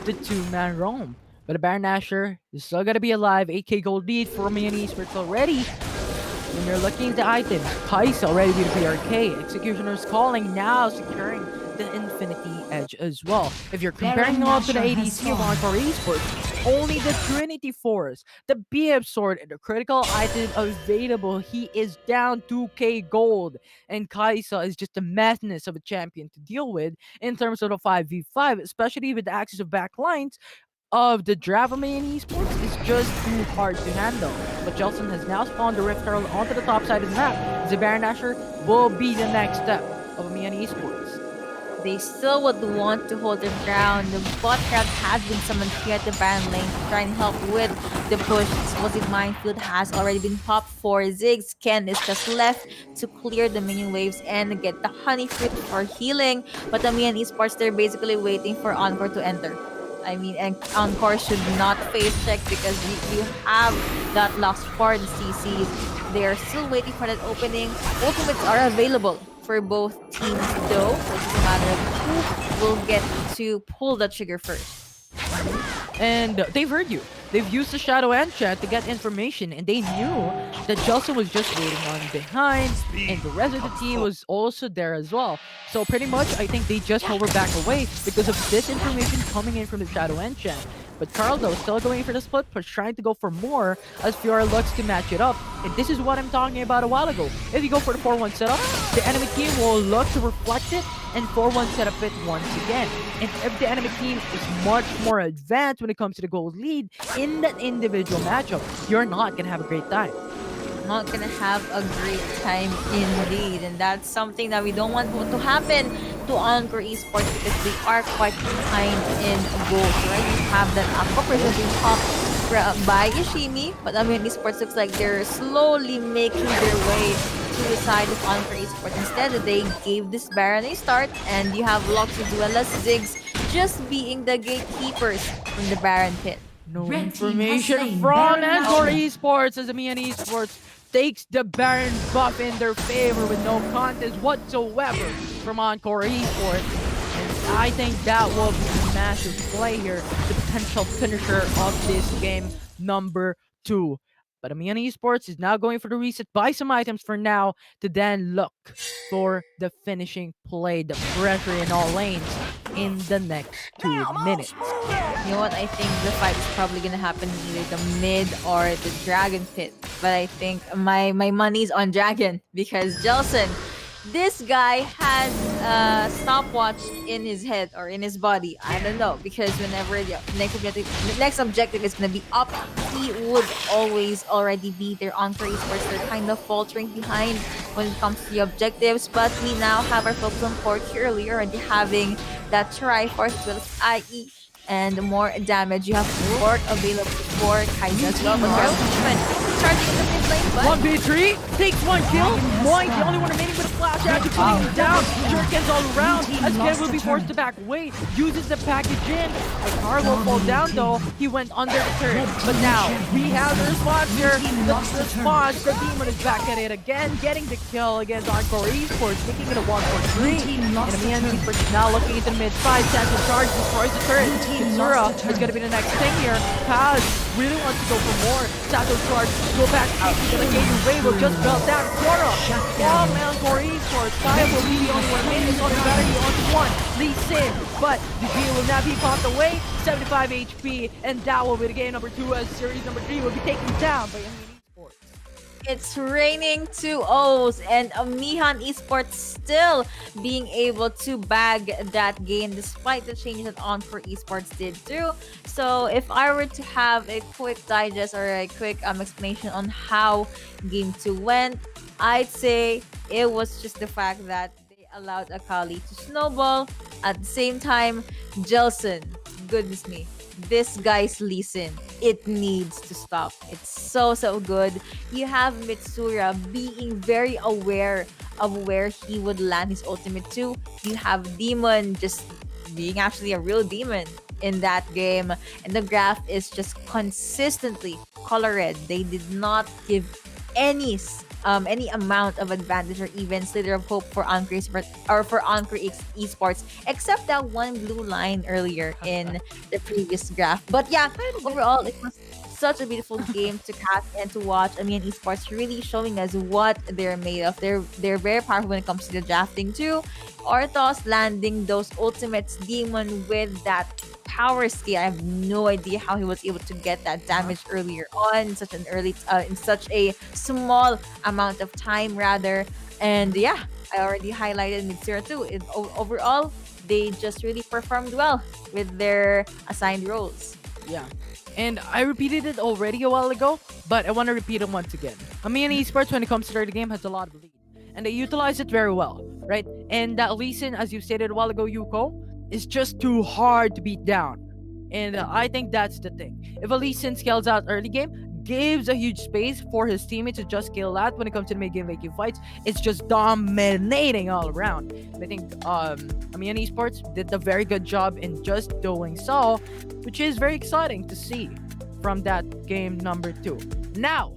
the two-man roam. But the Baron Asher is still going to be alive. 8k gold lead for Amihan Esports already. When you're looking at the items, Kaisa already with PRK. Executioner's calling now, securing the Infinity Edge as well. If you're comparing all to the ADC of Encore Esports, only the Trinity Force, the BF Sword, and the critical item available, he is down 2k gold. And Kaisa is just a madness of a champion to deal with in terms of the 5v5, especially with the access of backlines of the Amihan Esports is just too hard to handle. But Jelson has now spawned the Rift Herald onto the top side of the map. The Baron Asher will be the next step of Amihan Esports. They still would want to hold their ground. The bot crab has been summoned here at the Baron lane to try and help with the push. Explosive Minefield has already been popped for Ziggs. Ken is just left to clear the minion waves and get the honey fruit for healing. But Amihan Esports, they're basically waiting for Encore to enter. I mean, and Encore should not face check because you have that loss for the CCs. They are still waiting for that opening. Ultimates are available for both teams though. So it's just a matter of who will get to pull the trigger first. And they've heard you. They've used the Shadow Enchant to get information, and they knew that Jelson was just waiting on behind, and the rest of the team was also there as well. So pretty much, I think they just hover back away because of this information coming in from the Shadow Enchant. But Carl, though, still going for the split push, trying to go for more as Fiora looks to match it up. And this is what I'm talking about a while ago. If you go for the 4-1 setup, the enemy team will look to reflect it and 4-1 setup it once again. And if the enemy team is much more advanced when it comes to the gold lead in that individual matchup, you're not going to have a great time. Not gonna have a great time indeed, and that's something that we don't want to happen to Encore Esports because they are quite behind in gold. Right, you have that Apoy being popped by Yoshimi, but Amihan Esports looks like they're slowly making their way to the side of Encore Esports. Instead, they gave this Baron a start, and you have Lux as well as Ziggs just being the gatekeepers from the Baron pit. No Red team information has slain from Baron Encore Nation. Esports as Amihan Esports takes the Baron buff in their favor with no contest whatsoever from Encore Esports. And I think that will be a massive play here, the potential finisher of this game number 2. But Amihan Esports is now going for the reset, buy some items for now, to then look for the finishing play, the pressure in all lanes in the next 2 minutes. You know what? I think the fight is probably gonna happen in either the mid or the dragon pit. But I think my money's on dragon because Jelson, this guy has a stopwatch in his head or in his body. I don't know, because whenever the next objective is gonna be up, he would always already be there. Encore Esports, they're kind of faltering behind when it comes to the objectives, but we now have our focus on Cork earlier, already having that Triforce as well as IE and more damage. You have Cork available for Kaiser as well, but Acknowledgement charging in the mid lane, but 1v3 takes one kill. Moink, the only one remaining with a flash after putting him down. Shurikens all around as Ken will be forced to back away. Uses the package in. The car will fall down though. He went under the turret. But now we have the response here. The response. The demon is back at it again, getting the kill against Encore Esports, making it a 1-4-3. And Amihan Esports is now looking into the mid side. Central charge destroys the turret. Sura is going to be the next thing here. Paz really wants to go for more. Sato charge, go back. He's going to gain the way. Will just melt down. Quora from Encore Esports. Kaya will be the only one remaining. It's only battery on one. Lee Sin, but the deal will not be popped away. 75 HP, and that will be the game number 2 as series number 3 will be taken down by Amihan Esports. it's raining 2-0s, and Amihan Esports still being able to bag that game despite the changes that Encore Esports did too. So if I were to have a quick digest or a quick explanation on how game 2 went, I'd say it was just the fact that they allowed Akali to snowball. At the same time, Jelson, goodness me, this guy's Lee Sin, it needs to stop. It's so good. You have Mitsura being very aware of where he would land his ultimate to. You have Demon just being actually a real demon in that game, and the graph is just consistently color red. They did not give any amount of advantage or even slither of hope for Encore Esports, or for Encore Esports, except that one blue line earlier in the previous graph. But yeah, overall, it was such a beautiful game to catch and to watch. Amihan Esports really showing us what they're made of. They're very powerful when it comes to the drafting too. Orthos landing those ultimates, Demon with that power scale. I have no idea how he was able to get that damage earlier on in such in such a small amount of time rather. And yeah, I already highlighted Mitsura too. Overall, they just really performed well with their assigned roles. Yeah. And I repeated it already a while ago, but I want to repeat it once again. Amihan Esports, when it comes to their game, has a lot of lead. And they utilize it very well, right? And that Lee Sin, as you stated a while ago, Yuko, is just too hard to beat down. And I think that's the thing. If a Lee Sin scales out early game, gives a huge space for his teammates to just scale out when it comes to the mid-game making fights, it's just dominating all around. I think Amihan Esports did a very good job in just doing so, which is very exciting to see from that game number 2. Now,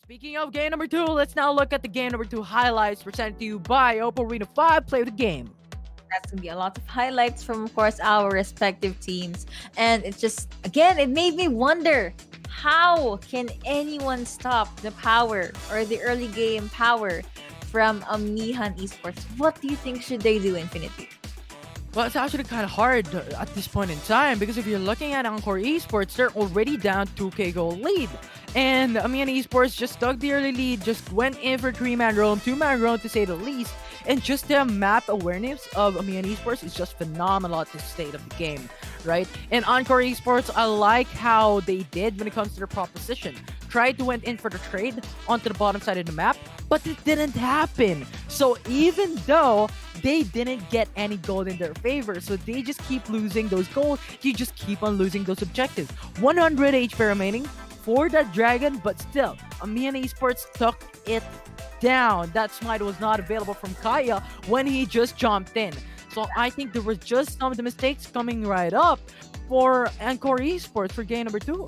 speaking of game number 2, let's now look at the game number 2 highlights presented to you by Oppo Reno 5. Play the game. That's gonna be a lot of highlights from, of course, our respective teams. And it just, again, it made me wonder, how can anyone stop the power or the early game power from Amihan Esports? What do you think should they do, Infinity? Well, it's actually kind of hard at this point in time, because if you're looking at Encore Esports, they're already down 2k goal lead. And Amihan Esports just took the early lead, just went in for 3-man roam, 2-man roam to say the least. And just the map awareness of Amihan Esports is just phenomenal at this state of the game, right? And Encore Esports, I like how they did when it comes to their proposition. Tried to went in for the trade onto the bottom side of the map, but it didn't happen. So even though they didn't get any gold in their favor, so they just keep losing those gold, you just keep on losing those objectives. 100 HP remaining for that dragon, but still, Amihan Esports took it down. That smite was not available from Kaya when he just jumped in. So I think there was just some of the mistakes coming right up for Encore Esports for game number 2.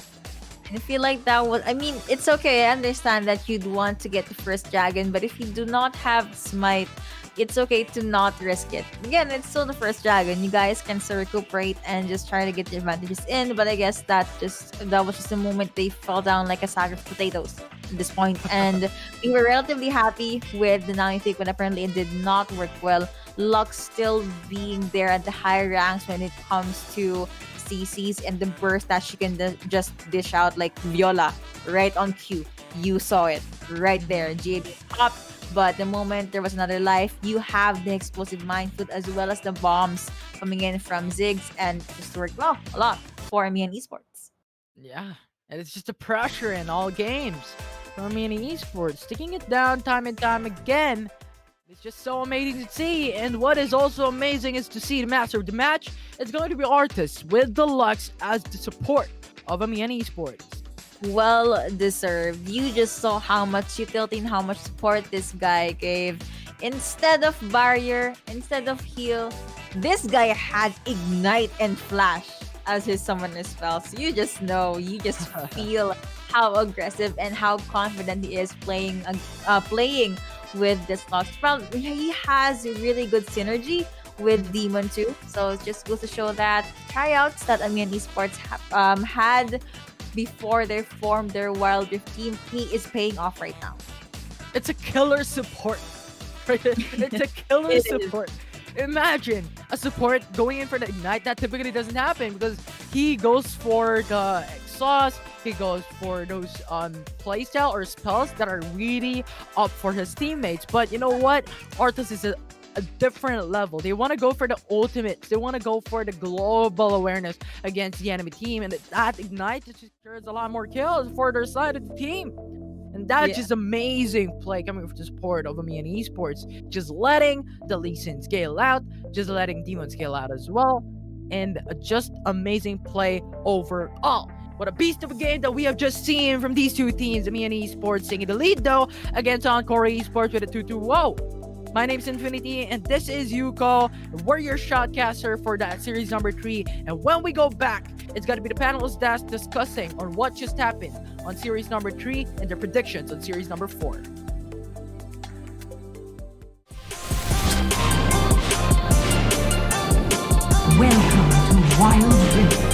I feel like that was, I mean, it's okay. I understand that you'd want to get the first dragon, but if you do not have smite, it's okay to not risk it. Again, it's still the first dragon. You guys can still recuperate and just try to get the advantages in, but I guess that was just a moment they fell down like a sack of potatoes at this point. And we were relatively happy with the Nami pick, but apparently it did not work well. Luck still being there at the higher ranks when it comes to CCs and the burst that she can just dish out like Viola right on cue. You saw it right there. GAB popped But the moment there was another life, you have the explosive minefield as well as the bombs coming in from Ziggs, and just worked well a lot for Amihan Esports. Yeah, and it's just the pressure in all games from Amihan Esports, taking it down time and time again. It's just so amazing to see. And what is also amazing is to see the master of the match. It's going to be Artis with Deluxe as the support of Amihan Esports. Well deserved. You just saw how much utility and how much support this guy gave. Instead of barrier, instead of heal, this guy had ignite and flash as his summoner spell. So you just know, you just feel how aggressive and how confident he is playing with this Lux spell. He has really good synergy with Demon too. So it just goes to show that tryouts that Amihan Esports had before they formed their Wild Rift team, he is paying off right now. It's a killer support. It's a killer It is. support. Imagine a support going in for the ignite. That typically doesn't happen because he goes for the exhaust. He goes for those playstyle or spells that are really up for his teammates. But you know what? Arthas is a different level. They want to go for the ultimates. They want to go for the global awareness against the enemy team, and that ignite just secures a lot more kills for their side of the team. And that's Yeah. just amazing play coming from the support of Amihan Esports. Just letting the Lee Sin scale out, just letting Demon scale out as well, and just amazing play overall. What a beast of a game that we have just seen from these two teams. Amihan Esports taking the lead though against Encore Esports with a 2-2. Whoa! My name's Infinity, and this is Yuko. We're your shotcaster for that series number 3. And when we go back, it's going to be the panelists that's discussing on what just happened on series number 3 and their predictions on series number 4. Welcome to Wild Rift.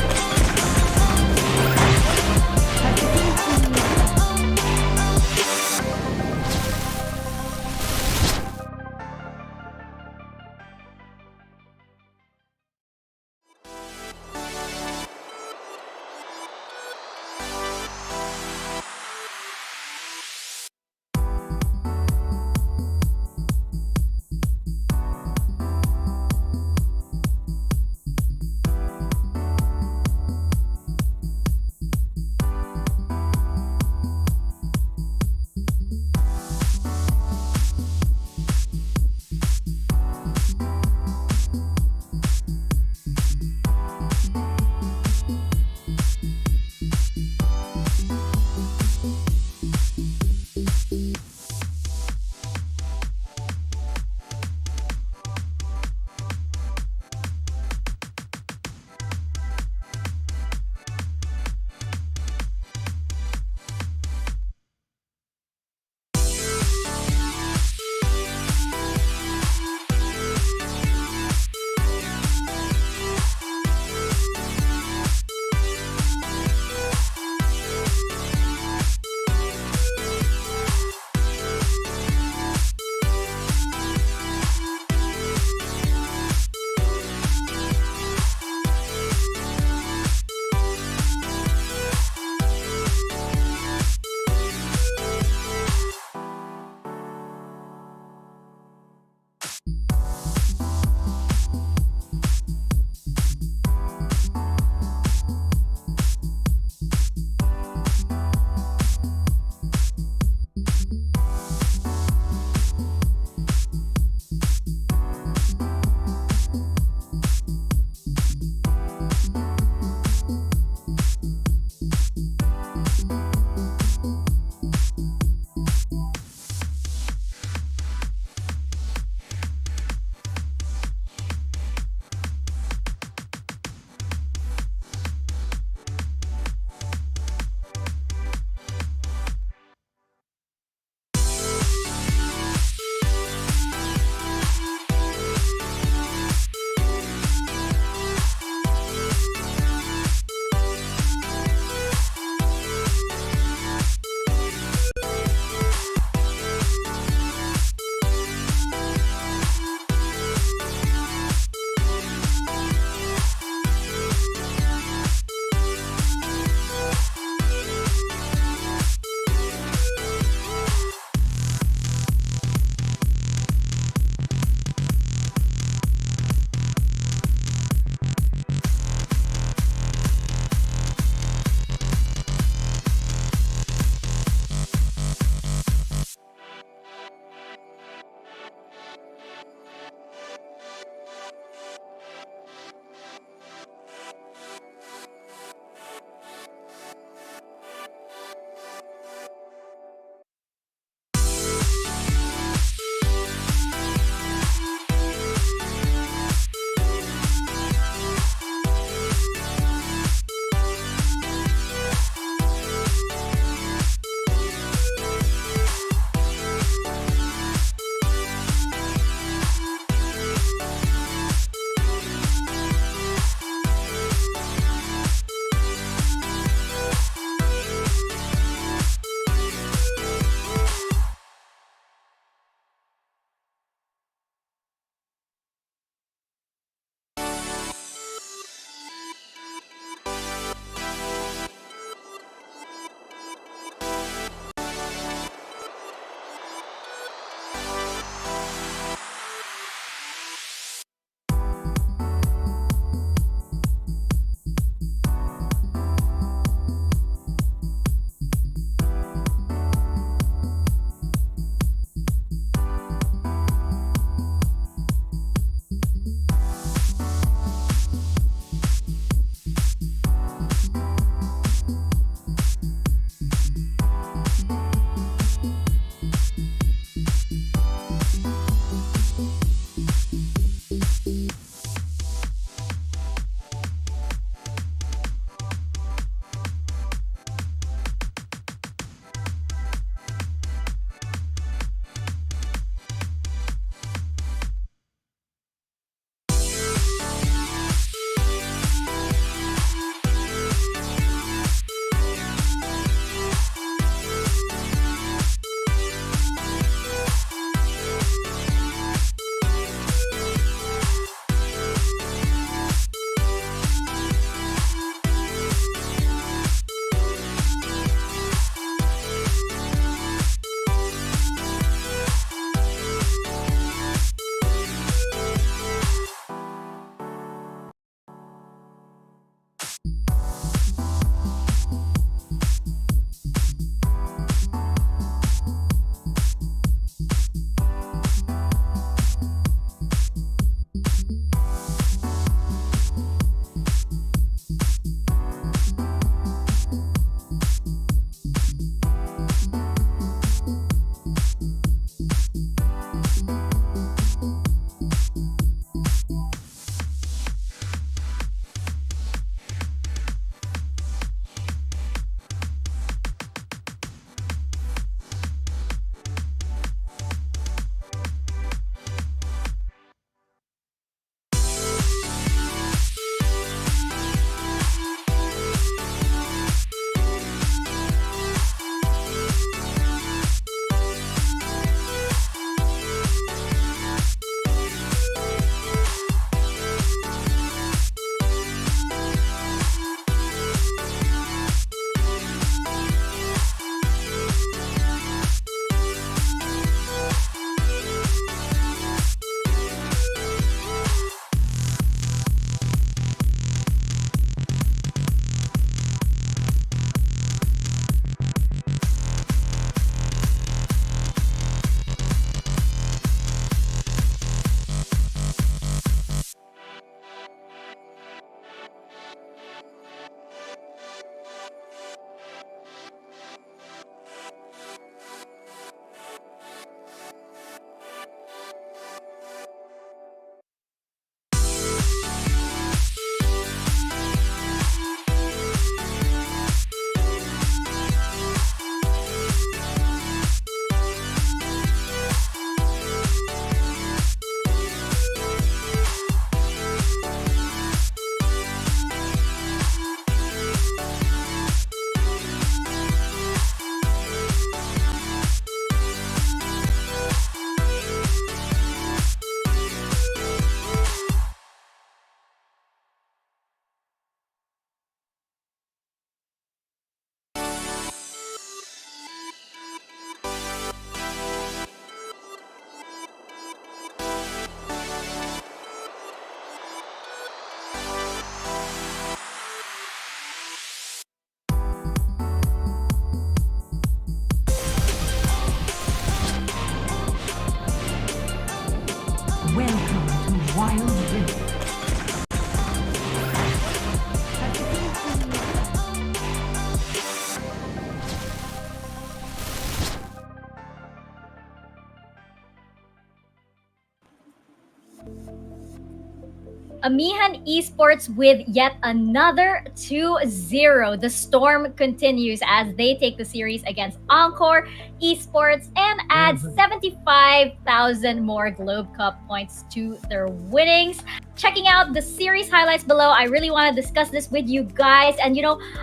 Amihan Esports with yet another 2-0. The storm continues as they take the series against Encore Esports and add 75,000 more Globe Cup points to their winnings. Checking out the series highlights below, I really want to discuss this with you guys. And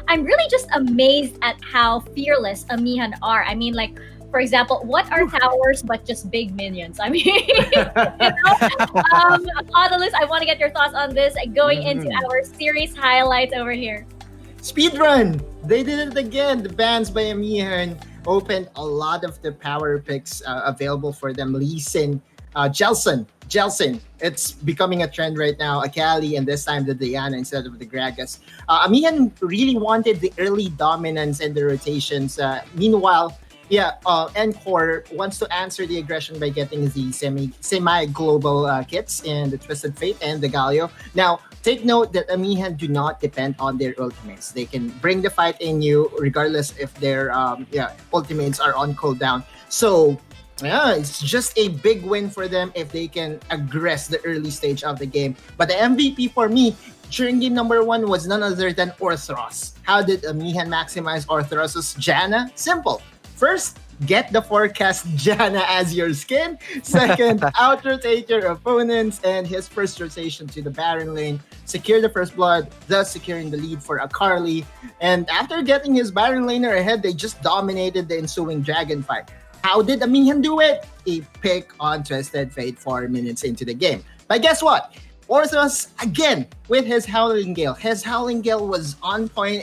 I'm really just amazed at how fearless Amihan are. I mean, like, for example, what are towers but just big minions? I mean, Nautilus, I want to get your thoughts on this going into our series highlights over here. Speedrun! They did it again. The bans by Amihan opened a lot of the power picks available for them. Lee Sin, Jelson. It's becoming a trend right now. Akali, and this time the Diana instead of the Gragas. Amihan really wanted the early dominance and the rotations. Meanwhile, Encore wants to answer the aggression by getting the semi-global kits and the Twisted Fate and the Galio. Now, take note that Amihan do not depend on their ultimates. They can bring the fight in you regardless if their ultimates are on cooldown. So, it's just a big win for them if they can aggress the early stage of the game. But the MVP for me during game number 1 was none other than Orthros. How did Amihan maximize Orthros' Janna? Simple. First, get the forecast Janna as your skin. Second, out-rotate your opponents, and his first rotation to the Baron lane. Secure the first blood, thus securing the lead for Akarli. And after getting his Baron laner ahead, they just dominated the ensuing dragon fight. How did Amihan do it? A pick on Twisted Fate 4 minutes into the game. But guess what? Orthros, again, with his Howling Gale. His Howling Gale was on point.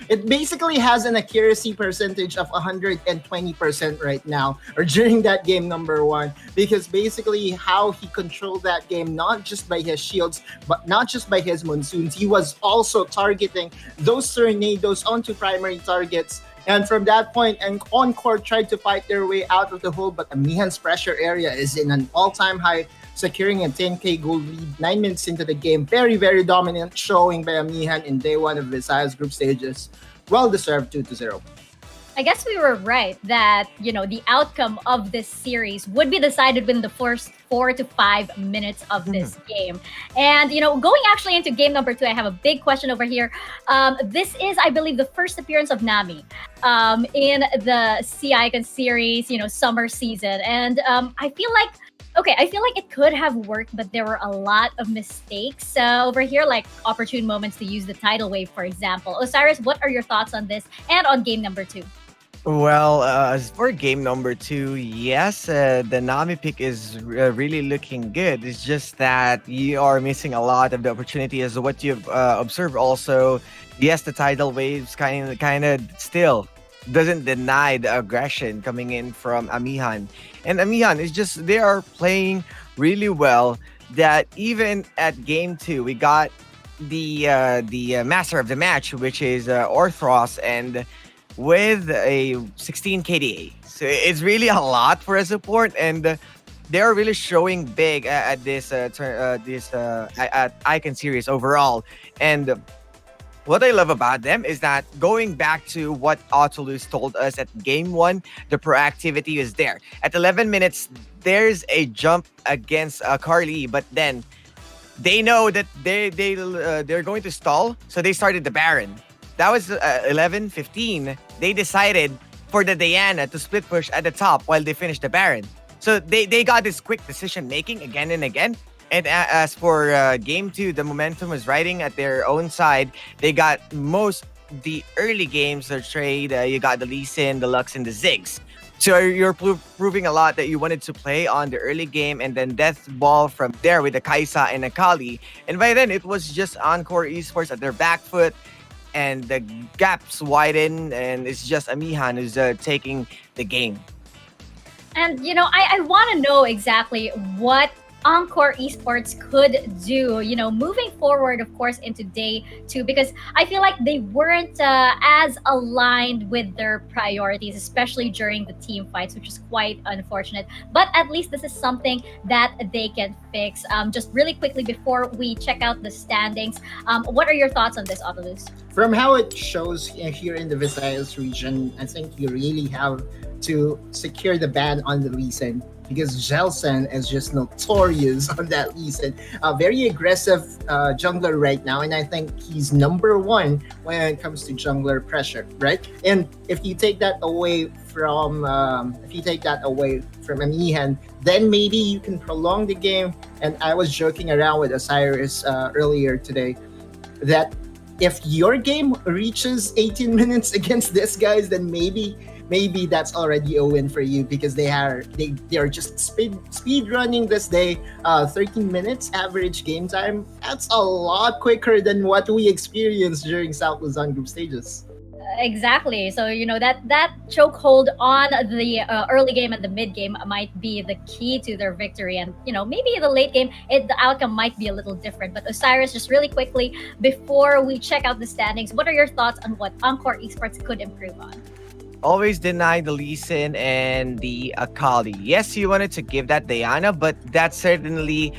It basically has an accuracy percentage of 120% right now, or during that game number 1, because basically how he controlled that game, not just by his shields, but not just by his monsoons, he was also targeting those tornadoes onto primary targets. And from that point, Encore tried to fight their way out of the hole, but Amihan's pressure area is in an all-time high, securing a 10k gold lead 9 minutes into the game. Very, very dominant showing by Amihan in day 1 of Visayas group stages. Well-deserved 2-0. I guess we were right that, the outcome of this series would be decided within the first 4 to 5 minutes of this game. And, going actually into game number 2, I have a big question over here. This is, I believe, the first appearance of Nami in the C-Icon series, summer season. And I feel like it could have worked, but there were a lot of mistakes over here, like opportune moments to use the tidal wave, for example. Osiris, what are your thoughts on this and on game number 2? Well, as for game number 2, yes, the Nami pick is really looking good. It's just that you are missing a lot of the opportunity as what you've observed also. Yes, the tidal waves kind of still doesn't deny the aggression coming in from Amihan. And Amihan is just, they are playing really well that even at game 2, we got the master of the match, which is Orthros, and with a 16 KDA. So it's really a lot for a support, and they are really showing big at this at Icon series overall. And what I love about them is that going back to what Autolus told us at game 1, the proactivity is there. At 11 minutes, there's a jump against Carly, but then they know that they're going to stall, so they started the Baron. That was 11:15. They decided for the Diana to split push at the top while they finished the Baron. So they got this quick decision making again and again. And as for game 2, the momentum was riding at their own side. They got the early games, the trade. You got the Lee Sin, the Lux, and the Ziggs. So you're proving a lot that you wanted to play on the early game, and then death ball from there with the Kaisa and Akali. And by then, it was just Encore Esports at their back foot, and the gaps widen, and it's just Amihan who's taking the game. And, I want to know exactly what Encore Esports could do, moving forward, of course, into day 2, because I feel like they weren't as aligned with their priorities, especially during the team fights, which is quite unfortunate. But at least this is something that they can fix. Just really quickly before we check out the standings, what are your thoughts on this, Autolus? From how it shows here in the Visayas region, I think you really have to secure the ban on the Lee Sin. because Jelsen is just notorious on that Lee Sin. Very aggressive jungler right now, and I think he's number one when it comes to jungler pressure, right? And if you take that away from Amihan, then maybe you can prolong the game. And I was joking around with Osiris earlier today that if your game reaches 18 minutes against this guys, then maybe that's already a win for you, because they are just speed running this day. 13 minutes average game time. That's a lot quicker than what we experienced during South Luzon group stages. Exactly. So that chokehold on the early game and the mid game might be the key to their victory, and maybe in the late game the outcome might be a little different. But Osiris, just really quickly before we check out the standings, what are your thoughts on what Encore Esports could improve on? Always deny the Lee Sin and the Akali. Yes, you wanted to give that Diana, but that's certainly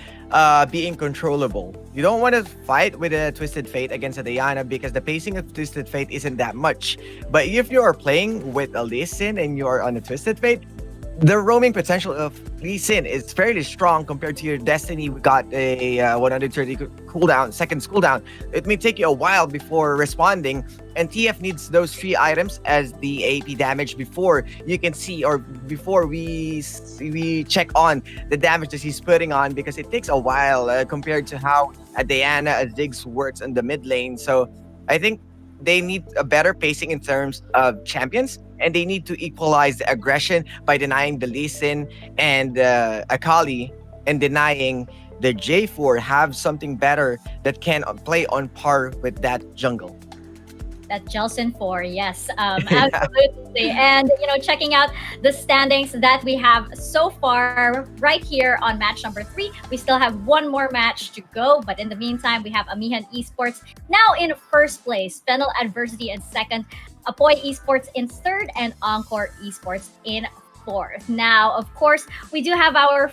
being controllable. You don't want to fight with a Twisted Fate against a Diana because the pacing of Twisted Fate isn't that much. But if you are playing with a Lee Sin and you are on a Twisted Fate, the roaming potential of Lee Sin is fairly strong compared to your Destiny. We got a 130 seconds cooldown. It may take you a while before responding, and TF needs those 3 items as the AP damage before you can see, or before we check on the damage that he's putting on, because it takes a while compared to how a Diana, a Ziggs works in the mid lane. So I think they need a better pacing in terms of champions, and they need to equalize the aggression by denying the Lee Sin and Akali, and denying the J4 have something better that can play on par with that jungle. That Jelsen 4, yes, absolutely. And checking out the standings that we have so far right here on match number 3, we still have one more match to go. But in the meantime, we have Amihan Esports now in first place, Fennel Adversity in second, Apoy Esports in third, and Encore Esports in fourth. Now, of course, we do have our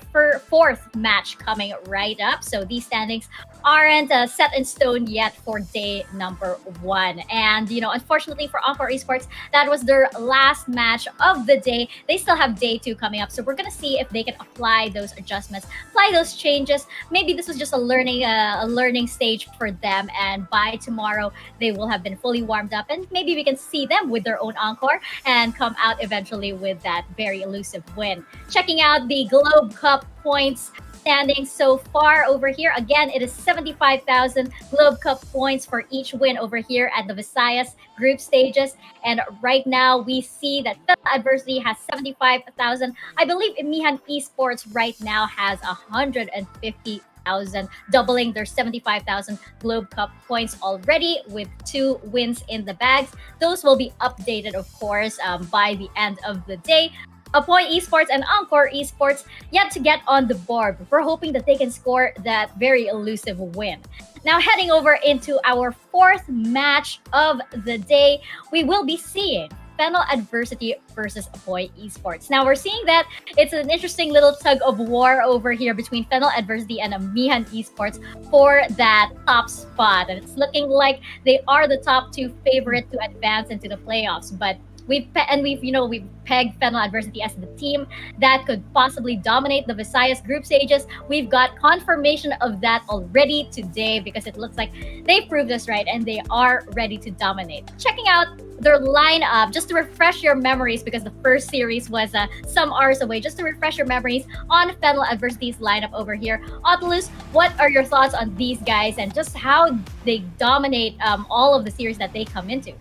fourth match coming right up. So these standings aren't set in stone yet for day number 1. And, unfortunately for Encore Esports, that was their last match of the day. They still have day 2 coming up. So we're going to see if they can apply those adjustments, apply those changes. Maybe this was just a learning stage for them. And by tomorrow, they will have been fully warmed up. And maybe we can see them with their own Encore and come out eventually with that very elusive win. Checking out the Globe Cup points standing so far over here. Again, it is 75,000 Globe Cup points for each win over here at the Visayas group stages. And right now, we see that Fennel Adversity has 75,000. I believe Amihan Esports right now has 150,000, doubling their 75,000 Globe Cup points already with 2 wins in the bags. Those will be updated, of course, by the end of the day. Apoy Esports and Encore Esports yet to get on the board. We're hoping that they can score that very elusive win. Now, heading over into our fourth match of the day, we will be seeing Fennel Adversity versus Apoy Esports. Now, we're seeing that it's an interesting little tug of war over here between Fennel Adversity and Amihan Esports for that top spot. And it's looking like they are the top 2 favorite to advance into the playoffs. But we've pegged Fennel Adversity as the team that could possibly dominate the Visayas group stages. We've got confirmation of that already today, because it looks like they proved us right and they are ready to dominate. Checking out their lineup, just to refresh your memories, because the first series was some hours away, just to refresh your memories on Fennel Adversity's lineup over here. Autulus, what are your thoughts on these guys and just how they dominate all of the series that they come into?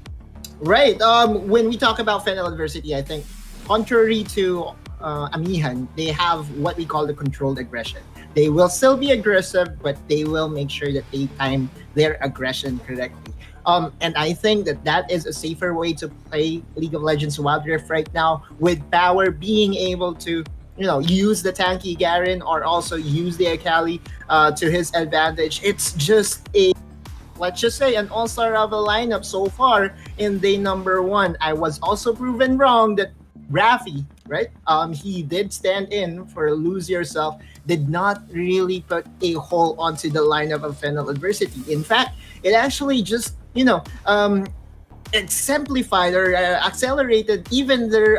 Right. When we talk about Fennel Adversity, I think contrary to Amihan, they have what we call the controlled aggression. They will still be aggressive, but they will make sure that they time their aggression correctly. And I think that is a safer way to play League of Legends Wild Rift right now, with Power being able to use the tanky Garen or also use the Akali to his advantage. It's just let's just say an all-star of a lineup so far in day number 1. I was also proven wrong that Rafi, right? He did stand in for Lose Yourself, did not really put a hole onto the lineup of Fennel Adversity. In fact, it actually just, exemplified or accelerated even their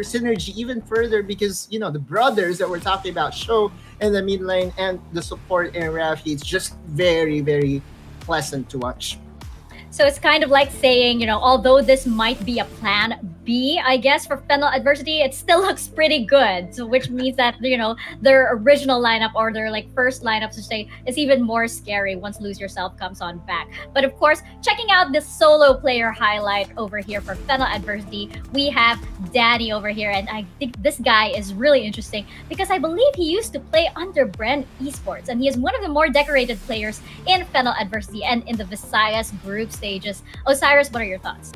synergy even further, because the brothers that we're talking about show in the mid lane and the support in Rafi, it's just very, very pleasant to watch. So it's kind of like saying, although this might be a plan B, I guess, for Fennel Adversity, it still looks pretty good. So which means that, their original lineup or their first lineup to say is even more scary once Lose Yourself comes on back. But of course, checking out this solo player highlight over here for Fennel Adversity, we have Danny over here. And I think this guy is really interesting because I believe he used to play under Bren Esports. And he is one of the more decorated players in Fennel Adversity and in the Visayas group stages. Osiris, what are your thoughts?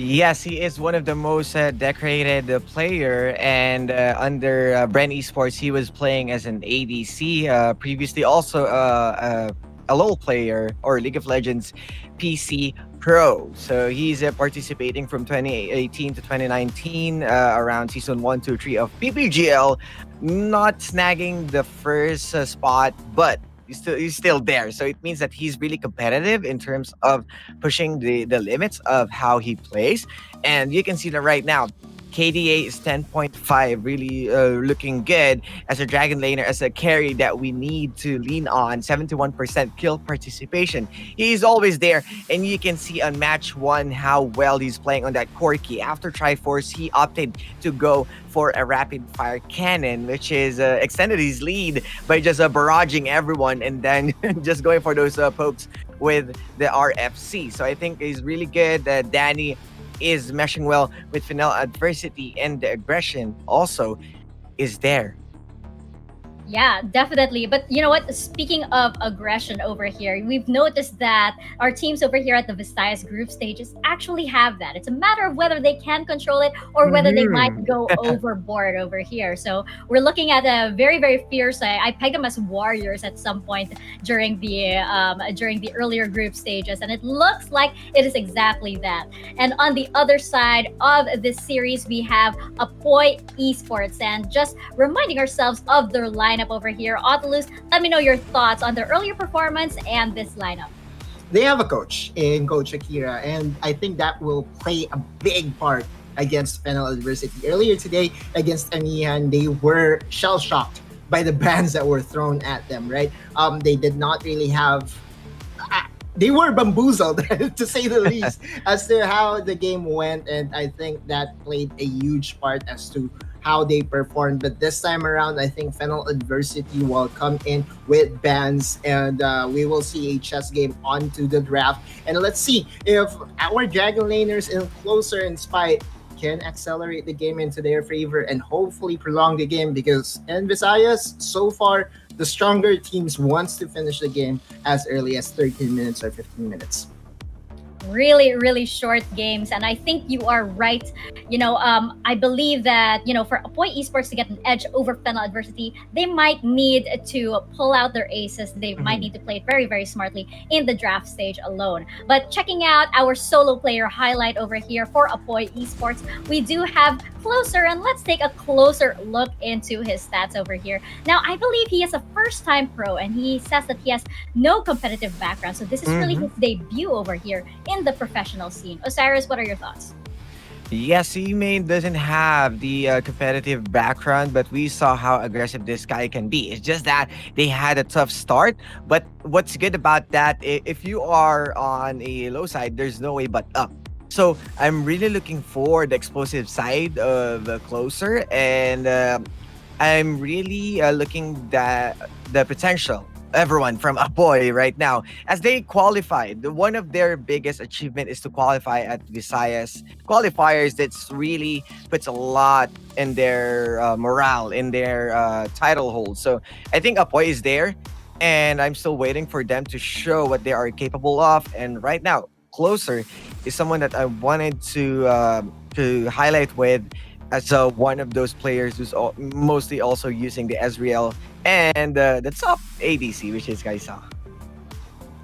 Yes, he is one of the most decorated player, and under Bren Esports, he was playing as an ADC. Previously, also a LoL player or League of Legends PC Pro. So he's participating from 2018 to 2019 around season 1, 2, 3 of PPGL, not snagging the first spot, but he's still there. So it means that he's really competitive in terms of pushing the limits of how he plays. And you can see that right now, KDA is 10.5, really looking good as a Dragon Laner, as a carry that we need to lean on. 71% kill participation. He's always there, and you can see on match 1 how well he's playing on that Corki. After Triforce, he opted to go for a rapid fire cannon, which is extended his lead by just barraging everyone and then just going for those pokes with the RFC. So I think he's really good. Danny is meshing well with Fennel Adversity, and the aggression also is there. Yeah, definitely. But you know what? Speaking of aggression over here, we've noticed that our teams over here at the Visayas group stages actually have that. It's a matter of whether they can control it or whether they might go overboard over here. So we're looking at a very, very fierce. I pegged them as warriors at some point during the earlier group stages, and it looks like it is exactly that. And on the other side of this series, we have Apoy Esports, and just reminding ourselves of their lineup over here. Autolus, let me know your thoughts on their earlier performance and this lineup. They have a coach in Coach Akira, and I think that will play a big part against Fennel Adversity. Earlier today against Amihan, they were shell-shocked by the bans that were thrown at them, right? They did not really have... they were bamboozled, to say the least, as to how the game went, and I think that played a huge part as to how they performed. But this time around, I think Fennel Adversity will come in with bans, and we will see a chess game onto the draft. And let's see if our Dragon Laners in Closer and Spite can accelerate the game into their favor and hopefully prolong the game, because in Visayas, so far, the stronger teams wants to finish the game as early as 13 minutes or 15 minutes. Really, really short games, and I think you are right. I believe that for Apoy Esports to get an edge over Fennel Adversity, they might need to pull out their aces. They might need to play it very, very smartly in the draft stage alone. But checking out our solo player highlight over here for Apoy Esports, we do have Closer, and let's take a closer look into his stats over here. Now, I believe he is a first-time pro, and he says that he has no competitive background, so this is really his debut over here in the professional scene. Osiris, what are your thoughts? Yes, he doesn't have the competitive background, but we saw how aggressive this guy can be. It's just that they had a tough start, but what's good about that, if you are on a low side, there's no way but up. So I'm really looking for the explosive side of Closer, and I'm really looking at the potential everyone from Apoy right now as they qualified. One of their biggest achievement is to qualify at Visayas qualifiers. That's really puts a lot in their morale, in their title hold. So I think Apoy is there, and I'm still waiting for them to show what they are capable of. And right now, Closer is someone that I wanted to highlight with as one of those players who's mostly also using the Ezreal and the top ADC, which is Kaisa.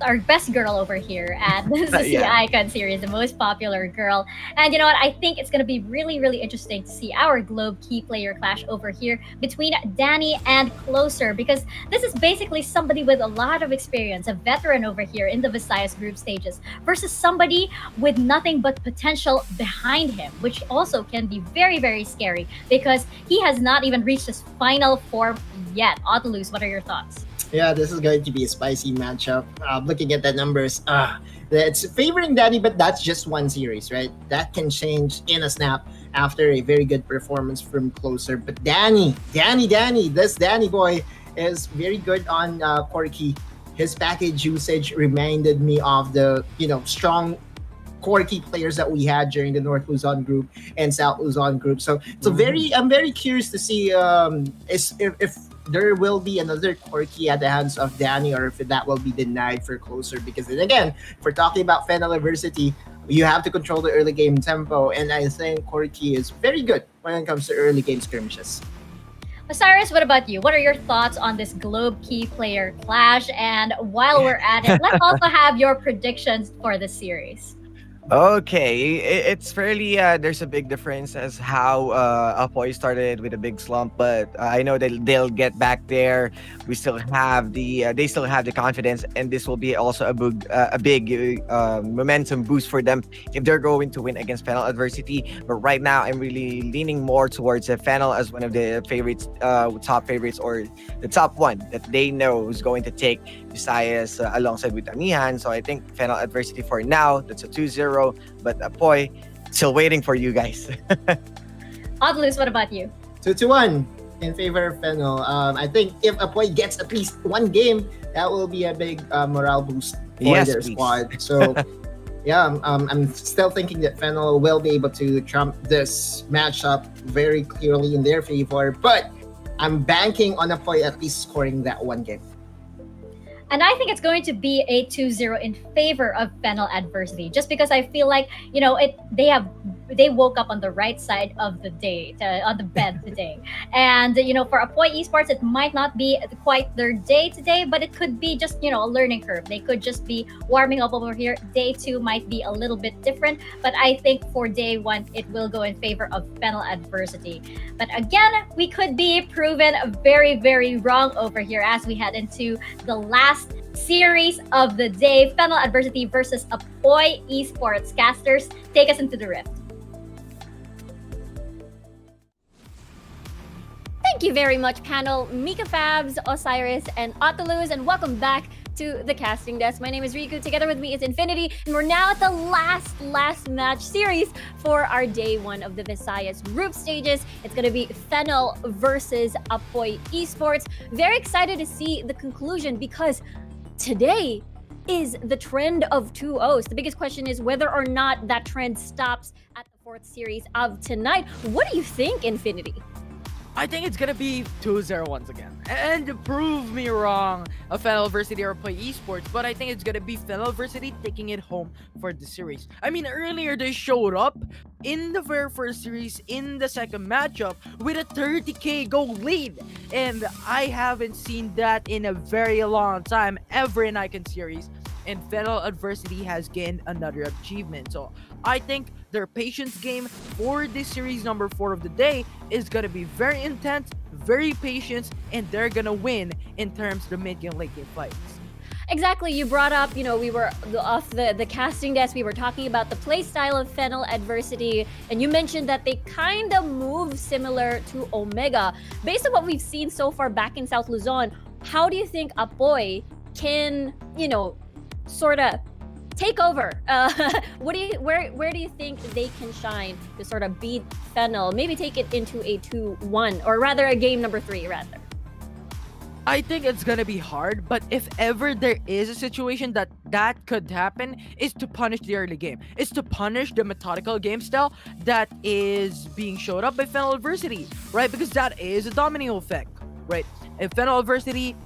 our best girl over here at the Yeah. Icon series, the most popular girl. And you know what? I think it's going to be really, really interesting to see our Globe key player clash over here between Danny and Closer, because this is basically somebody with a lot of experience, a veteran over here in the Visayas group stages, versus somebody with nothing but potential behind him, which also can be very, very scary because he has not even reached his final form yet. Autolus, what are your thoughts? Yeah, this is going to be a spicy matchup. Looking at the numbers, it's favoring Danny, but that's just one series, right? That can change in a snap after a very good performance from Closer. But Danny, this Danny boy is very good on Corki. His package usage reminded me of the strong Corki players that we had during the North Luzon group and South Luzon group. So I'm very curious to see if there will be another Corki at the hands of Danny, or if that will be denied for Closer. Because then again, if we're talking about Fennel University, you have to control the early game tempo, and I think Corki is very good when it comes to early game skirmishes. Osiris, what about you? What are your thoughts on this Globe key player clash? And while we're at it, let's also have your predictions for the series. Okay, it's fairly there's a big difference as how Apoy started with a big slump, but I know that they'll get back there. We still have they still have the confidence, and this will be also a big momentum boost for them if they're going to win against Fennel Adversity. But right now, I'm really leaning more towards Fennel as one of the favorites, top favorites, or the top one that they know is going to take Visayas alongside with Amihan. So I think Fennel Adversity for now, that's a 2-0. But Apoy, still waiting for you guys. Odlus, what about you? 2-1 in favor of Fennel. I think if Apoy gets at least one game, that will be a big morale boost for their squad. So yeah, I'm still thinking that Fennel will be able to trump this matchup very clearly in their favor. But I'm banking on Apoy at least scoring that one game. And I think it's going to be a 2-0 in favor of Fennel Adversity, just because I feel like, they woke up on the right side of the day, on the bed today. And, for Apoy Esports, it might not be quite their day today, but it could be just, a learning curve. They could just be warming up over here. Day 2 might be a little bit different, but I think for day 1, it will go in favor of Fennel Adversity. But again, we could be proven very, very wrong over here as we head into the last series of the day. Fennel Adversity versus Apoy Esports. Casters, take us into the rift. Thank you very much, panel. Mika Fabs, Osiris, and Autolus, and welcome back to the casting desk. My name is Riku. Together with me is Infinity, and we're now at the last match series for our day 1 of the Visayas group stages. It's going to be Fennel versus Apoy Esports. Very excited to see the conclusion because today is the trend of 2-0s. The biggest question is whether or not that trend stops at the 4th series of tonight. What do you think, Infinity? I think it's gonna be 2-0 once again. And prove me wrong, a Fennel University or Apoy Esports, but I think it's gonna be Fennel University taking it home for the series. I mean, earlier they showed up in the very first series, in the second matchup, with a 30k goal lead. And I haven't seen that in a very long time, ever in Icon series. And Fennel Adversity has gained another achievement. So I think their patience game for this series number 4 of the day is going to be very intense, very patient, and they're going to win in terms of the mid game, late game fights. Exactly. You brought up, we were off the casting desk. We were talking about the play style of Fennel Adversity, and you mentioned that they kind of move similar to Omega. Based on what we've seen so far back in South Luzon, how do you think Apoy can, sort of take over? Where do you think they can shine to sort of beat Fennel? Maybe take it into a 2-1, or rather a game number 3, rather. I think it's gonna be hard, but if ever there is a situation that could happen, is to punish the early game. Is to punish the methodical game style that is being showed up by Fennel Adversity, right? Because that is a domino effect, right? If Fennel Adversity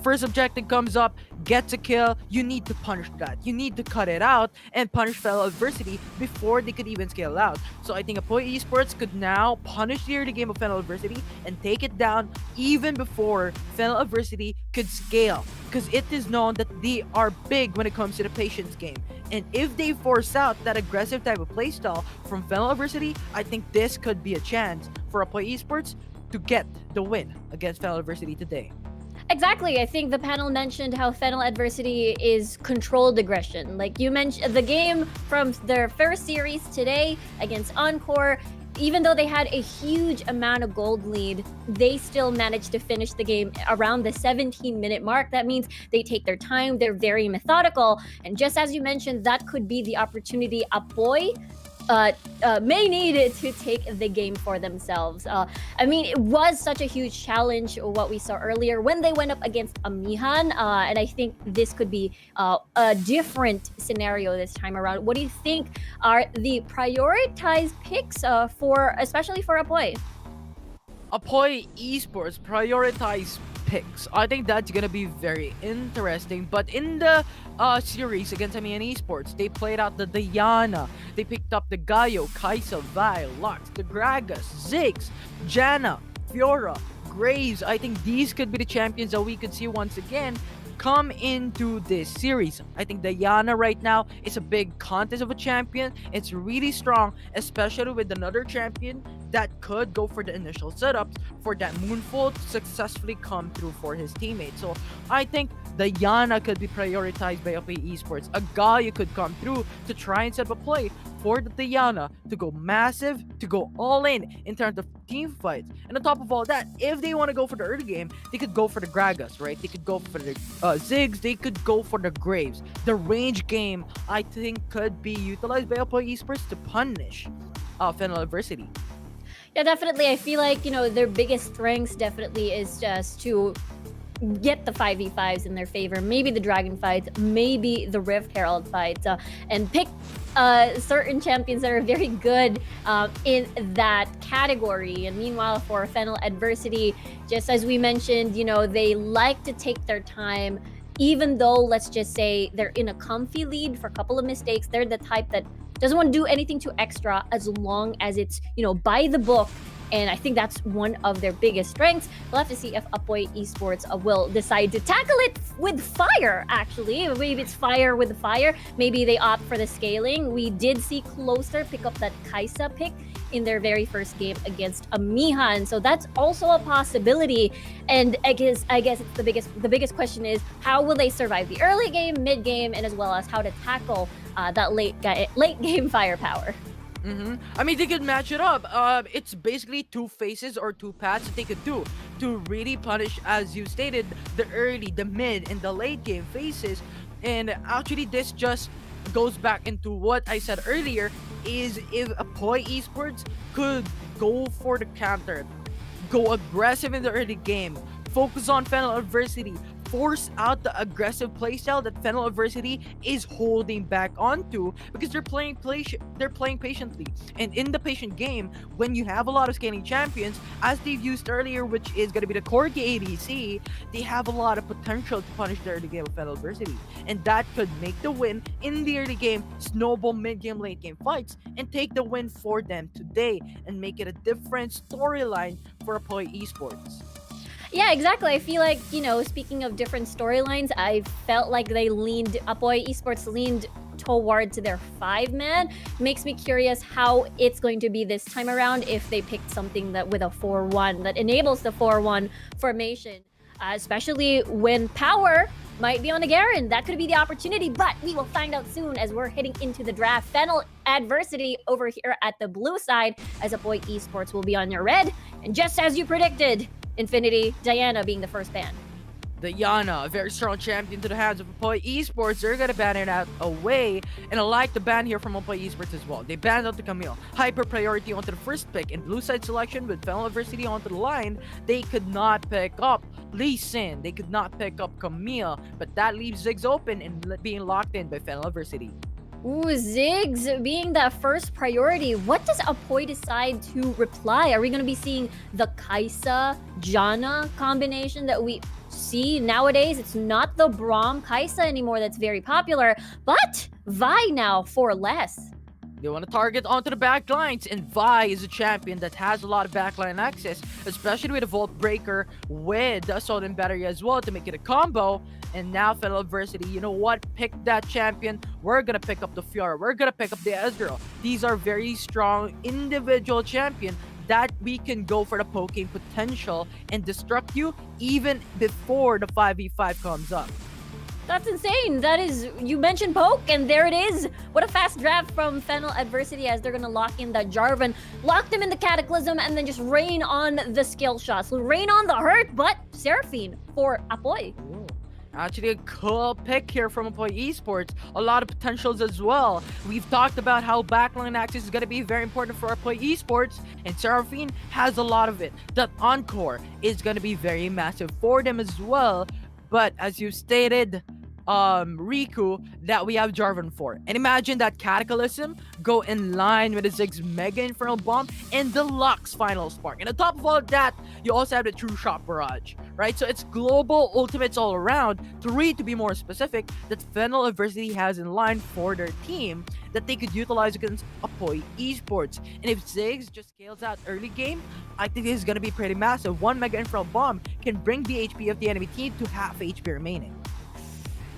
first objective comes up, gets a kill, you need to punish that. You need to cut it out and punish Fennel Adversity before they could even scale out. So I think Apoy Esports could now punish the early game of Fennel Adversity and take it down even before Fennel Adversity could scale because it is known that they are big when it comes to the patience game. And if they force out that aggressive type of playstyle from Fennel Adversity, I think this could be a chance for Apoy Esports to get the win against Fennel Adversity today. Exactly. I think the panel mentioned how Fennel Adversity is controlled aggression. Like you mentioned, the game from their first series today against Encore, even though they had a huge amount of gold lead, they still managed to finish the game around the 17-minute mark. That means they take their time, they're very methodical. And just as you mentioned, that could be the opportunity Apoy may need to take the game for themselves. I mean, it was such a huge challenge, what we saw earlier when they went up against Amihan, and I think this could be a different scenario this time around. What do you think are the prioritized picks especially for Apoy? Apoy Esports prioritize picks. I think that's gonna be very interesting. But in the series against Amihan Esports, they played out the Diana. They picked up the Gaio, Kaisa, Vi, Lux, the Gragas, Ziggs, Janna, Fiora, Graves. I think these could be the champions that we could see once again come into this series. I think Diana right now is a big contest of a champion. It's really strong, especially with another champion that could go for the initial setups for that Moonfall to successfully come through for his teammates. So I think Diana could be prioritized by Apoy Esports. A Gaia could come through to try and set up a play for the Diana to go massive, to go all in terms of team fights. And on top of all that, if they want to go for the early game, they could go for the Gragas, right? They could go for the Ziggs, they could go for the Graves. The range game, I think, could be utilized by Apoy Esports to punish Fennel Adversity. Yeah, definitely. I feel like, their biggest strengths definitely is just to get the 5v5s in their favor, maybe the Dragon fights, maybe the Rift Herald fights, and pick certain champions that are very good in that category. And meanwhile, for Fennel Adversity, just as we mentioned, they like to take their time. Even though, let's just say, they're in a comfy lead for a couple of mistakes, they're the type that doesn't want to do anything too extra as long as it's, by the book. And I think that's one of their biggest strengths. We'll have to see if Apoy Esports will decide to tackle it with fire, actually. Maybe it's fire with fire. Maybe they opt for the scaling. We did see Closer pick up that Kaisa pick in their very first game against Amihan. So that's also a possibility. And I guess it's the biggest question is, how will they survive the early game, mid game, and as well as how to tackle that late game firepower. I mean, they could match it up. It's basically two phases or two paths that they could do to really punish, as you stated, the early, the mid, and the late game phases. And actually, this just goes back into what I said earlier, is if Apoy Esports could go for the counter, go aggressive in the early game, focus on Fennel Adversity, force out the aggressive playstyle that Fennel Adversity is holding back onto, because they're playing patiently. And in the patient game, when you have a lot of scaling champions, as they've used earlier, which is going to be the Corgi ADC, they have a lot of potential to punish the early game of Fennel Adversity. And that could make the win in the early game, snowball mid-game, late-game fights, and take the win for them today, and make it a different storyline for Apoy Esports. Yeah, exactly. I feel like, speaking of different storylines, I felt like Apoy Esports leaned towards their 5-man. Makes me curious how it's going to be this time around if they picked something that with a 4-1 that enables the 4-1 formation, especially when power might be on the Garen. That could be the opportunity, but we will find out soon as we're heading into the draft. Fennel Adversity over here at the blue side, as Apoy Esports will be on your red. And just as you predicted, Infinity, Diana being the first ban. Diana, a very strong champion to the hands of Apoy Esports. They're gonna ban it out away. And I like the ban here from Apoy Esports as well. They banned out the Camille. Hyper priority onto the first pick. And blue side selection with Fennel Adversity onto the line, they could not pick up Lee Sin. They could not pick up Camille. But that leaves Ziggs open and being locked in by Fennel Adversity. Ooh, Ziggs being that first priority. What does Apoy decide to reply? Are we going to be seeing the Kaisa Janna combination that we see nowadays? It's not the Braum Kaisa anymore that's very popular, but Vi now for less. They want to target onto the back lines, and Vi is a champion that has a lot of backline access, especially with a Vault Breaker with the Assault and Battery as well to make it a combo. And now Fennel Adversity, you know what? Pick that champion. We're gonna pick up the Fiora. We're gonna pick up the Ezreal. These are very strong individual champion that we can go for the poking potential and destruct you even before the 5v5 comes up. That's insane. That is, you mentioned poke, and there it is. What a fast draft from Fennel Adversity as they're gonna lock in that Jarvan, lock them in the Cataclysm, and then just rain on the skill shots. Rain on the hurt, but Seraphine for Apoy. Ooh. Actually, a cool pick here from Apoy Esports. A lot of potentials as well. We've talked about how backline access is going to be very important for Apoy Esports, and Seraphine has a lot of it. That Encore is going to be very massive for them as well. But as you stated, Riku, that we have Jarvan for. And imagine that Cataclysm go in line with the Ziggs Mega Infernal Bomb and the Lux Final Spark. And on top of all that, you also have the True Shot Barrage, right? So it's global ultimates all around. Three, to be more specific, that Fennel Adversity has in line for their team that they could utilize against Apoy Esports. And if Ziggs just scales out early game, I think this is going to be pretty massive. One Mega Infernal Bomb can bring the HP of the enemy team to half HP remaining.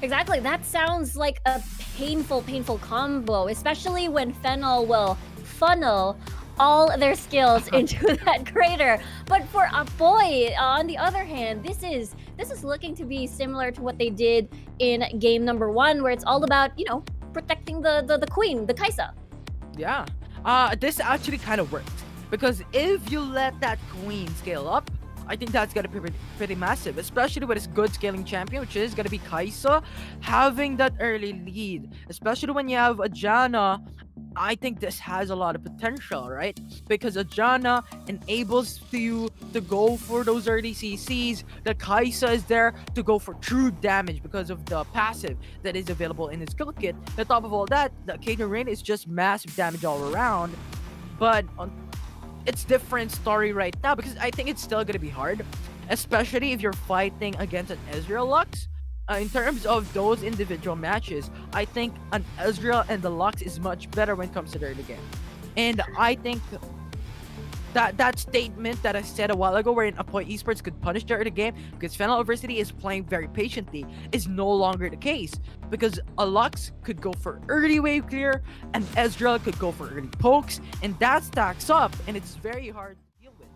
Exactly. That sounds like a painful combo, especially when Fennel will funnel all their skills into that crater. But for Apoy, on the other hand, this is looking to be similar to what they did in game number 1, where it's all about, you know, protecting the queen, the Kaisa. Yeah. This actually kind of worked. Because if you let that queen scale up, I think that's going to be pretty massive, especially with this good scaling champion, which is going to be Kaisa, having that early lead. Especially when you have a Janna, I think this has a lot of potential, right? Because a Janna enables you to go for those early CCs. The Kaisa is there to go for true damage because of the passive that is available in his skill kit. On top of all that, the Caitlyn Rain is just massive damage all around. But it's different story right now because I think it's still gonna be hard, especially if you're fighting against an Ezreal Lux. In terms of those individual matches, I think an Ezreal and the Lux is much better when it comes to the early game. And I think that statement that I said a while ago, wherein Apoy Esports could punish the early game because Fennel Adversity is playing very patiently, is no longer the case. Because a Lux could go for early wave clear, and Ezreal could go for early pokes, and that stacks up, and it's very hard to deal with.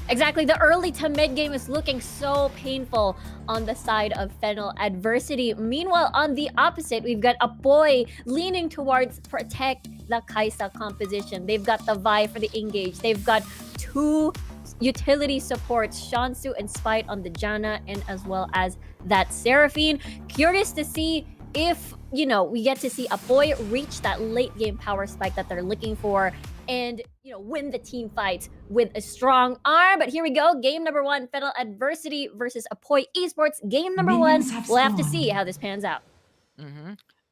Exactly. The early to mid game is looking so painful on the side of Fennel Adversity. Meanwhile, on the opposite, we've got Apoy leaning towards protect the Kaisa composition. They've got the Vi for the engage. They've got two utility supports, Shansu and Spite on the Janna, and as well as that Seraphine. Curious to see if, you know, we get to see Apoy reach that late game power spike that they're looking for and, you know, win the team fight with a strong arm. But here we go. Game number 1, Fennel Adversity versus Apoy Esports. Game number 1. We'll have to see how this pans out.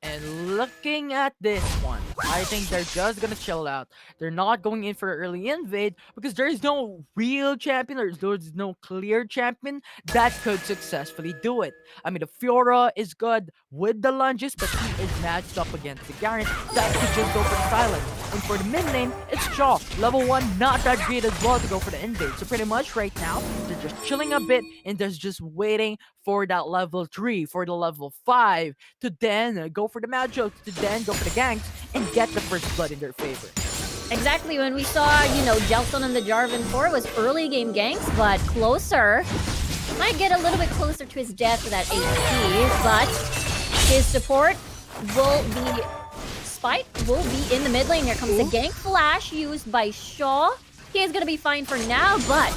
And looking at this one, I think they're just gonna chill out. They're not going in for an early invade because there is no real champion, there's no clear champion that could successfully do it. I mean, the Fiora is good with the lunges, but he is matched up against the Garen that could just go for the silence. And for the mid lane, it's Shaw. Level 1, not that great as well to go for the invade. So pretty much right now, they're just chilling a bit and they're just waiting for that level 3, for the level 5 to then go for the matchups, to then go for the ganks and get the first blood in their favor. Exactly. When we saw, you know, Jelson and the Jarvan 4 was early game ganks, but closer. Might get a little bit closer to his death with that HP, but his support will be... Spite will be in the mid lane. Here comes the gank flash used by Shaw. He is going to be fine for now, but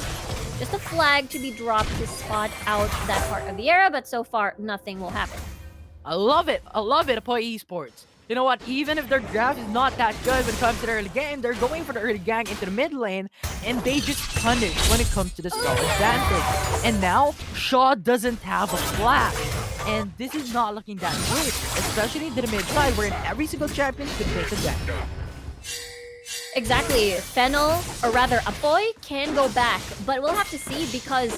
just a flag to be dropped to spot out that part of the area, but so far, nothing will happen. I love it, Apoy Esports. You know what, even if their draft is not that good when it comes to the early game, they're going for the early gang into the mid lane, and they just punish when it comes to the skill advantage. And now, Shaw doesn't have a flash, and this is not looking that great, especially to the mid side, wherein every single champion could take a gank. Exactly. Fennel, or rather Apoy, can go back, but we'll have to see because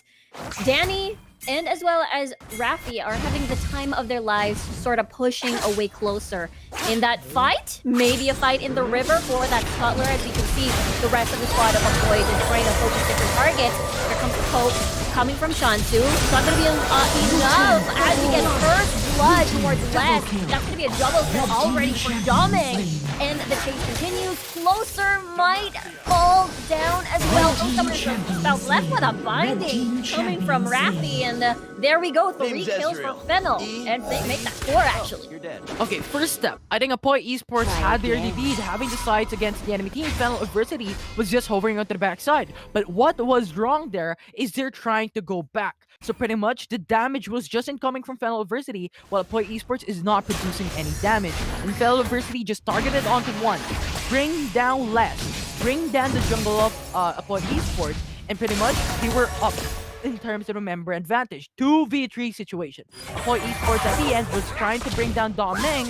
Danny and as well as Rafi are having the time of their lives, sort of pushing away closer. In that fight, maybe a fight in the river for that scuttler, as you can see the rest of the squad of Apoy just trying to focus different targets. Here comes the poke coming from Shansu. It's not going to be enough as we get first blood towards left. That's going to be a double kill already for Doming. And the chase continues. Closer might fall down as well. Oh, someone is left with a binding coming from Rafi. And there we go. 3 kills for Fennel. And they make that 4 actually. You're dead. Okay, first step. I think Apoy Esports had the early lead, having the sides against the enemy team. Fennel Adversity was just hovering onto the backside. But what was wrong there is they're trying to go back. So pretty much the damage was just incoming from Fennel Adversity, while Apoy Esports is not producing any damage. And Fennel Adversity just targeted onto one. Bring down less. Bring down the jungle of Apoy Esports. And pretty much they were up in terms of the member advantage. 2v3 situation. Apoy Esports at the end was trying to bring down Doming,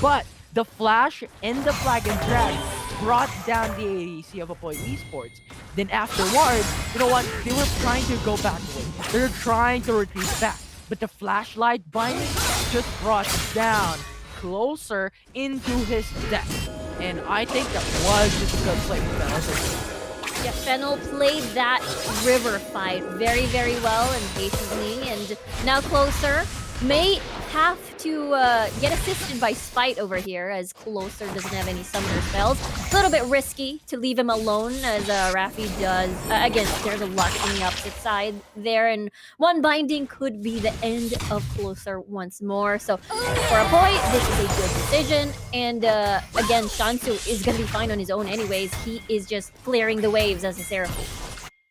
but the flash and the flag and drag brought down the ADC of Apoy Esports. Then afterwards, you know what? They were trying to go backward. They were trying to retreat back. But the flashlight binding just brought down closer into his death. And I think that was just a good play for Fennel. Yeah, Fennel played that river fight very, very well and patiently. And now closer may have to get assisted by Spite over here, as Closer doesn't have any summoner spells. It's a little bit risky to leave him alone, as Rafi does. Again, there's a lot on the opposite side there, and one binding could be the end of Closer once more. So for Apoy, this is a good decision. And again, Shansu is going to be fine on his own anyways. He is just clearing the waves as a Seraphim.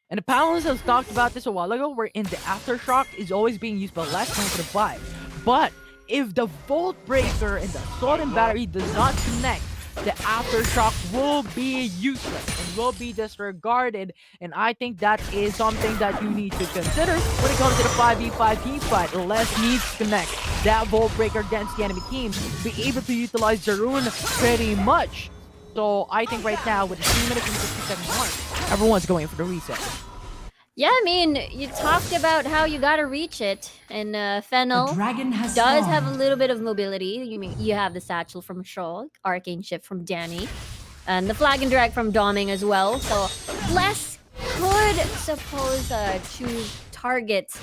And the panelists have talked about this a while ago, wherein the Aftershock is always being used by less than for the buy. But if the Volt Breaker and the Sword and Battery does not connect, the Aftershock will be useless and will be disregarded. And I think that is something that you need to consider when it comes to the 5v5 team fight. Less needs to connect that Volt Breaker against the enemy team to be able to utilize the rune pretty much. So I think right now, with the 3 minutes and 57 mark, everyone's going for the reset. Yeah, I mean, you talked about how you gotta reach it, and Fennel The dragon has does spawned. have a little bit of mobility. You have the satchel from Shaw, Arcane Shift from Danny, and the Flag and Drag from Doming as well. So Bless could suppose choose targets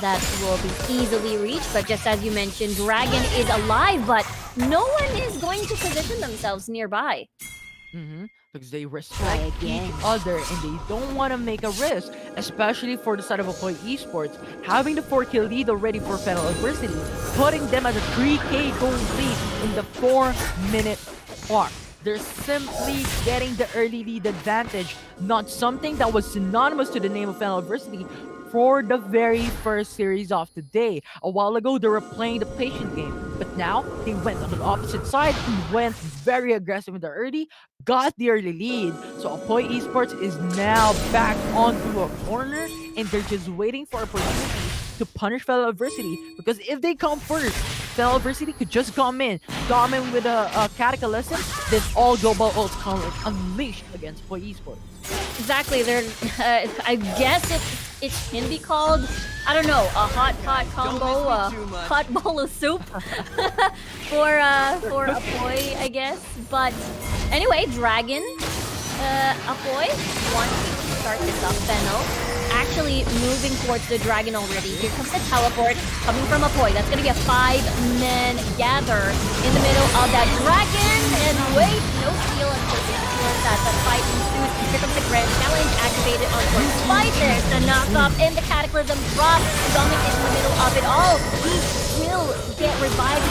that will be easily reached, but just as you mentioned, Dragon is alive, but no one is going to position themselves nearby. Because they respect each other and they don't want to make a risk, especially for the side of Apoy Esports. Having the 4-kill lead already for Fennel Adversity, putting them at a 3k gold lead in the 4-minute mark. They're simply getting the early lead advantage, not something that was synonymous to the name of Fennel Adversity for the very first series of the day. A while ago, they were playing the patient game, but now they went on the opposite side and went very aggressive in the early, got the early lead. So Apoy Esports is now back onto a corner, and they're just waiting for opportunity to punish Fennel Adversity, because if they come first, Fennel Adversity could just come in with a Cataclysm, then all global ults come unleashed against Apoy Esports. Exactly, they're I guess it can be called, I don't know, a hot pot combo, a hot bowl of soup for Apoy, I guess. But anyway, Dragon, Apoy wants to start this off. Fennel actually moving towards the Dragon already. Here comes the teleport coming from Apoy. That's gonna be a 5-man gather in the middle of that Dragon. And wait, no steal until that the fight ensues. Here comes the Grand Challenge activated on Lord Spite. There's the knockoff and the Cataclysm drop. Dominic is in the middle of it all. He will get revived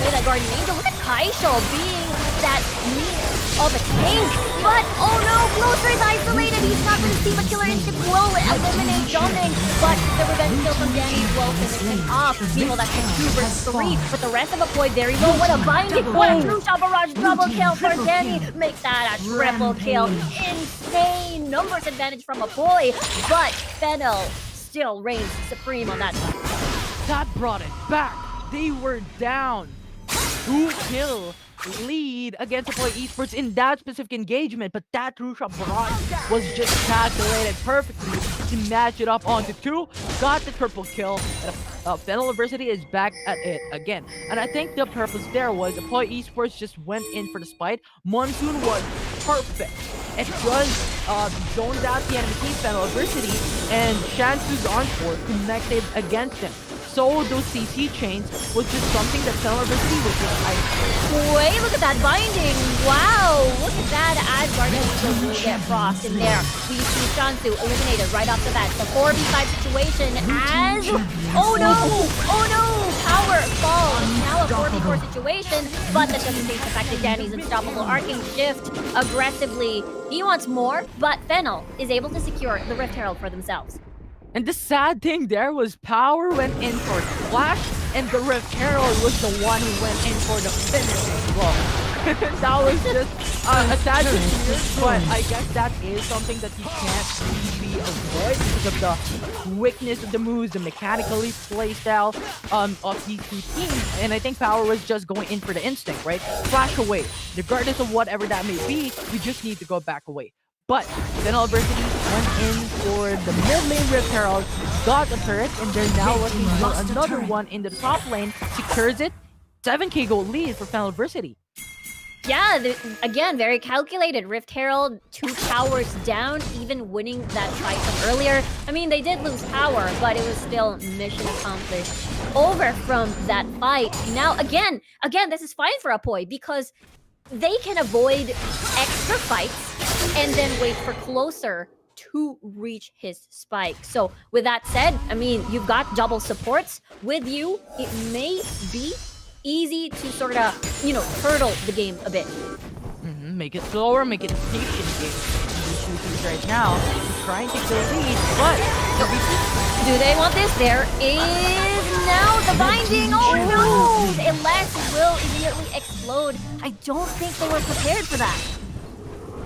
with a Guardian Angel. Look at Kaisho being that mean of a tank. But oh no, Closer is isolated. He's not going to see, but Killer Instinct will eliminate Dominic. But the revenge kill from Danny will finish him off. Meanwhile, that's a 2 versus 3. But the rest of Apoy, there you go. What a binding. What a true shot barrage. Double kill for Danny. Makes that a triple kill. Insane numbers advantage from Apoy. But Fennel still reigns supreme on that side. That brought it back. They were down 2-kill lead against Apoy Esports in that specific engagement, but that true shot barrage was just calculated perfectly to match it up onto 2, got the triple kill, and Fennel University is back at it again. And I think the purpose there was Apoy Esports just went in for the spite. Monsoon was perfect. It just zoned out the enemy team, Fennel University, and Shansu's Encore connected against him. So those CC chains was just something that Fennel University was just Wait, look at that binding. Wow, look at that. Asgard will get frost in there. We see Shansu eliminated right off the bat. The 4v5 situation as... Oh no! Oh no! Power falls. Now a 4v4 situation, but that doesn't change the fact that Danny's unstoppable. Arcane Shift aggressively. He wants more, but Fennel is able to secure the Rift Herald for themselves. And the sad thing there was Power went in for Flash, and the Rift Herald was the one who went in for the finish as well. That was just a sad situation, but I guess that is something that you can't really avoid because of the quickness of the moves, the mechanically playstyle of these two teams. And I think Power was just going in for the instinct, right? Flash away. Regardless of whatever that may be, we just need to go back away. But Fennel University went in for the mid lane Rift Herald, got the turret, and they're now looking for another one in the top lane, secures it. 7k gold lead for Fennel University. Yeah, again, very calculated. Rift Herald, 2 towers down, even winning that fight from earlier. I mean, they did lose power, but it was still mission accomplished. Over from that fight. Now, again, this is fine for Apoy because they can avoid extra fights and then wait for Closer to reach his spike. So with that said, I mean, you've got double supports with you. It may be easy to sort of, turtle the game a bit. Make it slower, make it a patient game. These right now, he's trying to kill lead, but do they want this? There is now the binding. Oh no! Elas will immediately explode. I don't think they were prepared for that.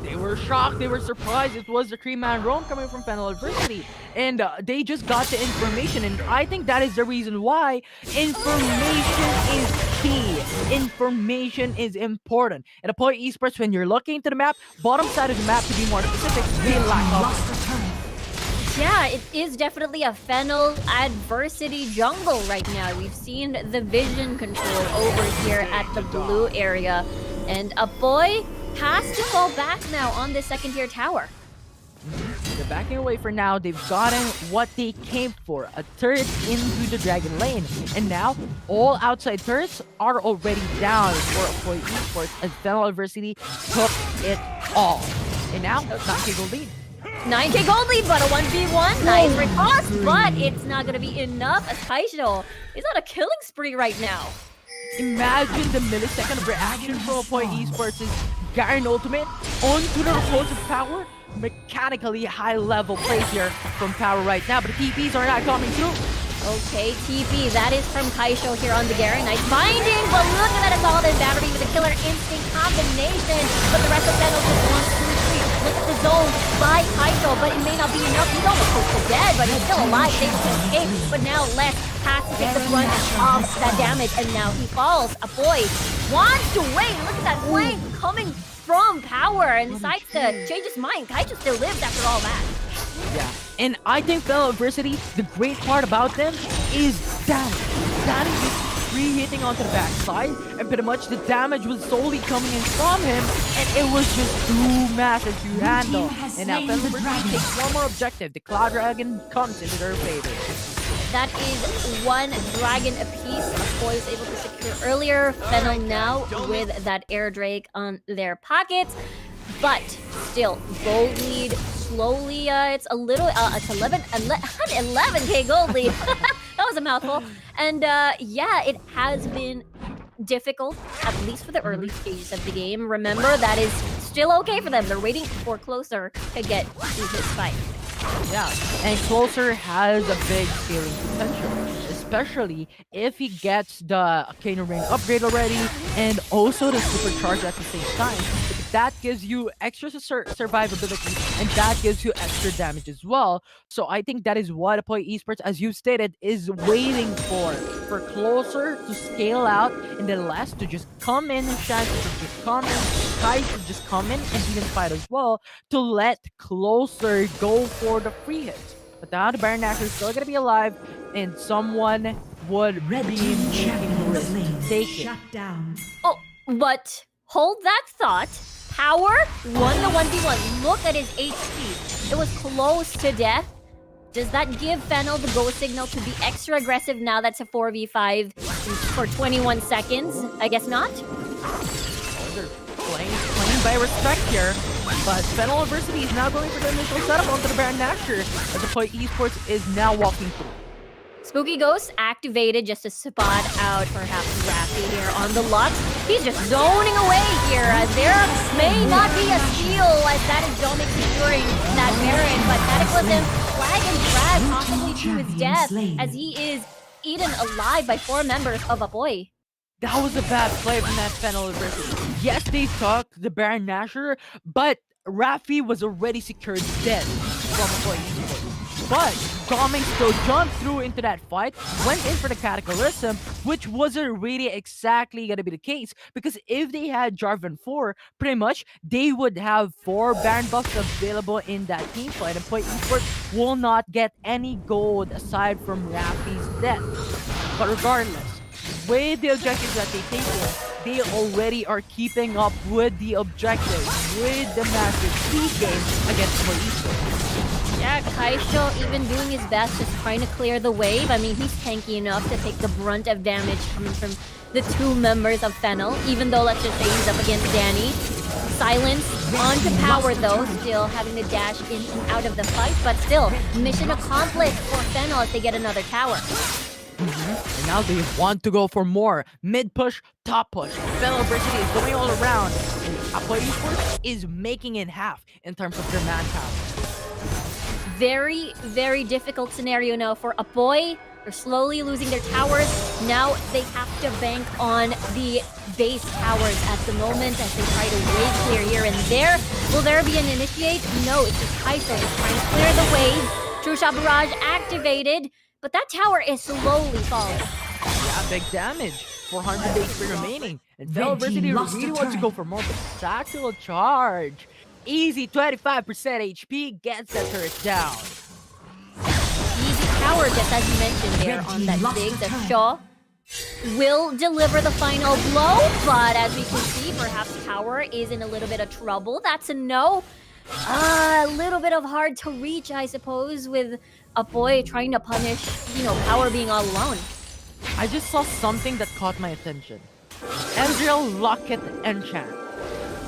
They were shocked, they were surprised. It was the 3-man roam coming from Fennel University. And they just got the information. And I think that is the reason why information is key. Information is important. At Apoy Esports, when you're looking into the map, bottom side of the map to be more specific, they lack of. Yeah, it is definitely a Fennel adversity jungle right now. We've seen the vision control over here at the blue area. And Apoy has to fall back now on the second tier tower. They're backing away for now. They've gotten what they came for, a turret into the dragon lane. And now, all outside turrets are already down for Apoy Esports as Fennel University took it all. And now, 9k gold lead. 9k gold lead, but a 1v1. Nice riposte, but it's not going to be enough as Kaisho is on a killing spree right now. Imagine the millisecond reaction from Apoy Esports' Garen ultimate onto the repulsive power. Mechanically high-level plays here from Power right now, but the TPs are not coming through. Okay, TP, that is from Kaisho here on the Garen. Nice binding, but look at that assault and battery with a killer instinct combination. But the rest of Fennel just wants to retreat. Look at the zone by Kaisho, but it may not be enough. He's almost close to dead, but he's still alive. They can escape, but now Les has to take the brunt of that damage, and now he falls. Apoy wants to wait. Look at that flank coming from Power and decides to change his mind. Kaisho still lives after all that. Yeah, and I think Fennel University, the great part about them is damage. Danny is free hitting onto the backside, and pretty much the damage was solely coming in from him, and it was just too massive to handle. And now Fennel University takes one more objective. The Cloud Dragon comes into their favor. That is 1 dragon apiece. Apoy is able to secure earlier. Fennel now with that Air Drake on their pockets. But still, gold lead slowly, it's a little, it's 11k gold lead. That was a mouthful. And yeah, it has been difficult, at least for the early stages of the game. Remember, that is still okay for them. They're waiting for Closer to get to his fight. Yeah, and Closer has a big scaling potential, especially if he gets the Arcane Rain upgrade already and also the Supercharge at the same time. That gives you extra survivability, and that gives you extra damage as well. So I think that is what Apoy Esports, as you stated, is waiting for Closer to scale out, and then Les to just come in, and Shan to just come in, Kai to just come in and even fight as well, to let Closer go for the free hit. But now the Baron Nashor is still gonna be alive, and someone would Red be team making champion risk. slain. Take it. Shut down. Oh, but hold that thought. Power won the 1v1. Look at his HP. It was close to death. Does that give Fennel the go signal to be extra aggressive now that's a 4v5 for 21 seconds? I guess not. They're playing by respect here. But Fennel University is now going for the initial setup onto the Baron Nashor as Apoy Esports is now walking through. Spooky Ghost activated just to spot out perhaps Rafi here on the lot. He's just zoning away here as there may not be a steal as that is Dominic securing that Baron, but Cataclysm flag and drag possibly to his death as he is eaten alive by 4 members of Apoy. That was a bad play from that Fennel University. Yes, they took the Baron Nashor, but Rafi was already secured dead from Apoy Esports. But Doming still jumped through into that fight, went in for the Cataclysm, which wasn't really exactly gonna be the case, because if they had Jarvan 4, pretty much they would have 4 Baron buffs available in that team fight, and Apoy Esports will not get any gold aside from Rafi's death. But regardless, with the objectives that they taken, they already are keeping up with the objectives with the massive speed game against Apoy Esports. Yeah, Kaisho even doing his best, just trying to clear the wave. I mean, he's tanky enough to take the brunt of damage coming from the 2 members of Fennel, even though, let's just say, he's up against Danny. Silence onto Power, though, still having to dash in and out of the fight, but still, mission accomplished for Fennel as they get another tower. And now they want to go for more. Mid push, top push. Fennel University is going all around. And Apoy Esports is making it half in terms of their manpower. Very, very difficult scenario now for Apoy. They're slowly losing their towers. Now they have to bank on the base towers at the moment as they try to wave clear here and there. Will there be an initiate? No, it's just Kaisho just trying to clear the wave. True Shot Barrage activated, but that tower is slowly falling. Yeah, big damage. 400 HP remaining. And Fennel Red team University lost really a wants to turret. go for more, but Satchel charge. Easy 25% HP gets that turret down. Easy tower, just as you mentioned there on that dig, the Shaw will deliver the final blow, but as we can see, perhaps Tower is in a little bit of trouble. That's a no. A little bit of hard to reach, I suppose, with Apoy trying to punish, Power being all alone. I just saw something that caught my attention. Ezreal Locket Enchant.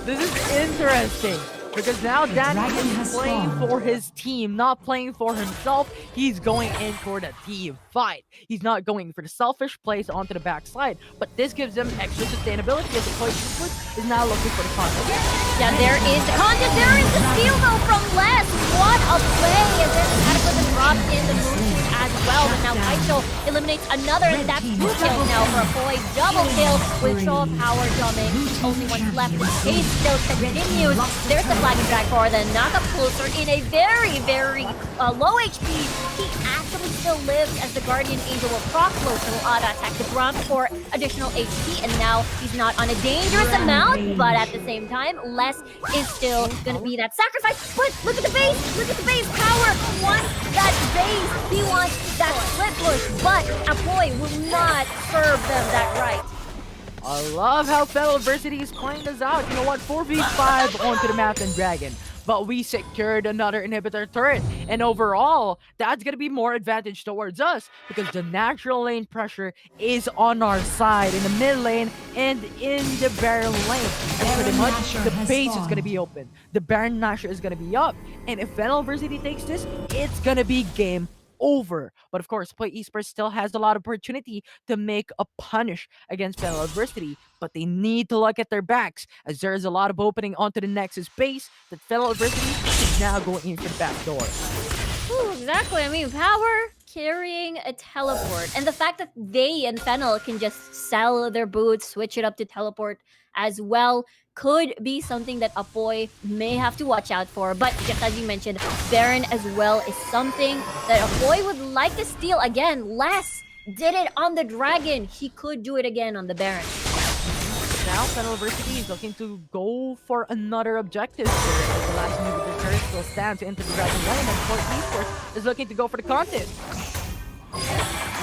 This is interesting. Because now Danny dragon is has playing spawned. for his team, not playing for himself. He's going in for the team fight. He's not going for the selfish plays onto the backside. But this gives him extra sustainability as Apoy Esports is now looking for the contest. Yeah, there is the contest. There is the steal though from Les. What a play! And there's Cataclysm dropped in the moonshot as well. But now Kaisho eliminates another, and that's 2 kills now for Apoy. Double kill with Show of Power jumping. Only one left. The chase still continues. There's the flag and drag for the knockup closer in a very, very low HP. He actually still lives as the Guardian Angel will proc closer, will auto attack the Gromp for additional HP, and now he's not on a dangerous amount, but at the same time, Les is still gonna be that sacrifice. But look at the base! Look at the base! Power wants that base! He wants that split push, but Apoy will not serve them that right. I love how Fennel University is playing this out. You know what? 4v5 onto the Mountain Dragon. But we secured another inhibitor turret. And overall, that's going to be more advantage towards us because the natural lane pressure is on our side in the mid lane and in the Baron lane. And pretty much the base is going to be open. The Baron Nashor is going to be up. And if Fennel University takes this, it's going to be game over. But of course, Apoy Esports still has a lot of opportunity to make a punish against Fennel Adversity, but they need to look at their backs as there is a lot of opening onto the Nexus base that Fennel Adversity is now going in for the back door. Ooh, exactly. I mean, Power carrying a teleport, and the fact that they and Fennel can just sell their boots, switch it up to teleport as well, could be something that Apoy may have to watch out for. But just as you mentioned, Baron as well is something that Apoy would like to steal again. Les did it on the Dragon. He could do it again on the Baron. Now, Fennel University is looking to go for another objective here. The last move of the turret still stands into the Dragon Lane, and Apoy Esports is looking to go for the contest.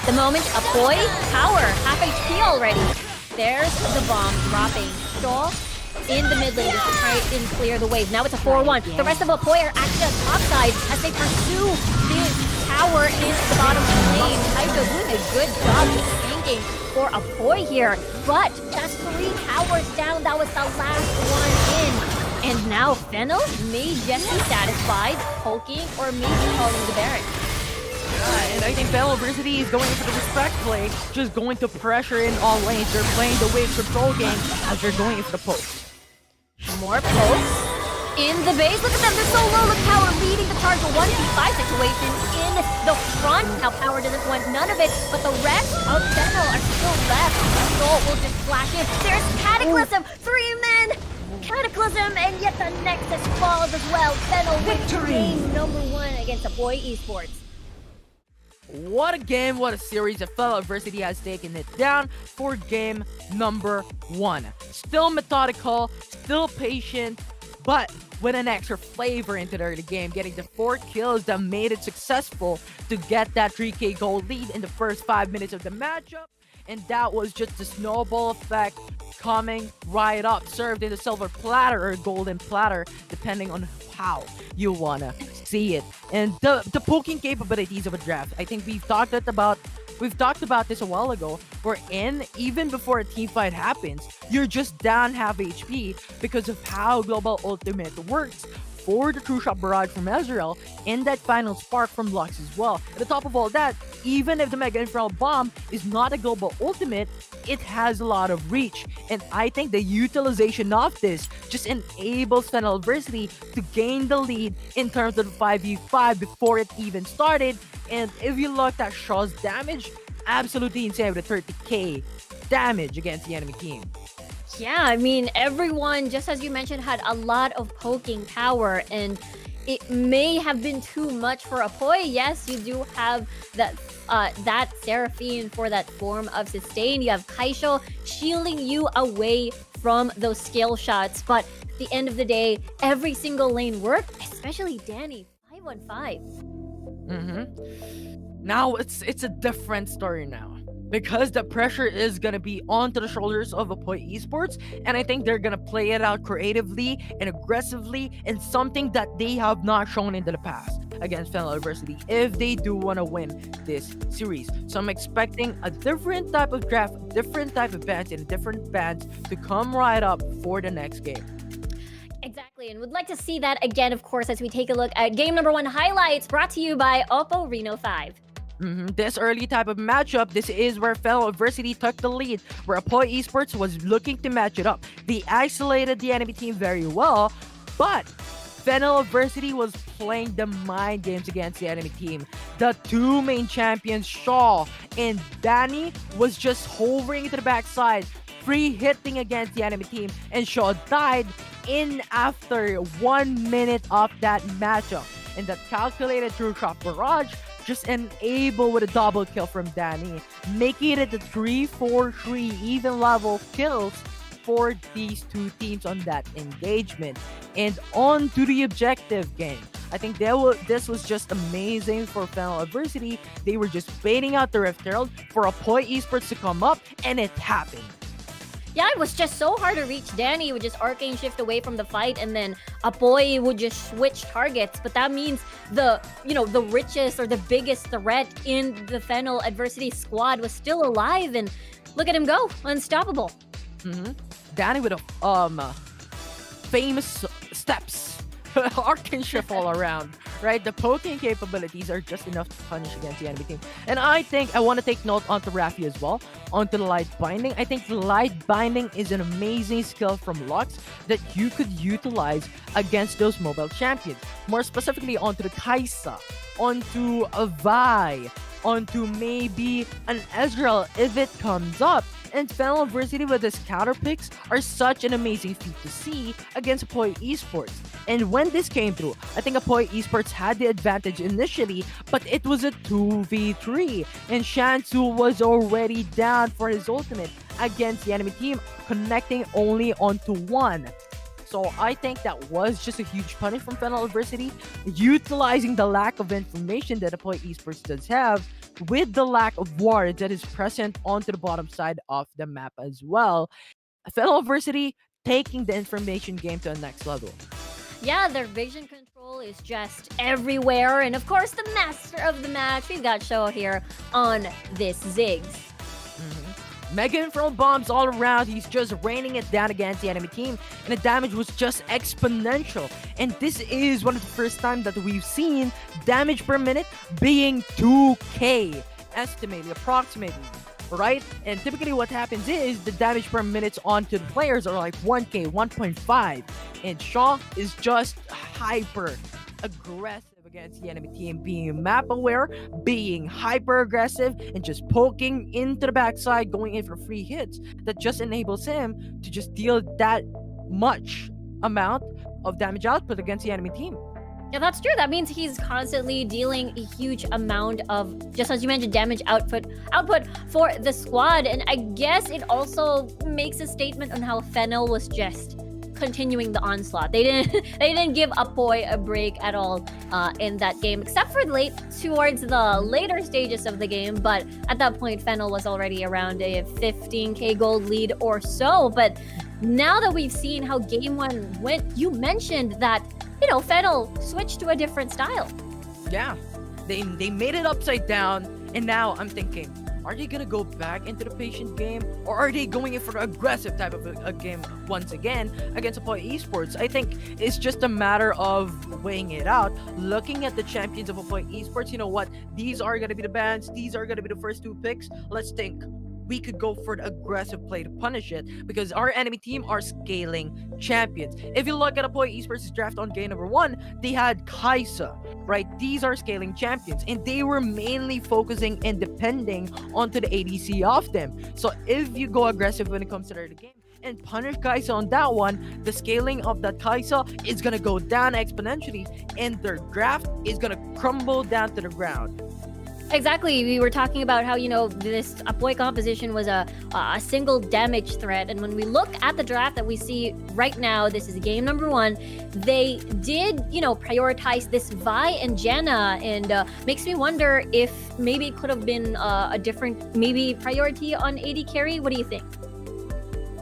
The moment Apoy, power, half HP already. There's the bomb dropping. Shaw in the mid lane just to try and clear the wave. Now it's a 4-1. The rest of Apoy are actually on top side as they pursue the tower in the bottom lane. Kaito doing a good job just tanking for Apoy here. But that's 3 towers down. That was the last one in. And now Fennel may just be satisfied, poking, or maybe calling the Baron. And I think Fennel University is going for the respect play, just going to pressure in all lanes. They're playing the wave control game as they're going for the pokes. More pokes in the base. Look at them, they're so low. Look, Power leading the charge. A 1v5 situation in the front. Now Power doesn't want none of it, but the rest of Fennel are still left. Soul will just flash in. There's Cataclysm, 3 men. Cataclysm, and yet the Nexus falls as well. Fennel wins game number 1 against Apoy Esports. What a game, what a series. The Fennel University has taken it down for game number 1. Still methodical, still patient, but with an extra flavor into the game, getting the 4 kills that made it successful to get that 3k gold lead in the first 5 minutes of the matchup. And that was just the snowball effect coming right up, served in a silver platter or golden platter, depending on how you wanna see it. And the poking capabilities of a draft, I think we've talked about this a while ago, wherein even before a team fight happens, you're just down half HP because of how Global Ultimate works for the True Shot Barrage from Ezreal and that final spark from Lux as well. At the top of all that, even if the Mega Infernal Bomb is not a Global Ultimate, it has a lot of reach. And I think the utilization of this just enables Fennel University to gain the lead in terms of the 5v5 before it even started. And if you look at Shaw's damage, absolutely insane with a 30k damage against the enemy team. Yeah, I mean, everyone, just as you mentioned, had a lot of poking power, and it may have been too much for Apoy. Yes, you do have that Seraphine for that form of sustain. You have Kaisho shielding you away from those skill shots, but at the end of the day, every single lane worked, especially Danny, 5-on-5. Now it's a different story now, because the pressure is gonna be onto the shoulders of Apoy Esports, and I think they're gonna play it out creatively and aggressively, and something that they have not shown in the past against Fennel University if they do want to win this series. So I'm expecting a different type of draft, different type of bands, and different bands to come right up for the next game. Exactly, and would like to see that again, of course, as we take a look at game number 1 highlights brought to you by Oppo Reno 5. This early type of matchup, this is where Fennel University took the lead, where Apoy Esports was looking to match it up. They isolated the enemy team very well, but Fennel University was playing the mind games against the enemy team. The 2 main champions, Shaw and Danny, was just hovering to the backside, free hitting against the enemy team, and Shaw died in after 1 minute of that matchup. And that calculated True Shot Barrage just enable with a double kill from Danny, making it a 3-4-3 even level kills for these 2 teams on that engagement. And on to the objective game. I think this was just amazing for Fennel University. They were just baiting out the Rift Herald for Apoy Esports to come up, and it happened. Yeah, it was just so hard to reach. Danny would just arcane shift away from the fight, and then Apoy would just switch targets. But that means the richest or the biggest threat in the Fennel Adversity squad was still alive, and look at him go, unstoppable. Danny with a famous steps, arcane shift all around. Right, the poking capabilities are just enough to punish against the enemy team. And I think I want to take note onto Rafi as well, onto the light binding. I think the light binding is an amazing skill from Lux that you could utilize against those mobile champions. More specifically onto the Kaisa, onto a Vi, onto maybe an Ezreal if it comes up. And Fennel University with his counter picks are such an amazing feat to see against Apoy Esports. And when this came through, I think Apoy Esports had the advantage initially, but it was a 2v3, and Shansu was already down for his ultimate against the enemy team, connecting only onto 1. So I think that was just a huge punish from Fennel Adversity, utilizing the lack of information that Apoy Esports does have with the lack of ward that is present onto the bottom side of the map as well. Fennel Adversity taking the information game to the next level. Yeah, their vision control is just everywhere. And of course, the master of the match, we've got Show here on this Ziggs. Mega Infernal Bombs all around. He's just raining it down against the enemy team, and the damage was just exponential. And this is one of the first times that we've seen damage per minute being 2k, estimated, approximately, right? And typically what happens is the damage per minute onto the players are like 1k, 1.5, and Shaw is just hyper aggressive against the enemy team, being map aware, being hyper aggressive, and just poking into the backside, going in for free hits that just enables him to just deal that much amount of damage output against the enemy team. Yeah, that's true. That means he's constantly dealing a huge amount of, just as you mentioned, damage output for the squad. And I guess it also makes a statement on how Fennel was just continuing the onslaught. They didn't give Apoy a break at all in that game, except for towards the later stages of the game. But at that point, Fennel was already around a 15k gold lead or so. But now that we've seen how game one went, you mentioned that, you know, Fennel switched to a different style. Yeah, they made it upside down, and now I'm thinking, are they gonna go back into the patient game, or are they going in for the aggressive type of a game once again against Apoy Esports? I think it's just a matter of weighing it out, looking at the champions of Apoy Esports. You know what? These are gonna be the bans. These are gonna be the first two picks. Let's think. We could go for the aggressive play to punish it, because our enemy team are scaling champions. If you look at Apoy Esports' draft on game number 1, they had Kaisa, right? These are scaling champions, and they were mainly focusing and depending onto the ADC of them. So if you go aggressive when it comes to the game and punish Kaisa on that one, the scaling of that Kaisa is gonna go down exponentially, and their draft is gonna crumble down to the ground. Exactly. We were talking about how, you know, this Apoy composition was a single damage threat. And when we look at the draft that we see right now, this is game number 1, they did, you know, prioritize this Vi and Janna, and makes me wonder if maybe it could have been a different, maybe priority on AD carry. What do you think?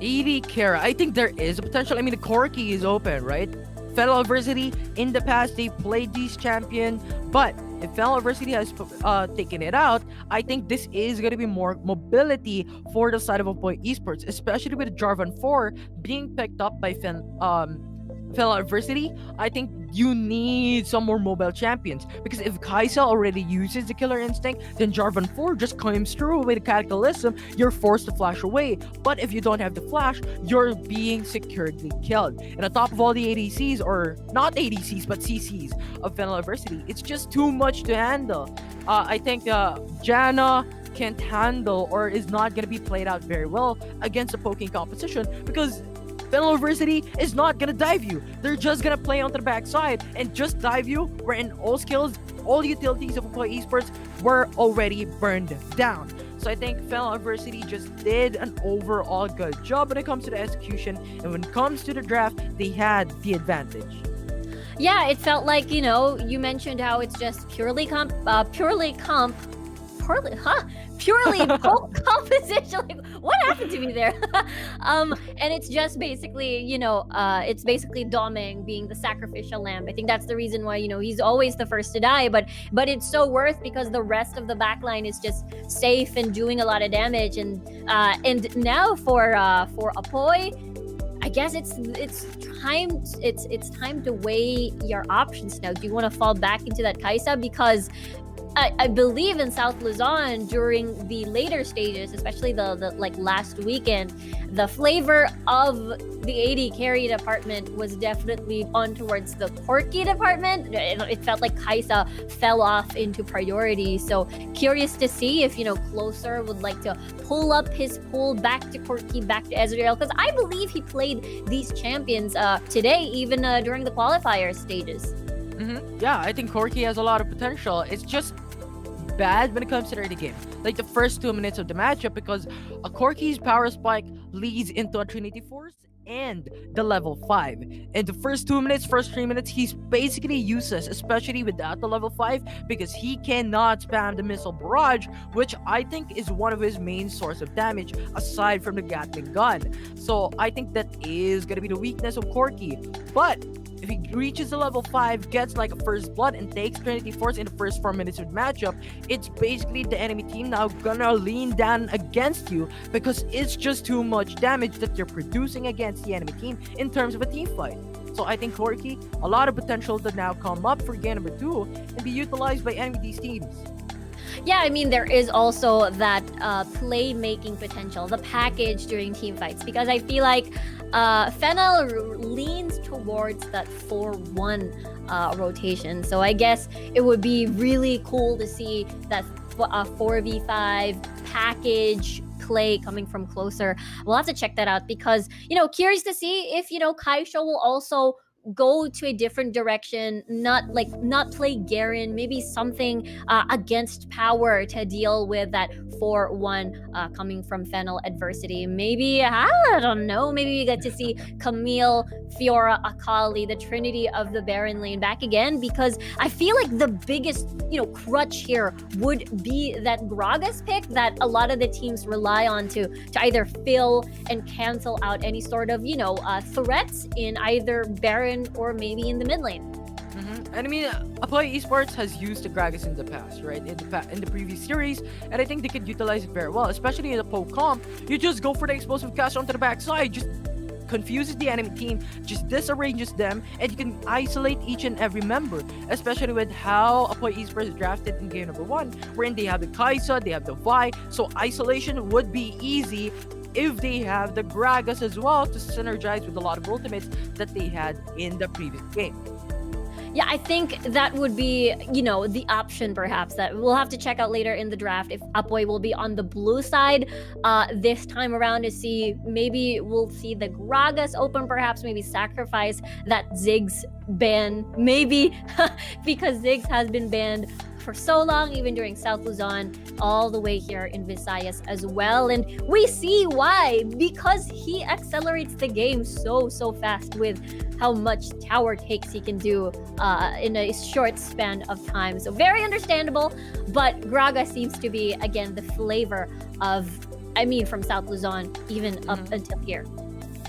AD carry, I think there is a potential. I mean, the core key is open, right? Fennel Adversity, in the past, they played these champion, but if Fennel Adversity has taken it out, I think this is going to be more mobility for the side of Apoy Esports, especially with Jarvan 4 being picked up by Fennel Adversity. I think you need some more mobile champions, because if Kaisa already uses the killer instinct, then Jarvan 4 just comes through with a cataclysm. You're forced to flash away, but if you don't have the flash, you're being securely killed. And on top of all the ADCs, or not ADCs but CCs of Fennel Adversity, it's just too much to handle. I think Janna can't handle, or is not going to be played out very well against a poking composition, because Fennel Adversity is not gonna dive you. They're just gonna play onto the backside and just dive you, wherein all skills, all utilities of Apoy Esports were already burned down. So I think Fennel Adversity just did an overall good job when it comes to the execution, and when it comes to the draft, they had the advantage. Yeah, it felt like, you know, you mentioned how it's just purely poke composition. Like, what happened to me there? And it's just basically, you know, it's basically Doming being the sacrificial lamb. I think that's the reason why, you know, he's always the first to die. But it's so worth, because the rest of the backline is just safe and doing a lot of damage. And now for Apoy, I guess it's time to weigh your options now. Do you want to fall back into that Kaisa? Because I believe in South Luzon during the later stages, especially the like last weekend, the flavor of the AD carry department was definitely on towards the Corki department. It felt like Kaisa fell off into priority. So curious to see if, you know, Closer would like to pull up his pool back to Corki, back to Ezreal, because I believe he played these champions today, even during the qualifier stages. Yeah, I think Corki has a lot of potential. It's just bad when it comes to the early game, like the first 2 minutes of the matchup, because a Corki's power spike leads into a Trinity Force, and the level 5. In the first 2 minutes, first 3 minutes, he's basically useless, especially without the level 5, because he cannot spam the missile barrage, which I think is one of his main source of damage aside from the Gatling gun. So I think that is going to be the weakness of Corki. But if he reaches the level 5, gets like a first blood, and takes Trinity Force in the first 4 minutes of the matchup, it's basically the enemy team now gonna lean down against you because it's just too much damage that you're producing against the enemy team in terms of a team fight. So I think Corki, a lot of potential to now come up for game number 2 and be utilized by any of these teams. Yeah, I mean, there is also that playmaking potential, the package during team fights, because I feel like Fennel leans towards that 4-1 rotation. So I guess it would be really cool to see that 4v5 package play coming from closer. We'll have to check that out because, curious to see if, Kaisho will also go to a different direction, not play Garen, maybe something against power to deal with that 4-1 coming from Fennel adversity. Maybe, I don't know, maybe we get to see Camille, Fiora, Akali, the trinity of the Baron lane back again, because I feel like the biggest, crutch here would be that Gragas pick that a lot of the teams rely on to either fill and cancel out any sort of, threats in either Baron or maybe in the mid lane. And I mean, Apoy Esports has used the Gragas in the past, right? In the previous series, and I think they could utilize it very well, especially in the poke comp. You just go for the explosive cast onto the backside, just confuses the enemy team, just disarranges them, and you can isolate each and every member, especially with how Apoy Esports is drafted in game number 1, wherein they have the Kaisa, they have the Vi, so isolation would be easy if they have the Gragas as well to synergize with a lot of ultimates that they had in the previous game. Yeah, I think that would be, the option perhaps that we'll have to check out later in the draft if Apoy will be on the blue side this time around to see, maybe we'll see the Gragas open, perhaps maybe sacrifice that Ziggs ban, maybe because Ziggs has been banned for so long, even during South Luzon, all the way here in Visayas as well. And we see why, because he accelerates the game so fast with how much tower takes he can do in a short span of time. So very understandable, but Graga seems to be, again, the flavor of, from South Luzon, even up until here.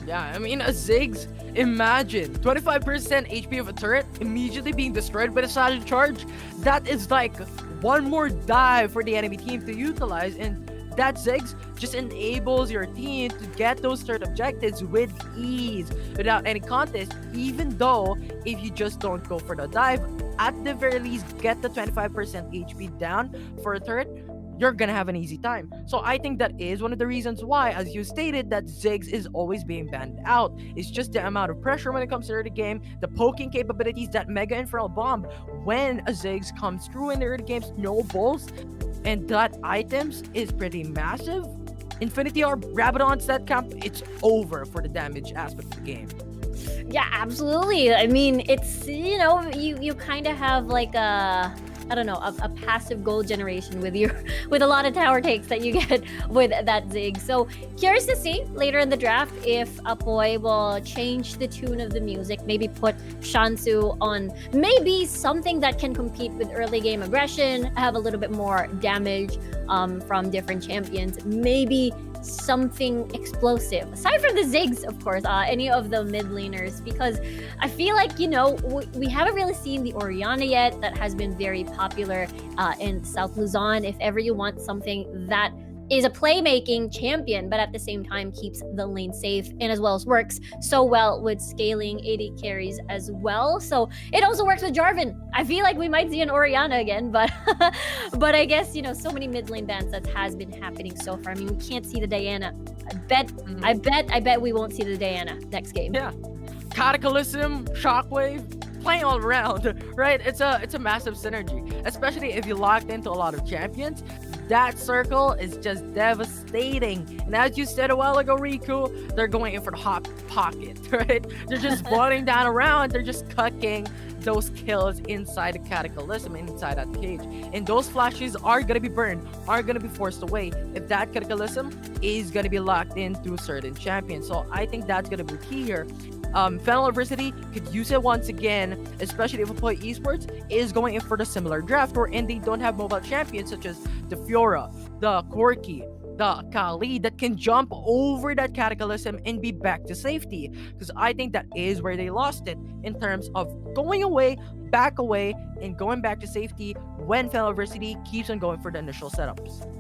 Yeah, a Ziggs, imagine 25% HP of a turret immediately being destroyed by the Savage Charge. That is like one more dive for the enemy team to utilize, and that Ziggs just enables your team to get those third objectives with ease without any contest, even though if you just don't go for the dive, at the very least get the 25% HP down for a turret, you're gonna have an easy time. So I think that is one of the reasons why, as you stated, that Ziggs is always being banned out. It's just the amount of pressure when it comes to early game, the poking capabilities, that Mega Infernal Bomb when a Ziggs comes through in the early game, snowballs, and that items is pretty massive. Infinity Orb, Rabadon, set camp, it's over for the damage aspect of the game. Yeah, absolutely. It's, you kind of have like a passive gold generation with a lot of tower takes that you get with that Zig. So curious to see later in the draft if Apoy will change the tune of the music, maybe put Shansu on maybe something that can compete with early game aggression, have a little bit more damage from different champions, maybe something explosive aside from the Ziggs, of course, any of the mid laners, because I feel like we haven't really seen the Orianna yet that has been very popular in South Luzon. If ever you want something that is a playmaking champion, but at the same time keeps the lane safe and as well as works so well with scaling AD carries as well. So it also works with Jarvan. I feel like we might see an Orianna again, but I guess, so many mid lane bans that has been happening so far. We can't see the Diana. I bet we won't see the Diana next game. Yeah. Cataclysm, Shockwave, playing all around, right? It's a massive synergy, especially if you locked into a lot of champions. that circle is just devastating. And as you said a while ago, Riku, they're going in for the hot pocket, right? They're just running down around. They're just cucking those kills inside the Cataclysm, inside that cage. And those flashes are going to be burned, are going to be forced away if that Cataclysm is going to be locked into certain champions. So I think that's going to be key here. Fennel University could use it once again, especially if Apoy Esports is going in for the similar draft wherein they don't have mobile champions such as the Fiora, the Corki, the Kali that can jump over that Cataclysm and be back to safety. Because I think that is where they lost it in terms of going away, back away, and going back to safety when Fennel University keeps on going for the initial setups.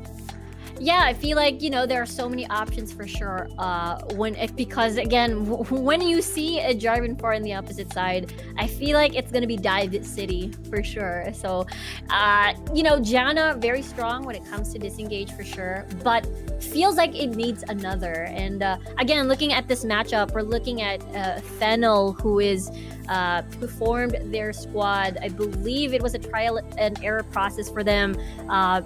Yeah, I feel like, there are so many options for sure. Because again, when you see a Jarvan 4 on the opposite side, I feel like it's gonna be Dive City for sure. So, Janna very strong when it comes to disengage for sure, but feels like it needs another. And again, looking at this matchup, we're looking at Fennel, who formed their squad. I believe it was a trial and error process for them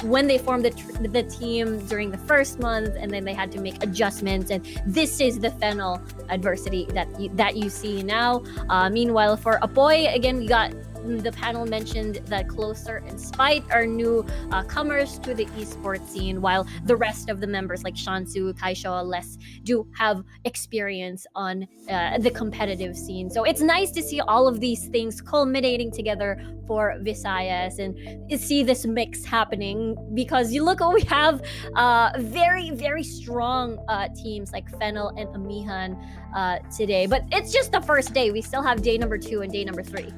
when they formed the team during the first month, and then they had to make adjustments. And this is the Fennel adversity that you see now. Meanwhile, for Apoy, again, we got the panel mentioned that Closer and Spite are new comers to the esports scene, while the rest of the members like Shansu, Kaisho, Les do have experience on the competitive scene. So it's nice to see all of these things culminating together for Visayas and see this mix happening, because you look what we have, very, very strong teams like Fennel and Amihan today. But it's just the first day. We still have day number 2 and day number 3.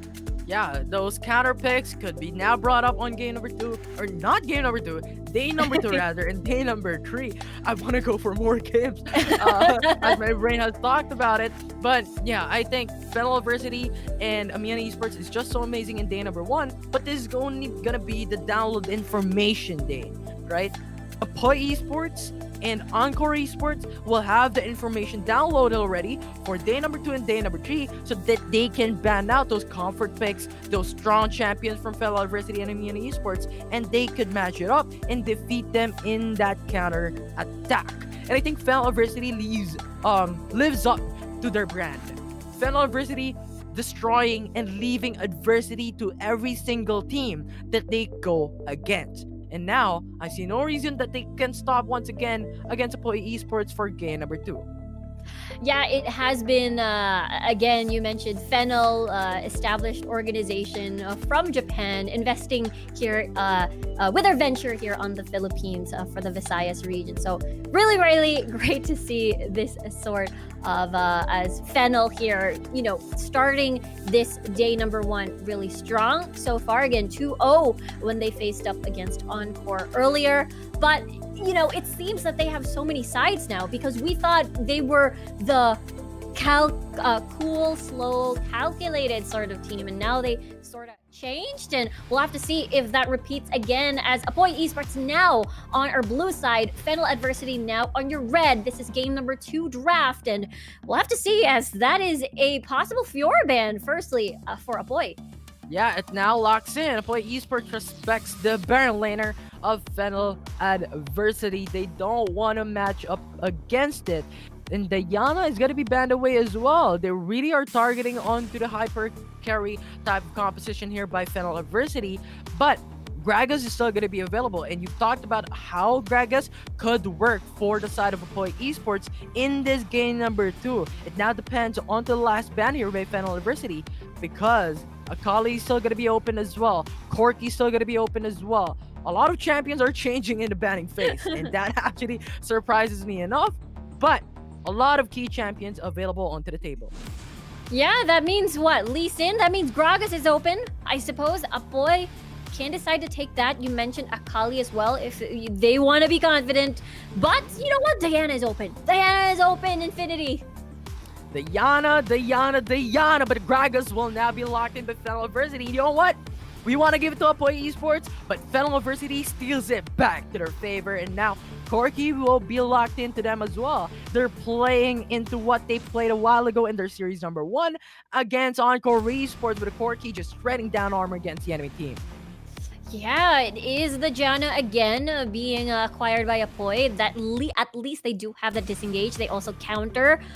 Yeah, those counter picks could be now brought up on game number 2, or not game number 2, day number 2 rather, and day number 3. I want to go for more games, as my brain has talked about it. But yeah, I think Fennel University and Amihan Esports is just so amazing in day number 1, but this is only gonna be the download information day, right? Apoy Esports and Encore Esports will have the information downloaded already for day number 2 and day number 3, so that they can ban out those comfort picks, those strong champions from Fennel University and Amihan Esports, and they could match it up and defeat them in that counter attack. And I think Fennel University lives up to their brand. Fennel University destroying and leaving adversity to every single team that they go against. And now, I see no reason that they can stop once again against Apoy Esports for game number 2. Yeah, it has been, again, you mentioned Fennel, established organization from Japan, investing here with their venture here on the Philippines for the Visayas region. So really, really great to see this sort of, as Fennel here, starting this day number 1 really strong so far. Again, 2-0 when they faced up against Encore earlier. But it seems that they have so many sides now, because we thought they were the cool, slow, calculated sort of team, and now they sort of changed, and we'll have to see if that repeats again, as Apoy Esports now on our blue side, Fennel Adversity now on your red. This is game number 2 draft, and we'll have to see, as that is a possible Fiora ban, firstly, for Apoy. Yeah, it now locks in. Apoy Esports respects the Baron laner of Fennel Adversity. They don't want to match up against it. And Diana is going to be banned away as well. They really are targeting onto the hyper carry type of composition here by Fennel Adversity. But Gragas is still going to be available. And you've talked about how Gragas could work for the side of Apoy Esports in this game number 2. It now depends on the last ban here by Fennel Adversity, because Akali is still going to be open as well. Corki is still going to be open as well. A lot of champions are changing in the banning phase, and that actually surprises me enough. But a lot of key champions available onto the table. Yeah, that means what? Lee Sin? That means Gragas is open. I suppose Apoy can decide to take that. You mentioned Akali as well if they want to be confident. But you know what? Diana is open. Diana is open, Infinity. Diana, but Gragas will now be locked in by Fennel Adversity. You know what? We want to give it to Apoy Esports, but Fennel Adversity steals it back to their favor, and now Corki will be locked into them as well. They're playing into what they played a while ago in their series number 1 against Encore Esports, with a Corki just shredding down armor against the enemy team. Yeah, it is the Janna again being acquired by Apoy. At least they do have the disengage. They also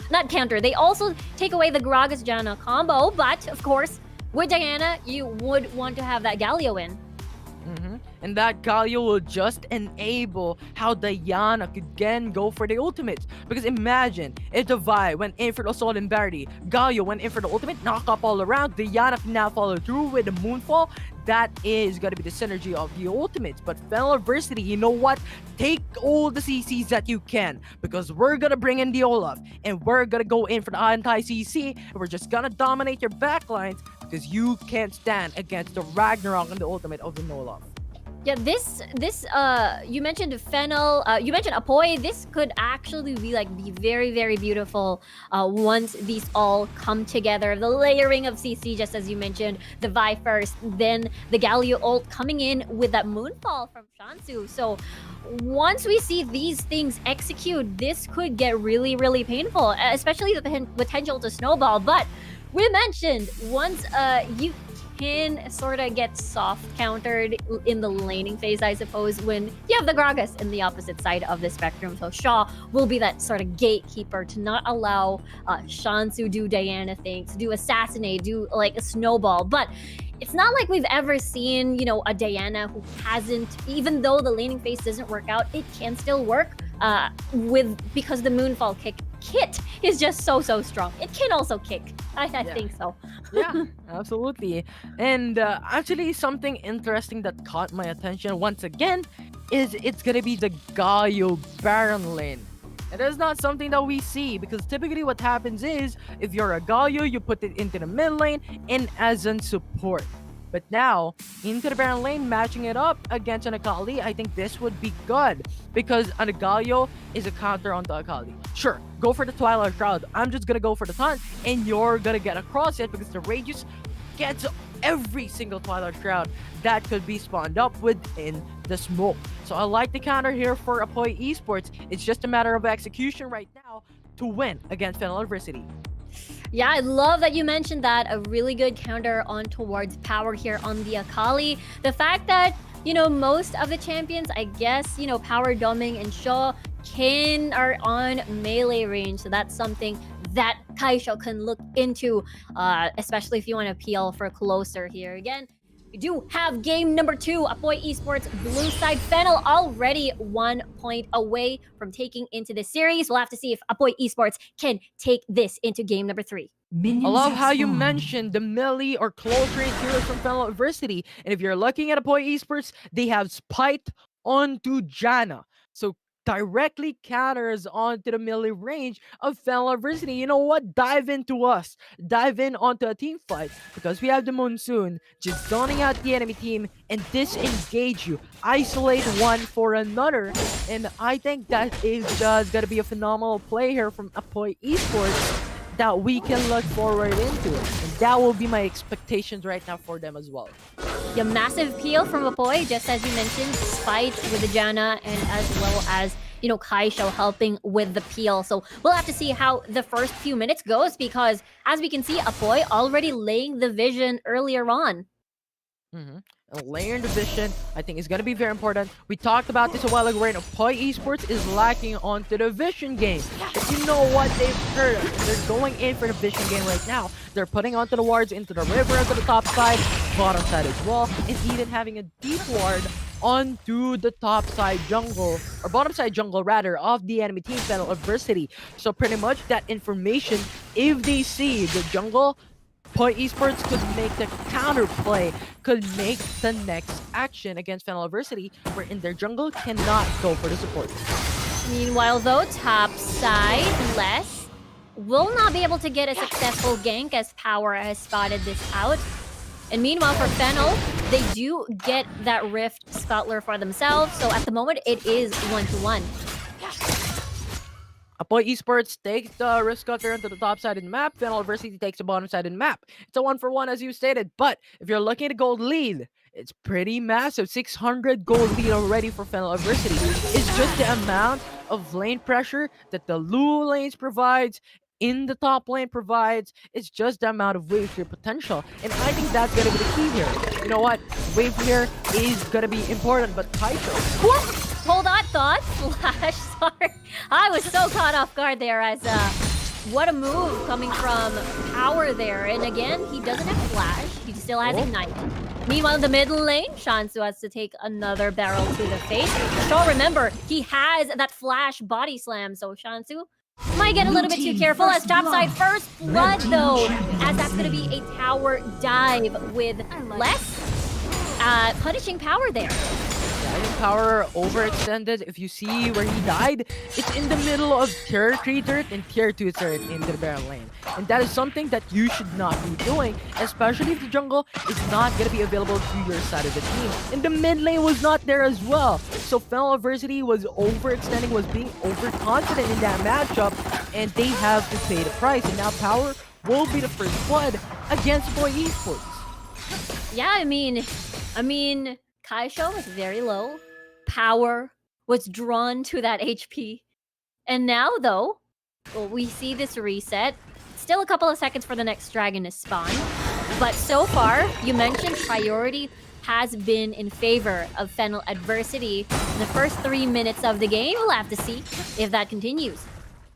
not counter. They also take away the Gragas Janna combo. But of course, with Diana, you would want to have that Galio in. And that Galio will just enable how Diana could again go for the ultimates. Because imagine if the Vi went in for the Assault and Barity, Galio went in for the ultimate, knock up all around, Diana can now follow through with the Moonfall. That is going to be the synergy of the ultimates. But Fennel Adversity, you know what? Take all the CCs that you can, because we're going to bring in the Olaf and we're going to go in for the anti-CC, and we're just going to dominate your backlines because you can't stand against the Ragnarok and the ultimate of the Olaf. Yeah, this you mentioned Fennel, you mentioned Apoy. This could actually be very, very beautiful once these all come together. The layering of CC, just as you mentioned, the Vi first, then the Galio ult coming in with that Moonfall from Shansu. So once we see these things execute, this could get really, really painful, especially the potential to snowball. But we mentioned once you can sort of get soft countered in the laning phase, I suppose, when you have the Gragas in the opposite side of the spectrum. So Shaw will be that sort of gatekeeper to not allow Shansu do Diana things, do assassinate, do like a snowball. But it's not like we've ever seen, a Diana who hasn't, even though the laning phase doesn't work out, it can still work because the Moonfall kit is just so strong. It can also kick. I think so. Yeah, absolutely. And actually, something interesting that caught my attention once again is it's gonna be the Galio Baron lane. And that's not something that we see, because typically what happens is if you're a Galio, you put it into the mid lane and as in support. But now, into the Baron lane, matching it up against an Akali, I think this would be good. Because an Galio is a counter on the Akali. Sure, go for the Twilight Shroud. I'm just gonna go for the taunt, and you're gonna get across it because the Radius gets every single Twilight Shroud that could be spawned up within the smoke. So I like the counter here for Apoy Esports. It's just a matter of execution right now to win against Fennel Adversity. Yeah, I love that you mentioned that. A really good counter on towards power here on the Akali. The fact that, most of the champions, I guess, Power, Doming, and Shaw are on melee range. So that's something that Kaisho can look into, especially if you want to peel for closer here. Again, we do have game number 2. Apoy Esports blue side. Fennel already 1 point away from taking into the series. We'll have to see if Apoy Esports can take this into game number 3. I love how you mentioned the melee or close range heroes from Fennel Adversity. And if you're looking at Apoy Esports, they have Spite onto Janna. So directly counters onto the melee range of Fennel Adversity. You know what? Dive into us. Dive in onto a team fight, because we have the Monsoon just zoning out the enemy team and disengage you. Isolate one for another. And I think that is just going to be a phenomenal play here from Apoy Esports that we can look forward into. And that will be my expectations right now for them as well. Yeah, massive peel from Apoy, just as you mentioned, Spite with the Janna, and as well as, Kaisho helping with the peel. So we'll have to see how the first few minutes goes, because as we can see, Apoy already laying the vision earlier on. And layering the vision, I think, is going to be very important. We talked about this a while ago, right? Apoy Esports is lacking onto the vision game. But you know what? They've heard us. They're going in for the vision game right now. They're putting onto the wards into the river to the top side, bottom side as well, and even having a deep ward onto the top side jungle, or bottom side jungle rather, of the enemy team, Fennel Adversity. So pretty much that information, if they see the jungle, Apoy Esports could make the counter play, could make the next action against Fennel Adversity, where in their jungle cannot go for the support. Meanwhile, though, top side, Les will not be able to get a successful gank as Power has spotted this out. And meanwhile, for Fennel, they do get that Rift Scuttler for themselves. So at the moment, it is 1-1. Apoy Esports takes the Rift Cutter into the top side of the map. Fennel Adversity takes the bottom side of the map. It's a 1-for-1 as you stated, but if you're looking at a gold lead, it's pretty massive. 600 gold lead already for Fennel Adversity. It's just the amount of lane pressure that the Lulu lanes provides in the top lane provides. It's just the amount of wave clear potential. And I think that's gonna be the key here. You know what? Wave clear is gonna be important, but Kaito. Hold on, thoughts. Flash, sorry. I was so caught off guard there as what a move coming from Power there. And again, he doesn't have Flash. He still has Ignite. Meanwhile, in the middle lane, Shansu has to take another barrel to the face. Shaw, remember, he has that Flash body slam. So Shansu might get a little bit too careful as topside first blood though, as that's going to be a tower dive with less punishing Power there. I think Power overextended. If you see where he died, it's in the middle of tier 3 turret and tier 2 turret into the barrel lane. And that is something that you should not be doing, especially if the jungle is not going to be available to your side of the team. And the mid lane was not there as well. So Fennel Adversity was overextending, was being overconfident in that matchup, and they have to pay the price. And now Power will be the first blood against Apoy Esports. Yeah, I mean, Kaisho was very low. Power was drawn to that HP. And now, though, well, we see this reset. Still a couple of seconds for the next dragon to spawn. But so far, you mentioned priority has been in favor of Fennel Adversity. In the first 3 minutes of the game, we'll have to see if that continues.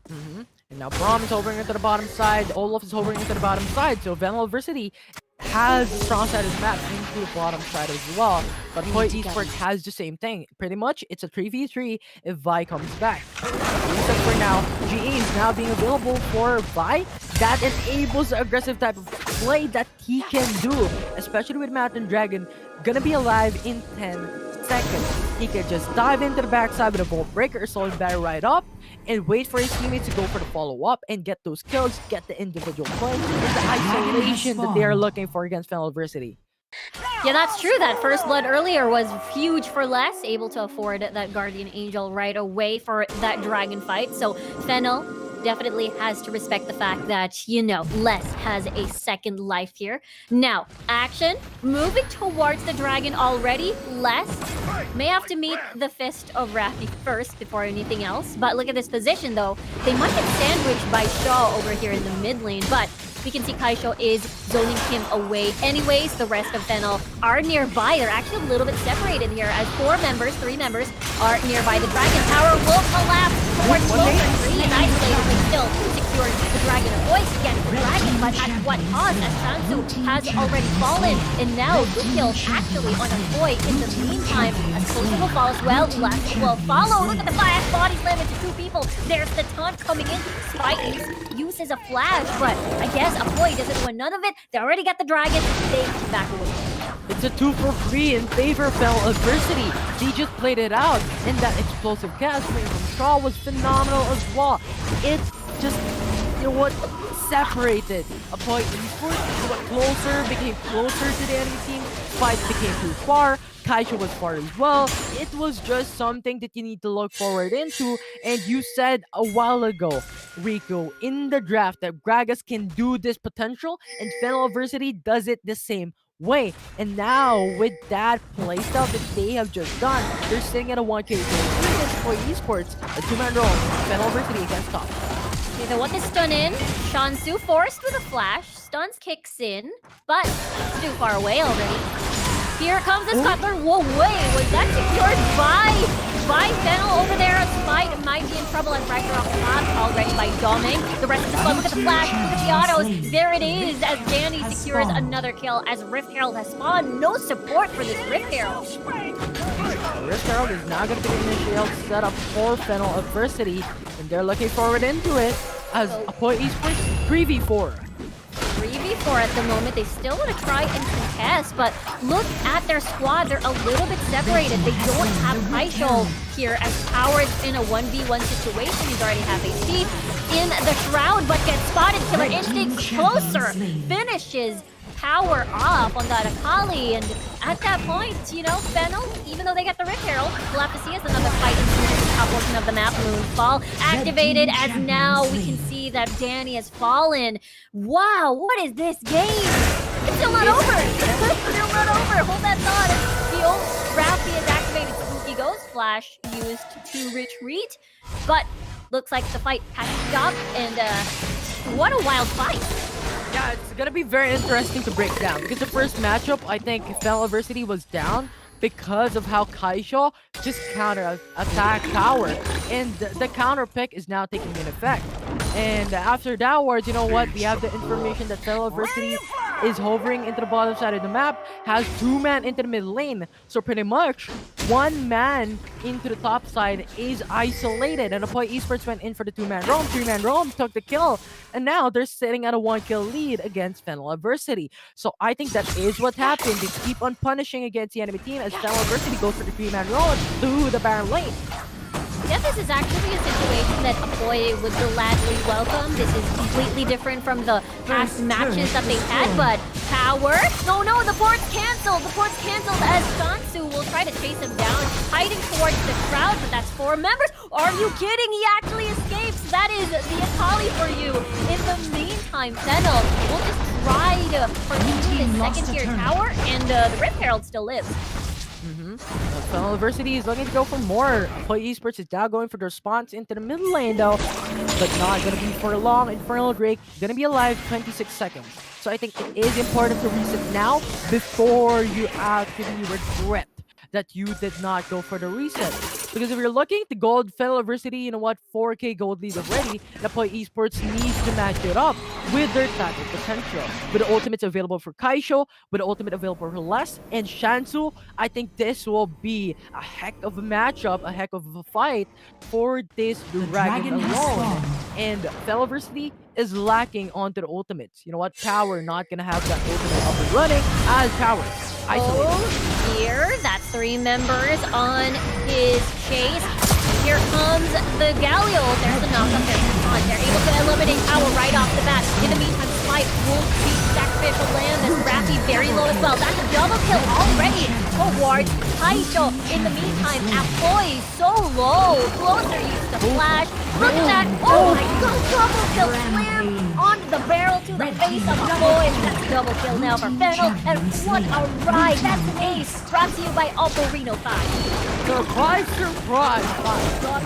And now Braum is hovering into the bottom side. Olaf is hovering into the bottom side. So Fennel Adversity has the strong side of the map into the bottom side as well. But Apoy Esports has the same thing. Pretty much, it's a 3v3 if Vi comes back. Except for now, GA is now being available for Vi. That enables the aggressive type of play that he can do. Especially with Mountain Dragon gonna be alive in 10 seconds. He can just dive into the backside with a Bolt Breaker or Solid Barrier right up and wait for his teammates to go for the follow-up and get those kills, get the individual play, and the isolation that they are looking for against Fennel Adversity. Yeah, that's true. That first blood earlier was huge for Les, able to afford that Guardian Angel right away for that dragon fight. So Fennel definitely has to respect the fact that, you know, Les has a second life here. Now, Action moving towards the dragon already. Les may have to meet the Fist of Raffi first before anything else. But look at this position, though. They might get sandwiched by Shaw over here in the mid lane, but we can see Kaisho is zoning him away anyways. The rest of Fennel are nearby. They're actually a little bit separated here as 3 members are nearby. The dragon tower will collapse towards closer. 3 and isolated, but still secures the dragon. Apoy gets the dragon, but at what cost? As Shansu has already fallen. And now good kill actually on Apoy in the meantime. As Closer will fall as well. Left will follow. Look at the flash body slam into 2 people. There's the taunt coming in. Spike uses a flash, but I guess Apoy doesn't want none of it. They already got the dragon. They back away. It's a 2 for 3 in favor of Fennel Adversity. They just played it out, and that explosive cast from Shaw was phenomenal as well. It's just, you know what, separated Apoy Esports. Got closer, became closer to the enemy team. Fight became too far. Kaisha was far as well. It was just something that you need to look forward into. And you said a while ago, Rico, in the draft that Gragas can do this potential, and Fennel Adversity does it the same way. And now with that playstyle that they have just done, they're sitting at a 1K for Esports, a 2-man roll. Fennel Adversity against top. Okay, they want to stun in. Shansu forced with a flash. Stuns kicks in, but it's too far away already. Here comes the Scuttler. Whoa, wait, was that secured by Fennel over there? Smite might be in trouble and pressure off the top already by Doming. The rest of the squad, look at the flash, look at the autos. There it is as Danny secures another kill as Rift Herald has spawned. No support for this Rift Herald. Rift Herald is now going to be the initial setup for Fennel Adversity, and they're looking forward into it as Apoy Esports 3v4. 3v4 at the moment. They still want to try and contest, but look at their squad. They're a little bit separated. They don't have Kaisho here as Power is in a 1v1 situation. He's already half HP in the Shroud, but gets spotted. Killer Instinct closer. Finishes Power off on that Akali, and at that point, you know, Fennel, even though they get the Rift Herald, we'll have to see as another fight into the top portion of the map. Moonfall activated as now we can see that Danny has fallen. Wow, what is this game? It's still not over. It's still not over. Hold that thought. The old Ralphie is activated. Spooky Ghost Flash used to retreat, but looks like the fight has stopped, and What a wild fight. Yeah, it's gonna be very interesting to break down because the first matchup, I think Fennel University was down because of how Kaisho just counter attacked tower, and the counter pick is now taking in effect. And after downwards, you know what? We have the information that Fennel University is hovering into the bottom side of the map, has 2 man into the mid lane. So pretty much 1 man into the top side is isolated. And Apoy Esports went in for the 2-man roam, 3-man roam, took the kill, and now they're sitting at a 1-kill lead against Fennel Adversity. So I think that is what happened. They keep on punishing against the enemy team as Fennel Adversity goes for the 3-man roam through the Baron lane. Yeah, this is actually a situation that Apoy would gladly welcome. This is completely different from the past matches that they've had, but Power... No, the port's cancelled! The port's cancelled as Shansu will try to chase him down, hiding towards the crowd, but that's 4 members. Are you kidding? He actually escapes! That is the Akali for you. In the meantime, Fennel will just try to pursue his second-tier tower, and the Rift Herald still lives. Fennel University is looking to go for more. Apoy Esports is now going for the response into the middle lane though, but not gonna be for long. Infernal Drake gonna be alive 26 seconds. So I think it is important to reset now before you actually regret that you did not go for the reset. Because if you're looking at the gold, Fennel University, you know what, 4K gold lead already, and Apoy Esports needs to match it up with their tactic potential. With the ultimates available for Kaisho, with the ultimate available for Les, and Shansu, I think this will be a heck of a matchup, a heck of a fight for this dragon alone. And Fennel University is lacking onto the ultimates. You know what, Power not gonna have that ultimate up and running as Power isolated. Oh dear, that's 3 members on his chase. Here comes the Galio. There's the knockup. There's the taunt. They're able to eliminate Power right off the bat. In the meantime, Spike will beat Sacrificial Lamb. This Rappy very low as well. That's a double kill already towards Kaisho. In the meantime, Apoy so low. Closer used to flash. Look at that. Oh my god, double kill slam onto the barrel to the face of Apoy. That's a double kill now for Fennel. And what a ride. That's an ace. Brought to you by Oppo Reno 5. Surprise, surprise!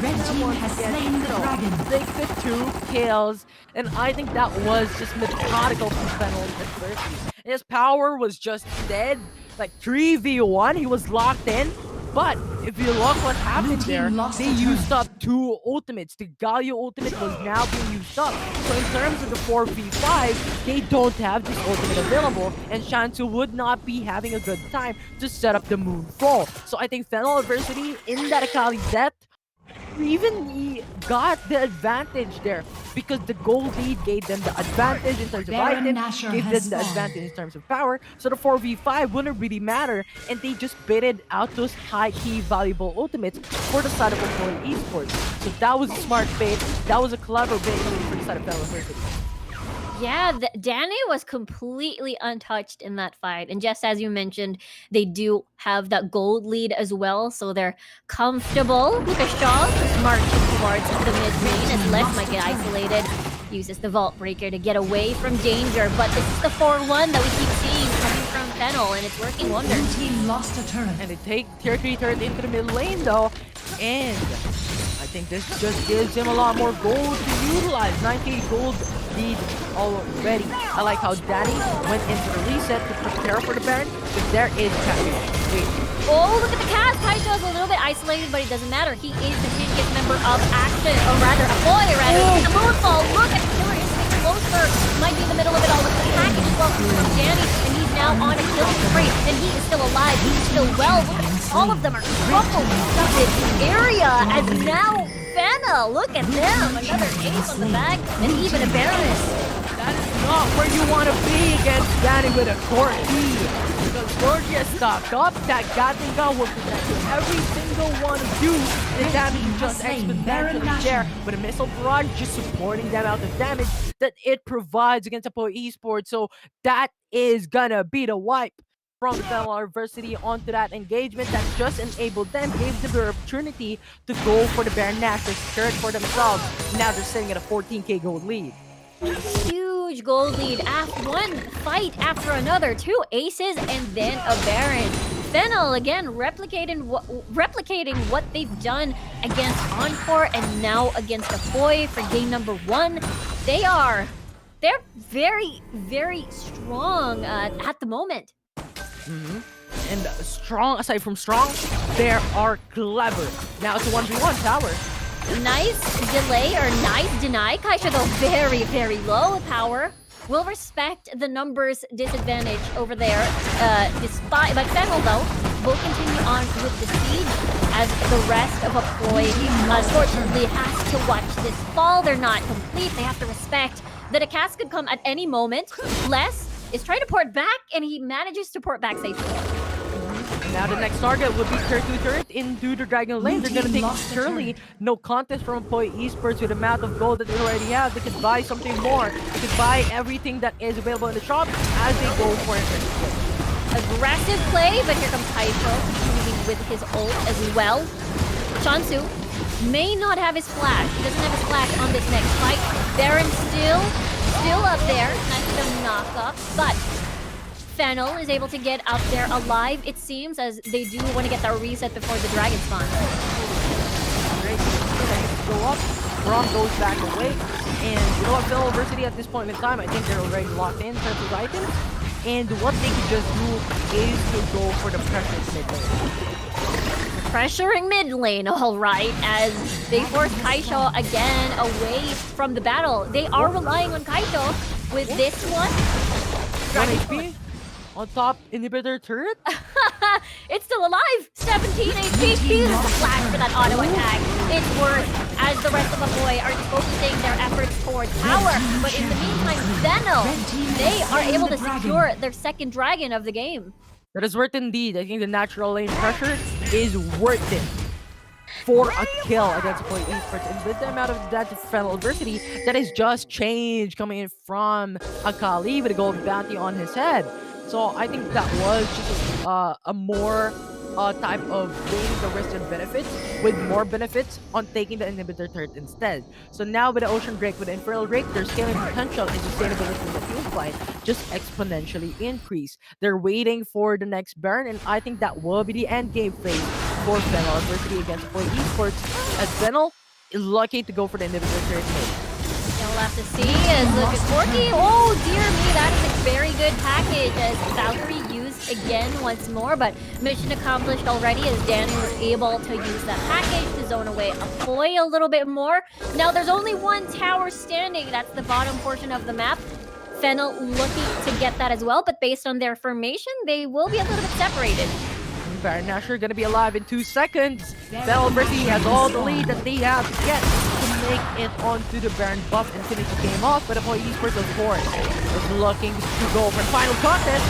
Red team has slain the dragon. 62 kills, and I think that was just methodical from Fennel Adversity. His power was just dead, like 3v1, he was locked in. But if you look what happened there, they used up 2 ultimates. The Galio ultimate was now being used up. So in terms of the 4v5, they don't have this ultimate available, and Shansu would not be having a good time to set up the Moonfall. So I think Fennel Adversity in that Akali death even he got the advantage there because the gold lead gave them the advantage in terms of items, gave them the advantage in terms of power. So the 4v5 wouldn't really matter, and they just baited out those high-key valuable ultimates for the side of Apoy Esports. So that was a smart bait. That was a clever bait for the side of Fennel Adversity. Yeah, Danny was completely untouched in that fight. And just as you mentioned, they do have that gold lead as well. So they're comfortable. Lucas Shaw is marching towards the mid-lane as Les might get isolated. Uses the Vault Breaker to get away from danger. But this is the 4-1 that we keep seeing coming from Fennel, and it's working wonders. Blue team lost a turret. And they take tier 3 turret into the mid lane though. And I think this just gives him a lot more gold to utilize. 9k gold lead already. I like how Danny went into the reset to prepare for the Baron, because there is Wait. Oh, look at the cast! Kaisho is a little bit isolated, but it doesn't matter. He is the tankiest member of Action, or rather, Apoy, rather. The Moonfall, look at the killer instinct closer. Might be in the middle of it all with the package as well from Danny, and he's now on a killing spree, and he is still alive. He's still well. Look at all of them are crumpled in this area, as now Fennel, look at them! Another ace on the back, and even a Baroness. That is not where you want to be against Danny with a core key. Because Georgia stocked up, that Gatling gun will protect you. Every single one of you, the damage just exponentially there. But a missile barrage just supporting them out the damage that it provides against Apoy Esports. So that is gonna be the wipe from Fennel Adversity onto that engagement that just enabled them, gave them the opportunity to go for the Baron Nash, secured for themselves. Now they're sitting at a 14k gold lead. Huge gold lead. One fight after another. 2 aces and then a Baron. Fennel again replicating what they've done against Encore and now against Apoy for game number 1. They are they're very, very strong at the moment. And strong, aside from strong, they are clever. Now it's a 1v1 tower. Nice delay or nice deny. Kaisha though very, very low power. Will respect the numbers disadvantage over there. Despite, but Fennel though will continue on with the siege as the rest of Apoy unfortunately has to watch this fall. They're not complete. They have to respect that a cast could come at any moment. Les is trying to port back and he manages to port back safely. Now the next target would be Turtle Turret into the Dragon Lane. They're gonna take Shirley. No contest from Apoy Esports with the amount of gold that they already have. They could buy something more. They could buy everything that is available in the shop as they go for it. Aggressive play, but here comes Kaito continuing with his ult as well. Chansu may not have his flash. He doesn't have his flash on this next fight. Baron still up there. Nice little knock-up, but Fennel is able to get out there alive, it seems, as they do want to get that reset before the dragon spawn. Great. Go up. Braum goes back away. And you know what, Fennel University at this point in time, I think they're already locked in terms of items. And what they can just do is to go for the pressure mid lane. Pressuring mid lane, all right, as they force Kaito again away from the battle. They are relying on Kaito with this one. 1 HP on top inhibitor turret. It's still alive. 17 HP. Here's the flash for that auto attack. It's worth as the rest of the boy are focusing their efforts towards power. But in the meantime, Fennel, they are able to secure their second dragon of the game. That is worth indeed. I think the natural lane pressure is worth it for a kill against Apoy Esports. And with the amount of that Fennel adversity, that is just change coming in from Akali with a gold bounty on his head. So I think that was just a more type of weighing the risks and benefits with more benefits on taking the inhibitor turret instead. So now with the Ocean Drake, with the Infernal Drake, their scaling potential and sustainability in the field flight just exponentially increase. They're waiting for the next Baron, and I think that will be the end game phase for Fennel adversity against Apoy Esports, as Fennel is lucky to go for the inhibitor turret mid. We'll have to see as look at Forky. Oh dear me, that is a very good package as Valkyrie used again once more, but mission accomplished already as Danny was able to use that package to zone away Apoy a little bit more. Now there's only one tower standing, that's the bottom portion of the map. Fennel looking to get that as well, but based on their formation, they will be a little bit separated. Baron Nashor gonna be alive in 2 seconds. Fennel adversity has all the lead that they have to get to make it onto the Baron buff and finish the game off, but Apoy Esports, of course, is looking to go for final contest.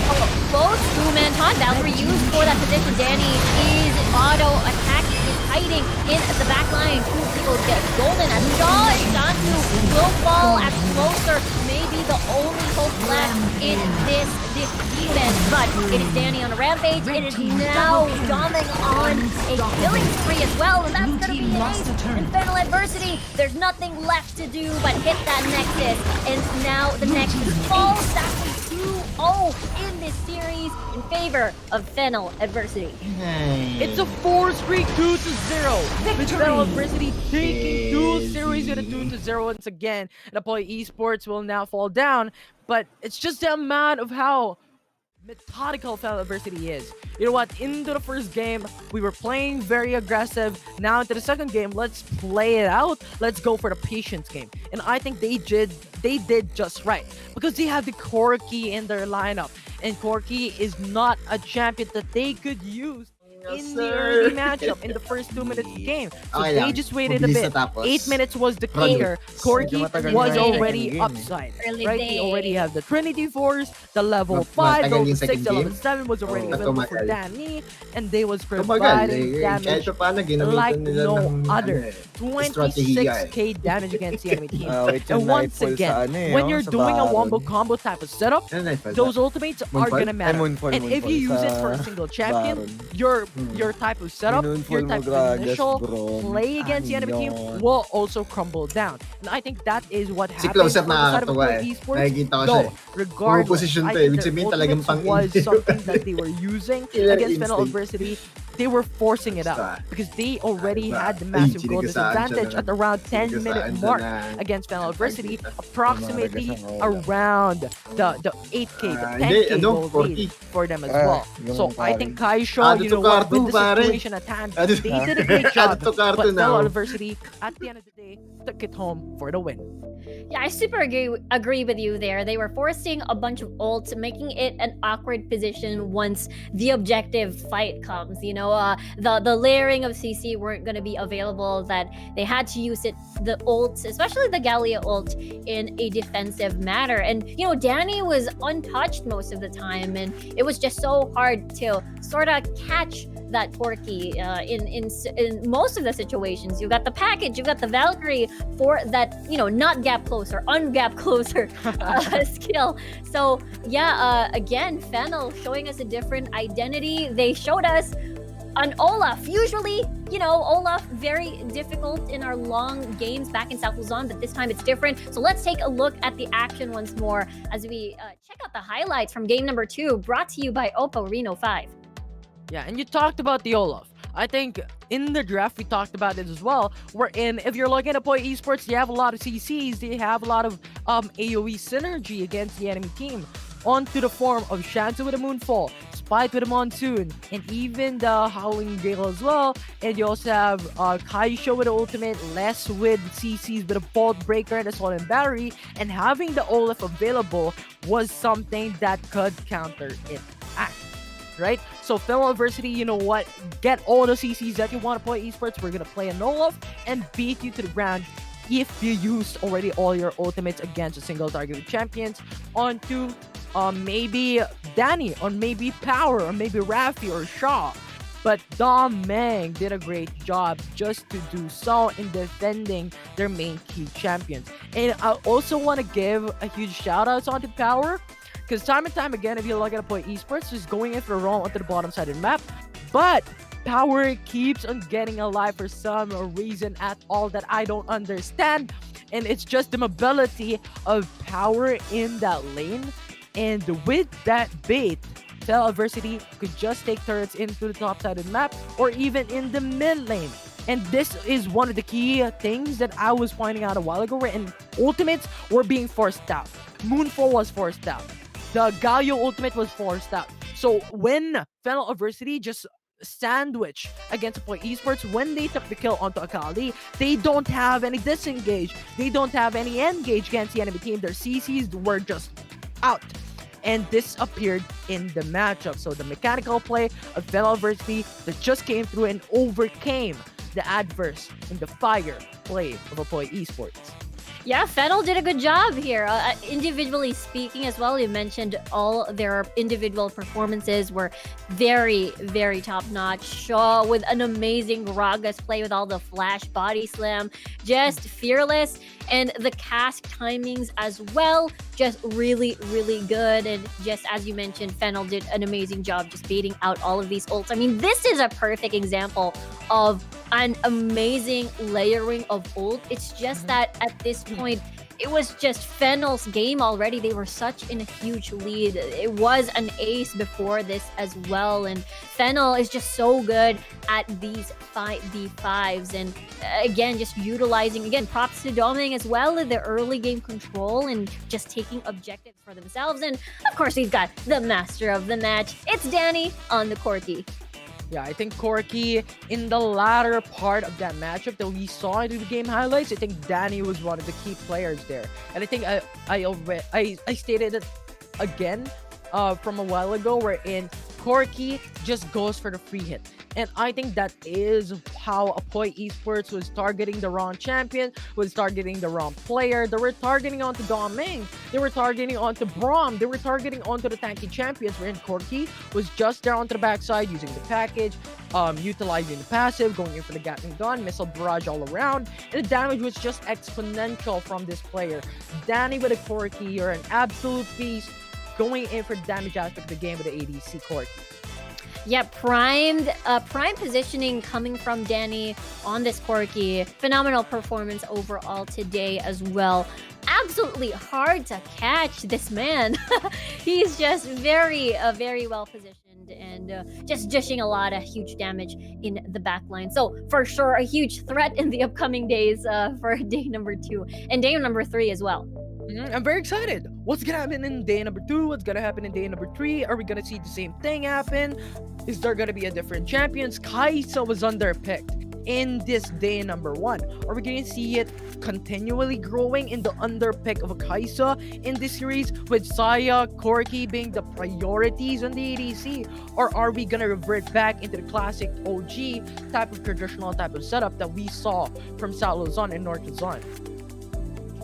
Both two-man taunt, Valkyrie used for that position. Danny is auto-attacking, is hiding in the back line. Two people get golden as Shantu will fall as closer. Maybe the only hope left in this defense, but it is Danny on a rampage. It is now Doming on a killing spree as well, and that's gonna be ace in Fennel adversity. There's nothing left to do but hit that Nexus, and now the Nexus falls. That's 2-0 in this series in favor of Fennel adversity. It's a 4-streak 2-0. With Fennel adversity taking 2 series with a 2-0 once again. And Apoy Esports will now fall down, but it's just the amount of how methodical Fennel adversity is. You know what? Into the first game, we were playing very aggressive. Now into the second game, let's play it out. Let's go for the patience game. And I think they did just right, because they have the Corki in their lineup. And Corki is not a champion that they could use in the early matchup in the first 2 minutes of the game. So they just waited a bit. 8 minutes was the kicker. Corki was already upside. Right? They already have the Trinity Force, the level 5, level 6, the level 7 was already available for Danny, and they was providing damage like no other. 26k damage against the enemy team. And once again, when you're doing a wombo combo type of setup, those ultimates are gonna matter. And if you use it for a single champion, you're your type of setup, your type of initial play against the enemy team will also crumble down. And I think that is what Si happened close-up on the side of nakakatawa Apoy eh. Esports. Nakikita ko siya Though, eh. Puro regardless, position I to eh. think Ibig their sabihin talagang ultimates was pang-indie. something that they were using Killer against Fennel instinct. adversity. They were forcing it out because they already had the massive goal disadvantage at around 10-minute mark against Fennel adversity, approximately around the 8k, the 10k goal lead for them as well. So I think Kaisho, you know what, with the situation at hand, they did a great job, but Fennel adversity at the end of the day took it home for the win. Yeah, I super agree with you there. They were forcing a bunch of ults, making it an awkward position once the objective fight comes. You know, the layering of CC weren't going to be available, that they had to use the ults, especially the Gallia ult, in a defensive manner. And, you know, Danny was untouched most of the time, and it was just so hard to sort of catch that Corki in most of the situations. You got the package, you got the Valkyrie for that, you know, not gap closer, ungap closer skill. So yeah, again, Fennel showing us a different identity. They showed us an Olaf. Usually, you know, Olaf very difficult in our long games back in South Luzon, but this time it's different. So let's take a look at the action once more as we check out the highlights from game number 2, brought to you by Oppo Reno 5. Yeah, and you talked about the Olaf. I think in the draft we talked about it as well. Wherein if you're looking at Apoy Esports, they have a lot of CCs, they have a lot of AoE synergy against the enemy team. Onto the form of Shantu with a Moonfall, Spite with a Monsoon, and even the Howling Gale as well. And you also have Kaisho with the ultimate, Les with CCs with a Bolt Breaker and a Assault Battery. And having the Olaf available was something that could counter it. Right? So Fennel adversity, you know what? Get all the CCs that you want to play esports. We're gonna play an Olaf and beat you to the ground if you used already all your ultimates against a single targeted champions onto maybe Danny, or maybe Power, or maybe Rafi or Shaw. But Dom Meng did a great job just to do so in defending their main key champions. And I also want to give a huge shout out onto Power, because time and time again, if you look at Apoy Esports, just going in for a roll onto the bottom side of the map. But Power keeps on getting alive for some reason at all that I don't understand. And it's just the mobility of Power in that lane. And with that bait, Fennel adversity could just take turrets into the top side of the map or even in the mid lane. And this is one of the key things that I was pointing out a while ago, where ultimates were being forced out. Moonfall was forced out. The Galio ultimate was forced out. So when Fennel adversity just sandwich against Apoy Esports, when they took the kill onto Akali, they don't have any disengage. They don't have any engage against the enemy team. Their CCs were just out. And this appeared in the matchup. So the mechanical play of Fennel adversity that just came through and overcame the adverse in the fire play of Apoy Esports. Yeah, Fennel did a good job here. Individually speaking as well, you mentioned all their individual performances were very, very top-notch. Shaw with an amazing Gragas play with all the flash body slam, just fearless. And the cast timings as well, just really, really good. And just as you mentioned, Fennel did an amazing job just baiting out all of these ults. I mean, this is a perfect example of an amazing layering of ult. It's just that at this point, it was just Fennel's game already. They were such in a huge lead. It was an ace before this as well. And Fennel is just so good at these 5v5s. And again, just utilizing, again, props to Doming as well in the early game control and just taking objectives for themselves. And of course, we've got the master of the match. It's Danny on the Corki. Yeah, I think Corki, in the latter part of that matchup that we saw in the game highlights, I think Danny was one of the key players there. And I think I stated it again from a while ago, wherein Corki just goes for the free hit. And I think that is how Apoy Esports was targeting the wrong champion, was targeting the wrong player. They were targeting onto Doming. They were targeting onto Braum. They were targeting onto the tanky champions, wherein Corki was just there onto the backside using the package, utilizing the passive, going in for the Gatling gun, missile barrage all around. And the damage was just exponential from this player. Danny with a Corki, you're an absolute beast, going in for the damage aspect of the game with the ADC Corki. Yeah, prime positioning coming from Danny on this Corki. Phenomenal performance overall today as well. Absolutely hard to catch this man. He's just very well positioned and just dishing a lot of huge damage in the back line. So for sure, a huge threat in the upcoming days for day number 2 and day number 3 as well. I'm very excited. What's gonna happen in day number 2? What's gonna happen in day number 3? Are we gonna see the same thing happen? Is there gonna be a different champions? Kaisa was underpicked in this day number 1. Are we gonna see it continually growing in the underpick of a Kaisa in this series with Saya, Corki being the priorities on the ADC? Or are we gonna revert back into the classic OG type of traditional type of setup that we saw from South Luzon and North Luzon?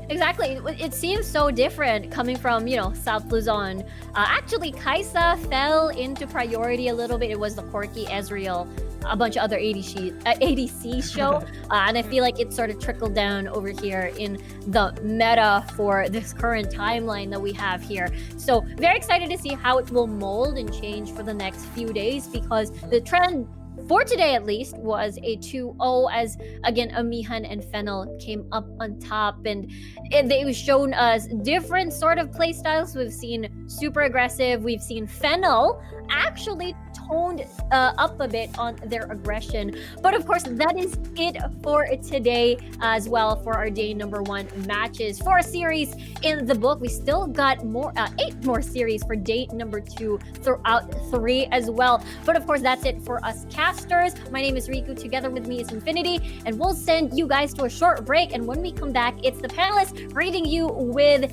Exactly. It seems so different coming from, South Luzon. Actually, Kaisa fell into priority a little bit. It was the Corki, Ezreal, a bunch of other ADC show. And I feel like it sort of trickled down over here in the meta for this current timeline that we have here. So very excited to see how it will mold and change for the next few days, because the trend for today at least was a 2-0, as again Amihan and Fennel came up on top, and they've shown us different sort of play styles. We've seen super aggressive, we've seen Fennel actually toned up a bit on their aggression. But of course, that is it for today as well for our day number 1 matches. For a series in the book, we still got more 8 more series for day number 2 throughout 3 as well. But of course, that's it for us casters. My name is Riku, together with me is Infinity, and we'll send you guys to a short break, and when we come back, it's the panelists greeting you with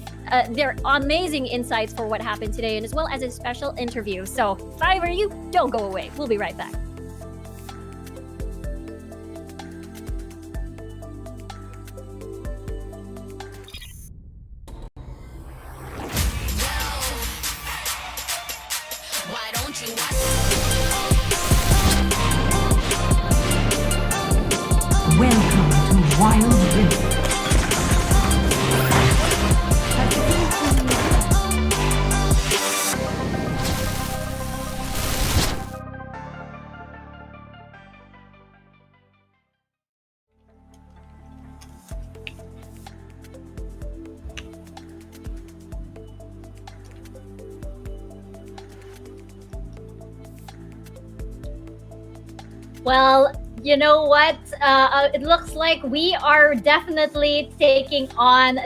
their amazing insights for what happened today, and as well as a special interview. So if I were you, don't go away. We'll be right back. Welcome to Wild Rift. Well, you know what? It looks like we are definitely taking on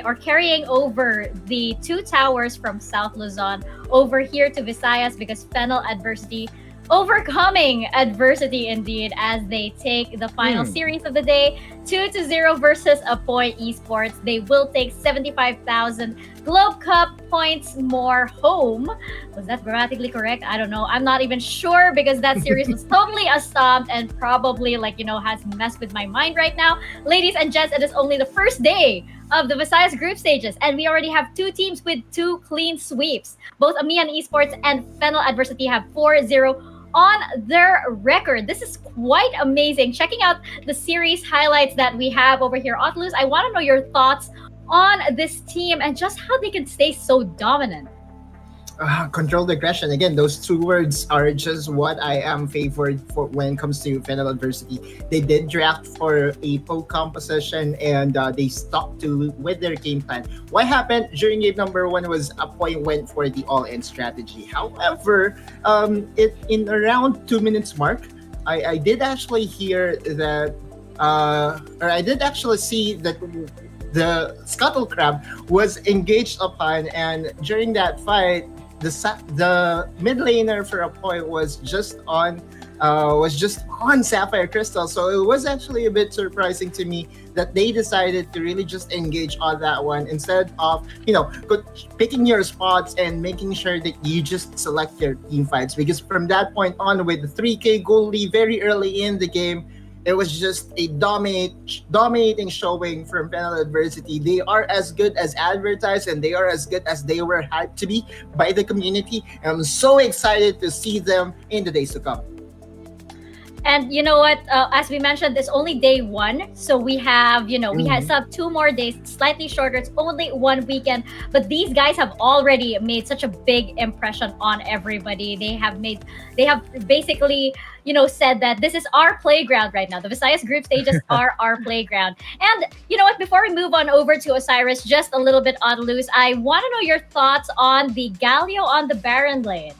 or carrying over the 2 towers from South Luzon over here to Visayas, because Fennel adversity overcoming adversity indeed, as they take the final series of the day 2-0 versus Apoy Esports. They will take 75,000 Globe Cup points more home. Was that grammatically correct? I don't know. I'm not even sure, because that series was totally a stomp and probably has messed with my mind right now. Ladies and gents, it is only the first day of the Visayas group stages, and we already have 2 teams with 2 clean sweeps. Both Amihan Esports and Fennel Adversity have 4-0 on their record. This is quite amazing. Checking out the series highlights that we have over here, Otlus, I want to know your thoughts on this team and just how they can stay so dominant. Controlled aggression. Again, those 2 words are just what I am favored for when it comes to Fennel Adversity. They did draft for a poke composition, and they stuck with their game plan. What happened during game number 1 was Apoy went for the all-in strategy. However, in around 2 minutes mark, I did actually hear that, or I did actually see that the Scuttle Crab was engaged upon, and during that fight, the mid laner for Apoy was just on Sapphire Crystal. So it was actually a bit surprising to me that they decided to really just engage on that one, instead of picking your spots and making sure that you just select your team fights. Because from that point on, with the 3K goal lead very early in the game, it was just a dominating showing from Fennel Adversity. They are as good as advertised, and they are as good as they were hyped to be by the community. And I'm so excited to see them in the days to come. And you know what? As we mentioned, it's only day one, so we have, we have Mhm. still have 2 more days, slightly shorter. It's only one weekend, but these guys have already made such a big impression on everybody. They have basically, said that this is our playground right now. The Visayas group stages are our playground. And you know what? Before we move on over to Osiris, just a little bit on loose, I want to know your thoughts on the Galio on the Baron lane.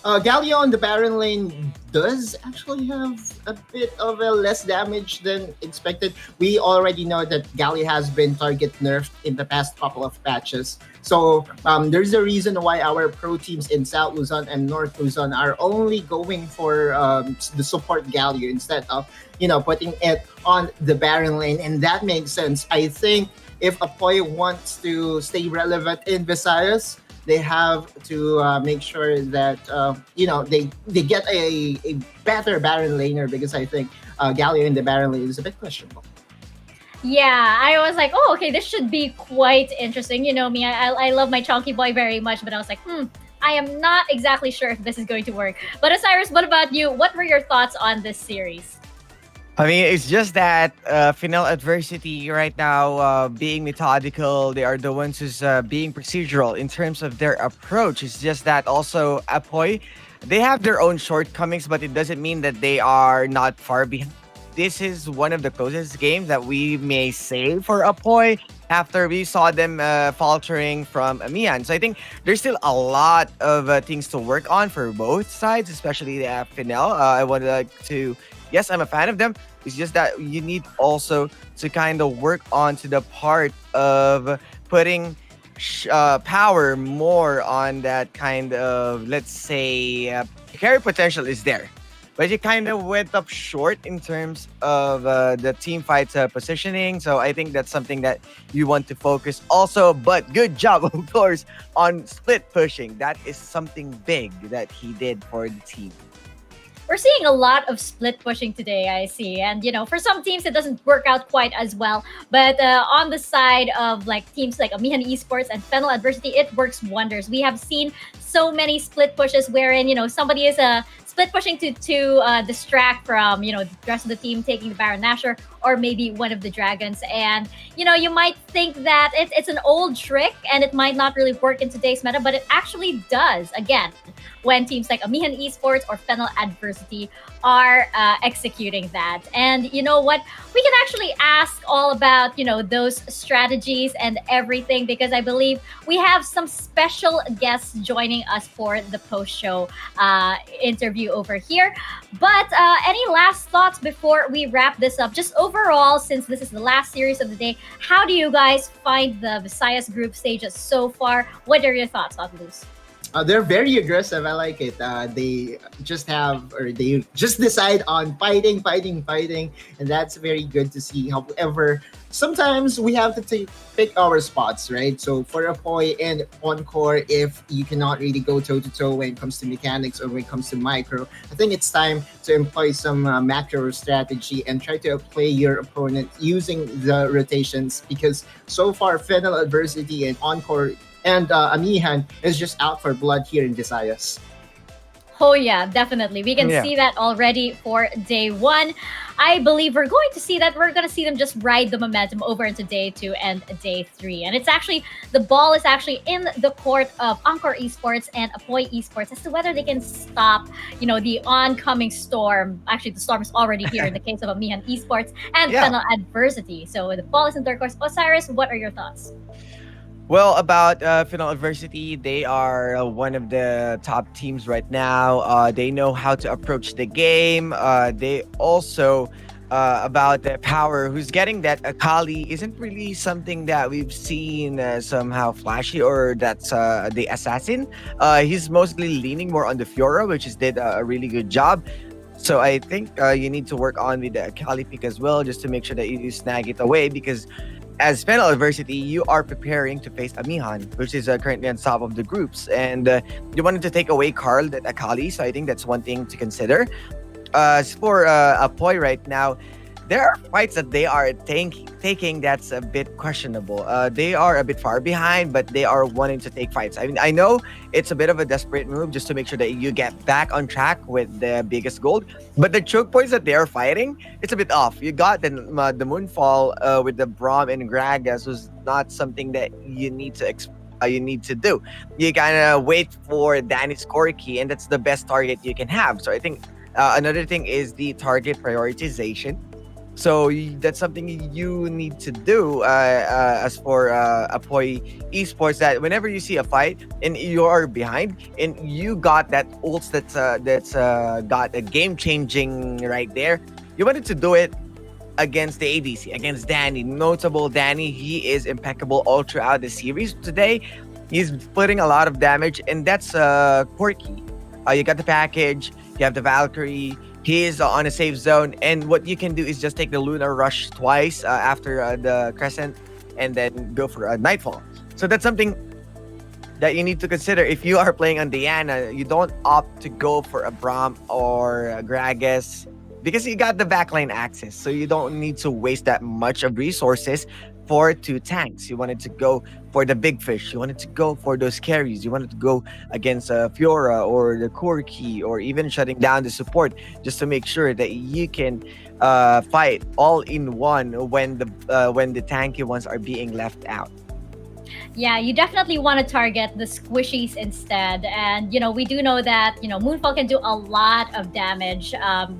Galio on the Baron lane does actually have a bit of a less damage than expected. We already know that Galio has been target nerfed in the past couple of patches. So there's a reason why our pro teams in South Luzon and North Luzon are only going for the support Galio instead of, putting it on the Baron lane. And that makes sense. I think if Apoy wants to stay relevant in Visayas, they have to make sure that they get a better Baron laner, because I think Galio in the Baron lane is a bit questionable. Yeah, I was like, oh, okay, this should be quite interesting. You know me, I love my Chunky Boy very much, but I was like, I am not exactly sure if this is going to work. But Osiris, what about you? What were your thoughts on this series? I mean, it's just that Fennel Adversity right now, being methodical, they are the ones who's being procedural in terms of their approach. It's just that also Apoy, they have their own shortcomings, but it doesn't mean that they are not far behind. This is one of the closest games that we may say for Apoy after we saw them faltering from Amihan. So I think there's still a lot of things to work on for both sides, especially the Fennel. I would like to... Yes, I'm a fan of them. It's just that you need also to kind of work on to the part of putting power more on that kind of, let's say, carry potential is there. But you kind of went up short in terms of the team fight positioning. So I think that's something that you want to focus also. But good job, of course, on split pushing. That is something big that he did for the team. We're seeing a lot of split pushing today, I see. And, for some teams, it doesn't work out quite as well. But on the side of teams like Amihan Esports and Fennel Adversity, it works wonders. We have seen so many split pushes wherein, somebody is split pushing to distract from, the rest of the team taking the Baron Nashor or maybe one of the dragons. And, you might think that it's an old trick and it might not really work in today's meta, but it actually does, again, when teams like Amihan Esports or Fennel Adversity are executing that. And you know what? We can actually ask all about, those strategies and everything, because I believe we have some special guests joining us for the post-show interview over here. But any last thoughts before we wrap this up? Just overall, since this is the last series of the day, how do you guys find the Visayas group stages so far? What are your thoughts on Luz? They're very aggressive. I like it. They just decide on fighting, and that's very good to see. However, sometimes we have to pick our spots, right? So for Apoy and Encore, if you cannot really go toe-to-toe when it comes to mechanics or when it comes to micro, I think it's time to employ some macro strategy and try to play your opponent using the rotations, because so far Fennel Adversity and Encore and Amihan is just out for blood here in Visayas. Oh yeah, definitely. We can see that already for day one. I believe we're going to see that. We're going to see them just ride the momentum over into day 2 and day 3. And it's actually, the ball is actually in the court of Encore Esports and Apoy Esports as to whether they can stop, the oncoming storm. Actually, the storm is already here in the case of Amihan Esports and Fennel Adversity. So the ball is in their course. Osiris, what are your thoughts? Well, about Fennel Adversity, they are one of the top teams right now. They know how to approach the game. They also, about the power, who's getting that Akali isn't really something that we've seen somehow flashy, or that's the assassin. He's mostly leaning more on the Fiora, which is did a really good job. So I think you need to work on with the Akali pick as well, just to make sure that you snag it away, because as Fennel Adversity, you are preparing to face Amihan, which is currently on top of the groups. And you wanted to take away Carl, that Akali, so I think that's one thing to consider. As for Apoy right now, there are fights that they are taking that's a bit questionable. They are a bit far behind, but they are wanting to take fights. I mean, I know it's a bit of a desperate move just to make sure that you get back on track with the biggest gold. But the choke points that they are fighting, it's a bit off. You got the Moonfall with the Braum and Gragas was not something that you need to you need to do. You kind of wait for Danny's Corki, and that's the best target you can have. So I think another thing is the target prioritization. So that's something you need to do as for Apoy Esports, that whenever you see a fight and you're behind and you got that ults that's got a game changing right there, you wanted to do it against the ADC, against Danny. Notable Danny, he is impeccable all throughout the series. Today, he's putting a lot of damage, and that's quirky. You got the package, you have the Valkyrie, he is on a safe zone, and what you can do is just take the Lunar Rush twice after the Crescent, and then go for a Nightfall. So that's something that you need to consider if you are playing on Diana. You don't opt to go for a Braum or a Gragas because you got the backline access, so you don't need to waste that much of resources for 2 tanks. You wanted to go for the big fish. You wanted to go for those carries. You wanted to go against Fiora or the Corki, or even shutting down the support, just to make sure that you can fight all in one when the tanky ones are being left out. Yeah, you definitely want to target the squishies instead. And, we do know that, Moonfall can do a lot of damage.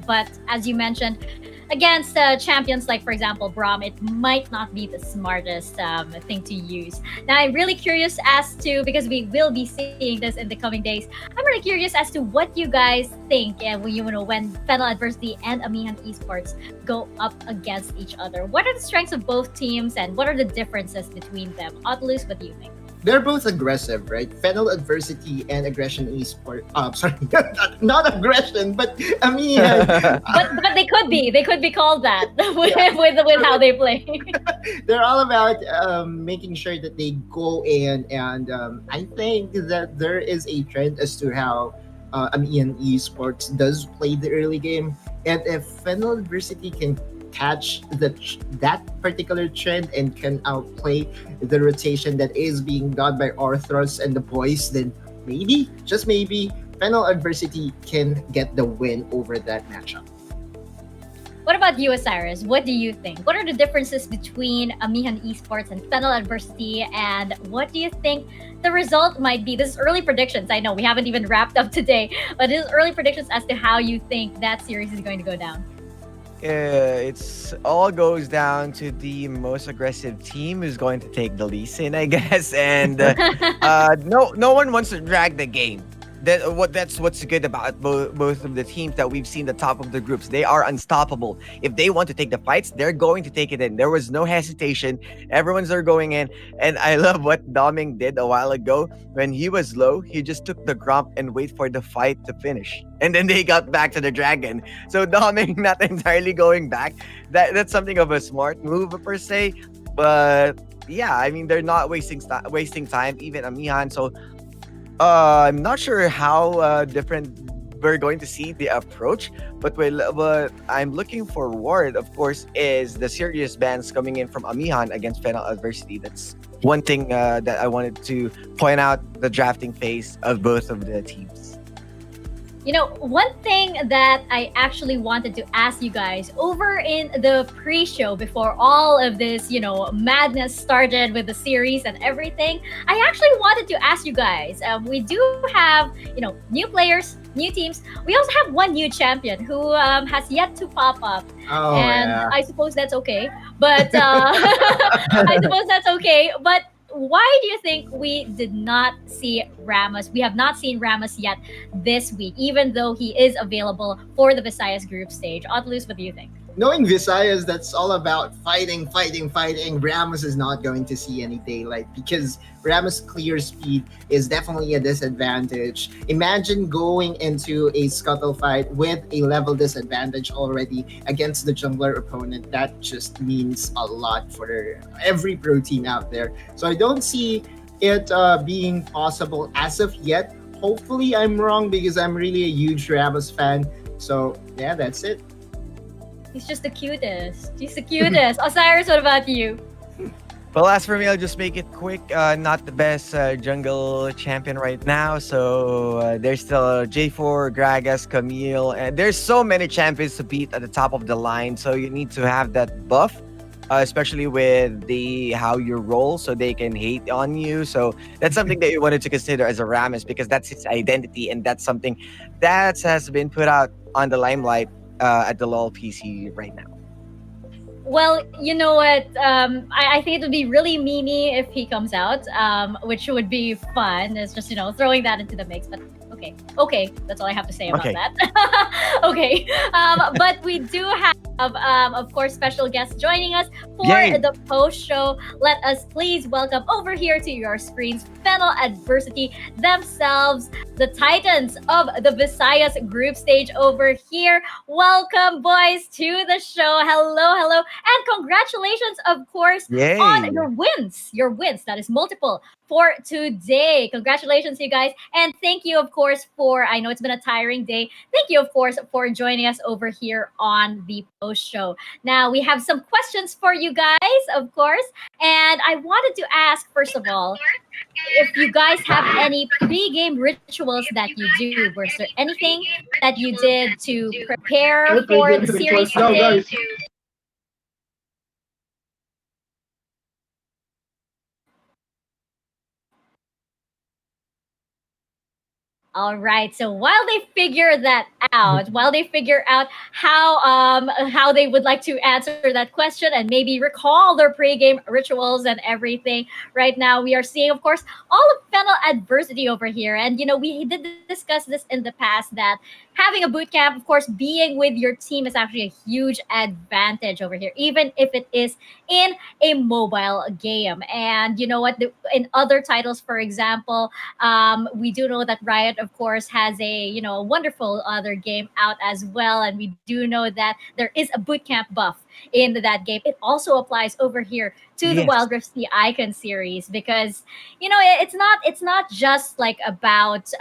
But as you mentioned, against champions like, for example, Braum, it might not be the smartest thing to use. Now, I'm really curious as to, because we will be seeing this in the coming days, I'm really curious as to what you guys think when Fennel Adversity and Amihan Esports go up against each other. What are the strengths of both teams, and what are the differences between them? Otlus, what do you think? They're both aggressive, right? Fennel Adversity and Aggression Esports. Sorry, not aggression, but I mean, but they could be called that with how they play. they're all about making sure that they go in, and I think that there is a trend as to how Amihan Esports does play the early game, and if Fennel Adversity can catch that particular trend and can outplay the rotation that is being done by Arthros and the boys, then maybe, just maybe, Fennel Adversity can get the win over that matchup. What about you, Osiris? What do you think? What are the differences between Amihan Esports and Fennel Adversity, and what do you think the result might be? This is early predictions. I know we haven't even wrapped up today, but this is early predictions as to how you think that series is going to go down. It's all goes down to the most aggressive team who's going to take the lead in, I guess. And no one wants to drag the game. That's what's good about both of the teams that we've seen the top of the groups. They are unstoppable. If they want to take the fights, they're going to take it in. There was no hesitation. Everyone's are going in. And I love what Doming did a while ago. When he was low, he just took the Grump and wait for the fight to finish. And then they got back to the Dragon. So Doming not entirely going back. That's something of a smart move per se. But yeah, I mean, they're not wasting time, even Amihan. So I'm not sure how different we're going to see the approach, but what I'm looking forward, of course, is the serious bans coming in from Amihan against Fennel Adversity. That's one thing that I wanted to point out, the drafting phase of both of the teams. One thing that I actually wanted to ask you guys over in the pre-show before all of this, madness started with the series and everything, I actually wanted to ask you guys, we do have, new players, new teams. We also have one new champion who has yet to pop up. Oh, and yeah. I suppose that's okay. But I suppose that's okay. But why do you think we did not see Ramos? We have not seen Ramos yet this week, even though he is available for the Visayas group stage. Otlus, what do you think? Knowing Visayas, that's all about fighting. Ramos is not going to see any daylight because Ramos' clear speed is definitely a disadvantage. Imagine going into a scuttle fight with a level disadvantage already against the jungler opponent. That just means a lot for every pro team out there. So I don't see it being possible as of yet. Hopefully I'm wrong because I'm really a huge Ramos fan. So yeah, that's it. He's just the cutest. He's the cutest. Osiris, what about you? Well, as for me, I'll just make it quick. Not the best jungle champion right now. So there's still J4, Gragas, Camille, and there's so many champions to beat at the top of the line. So you need to have that buff, especially with the how you roll, so they can hate on you. So that's something that you wanted to consider as a Rammus because that's his identity, and that's something that has been put out on the limelight at the LoL PC right now. Well, you know what? I think it would be really memey if he comes out, which would be fun. It's just, throwing that into the mix. But okay, that's all I have to say about Okay. that. Okay, but we do have, of course, special guests joining us for Yay. the post show. Let us please welcome over here to your screens Fennel Adversity themselves, the Titans of the Visayas group stage over here. Welcome, boys, to the show. Hello, and congratulations, of course, Yay. on your wins. Your wins, that is multiple for today. Congratulations, you guys. And thank you, of course, I know it's been a tiring day. Thank you, of course, for joining us over here on the post show. Now, we have some questions for you guys, of course. And I wanted to ask, first of all, if you guys have any pre-game rituals that you do. Was there anything that you did to prepare for the series today? All right. So while they figure that out, how they would like to answer that question and maybe recall their pre-game rituals and everything, right now we are seeing, of course, all of Fennel Adversity over here. And we did discuss this in the past that having a boot camp, of course, being with your team is actually a huge advantage over here, even if it is in a mobile game. And you know what? In other titles, for example, we do know that Riot, of course, has a wonderful other game out as well, and we do know that there is a bootcamp buff in that game. It also applies over here to the Yes. Wild Rifts the Icon series because it's not just like about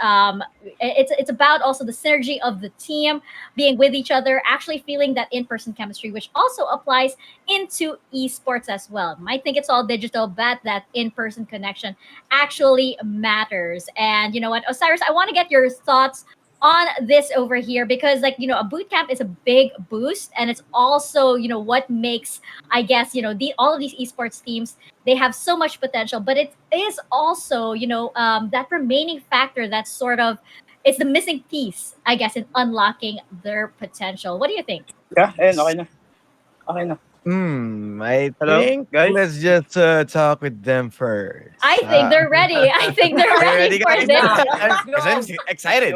it's about also the synergy of the team being with each other, actually feeling that in-person chemistry, which also applies into esports as well. Might think it's all digital, but that in-person connection actually matters. And you know what, Osiris, I want to get your thoughts on this over here because a boot camp is a big boost, and it's also what makes, I guess, all of these esports teams, they have so much potential, but it is also that remaining factor that's sort of, it's the missing piece, I guess, in unlocking their potential. What do you think? Yeah, ayun, okay na. Okay na. I Hello, think guys? let's just talk with them first. I think they're ready. I think they're Are you ready for guys? this. I'm excited.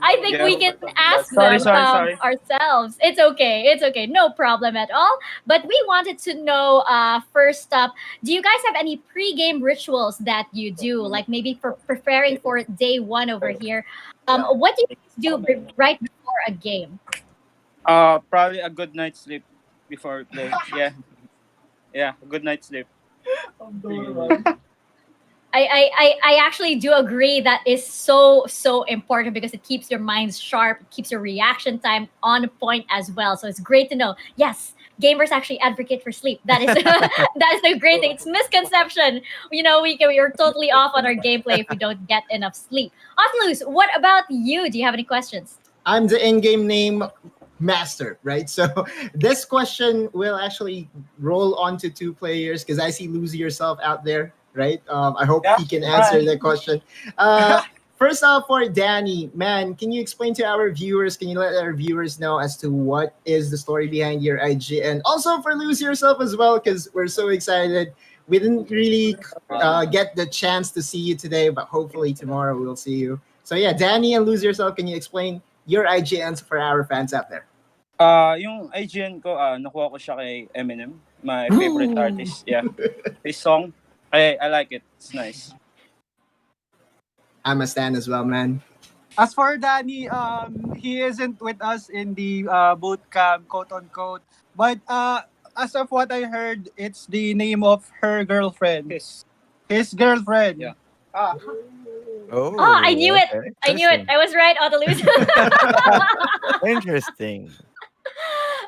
I think we can ask Sorry, them sorry. ourselves. It's okay. It's okay. No problem at all. But we wanted to know, first up, do you guys have any pre-game rituals that you do? Like maybe for preparing for day one over here. What do you guys do right before a game? Probably a good night's sleep before play. Yeah, a good night's sleep. I actually do agree that is so important because it keeps your minds sharp, it keeps your reaction time on point as well. So it's great to know. Yes, gamers actually advocate for sleep. That is that is a great thing. It's misconception. We're totally off on our gameplay if we don't get enough sleep. Oculus, what about you? Do you have any questions? I'm the in-game name master, right? So this question will actually roll onto two players because I see Lose Yourself out there, right? I hope he can answer the question. First off, for Danny, man, can you explain to our viewers, can you let our viewers know as to what is the story behind your IG? And also for Lose Yourself as well, because we're so excited. We didn't really get the chance to see you today, but hopefully tomorrow we'll see you. So yeah, Danny and Lose Yourself, can you explain your IGNs for our fans out there? Yung IGN ko, nakuha ko siya kay Eminem, my favorite artist. Yeah. His song, I like it. It's nice. I'm a stan as well, man. As for Danny, he isn't with us in the boot camp, quote unquote. But as of what I heard, it's the name of her girlfriend. His girlfriend. Yeah. Oh, I knew it. okay. I knew it. I was right, Otolus. Interesting.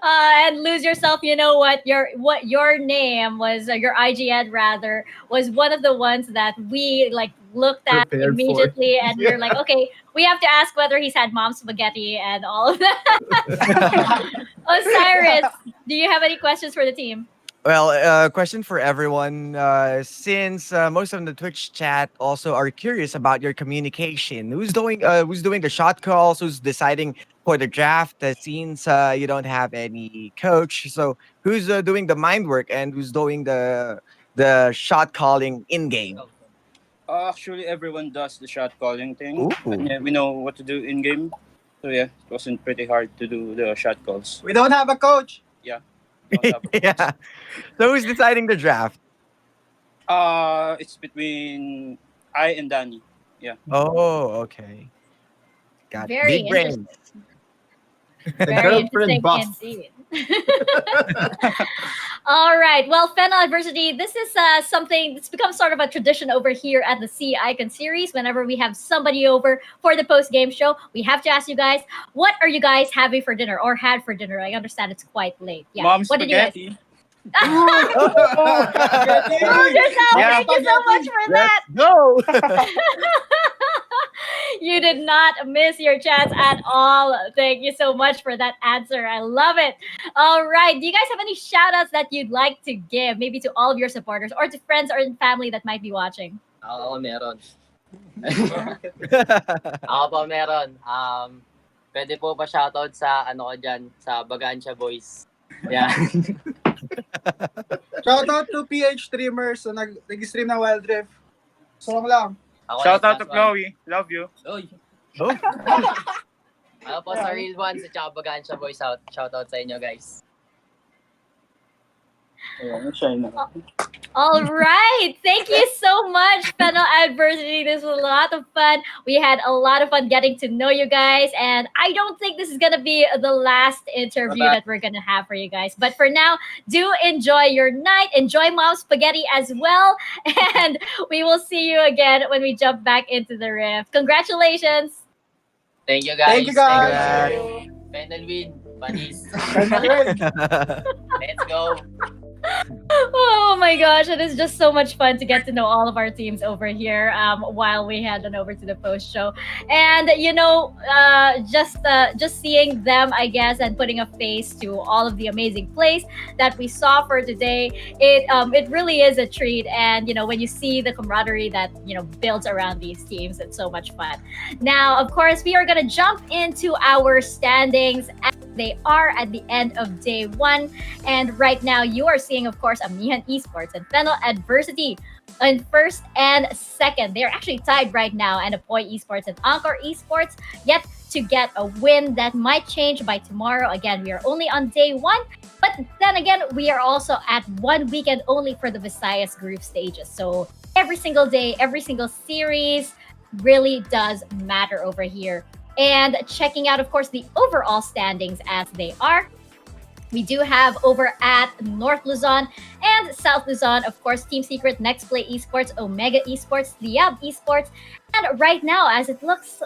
and lose yourself. You know what? Your name was your IGN rather was one of the ones that we like looked at Prepared for. immediately, and we were like, Yeah. okay, we have to ask whether he's had mom spaghetti and all of that. Osiris, do you have any questions for the team? Well, question for everyone. Since most of the Twitch chat also are curious about your communication, who's doing the shot calls, who's deciding for the draft? Since you don't have any coach, so who's doing the mind work and who's doing the shot calling in game? Actually, everyone does the shot calling thing. Ooh. And yeah, we know what to do in game. So yeah, it wasn't pretty hard to do the shot calls. We don't have a coach. Don't have a- Yeah. So who's deciding the draft? It's between I and Danny. Oh, okay. Got it. Very Big brain. interesting. Very Girlfriend interesting buff. indeed. All right. Well, Fennel Adversity, this is something that's become sort of a tradition over here at the Sea Icon series. Whenever we have somebody over for the post-game show, we have to ask you guys, what are you guys having for dinner or had for dinner? I understand it's quite late. Yeah. Mom's what did you guys? spaghetti. Oh, yourself. Yeah. Thank you so much for that. Go. You did not miss your chance at all. Thank you so much for that answer. I love it. All right. Do you guys have any shout outs that you'd like to give, maybe to all of your supporters or to friends or family that might be watching? Ako meron. Ako pa meron. Pwede po ba shoutout sa ano ko dyan, sa Bagansya Boys. Yeah. Shoutout to PH streamers na nag-stream ng Wild Rift. So lang. Ako Shout out next to one. Chloe. Love you. Oy. Oh. Ako po sa Real Ones at saka Bagansya Boys. Shoutout sa inyo guys. Yeah, shy na. All right. Thank you so much, Fennel Adversity. This was a lot of fun. We had a lot of fun getting to know you guys. And I don't think this is going to be the last interview that we're going to have for you guys. But for now, do enjoy your night. Enjoy Mom's Spaghetti as well. And we will see you again when we jump back into the rift. Congratulations. Thank you guys. Thank you, guys. Thank you. Fennel win. Panis. Let's go. Oh my gosh, it is just so much fun to get to know all of our teams over here while we head on over to the post show. And you know, just seeing them, I guess, and putting a face to all of the amazing plays that we saw for today, it really is a treat. And you know, when you see the camaraderie that builds around these teams, it's so much fun. Now, of course, we are gonna jump into our standings as they are at the end of day one. And right now, you are seeing, of course, Amihan Esports and Fennel Adversity in first and second. They're actually tied right now, and Apoy Esports and Encore Esports yet to get a win. That might change by tomorrow. Again, we are only on day one, but then again, we are also at 1 weekend only for the Visayas group stages. So every single day, every single series really does matter over here. And checking out, of course, the overall standings as they are. We do have over at North Luzon and South Luzon, of course, Team Secret, Next Play Esports, Omega Esports, Liab Esports, and right now, as it looks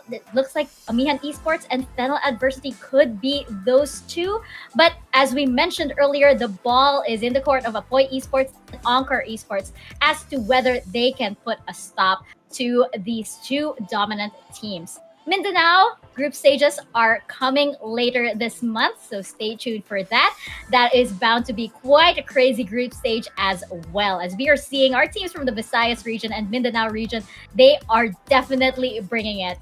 like Amihan Esports and Fennel Adversity could be those two. But as we mentioned earlier, the ball is in the court of Apoy Esports and Encore Esports as to whether they can put a stop to these two dominant teams. Mindanao group stages are coming later this month, so stay tuned for that. That is bound to be quite a crazy group stage as well. As we are seeing our teams from the Visayas region and Mindanao region, they are definitely bringing it.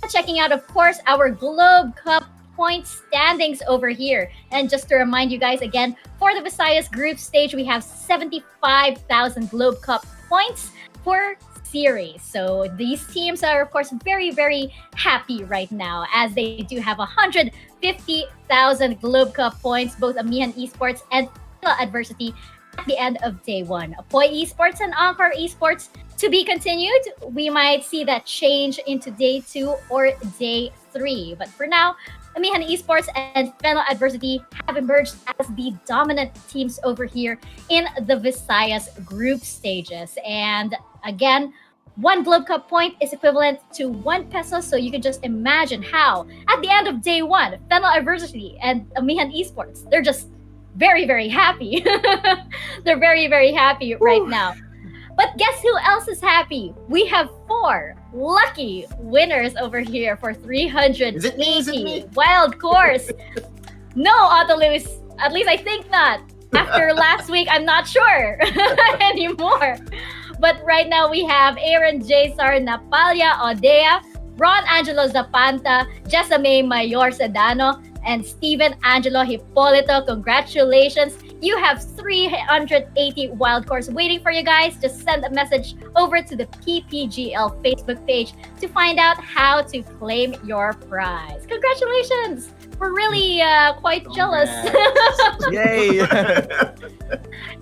Checking out, of course, our Globe Cup point standings over here. And just to remind you guys again, for the Visayas group stage, we have 75,000 Globe Cup points for series. So these teams are, of course, very, very happy right now as they do have 150,000 Globe Cup points, both Amihan Esports and Adversity at the end of day one. Apoy Esports and Encore Esports to be continued. We might see that change into day 2 or day 3. But for now, Amihan Esports and Fennel Adversity have emerged as the dominant teams over here in the Visayas group stages. And again, One Globe Cup point is equivalent to 1 peso, so you can just imagine how, at the end of day one, Fennel Adversity and Amihan Esports, they're just very, very happy. They're very, very happy right now. But guess who else is happy? We have 4 lucky winners over here for 380 Is it me? wild course. No, Autolus. At least I think not. After last week, I'm not sure anymore. But right now we have Aaron J. Sar Napalia Odea, Ron Angelo Zapanta, Jessamay Mayor Sedano, and Steven Angelo Hipolito. Congratulations. You have 380 wild course waiting for you guys. Just send a message over to the PPGL Facebook page to find out how to claim your prize. Congratulations. We're really quite jealous. Yay!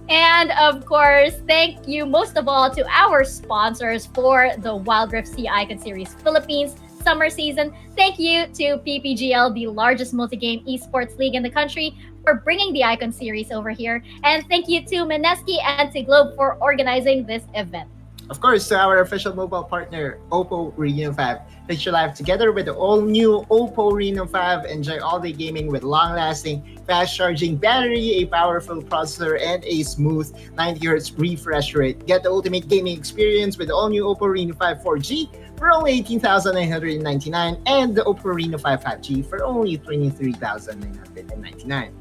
And of course, thank you most of all to our sponsors for the Wild Rift Sea Icon Series Philippines summer season. Thank you to PPGL, the largest multi-game esports league in the country, for bringing the Icon Series over here. And thank you to Mineski and to Globe for organizing this event. Of course, to our official mobile partner, Oppo Reno 5. Picture live together with the all-new Oppo Reno 5. Enjoy all-day gaming with long-lasting, fast-charging battery, a powerful processor, and a smooth 90Hz refresh rate. Get the ultimate gaming experience with the all-new Oppo Reno 5 4G for only 18,999 and the Oppo Reno 5 5G for only 23,999.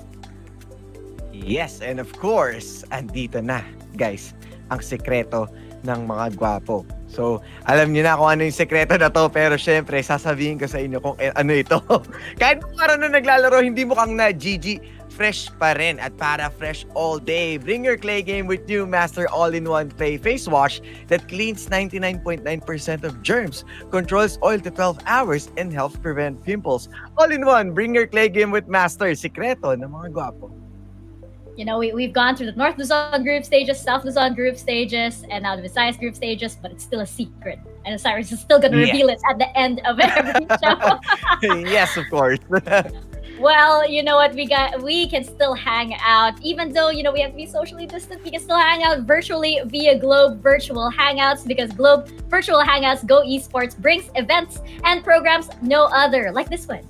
Yes, and of course, andito na, guys, ang sekreto ng mga gwapo. So, alam niyo na kung ano yung sekreto na to, pero syempre, sasabihin ko sa inyo kung ano ito. Kahit kung araw na naglalaro, hindi mukhang na GG, fresh pa rin at para fresh all day. Bring your clay game with new Master All-in-One Clay Face Wash that cleans 99.9% of germs, controls oil to 12 hours, and helps prevent pimples. All-in-one, bring your clay game with Master. Sekreto ng mga gwapo. You know, we've gone through the North Luzon group stages, South Luzon group stages, and now the Visayas group stages, but it's still a secret. And Osiris is still going to reveal it at the end of every show. Yes, of course. Well, you know what, we can still hang out, even though, you know, we have to be socially distant. We can still hang out virtually via Globe Virtual Hangouts, because Globe Virtual Hangouts Go Esports brings events and programs no other, like this one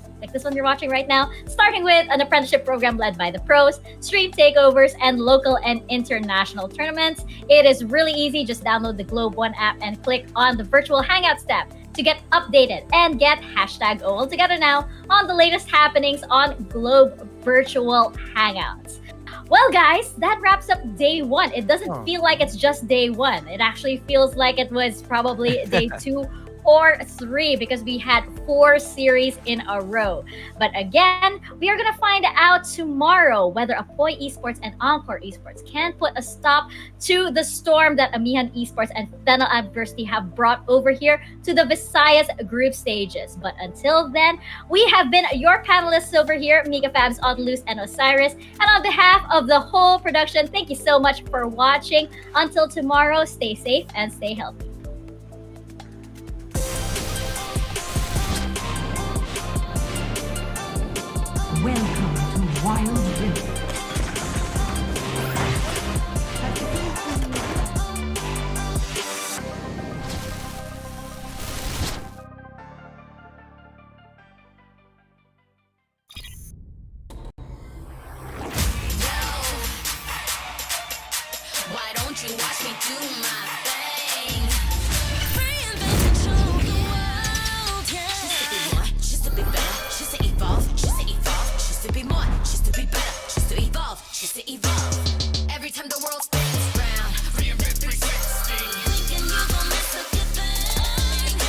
you're watching right now, starting with an apprenticeship program led by the pros, stream takeovers, and local and international tournaments. It is really easy. Just download the Globe One app and click on the Virtual Hangouts tab to get updated and get hashtag all together now on the latest happenings on Globe Virtual Hangouts. Well, guys, that wraps up day one. It doesn't feel like it's just day one. It actually feels like it was probably day 2 or 3, because we had 4 series in a row. But again, we are going to find out tomorrow whether Apoy Esports and Encore Esports can put a stop to the storm that Amihan Esports and Fennel Adversity have brought over here to the Visayas group stages. But until then, we have been your panelists over here, Mika Fabs, Autolus, and Osiris. And on behalf of the whole production, thank you so much for watching. Until tomorrow, stay safe and stay healthy. Welcome to Wild Rift. Why don't you watch me do my thing? She's to be better, she's to evolve, she's to evolve, she's to be more, she's to be better, she's to evolve, she's to evolve. Every time the world spins round, reinvent 360. Thinking you gon' miss a good thing.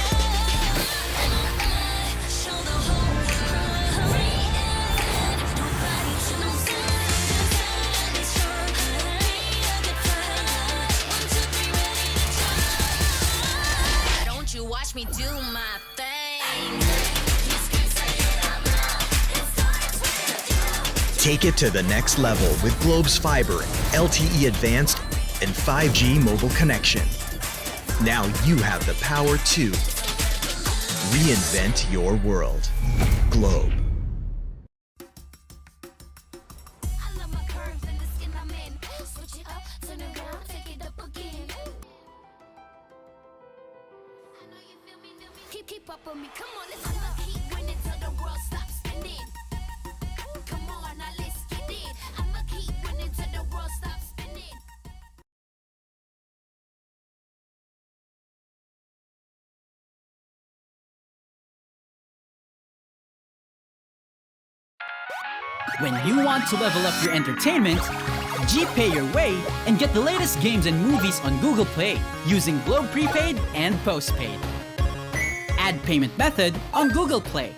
Show the whole world, reinvent. Nobody to know something, it's sure be a good time. 1, 2, 3, ready to try. Why don't you watch me do my thing? Take it to the next level with Globe's fiber, LTE Advanced, and 5G mobile connection. Now you have the power to reinvent your world. Globe. Keep up with me. Come on, let's I'ma keep winning till the world stops spinning. Come on, now let's get it. I'ma keep winning till the world stops spinning. When you want to level up your entertainment, G-Pay your way and get the latest games and movies on Google Play using Globe Prepaid and Postpaid. Add payment method on Google Play.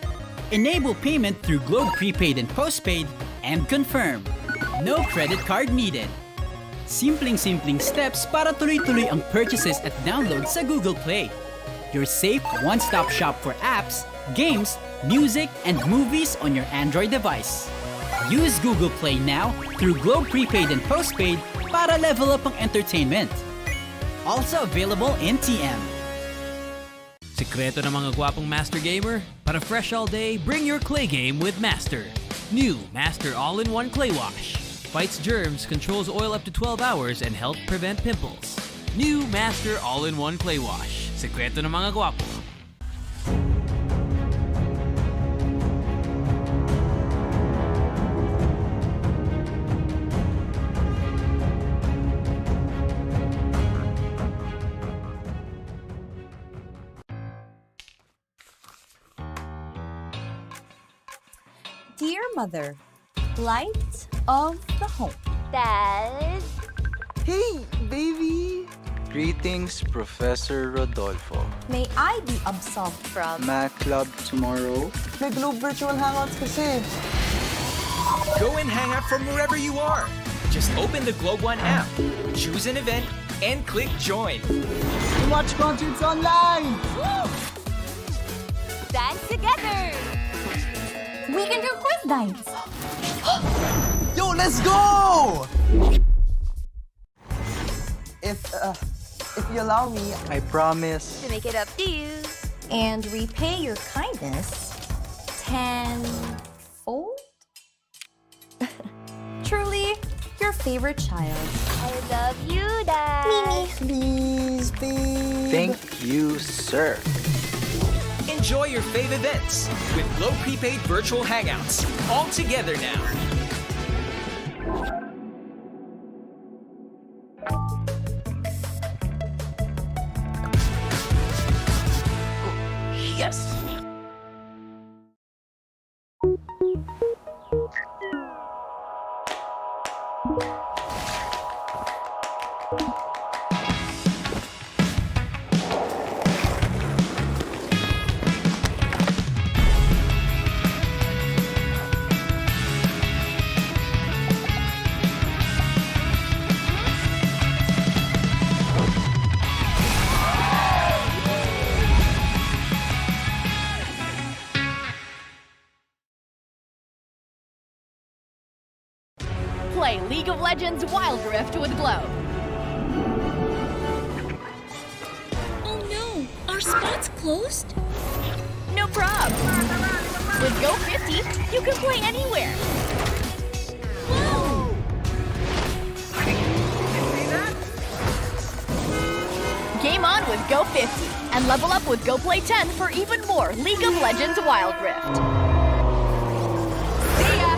Enable payment through Globe Prepaid and Postpaid and confirm. No credit card needed. Simpleng steps para tuloy-tuloy ang purchases at downloads sa Google Play. Your safe one-stop shop for apps, games, music, and movies on your Android device. Use Google Play now through Globe Prepaid and Postpaid para level up ang entertainment. Also available in TM. Sekreto ng mga gwapong Master Gamer? Para fresh all day, bring your clay game with Master. New Master All-in-One Clay Wash. Fights germs, controls oil up to 12 hours, and help prevent pimples. New Master All-in-One Clay Wash. Sekreto ng mga gwapo. Dear Mother, light of the home. Dad? Hey, baby! Greetings, Professor Rodolfo. May I be absolved from Math Club tomorrow. May Globe Virtual Hangouts kasi. Go and hang out from wherever you are. Just open the Globe One app, choose an event, and click join. Watch concerts online! Dance together! We can do quiz nights. Yo, let's go! If you allow me, I promise. To make it up to you. And repay your kindness tenfold? Truly, your favorite child. I love you, Dad. Mimi. Please, babe. Thank you, sir. Enjoy your fave events with Globe Prepaid Virtual Hangouts. All together now. Yes! Play League of Legends Wild Rift with Globe. Oh no, our spot's closed? No prob. With Go 50, you can play anywhere. Wow! Game on with Go 50 and level up with Go Play 10 for even more League of Legends Wild Rift. See ya!